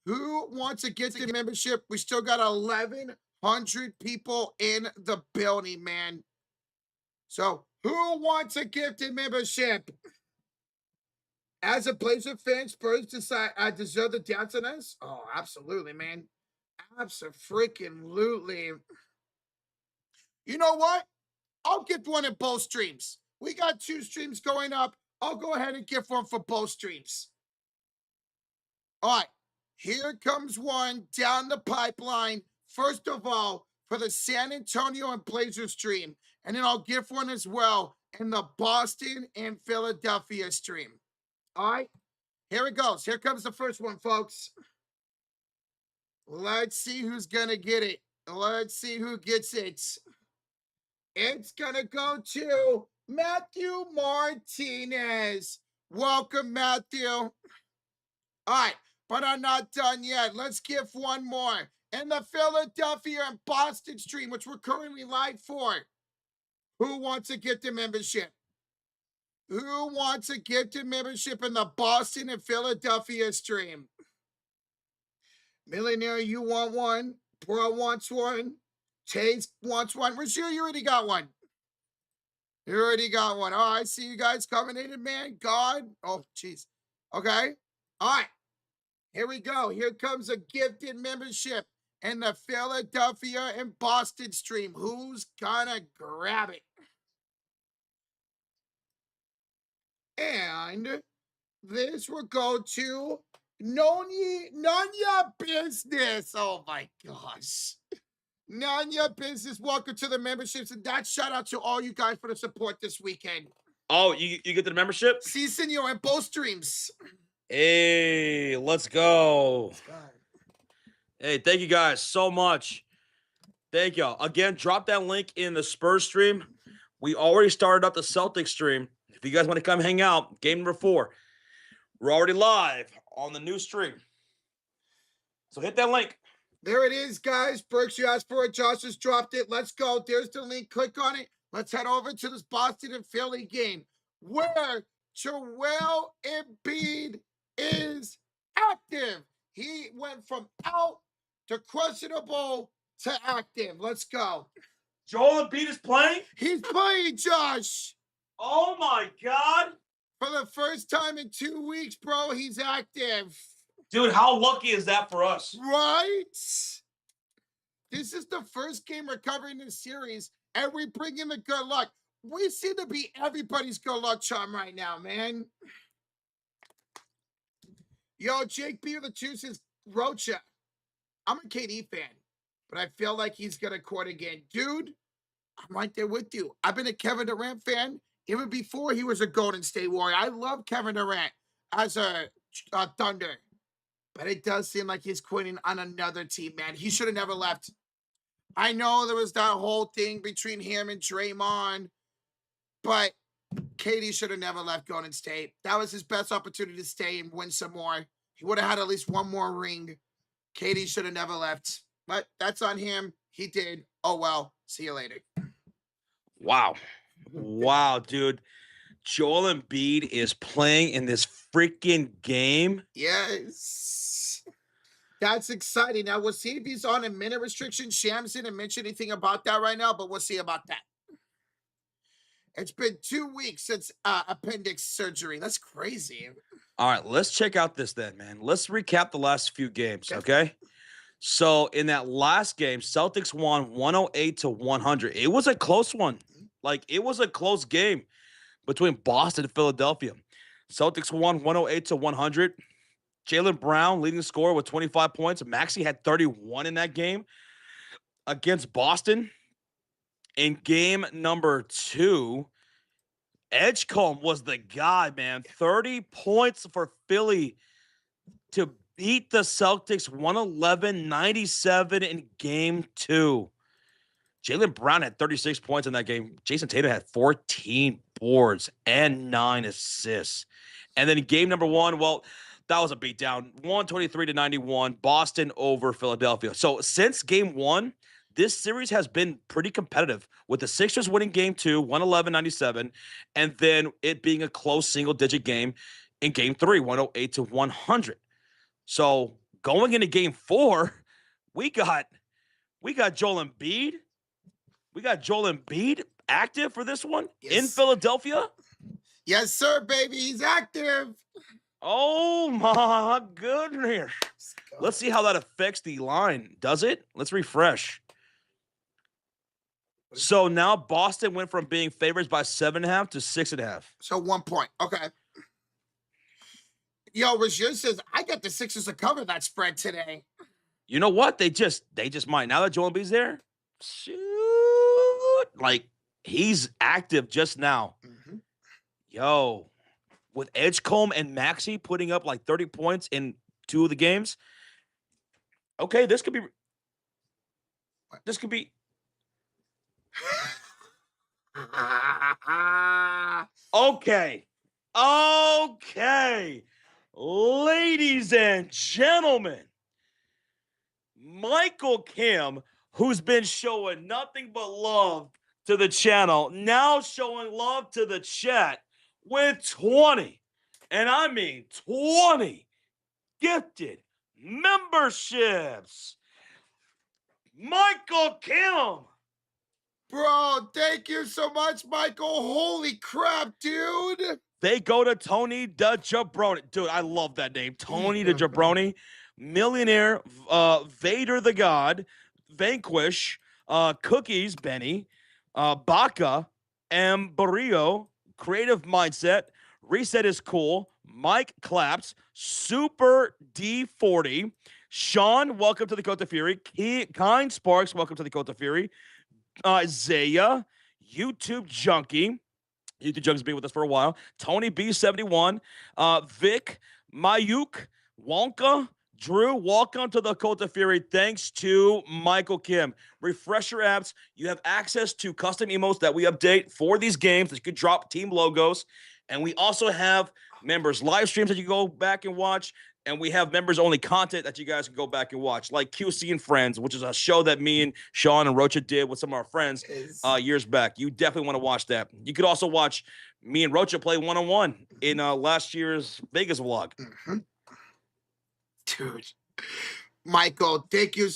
Who wants to get the membership? We still got 1,100 people in the building, man. So who wants a gifted membership? As a Blazer fan, Spurs decide I deserve the dance on us? Oh, absolutely, man. Absolutely. You know what? I'll gift one in both streams. We got 2 streams going up. I'll go ahead and gift one for both streams. All right. Here comes one down the pipeline. First of all, for the San Antonio and Blazers stream. And then I'll gift one as well in the Boston and Philadelphia stream. All right. Here it goes. Here comes the first one, folks. Let's see who's going to get it. Let's see who gets it. It's going to go to Matthew Martinez. Welcome, Matthew. All right, but I'm not done yet. Let's give one more. In the Philadelphia and Boston stream, which we're currently live for. Who wants to get the membership? Who wants to get the membership in the Boston and Philadelphia stream? Millionaire, you want one? Bro wants one. Chase wants one. Rasheer, you already got one. You already got one. All right, I see you guys coming in, man. God. Oh, jeez. Okay. All right. Here we go. Here comes a gifted membership and the Philadelphia and Boston stream. Who's gonna grab it? And this will go to none your business. Oh my gosh. None your business. Welcome to the memberships. And that shout out to all you guys for the support this weekend. Oh, you get the membership? Si, senor, in both streams. Hey, let's go. Hey, thank you guys so much. Thank y'all. Again, drop that link in the Spurs stream. We already started up the Celtics stream. If you guys want to come hang out, game number 4. We're already live on the new stream. So hit that link. There it is, guys. Brooks, you asked for it. Josh just dropped it. Let's go. There's the link. Click on it. Let's head over to this Boston and Philly game where Joel Embiid is active. He went from out to questionable to active. Let's go. Joel Embiid is playing? He's playing, Josh. Oh my God. For the first time in 2 weeks, bro, he's active. Dude, how lucky is that for us? Right? This is the first game we're covering this series, and we bring in the good luck. We seem to be everybody's good luck charm right now, man. Yo, Jake B. the Two says, Rocha, I'm a KD fan, but I feel like he's going to court again. Dude, I'm right there with you. I've been a Kevin Durant fan even before he was a Golden State Warrior. I love Kevin Durant as a Thunder. But it does seem like he's quitting on another team, man. He should have never left. I know there was that whole thing between him and Draymond, but KD should have never left Golden State. That was his best opportunity to stay and win some more. He would have had at least one more ring. KD should have never left. But that's on him. He did. Oh, well. See you later. Wow. Wow, dude. Joel Embiid is playing in this freaking game. Yes. That's exciting. Now, we'll see if he's on a minute restriction. Shams didn't mention anything about that right now, but we'll see about that. It's been 2 weeks since appendix surgery. That's crazy. All right, let's check out this then, man. Let's recap the last few games, okay? So, in that last game, Celtics won 108-100. It was a close one. Like, it was a close game between Boston and Philadelphia. Celtics won 108-100. Jaylen Brown leading the scorer with 25 points. Maxey had 31 in that game against Boston. In game number 2, Edgecombe was the guy, man. 30 points for Philly to beat the Celtics 111-97 in game 2. Jaylen Brown had 36 points in that game. Jason Tatum had 14 boards and 9 assists. And then in game number 1, well, that was a beatdown. 123-91, Boston over Philadelphia. So since game 1, this series has been pretty competitive, with the Sixers winning game 2, 111-97, and then it being a close single-digit game in game 3, 108-100. So going into game 4, we got Joel Embiid. We got Joel Embiid active for this one in Philadelphia. Yes, sir, baby. He's active. Oh, my goodness. Let's see how that affects the line. Does it? Let's refresh. So now Boston went from being favorites by 7.5 to 6.5. So 1 point. Okay. Yo, Rajir says, I got the Sixers to cover that spread today. You know what? They just might. Now that Joel Embiid's there, shoot. Like, he's active just now. Mm-hmm. Yo, with Edgecombe and Maxey putting up like 30 points in 2 of the games. Okay, this could be. Okay. Ladies and gentlemen, Michael Kim, who's been showing nothing but love to the channel, now showing love to the chat with 20, and I mean 20 gifted memberships. Michael Kim. Bro, thank you so much, Michael. Holy crap, dude. They go to Tony the Jabroni. Dude, I love that name. Tony the Jabroni. Millionaire, Vader the God, Vanquish, Cookies, Benny, Baca, Ambario, Creative Mindset, Reset is Cool, Mike Claps, Super D40, Sean, welcome to the Code of Fury, Kind Sparks, welcome to the Code of Fury, Zaya, YouTube Junkie, YouTube Junkie's been with us for a while, Tony B71, Vic, Mayuk, Wonka, Drew, welcome to the Cult of Fury. Thanks to Michael Kim. Refresh your apps. You have access to custom emotes that we update for these games that you could drop team logos. And we also have members live streams that you go back and watch. And we have members only content that you guys can go back and watch, like QC and Friends, which is a show that me and Sean and Rocha did with some of our friends years back. You definitely want to watch that. You could also watch me and Rocha play one-on-one in last year's Vegas vlog. Dude, Michael, thank you.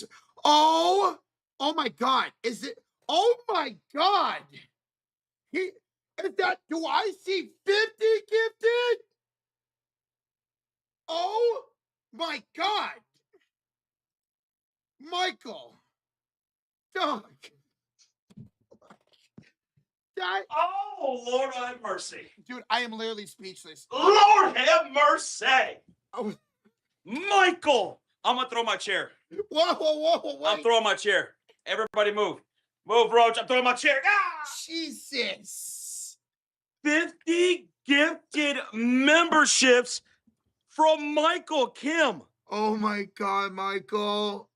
Oh my God. Is it? Oh my God. Is that, do I see 50 gifted? Oh my God. Michael. Dog. Oh, Lord have mercy. Dude, I am literally speechless. Lord have mercy. Oh. Michael, I'm going to throw my chair. Whoa. Wait. I'm throwing my chair. Everybody move. Move, Roach. I'm throwing my chair. Ah! Jesus. 50 gifted memberships from Michael Kim. Oh my God, Michael.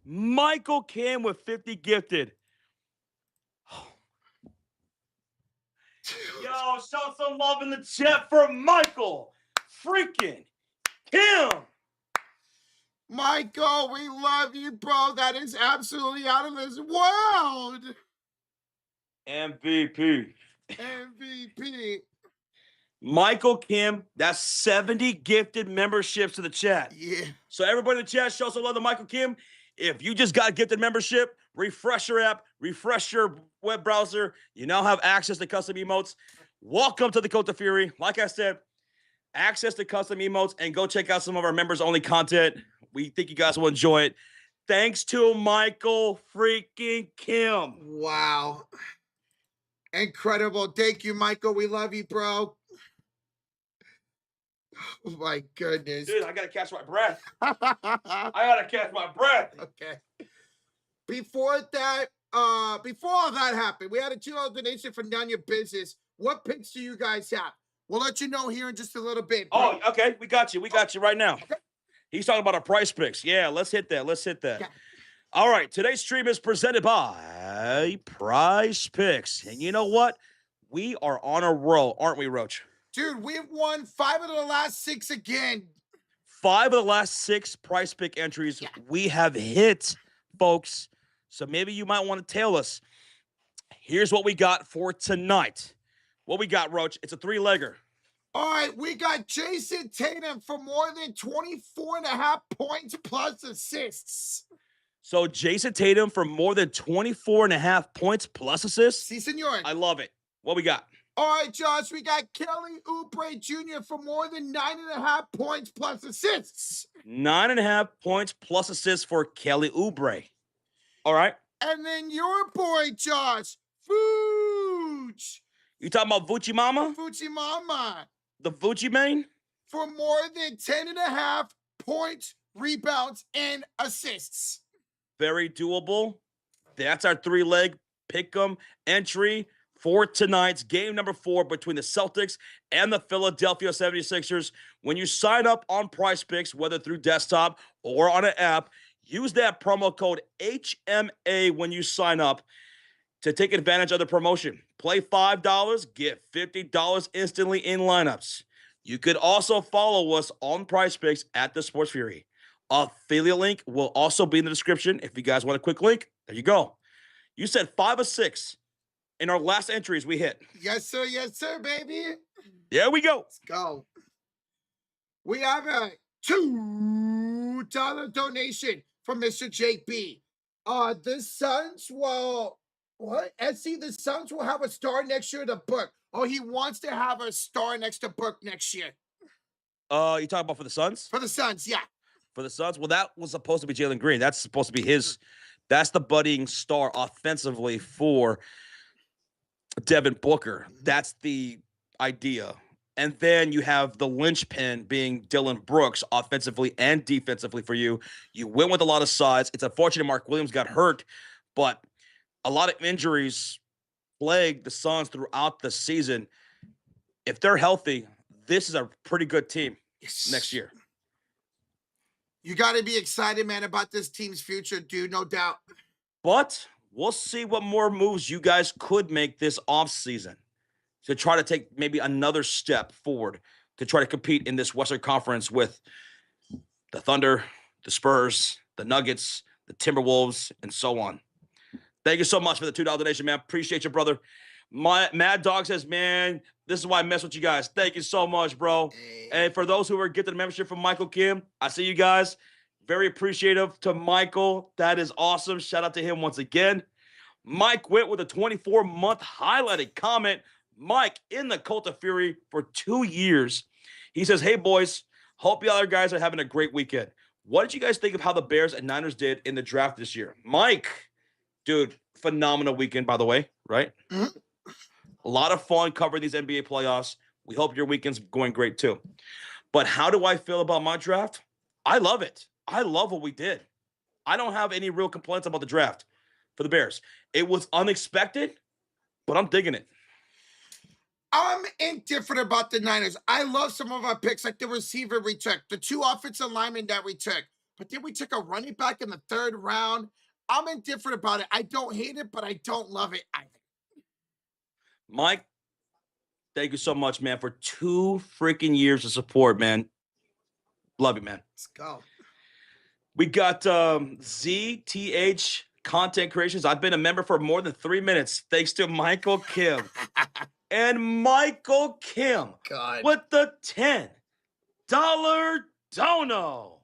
Michael Kim with 50 gifted. Yo, show some love in the chat for Michael freaking Kim. Michael, we love you, bro. That is absolutely out of this world. MVP. Michael Kim, that's 70 gifted memberships to the chat. Yeah. So everybody in the chat, show some love to Michael Kim. If you just got a gifted membership, refresh your app, refresh your web browser. You now have access to custom emotes. Welcome to the Cult of Fury. Like I said, access to custom emotes, and go check out some of our members-only content. We think you guys will enjoy it. Thanks to Michael freaking Kim. Wow. Incredible. Thank you, Michael. We love you, bro. Oh my goodness. Dude, I gotta catch my breath. Okay. Before all that happened, we had a $2 donation from None Your Business. What picks do you guys have? We'll let you know here in just a little bit. Bro. Oh, okay. We got you. We got you right now. Okay. He's talking about our PrizePicks. Yeah, let's hit that. Yeah. All right. Today's stream is presented by PrizePicks. And you know what? We are on a roll, aren't we, Roach? Dude, we've won 5 of the last 6 again. 5 of the last 6 PrizePick entries we have hit, folks. So maybe you might want to tell us. Here's what we got for tonight. What we got, Roach? It's a 3-legger. All right, we got Jason Tatum for more than 24.5 points plus assists. So Jason Tatum for more than 24.5 points plus assists? Si, senor. I love it. What we got? All right, Josh, we got Kelly Oubre Jr. for more than 9.5 points plus assists. 9.5 points plus assists for Kelly Oubre. All right. And then your boy, Josh, Vooch. You talking about Vucci Mama? Vucci Mama. The Vucci main? For more than 10.5 points, rebounds, and assists. Very doable. That's our 3-leg pick'em entry for tonight's game number 4 between the Celtics and the Philadelphia 76ers. When you sign up on PrizePicks, whether through desktop or on an app, use that promo code HMA when you sign up to take advantage of the promotion. Play $5, get $50 instantly in lineups. You could also follow us on PrizePicks at the Sports Fury. Affiliate link will also be in the description. If you guys want a quick link, there you go. You said 5 of 6 in our last entries we hit. Yes, sir, baby. There we go. Let's go. We have a $2 donation from Mr. JB. The Suns will, what? SC, the Suns will have a star next year to Book. Oh, he wants to have a star next to Book next year. You talking about for the Suns? For the Suns, yeah. for the Suns. Well, that was supposed to be Jalen Green. That's supposed to be his. That's the budding star offensively for Devin Booker. That's the idea. And then you have the linchpin being Dylan Brooks offensively and defensively for you. You went with a lot of size. It's unfortunate Mark Williams got hurt, but a lot of injuries plagued the Suns throughout the season. If they're healthy, this is a pretty good team next year. You got to be excited, man, about this team's future, dude, no doubt. But we'll see what more moves you guys could make this offseason to try to take maybe another step forward to try to compete in this Western Conference with the Thunder, the Spurs, the Nuggets, the Timberwolves, and so on. Thank you so much for the $2 donation, man. Appreciate you, brother. My Mad Dog says, man, this is why I mess with you guys. Thank you so much, bro. And for those who are getting the membership from Michael Kim, I see you guys. Very appreciative to Michael. That is awesome. Shout out to him once again. Mike went with a 24-month highlighted comment. Mike in the Cult of Fury for 2 years. He says, hey, boys, hope you other guys are having a great weekend. What did you guys think of how the Bears and Niners did in the draft this year? Mike, dude, phenomenal weekend, by the way, right? Mm-hmm. A lot of fun covering these NBA playoffs. We hope your weekend's going great, too. But how do I feel about my draft? I love it. I love what we did. I don't have any real complaints about the draft for the Bears. It was unexpected, but I'm digging it. I'm indifferent about the Niners. I love some of our picks, like the receiver we took, the 2 offensive linemen that we took. But then we took a running back in the 3rd round. I'm indifferent about it. I don't hate it, but I don't love it either. Mike, thank you so much, man, for 2 freaking years of support, man. Love you, man. Let's go. We got ZTH Content Creations. I've been a member for more than 3 minutes, thanks to Michael Kim. And Michael Kim with the $10 dono.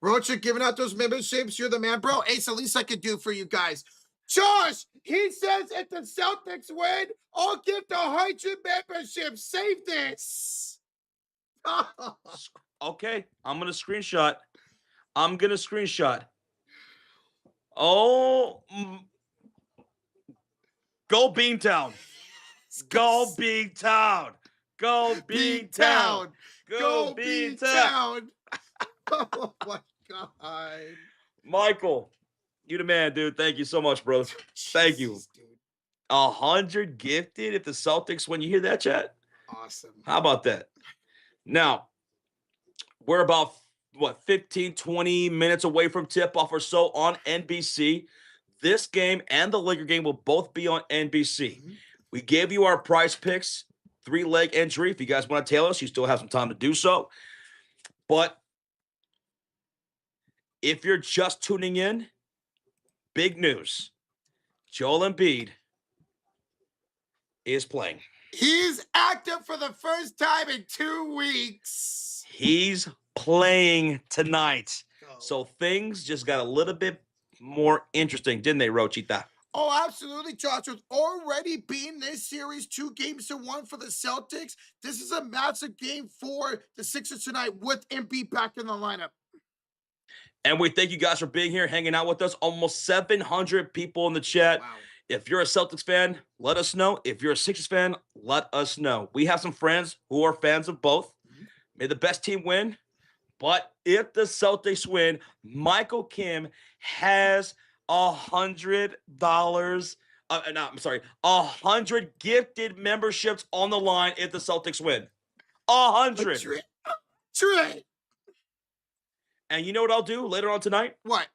Roach, you're giving out those memberships. You're the man, bro. Hey, it's the least I could do for you guys. Josh, he says if the Celtics win, I'll give the 100 memberships. Save this. Okay, I'm going to screenshot. Oh, go Beantown. Go Beantown. Go Beantown. Go Beantown. Oh, my God. Michael, you the man, dude. Thank you so much, bro. Thank you. Dude. 100 gifted if the Celtics win. You hear that, chat? Awesome. How about that? Now, we're about, 15, 20 minutes away from tip-off or so on NBC. This game and the Laker game will both be on NBC. Mm-hmm. We gave you our PrizePicks 3-leg entry. If you guys want to tail us, you still have some time to do so. But if you're just tuning in, big news. Joel Embiid is playing. He's active for the first time in 2 weeks. He's playing tonight. So things just got a little bit more interesting, didn't they, Rochita? Oh, absolutely, Josh. With already being this series 2-1 for the Celtics, this is a massive game for the Sixers tonight with Embiid back in the lineup. And we thank you guys for being here, hanging out with us. Almost 700 people in the chat. Wow. If you're a Celtics fan, let us know. If you're a Sixers fan, let us know. We have some friends who are fans of both. Mm-hmm. May the best team win. But if the Celtics win, Michael Kim has $100. 100 gifted memberships on the line if the Celtics win. 100. Trey. And you know what I'll do later on tonight? What?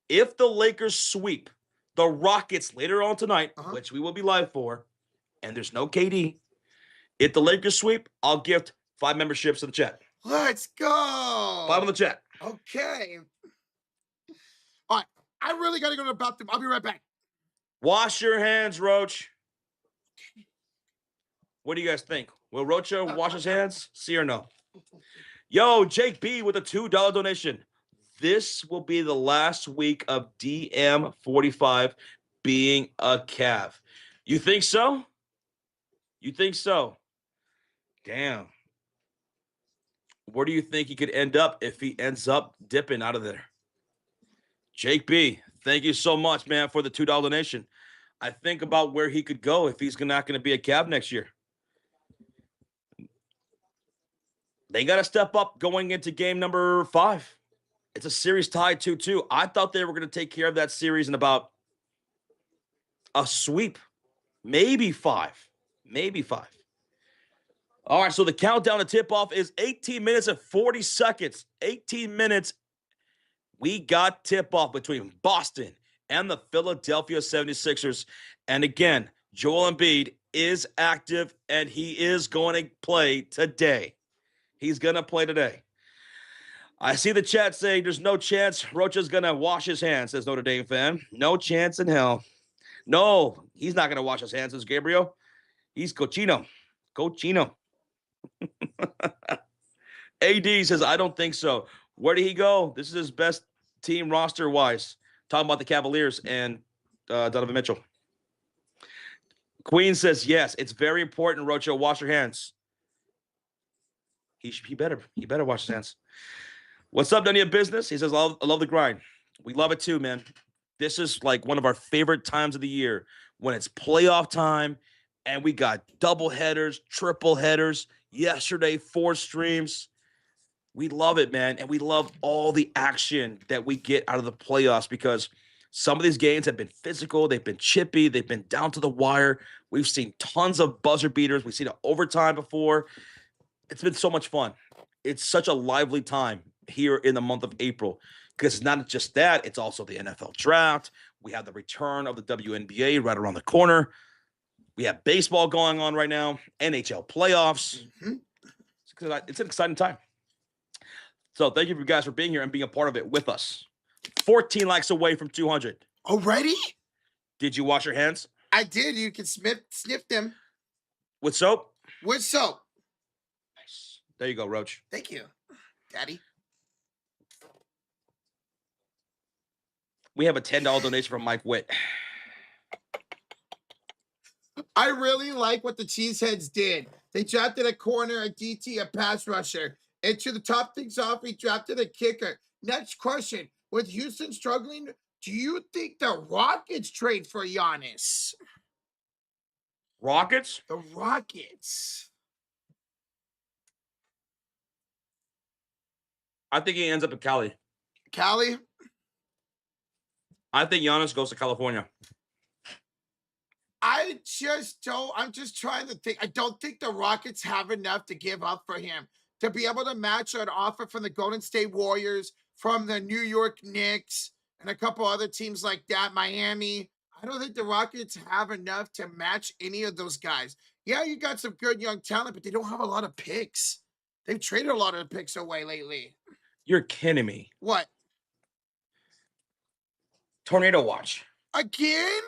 If the Lakers sweep the Rockets later on tonight, which we will be live for, and there's no KD, if the Lakers sweep, I'll gift 5 memberships to the chat. Let's go. 5 in the chat. Okay. All right. I really got to go to the bathroom. I'll be right back. Wash your hands, Roach. What do you guys think? Will Rocha wash his hands? See or no? Yo, Jake B with a $2 donation. This will be the last week of DM45 being a Cav. You think so? You think so? Damn. Where do you think he could end up if he ends up dipping out of there? Jake B, thank you so much, man, for the $2 donation. I think about where he could go if he's not going to be a Cav next year. They got to step up going into game number 5. It's a series tied 2-2. I thought they were going to take care of that series in about a sweep, maybe 5. Maybe 5. All right, so the countdown to tip-off is 18 minutes and 40 seconds. 18 minutes. We got tip-off between Boston and the Philadelphia 76ers. And again, Joel Embiid is active, and he is going to play today. He's going to play today. I see the chat saying there's no chance Rocha's going to wash his hands, says Notre Dame fan. No chance in hell. No, he's not going to wash his hands, says Gabriel. He's cochino. Cochino. AD says, I don't think so. Where did he go? This is his best team roster-wise. Talking about the Cavaliers and Donovan Mitchell. Queen says, yes, it's very important, Rocha. Wash your hands. He better wash his hands. What's up, none of your business? He says, I love the grind. We love it too, man. This is like one of our favorite times of the year when it's playoff time and we got double headers, triple headers. Yesterday, 4 streams. We love it, man. And we love all the action that we get out of the playoffs because some of these games have been physical. They've been chippy. They've been down to the wire. We've seen tons of buzzer beaters. We've seen it overtime before. It's been so much fun. It's such a lively time here in the month of April because it's not just that. It's also the NFL draft. We have the return of the WNBA right around the corner. We have baseball going on right now, NHL playoffs. Mm-hmm. It's an exciting time. So thank you guys for being here and being a part of it with us. 14 likes away from 200. Already? Did you wash your hands? I did. You can sniff them. With soap? With soap. Nice. There you go, Roach. Thank you, Daddy. We have a $10 donation from Mike Witt. I really like what the Cheeseheads did. They drafted a corner, a DT, a pass rusher. And to the top things off, we drafted a kicker. Next question. With Houston struggling, do you think the Rockets trade for Giannis? Rockets? The Rockets. I think he ends up in Cali. Cali? I think Giannis goes to California. I'm just trying to think. I don't think the Rockets have enough to give up for him to be able to match an offer from the Golden State Warriors, from the New York Knicks, and a couple other teams like that, Miami. I don't think the Rockets have enough to match any of those guys. Yeah, you got some good young talent, but they don't have a lot of picks. They've traded a lot of the picks away lately. You're kidding me. What? Tornado watch. Again?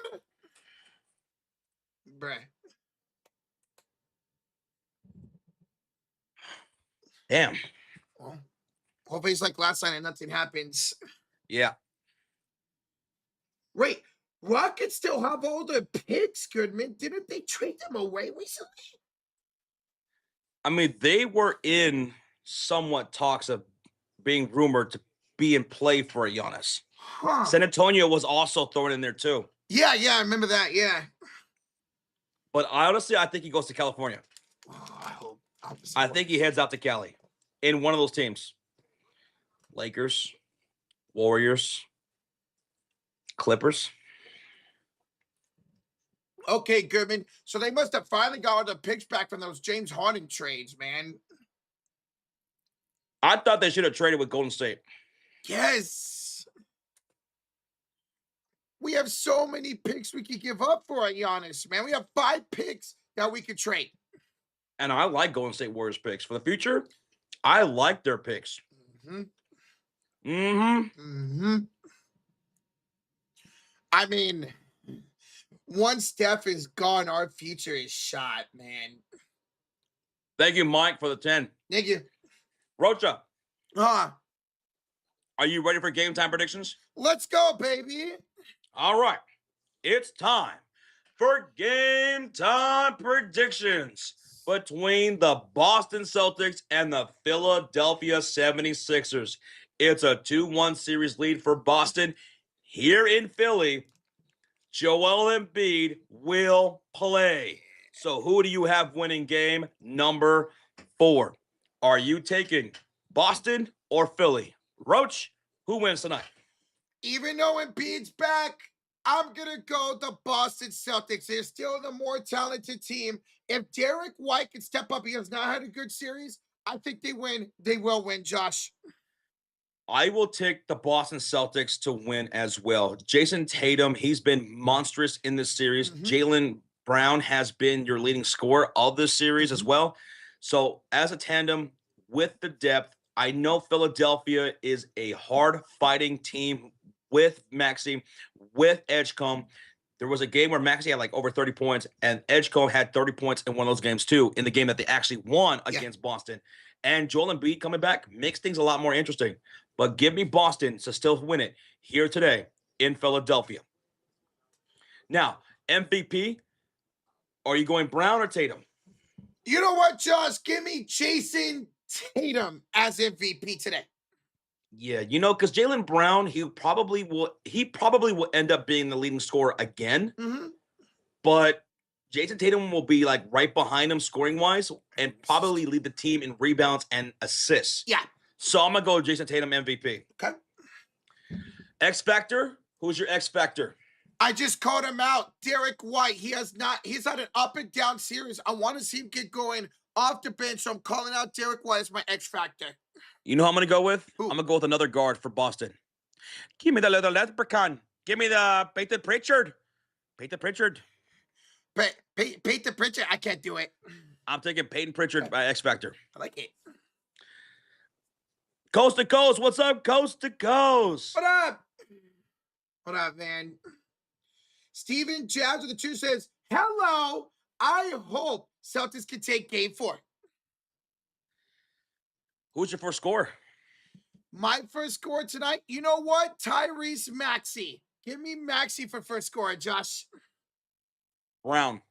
Bruh. Damn. Well, hopefully it's like last night and nothing happens. Yeah. Wait, Rockets still have all the picks, Goodman. Didn't they trade them away recently? I mean, they were in somewhat talks of being rumored to be in play for a Giannis. Huh. San Antonio was also thrown in there too. Yeah, I remember that, yeah. But honestly, I think he goes to California. Oh, I think he heads out to Cali in one of those teams. Lakers, Warriors, Clippers. Okay, Goodman. So they must have finally got all the picks back from those James Harden trades, man. I thought they should have traded with Golden State. Yes. We have so many picks we could give up for a Giannis, man. We have 5 picks that we could trade. And I like Golden State Warriors picks. For the future, I like their picks. I mean, once Steph is gone, our future is shot, man. Thank you, Mike, for the 10. Thank you. Rocha. Are you ready for game time predictions? Let's go, baby. All right. It's time for game time predictions. between the Boston Celtics and the Philadelphia 76ers. It's a 2-1 series lead for Boston. Here in Philly, Joel Embiid will play. So who do you have winning game number 4? Are you taking Boston or Philly? Roach, who wins tonight? Even though Embiid's back, I'm going to go the Boston Celtics. They're still the more talented team. If Derek White can step up, he has not had a good series. I think they win. They will win, Josh. I will take the Boston Celtics to win as well. Jason Tatum, he's been monstrous in this series. Jaylen Brown has been your leading scorer of this series as well. So as a tandem with the depth, I know Philadelphia is a hard-fighting team with Maxey, with Edgecombe. There was a game where Maxey had like over 30 points, and Edgecombe had 30 points in one of those games too, in the game that they actually won against Boston. And Joel Embiid coming back makes things a lot more interesting. But give me Boston to still win it here today in Philadelphia. Now, MVP, are you going Brown or Tatum? You know what, Josh? Give me Jason Tatum as MVP today. Yeah, you know, because Jaylen Brown, he probably will end up being the leading scorer again. But Jason Tatum will be like right behind him scoring wise and probably lead the team in rebounds and assists. Yeah. So I'm gonna go with Jason Tatum MVP. Okay. X Factor, who's your X Factor? I just called him out. Derek White. He's had an up and down series. I want to see him get going off the bench. So I'm calling out Derek White as my X Factor. You know who I'm gonna go with? Who? I'm gonna go with another guard for Boston. Give me the little leprechaun. Give me the Peyton Pritchard. Peyton Pritchard. Peyton Pritchard. I can't do it. I'm taking Peyton Pritchard by X Factor. I like it. Coast to coast. What's up, coast to coast? What up? What up, man? Steven Jabs with the 2 says, hello. I hope Celtics can take game 4. Who's your first scorer? My first score tonight, you know what? Tyrese Maxey. Give me Maxey for first scorer, Josh. Brown.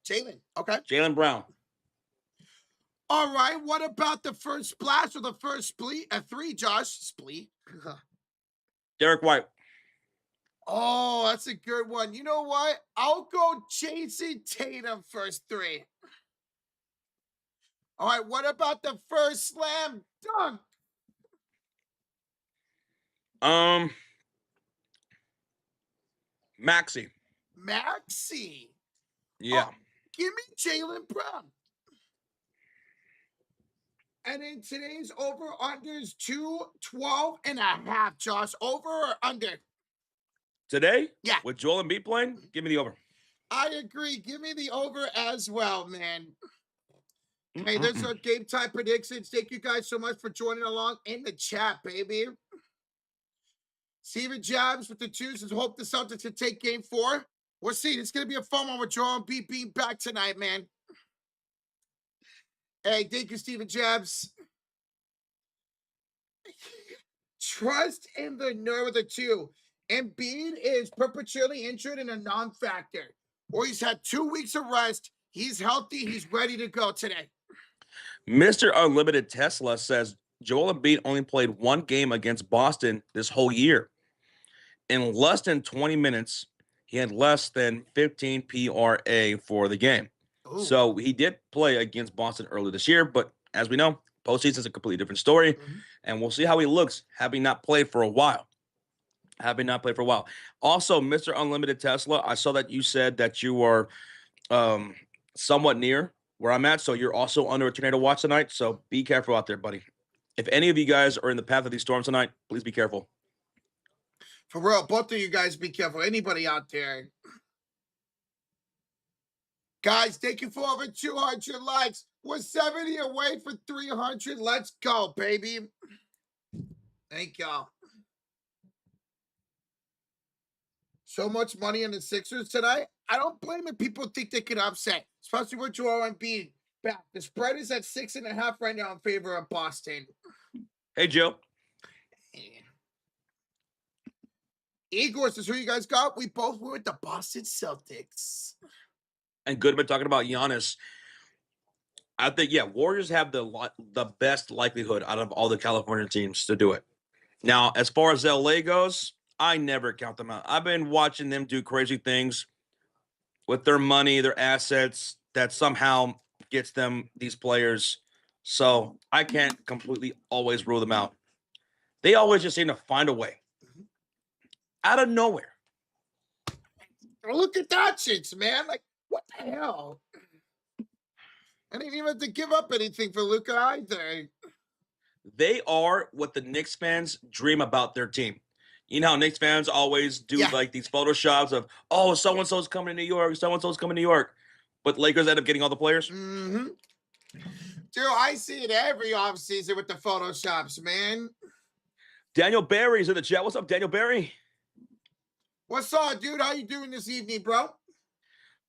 Jaylen. Okay. Jaylen Brown. All right. What about the first splash or the first splee? 3, Josh. Splee. Derek White. Oh, that's a good one. You know what? I'll go Jason Tatum first 3. All right. What about the first slam dunk? Maxey. Maxey. Yeah. Oh, give me Jaylen Brown. And in today's over-unders, 212.5, Josh. Over or under? Today? Yeah. With Joel Embiid playing? Give me the over. I agree. Give me the over as well, man. Hey, there's our game time predictions. Thank you guys so much for joining along in the chat, baby. Steven Jabs with the 2s and hope the Celtics can take game 4. We'll see. It's going to be a fun one with Joel Embiid being back tonight, man. Hey, thank you, Steven Jabs. Trust in the nerve of the 2. Embiid is perpetually injured and a non-factor. Or he's had 2 weeks of rest. He's healthy. He's ready to go today. Mr. Unlimited Tesla says Joel Embiid only played 1 game against Boston this whole year. In less than 20 minutes, he had less than 15 PRA for the game. Ooh. So he did play against Boston earlier this year, but as we know, postseason is a completely different story, and we'll see how he looks having not played for a while. Also, Mr. Unlimited Tesla, I saw that you said that you are somewhat near where I'm at, so you're also under a tornado watch tonight, so be careful out there, buddy. If any of you guys are in the path of these storms tonight, please be careful. For real, both of you guys be careful. Anybody out there. Guys, thank you for over 200 likes. We're 70 away for 300. Let's go, baby. Thank y'all. So much money in the Sixers tonight. I don't blame it. People think they can upset, especially with Joel Embiid back. The spread is at 6.5 right now in favor of Boston. Hey, Joe. Igor says, who you guys got? We both went with the Boston Celtics. And Goodman talking about Giannis. I think, yeah, Warriors have the best likelihood out of all the California teams to do it. Now, as far as LA goes, I never count them out. I've been watching them do crazy things with their money, their assets that somehow gets them these players. So I can't completely always rule them out. They always just seem to find a way out of nowhere. Look at that shit, man. Like, what the hell? I didn't even have to give up anything for Luca either. They are what the Knicks fans dream about their team. You know how Knicks fans always do Yeah. like these photoshops of, oh, so and so's coming to New York, so and so's coming to New York. But Lakers end up getting all the players. Mm-hmm. Dude, I see it every offseason with the photoshops, man. Daniel Barry's in the chat. What's up, Daniel Barry? What's up, dude? How you doing this evening, bro?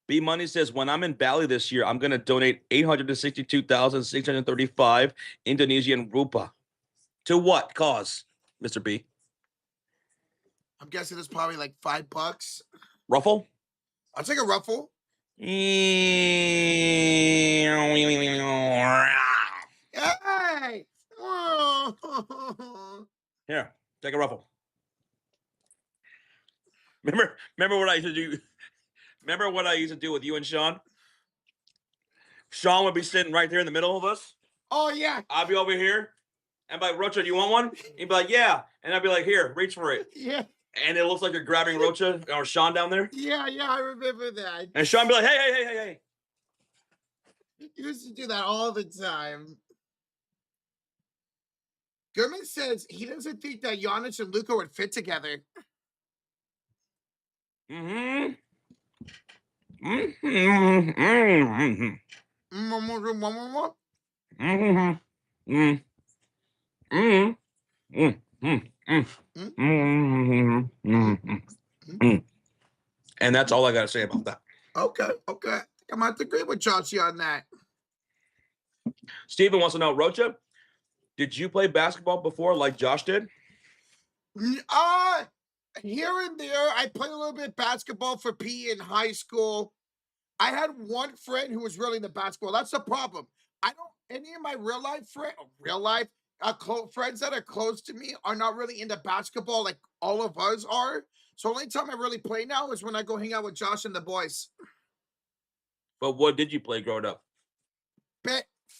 B Money says, when I'm in Bali this year, I'm going to donate 862,635 Indonesian rupiah. To what cause, Mr. B? I'm guessing it's probably like $5. Ruffle? I'll take a ruffle. Hey! Here, take a ruffle. Remember what I used to do? Remember what I used to do with you and Sean? Sean would be sitting right there in the middle of us. Oh, yeah. I'd be over here. And be like, Rocha, do you want one? He'd be like, yeah. And I'd be like, here, reach for it. Yeah. And it looks like you're grabbing Rocha or Sean down there. Yeah, I remember that. And Sean be like, hey. You used to do that all the time. Goodman says he doesn't think that Giannis and Luka would fit together. Mm-hmm. And that's all I got to say about that. Okay. I'm going to agree with Joshy on that. Steven wants to know, Rocha, did you play basketball before like Josh did? Here and there, I played a little bit basketball for PE in high school. I had one friend who was really into basketball. That's the problem. I don't, any of my friends that are close to me are not really into basketball like all of us are. So only time I really play now is when I go hang out with Josh and the boys. But what did you play growing up?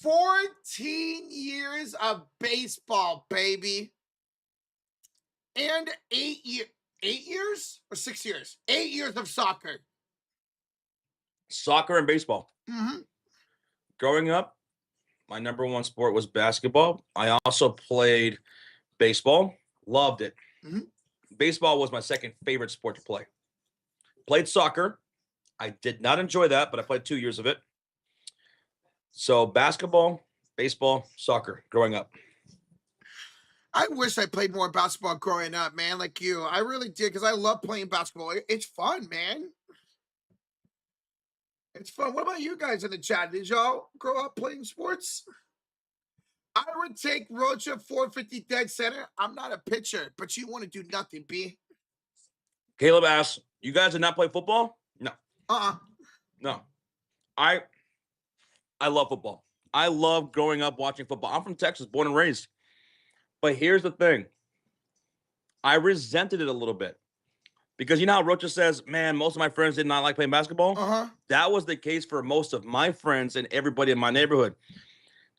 14 years of baseball, baby. And 8 years or 6 years? 8 years of soccer. Soccer and baseball. Mm-hmm. Growing up, my number one sport was basketball. I also played baseball. Loved it. Mm-hmm. Baseball was my second favorite sport to play. Played soccer. I did not enjoy that, but I played 2 years of it. So basketball, baseball, soccer growing up. I wish I played more basketball growing up, man, like you. I really did, because I love playing basketball. It's fun, man. It's fun. What about you guys in the chat? Did y'all grow up playing sports? I would take Rocha 450 dead center. I'm not a pitcher, but you want to do nothing, B. Caleb asks, you guys did not play football? No. No. I love football. I love growing up watching football. I'm from Texas, born and raised. But here's the thing. I resented it a little bit. Because you know how Rocha says, man, most of my friends did not like playing basketball? That was the case for most of my friends and everybody in my neighborhood.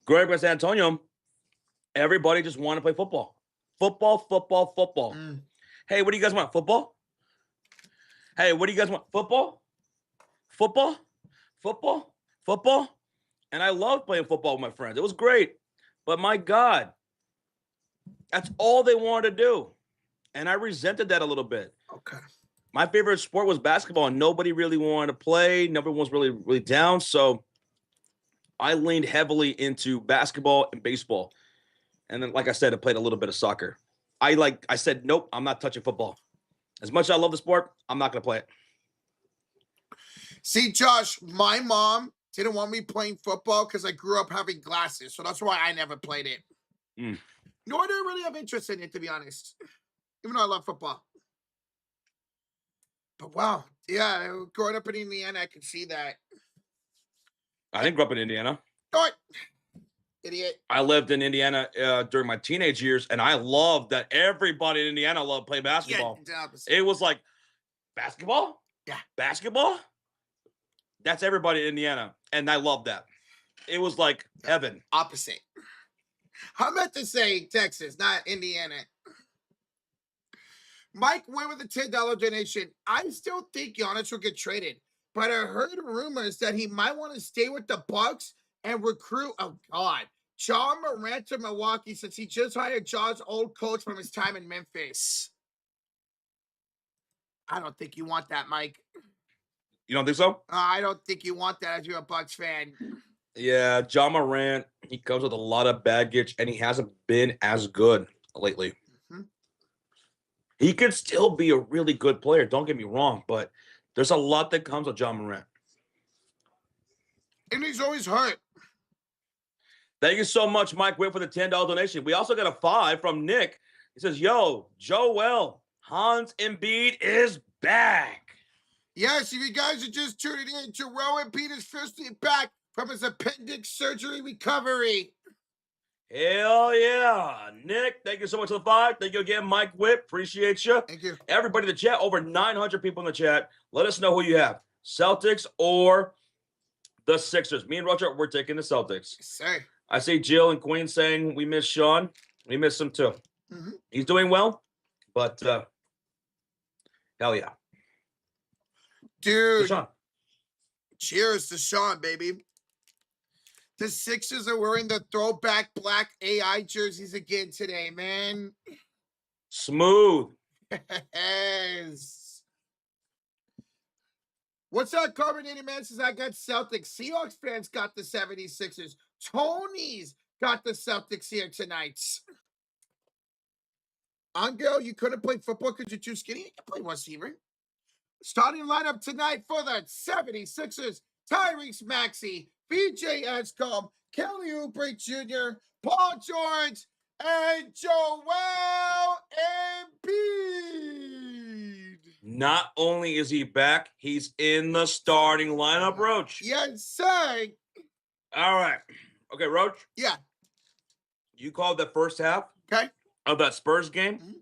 Growing up in San Antonio, everybody just wanted to play football. Football. Hey, what do you guys want? Football? Hey, what do you guys want? Football? And I loved playing football with my friends. It was great. But my God, that's all they wanted to do. And I resented that a little bit. Okay. My favorite sport was basketball, and nobody really wanted to play. Nobody was really down. So I leaned heavily into basketball and baseball. And then, like I said, I played a little bit of soccer. I said, nope, I'm not touching football. As much as I love the sport, I'm not going to play it. See, Josh, my mom didn't want me playing football because I grew up having glasses. So that's why I never played it. Nor do I really have interest in it, to be honest. Even though I love football. But wow. Yeah, growing up in Indiana, I can see that. I didn't grow up in Indiana. Don't. Idiot. I lived in Indiana during my teenage years, and I loved that everybody in Indiana loved playing basketball. Yeah, the opposite. It was like, basketball? Yeah. Basketball? That's everybody in Indiana, and I loved that. It was like heaven. Opposite. I meant to say Texas, not Indiana. Mike went with a $10 donation. I still think Giannis will get traded, but I heard rumors that he might want to stay with the Bucks and recruit. Oh God, John Morant to Milwaukee, since he just hired John's old coach from his time in Memphis. I don't think you want that, Mike. You don't think so? I don't think you want that as you're a Bucks fan. Yeah, John Morant, he comes with a lot of baggage, and he hasn't been as good lately. Mm-hmm. He could still be a really good player, don't get me wrong, but there's a lot that comes with John Morant. And he's always hurt. Thank you so much, Mike Witt, for the $10 donation. We also got a 5 from Nick. He says, yo, Joel, Hans Embiid is back. Yes, if you guys are just tuning in, Joel Embiid is officially back from his appendix surgery recovery. Hell yeah. Nick, thank you so much for the 5. Thank you again, Mike Witt. Appreciate you. Thank you. Everybody in the chat, over 900 people in the chat. Let us know who you have, Celtics or the Sixers. Me and Roger, we're taking the Celtics. Yes, sir. I see Jill and Queen saying we miss Sean. We miss him too. Mm-hmm. He's doing well, but hell yeah. Dude, Sean. Cheers to Sean, baby. The Sixers are wearing the throwback black AI jerseys again today, man. Smooth. Yes. What's up, Carbonated Man? Says I got Celtics. Seahawks fans got the 76ers. Tony's got the Celtics here tonight. Angel, you couldn't play football because you're too skinny. You can play receiver. Starting lineup tonight for the 76ers. Tyrese Maxey, BJ Edgecombe, Kelly Oubre Jr., Paul George, and Joel Embiid. Not only is he back, he's in the starting lineup, Roach. Yes, sir. All right. Okay, Roach. Yeah. You called the first half Okay. of that Spurs game. Mm-hmm.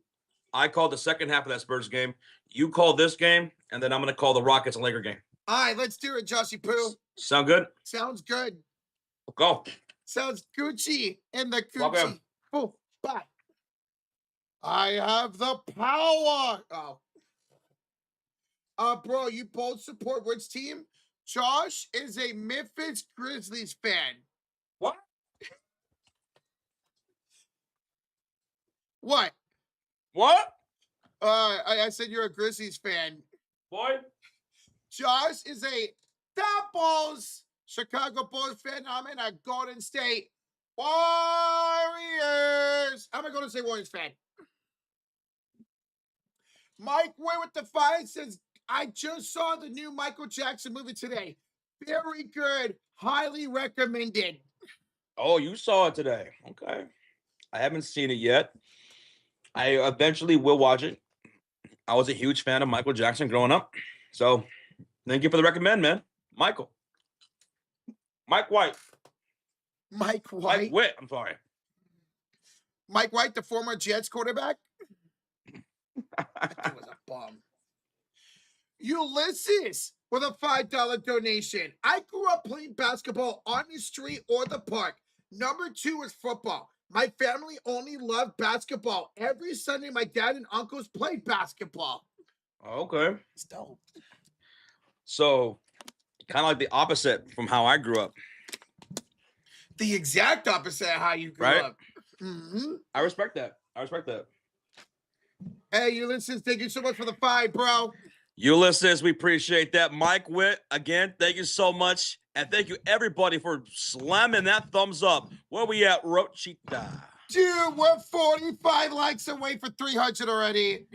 I called the second half of that Spurs game. You called this game, and then I'm going to call the Rockets and Laker game. All right, let's do it, Joshy Poo. Sound good? Sounds good. Go. Sounds Gucci in the Gucci. Welcome. Oh, bye. I have the power. Bro, you both support which team? Josh is a Memphis Grizzlies fan. What? What? What? I said you're a Grizzlies fan. Boy? Josh is a Bulls, Chicago Bulls fan. I'm in a Golden State Warriors. I'm a Golden State Warriors fan. Mike Way with the 5 says, I just saw the new Michael Jackson movie today. Very good. Highly recommended. Oh, you saw it today. Okay. I haven't seen it yet. I eventually will watch it. I was a huge fan of Michael Jackson growing up. So thank you for the recommend, man. Michael. Mike White. Mike White. Mike Witt. I'm sorry. Mike White, the former Jets quarterback. That was a bum. Ulysses with a $5 donation. I grew up playing basketball on the street or the park. Number 2 is football. My family only loved basketball. Every Sunday, my dad and uncles played basketball. Okay. It's dope. So, kind of like the opposite from how I grew up. The exact opposite of how you grew up. Mm-hmm. I respect that. I respect that. Hey, Ulysses, thank you so much for the 5, bro. Ulysses, we appreciate that. Mike Witt, again, thank you so much. And thank you, everybody, for slamming that thumbs up. Where we at, Rochita? Dude, we're 45 likes away for 300 already.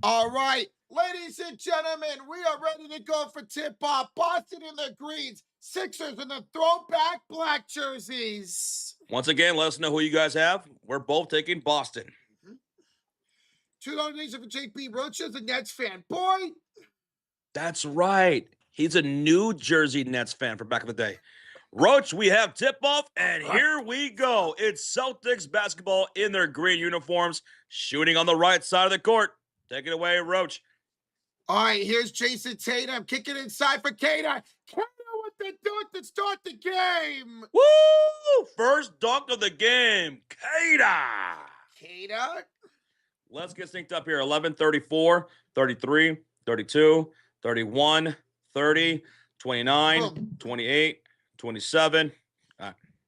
All right, ladies and gentlemen, we are ready to go for tip-off. Boston in the greens, Sixers in the throwback black jerseys. Once again, let us know who you guys have. We're both taking Boston. $2 donation for JP Roach is a Nets fan. Boy. That's right. He's a New Jersey Nets fan from back in the day. Roach, we have tip-off, and here we go. It's Celtics basketball in their green uniforms, shooting on the right side of the court. Take it away, Roach. All right, here's Jason Tatum kicking inside for Kata. Kata with the dunk to start the game. Woo! First dunk of the game. Kata. Kata. Let's get synced up here. 11, 34, 33, 32, 31, 30, 29, 28, 27.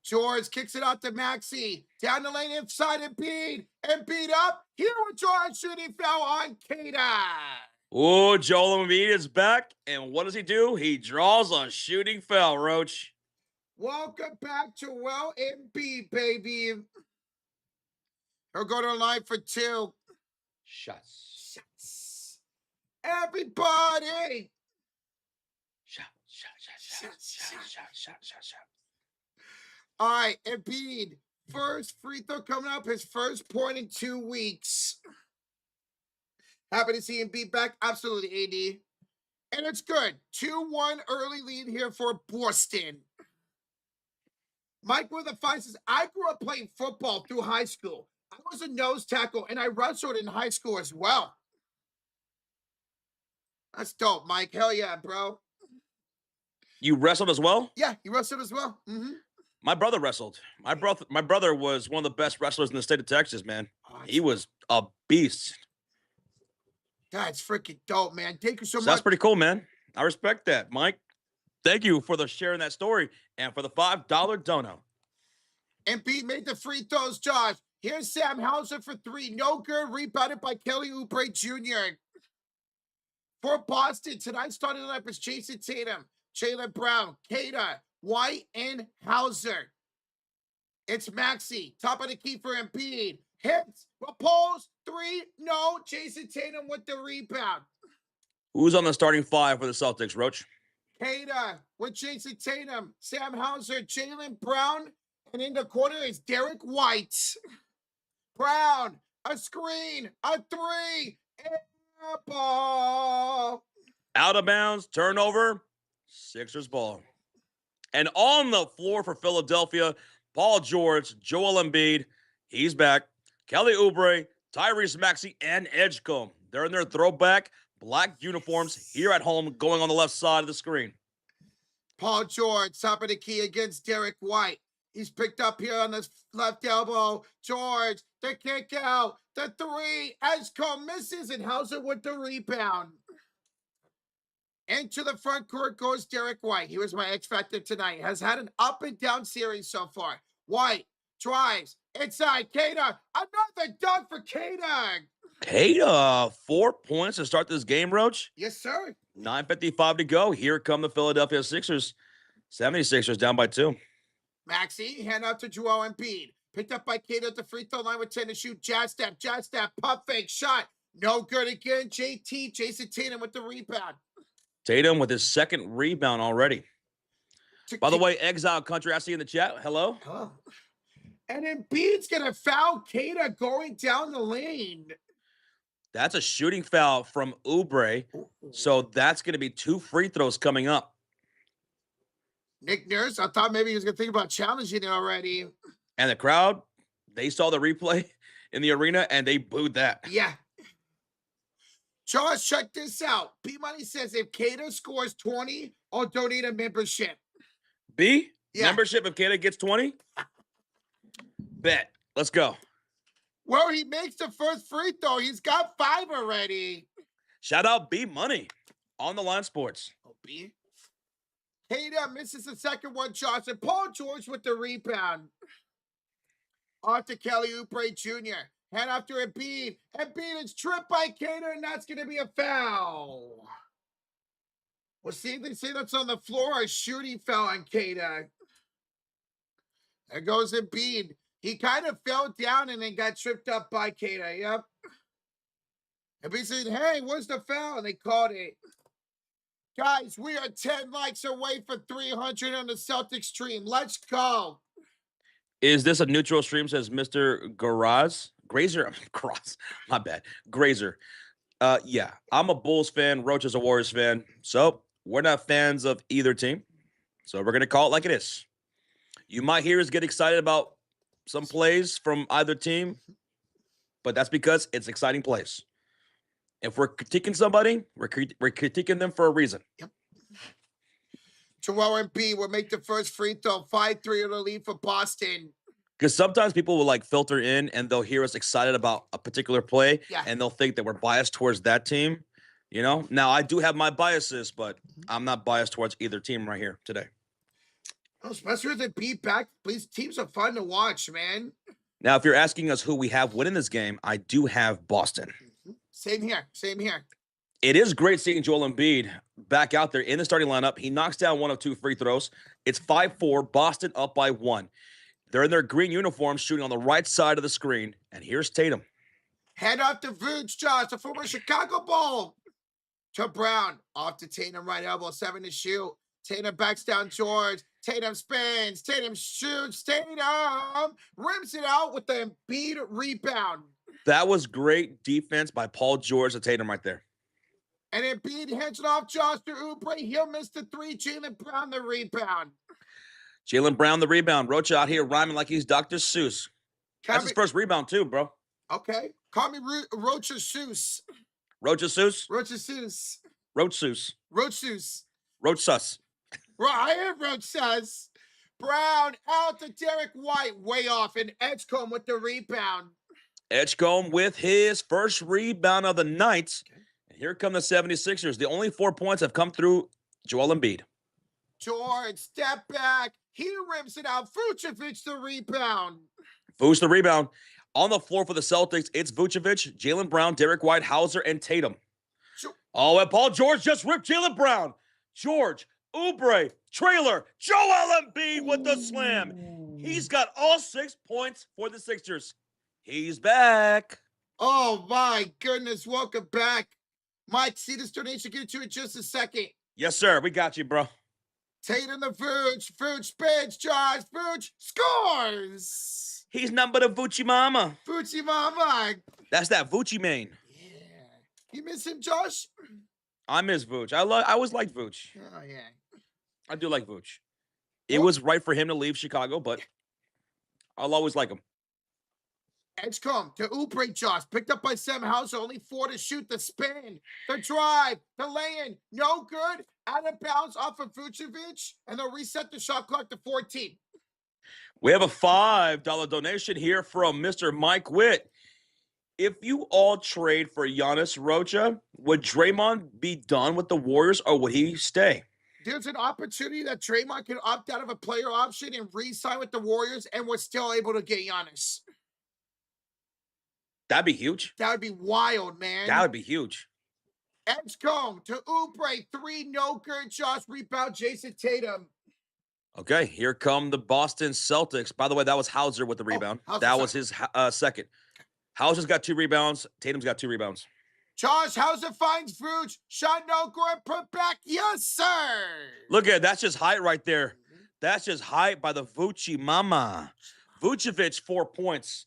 George kicks it out to Maxey. Down the lane inside Embiid. Embiid up. Here with George shooting foul on Kata. Oh, Joel Embiid is back. And what does he do? He draws a shooting foul, Roach. Welcome back to Embiid, baby. He'll go to the line for 2. Shots. Everybody. Shot. All right, Embiid. First free throw coming up. His first point in 2 weeks. Happy to see him beat back. Absolutely, AD. And it's good. 2-1 early lead here for Boston. Mike with the five says, I grew up playing football through high school. I was a nose tackle, and I wrestled in high school as well. That's dope, Mike. Hell yeah, bro. You wrestled as well? Yeah, you wrestled as well. My brother wrestled. My brother was one of the best wrestlers in the state of Texas, man. Oh, he was a beast. That's freaking dope, man. Thank you so much. That's pretty cool, man. I respect that, Mike. Thank you for sharing that story and for the $5 dono. Embiid made the free throws, Josh. Here's Sam Hauser for 3. No good. Rebounded by Kelly Oubre Jr. For Boston, tonight's starting lineup is Jason Tatum, Jaylen Brown, Kata, White, and Hauser. It's Maxey. Top of the key for Embiid. Hits, pulls, 3, no. Jason Tatum with the rebound. Who's on the starting 5 for the Celtics, Roach? Kata with Jason Tatum, Sam Hauser, Jaylen Brown, and in the corner is Derek White. Brown, a screen, a 3, air ball. Out of bounds, turnover, Sixers ball. And on the floor for Philadelphia, Paul George, Joel Embiid, he's back. Kelly Oubre, Tyrese Maxey, and Edgecombe. They're in their throwback black uniforms here at home, going on the left side of the screen. Paul George, top of the key against Derek White. He's picked up here on his left elbow. George, the kick out, the 3. Edgecombe misses, and Hauser with the rebound. Into the front court goes Derek White. He was my X Factor tonight. Has had an up and down series so far. White drives inside. Kata, another dunk for Kata. Kata, 4 points to start this game, Roach. Yes, sir. 9:55 to go. Here come the Philadelphia Sixers. 76ers down by 2. Maxey, hand out to Joel Embiid. Picked up by Kata at the free throw line with 10 to shoot. Jazz step, pump fake, shot. No good again. JT, Jason Tatum with the rebound. Tatum with his second rebound already. By the way, Exile Country, I see in the chat. Hello. Hello. And Embiid's going to foul Kata going down the lane. That's a shooting foul from Oubre. So that's going to be 2 free throws coming up. Nick Nurse, I thought maybe he was going to think about challenging it already. And the crowd, they saw the replay in the arena and they booed that. Yeah. Josh, check this out. B-Money says if Kata scores 20, I'll donate a membership. B? Yeah. Membership if Kata gets 20? Bet. Let's go. Well, he makes the first free throw. He's got 5 already. Shout out B-Money on the Line Sports. Oh, B. Kata misses the second one, Josh. And Paul George with the rebound. Off to Kelly Oubre Jr. Hand after Embiid. Embiid is tripped by Kata, and that's going to be a foul. Well, see, they say that's on the floor. A shooting foul on Kata. There goes Embiid. He kind of fell down and then got tripped up by Kata. Yep. Embiid said, hey, where's the foul? And they called it. Guys, we are 10 likes away for 300 on the Celtics stream. Let's go. Is this a neutral stream, says Mr. Grazer? Cross. My bad. Grazer. Yeah, I'm a Bulls fan. Roach is a Warriors fan. So we're not fans of either team, so we're going to call it like it is. You might hear us get excited about some plays from either team, but that's because it's exciting plays. If we're critiquing somebody, we're critiquing them for a reason. Yep. Joel Embiid will make the first free throw. 5-3 in the lead for Boston. Because sometimes people will like filter in and they'll hear us excited about a particular play, Yeah. and they'll think that we're biased towards that team. You know, now I do have my biases, but I'm not biased towards either team right here today. Especially with the beat back, these teams are fun to watch, man. Now, if you're asking us who we have winning this game, I do have Boston. Same here. Same here. It is great seeing Joel Embiid back out there in the starting lineup. He knocks down one of 2 free throws. It's 5-4, Boston up by 1. They're in their green uniforms shooting on the right side of the screen. And here's Tatum. Head off to Vooch, Josh, the former Chicago Bull. To Brown. Off to Tatum, right elbow, 7 to shoot. Tatum backs down George. Tatum spins. Tatum shoots. Tatum rims it out with the Embiid rebound. That was great defense by Paul George to Tatum right there. And Embiid hands it off Josh to Oubre. He'll miss the 3. Jaylen Brown the rebound. Jaylen Brown the rebound. Roach out here rhyming like he's Dr. Seuss. That's his first rebound too, bro. Okay. Call me Roach Seuss. Roach Seuss? Roach Seuss. Roach Seuss. Roach Seuss. Roach Sus. I am Roach Sus. Brown out to Derek White. Way off. And Edgecombe with the rebound. Edgecombe with his first rebound of the night. Okay. And here come the 76ers. The only 4 points have come through Joel Embiid. George, step back. He rims it out. Vucevic the rebound. Vuce the rebound. On the floor for the Celtics, it's Vucevic, Jaylen Brown, Derek White, Hauser, and Tatum. Oh, and Paul George just ripped Jaylen Brown. George, Oubre, Trailer, Joel Embiid with the slam. He's got all 6 points for the Sixers. He's back. Oh, my goodness. Welcome back. Mike, see this donation. Get to it in just a second. Yes, sir. We got you, bro. Tatum the Vooch. Vooch spins. Josh. Vooch scores. He's nothing but a Vucci mama. Vucci mama. That's that Vucci main. Yeah. You miss him, Josh? I miss Vooch. I always liked Vooch. Oh, yeah. I do like Vooch. It was right for him to leave Chicago, but I'll always like him. Edgecombe to Oubre, Josh. Picked up by Sam Hauser. Only 4 to shoot. The spin. The drive. The lay-in. No good. Out of bounds off of Vucevic. And they'll reset the shot clock to 14. We have a $5 donation here from Mr. Mike Witt. If you all trade for Giannis Rocha, would Draymond be done with the Warriors or would he stay? There's an opportunity that Draymond can opt out of a player option and re-sign with the Warriors, and we're still able to get Giannis. That'd be huge. That would be wild, man. That would be huge. Edgecombe to Oubre. 3 no good. Josh rebound. Jason Tatum. Okay, here come the Boston Celtics. By the way, that was Hauser with the rebound. That was his second. Hauser's got 2 rebounds. Tatum's got 2 rebounds. Josh Hauser finds Vooch. Shot no good. Put back. Yes, sir. Look at that's just height right there. That's just height by the Vucci mama. Vucevic, 4 points.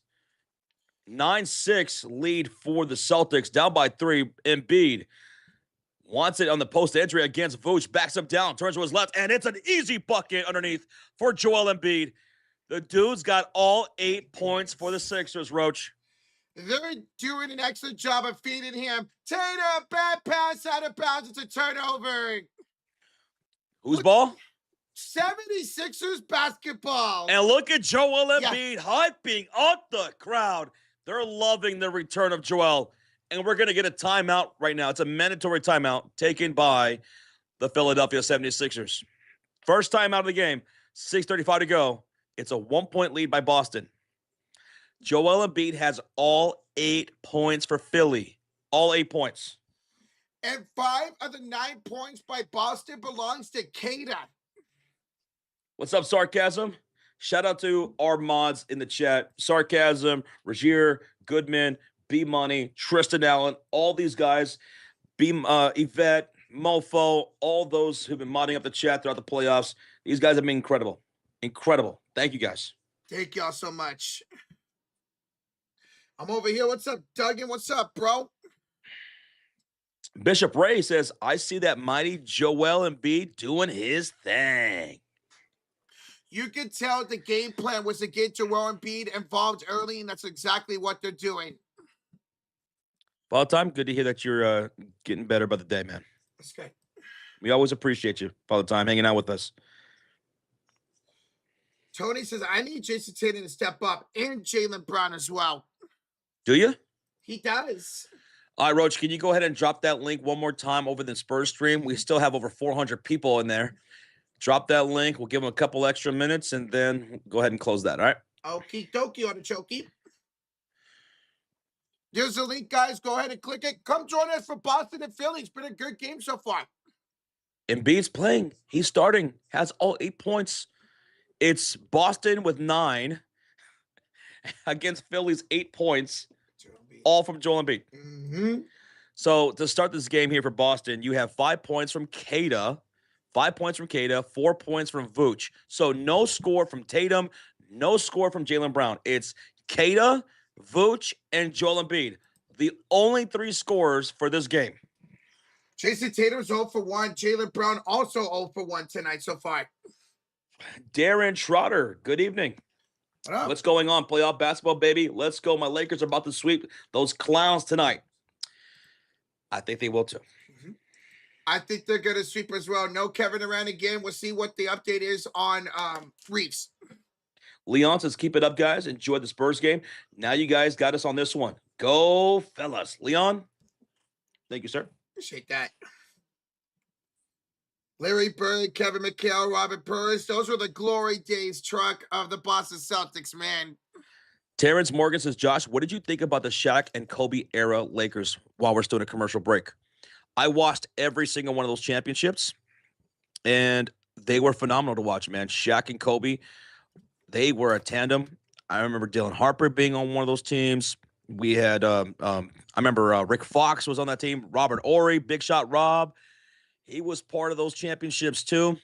9-6 lead for the Celtics. Down by 3. Embiid wants it on the post entry against Vooch. Backs him down. Turns to his left. And it's an easy bucket underneath for Joel Embiid. The dude's got all 8 points for the Sixers, Roach. They're doing an excellent job of feeding him. Tatum, bad pass out of bounds. It's a turnover. Whose ball? 76ers basketball. And look at Joel Embiid hyping up the crowd. They're loving the return of Joel. And we're going to get a timeout right now. It's a mandatory timeout taken by the Philadelphia 76ers. First timeout of the game. 6:35 to go. It's a 1-point lead by Boston. Joel Embiid has all 8 points for Philly. All 8 points. And 5 of the 9 points by Boston belongs to Kada. What's up, Sarcasm? Shout out to our mods in the chat. Sarcasm, Rajier, Goodman, B-Money, Tristan Allen, all these guys. Yvette, Mofo, all those who've been modding up the chat throughout the playoffs. These guys have been incredible. Incredible. Thank you, guys. Thank y'all so much. I'm over here. What's up, Duggan? What's up, bro? Bishop Ray says, I see that mighty Joel Embiid doing his thing. You can tell the game plan was to get Joel Embiid involved early, and that's exactly what they're doing. Father Time, good to hear that you're getting better by the day, man. That's good. We always appreciate you, Father Time, hanging out with us. Tony says, I need Jason Tatum to step up and Jaylen Brown as well. Do you? He does. All right, Roach, can you go ahead and drop that link one more time over the Spurs stream? We still have over 400 people in there. Drop that link. We'll give them a couple extra minutes, and then go ahead and close that, all right? Okie dokie, artichoke. There's a link, guys. Go ahead and click it. Come join us for Boston and Philly. It's been a good game so far. Embiid's playing. He's starting. Has all 8 points. It's Boston with 9 against Philly's 8 points, all from Joel Embiid. Mm-hmm. So to start this game here for Boston, you have 5 points from Kada, 5 points from Kada, 4 points from Vooch. So no score from Tatum, no score from Jaylen Brown. It's Kada, Vooch, and Joel Embiid. The only 3 scorers for this game. Jason Tatum's 0 for 1. Jaylen Brown also 0 for 1 tonight so far. Darren Schroeder, good evening. What up? What's going on? Playoff basketball, baby. Let's go. My Lakers are about to sweep those clowns tonight. I think they will too. Mm-hmm. I think they're going to sweep as well. No Kevin Durant again. We'll see what the update is on Reeves. Leon says, keep it up, guys. Enjoy the Spurs game. Now you guys got us on this one. Go, fellas. Leon, thank you, sir. Appreciate that. Larry Bird, Kevin McHale, Robert Purvis. Those were the glory days truck of the Boston Celtics, man. Terrence Morgan says, Josh, what did you think about the Shaq and Kobe era Lakers while we're still in a commercial break? I watched every single one of those championships, and they were phenomenal to watch, man. Shaq and Kobe, they were a tandem. I remember Dylan Harper being on one of those teams. We had, I remember Rick Fox was on that team. Robert Horry, Big Shot Rob. He was part of those championships too.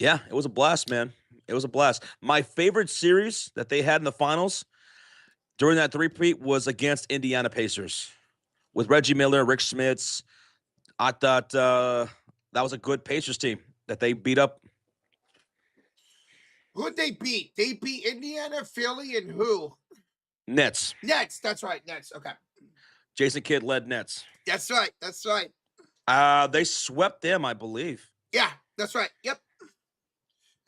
Yeah, it was a blast, man. It was a blast. My favorite series that they had in the finals during that three-peat was against Indiana Pacers with Reggie Miller, Rick Smits. I thought that was a good Pacers team that they beat up. Who'd they beat? They beat Indiana, Philly, and who? Nets. Nets. That's right. Nets. Okay. Jason Kidd led Nets. That's right. That's right. They swept them, I believe. Yeah, that's right. Yep.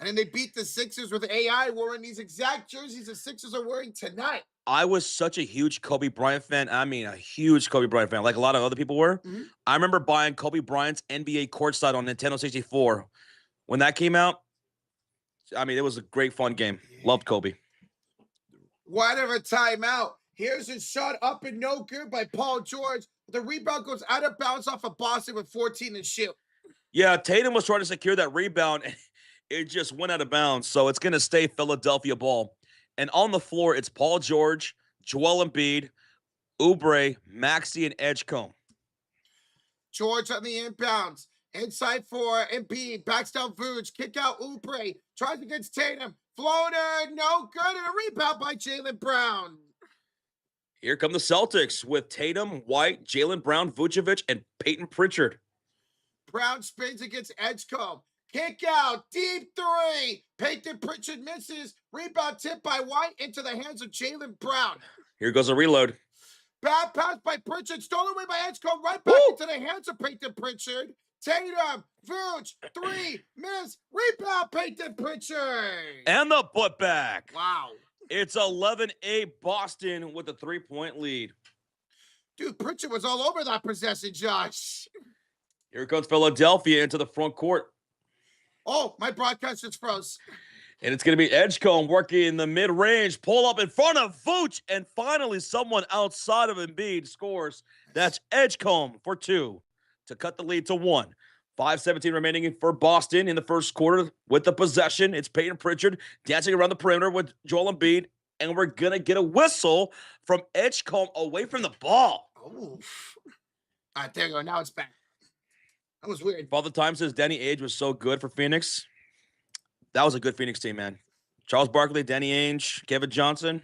And then they beat the Sixers with AI wearing these exact jerseys the Sixers are wearing tonight. I was such a huge Kobe Bryant fan. I mean, a huge Kobe Bryant fan, like a lot of other people were. Mm-hmm. I remember buying Kobe Bryant's NBA courtside on Nintendo 64. When that came out, I mean, it was a great, fun game. Loved Kobe. Whatever timeout. Here's a shot up and no good by Paul George. The rebound goes out of bounds off of Boston with 14 to shoot. Yeah, Tatum was trying to secure that rebound, and it just went out of bounds. So it's going to stay Philadelphia ball. And on the floor, it's Paul George, Joel Embiid, Oubre, Maxey, and Edgecombe. George on the inbounds. Inside for Embiid. Backs down Vooch. Kick out Oubre. Tries against Tatum. Floater. No good. And a rebound by Jaylen Brown. Here come the Celtics with Tatum, White, Jaylen Brown, Vucevic, and Peyton Pritchard. Brown spins against Edgecombe. Kick out. Deep three. Peyton Pritchard misses. Rebound tip by White into the hands of Jaylen Brown. Here goes a reload. Bad pass by Pritchard. Stolen away by Edgecombe. Right back into the hands of Peyton Pritchard. Tatum. Vooch. Three. Miss. Rebound Peyton Pritchard. And the putback. Wow. It's 11-8 Boston with a 3-point lead. Dude, Pritchard was all over that possession, Josh. Here comes Philadelphia into the front court. Oh, my broadcast just froze. And it's going to be Edgecombe working in the mid-range. Pull up in front of Vooch. And finally, someone outside of Embiid scores. That's Edgecombe for 2 to cut the lead to 1. 5:17 remaining for Boston in the first quarter with the possession. It's Peyton Pritchard dancing around the perimeter with Joel Embiid. And we're going to get a whistle from Edgecombe away from the ball. Oh. All right, there you go. Now it's back. That was weird. Father Time says Danny Ainge was so good for Phoenix. That was a good Phoenix team, man. Charles Barkley, Danny Ainge, Kevin Johnson.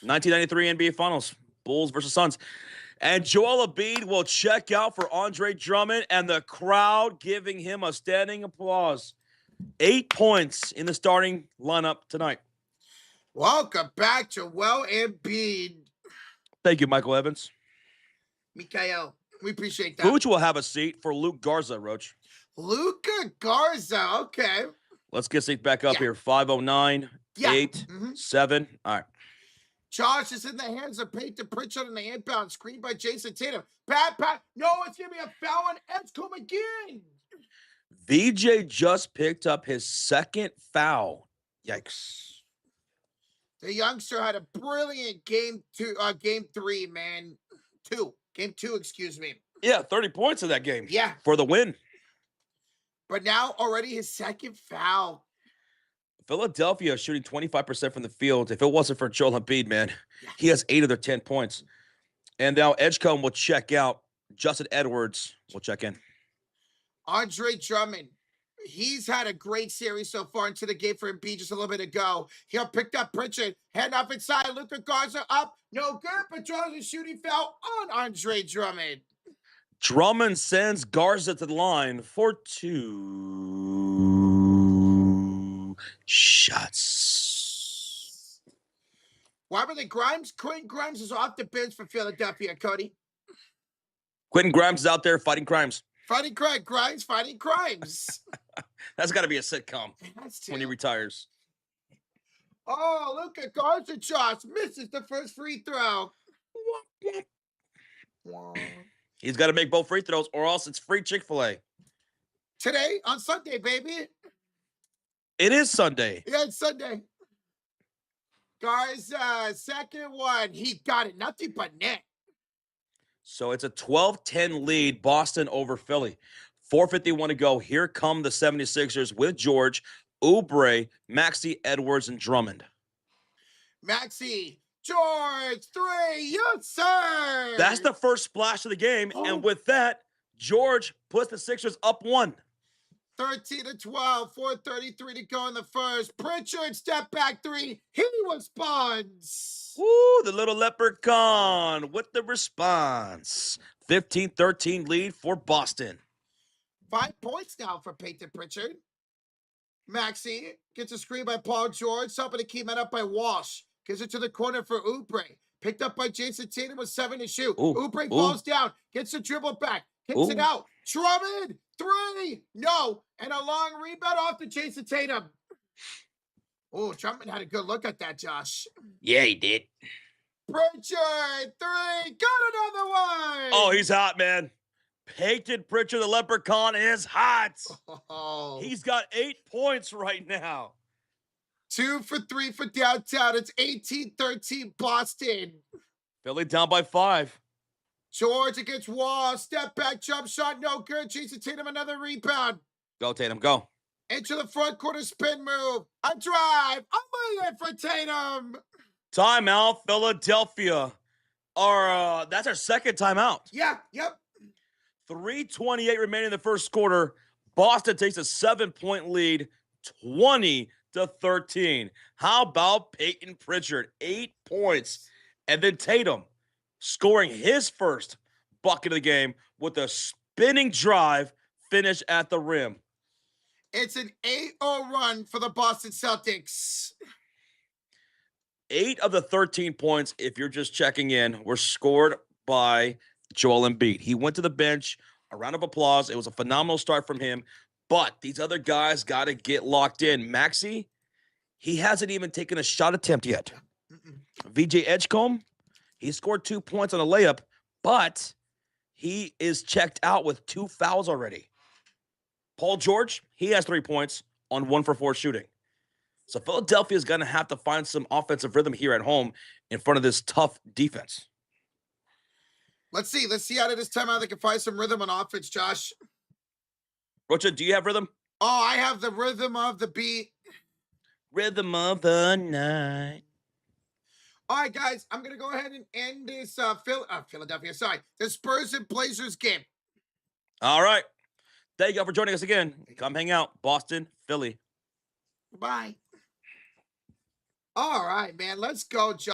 1993 NBA Finals. Bulls versus Suns. And Joel Embiid will check out for Andre Drummond, and the crowd giving him a standing applause. 8 points in the starting lineup tonight. Welcome back, Joel Embiid. Thank you, Michael Evans. Mikael, we appreciate that. Vooch will have a seat for Luke Garza, Roach. Luka Garza, okay. Let's get seat back up here. 509, 8, 7. All right. Josh is in the hands of Peyton Pritchard on the inbound screen by Jason Tatum. Pat. No, it's going to be a foul on Edgecombe again. VJ just picked up his second foul. Yikes. The youngster had a brilliant game 3, man. Game 2, excuse me. Yeah, 30 points in that game. Yeah. For the win. But now already his second foul. Philadelphia is shooting 25% from the field. If it wasn't for Joel Embiid, man, he has 8 of their 10 points. And now Edgecombe will check out. Justin Edwards will check in. Andre Drummond, he's had a great series so far into the game for Embiid just a little bit ago. He picked up Pritchard, head off inside. Luka Garza up, no good, but draws a shooting foul on Andre Drummond. Drummond sends Garza to the line for 2 shots. Why were they Grimes? Quentin Grimes is off the bench for Philadelphia, Cody. Quentin Grimes is out there fighting crimes. Fighting crime, Grimes fighting crimes. That's got to be a sitcom when he retires. Oh, Luka Garza, Josh misses the first free throw. He's got to make both free throws or else it's free Chick-fil-A. Today, on Sunday, baby. It is Sunday. Yeah, it's Sunday. Garza, second one. He got it. Nothing but net. So it's a 12-10 lead, Boston over Philly. 4:51 to go. Here come the 76ers with George, Oubre, Maxey, Edwards, and Drummond. Maxey, George, 3, yes, sir. That's the first splash of the game, and with that, George puts the Sixers up 1. 13-12, 4:33 to go in the first. Pritchard, step back 3. He responds. Woo, the little leprechaun with the response. 15-13 lead for Boston. 5 points now for Peyton Pritchard. Maxey gets a screen by Paul George, helping to keep it up by Walsh. Gives it to the corner for Oubre. Picked up by Jason Tatum with 7 to shoot. Oubre falls down, gets the dribble back, kicks it out. Drummond, 3, no, and a long rebound off to Jason Tatum. Oh, Drummond had a good look at that, Josh. Yeah, he did. Pritchard, 3, got another one. Oh, he's hot, man. Peyton Pritchard, the leprechaun, is hot. Oh. He's got 8 points right now. 2 for 3 for downtown. It's 18-13 Boston. Philly down by 5. George against Wall. Step back, jump shot, no good. Jason Tatum, another rebound. Go, Tatum, go. Into the front corner spin move. A drive. A lay for Tatum. Timeout, Philadelphia. That's our second timeout. Yeah, yep. 3:28 remaining in the first quarter. Boston takes a 7-point lead, 20-13. How about Peyton Pritchard? 8 points. And then Tatum scoring his first bucket of the game with a spinning drive finish at the rim. It's an 8-0 run for the Boston Celtics. 8 of the 13 points, if you're just checking in, were scored by Joel Embiid. He went to the bench, a round of applause. It was a phenomenal start from him, but these other guys got to get locked in. Maxey, he hasn't even taken a shot attempt yet. VJ Edgecombe, he scored 2 points on a layup, but he is checked out with 2 fouls already. Paul George, he has 3 points on 1 for 4 shooting. So Philadelphia is going to have to find some offensive rhythm here at home in front of this tough defense. Let's see out of this time how they can find some rhythm on offense, Josh. Rocha, do you have rhythm? Oh, I have the rhythm of the beat. Rhythm of the night. All right, guys, I'm going to go ahead and end this the Spurs and Blazers game. All right. Thank you all for joining us again. Come hang out. Boston, Philly. Bye. All right, man. Let's go, Josh.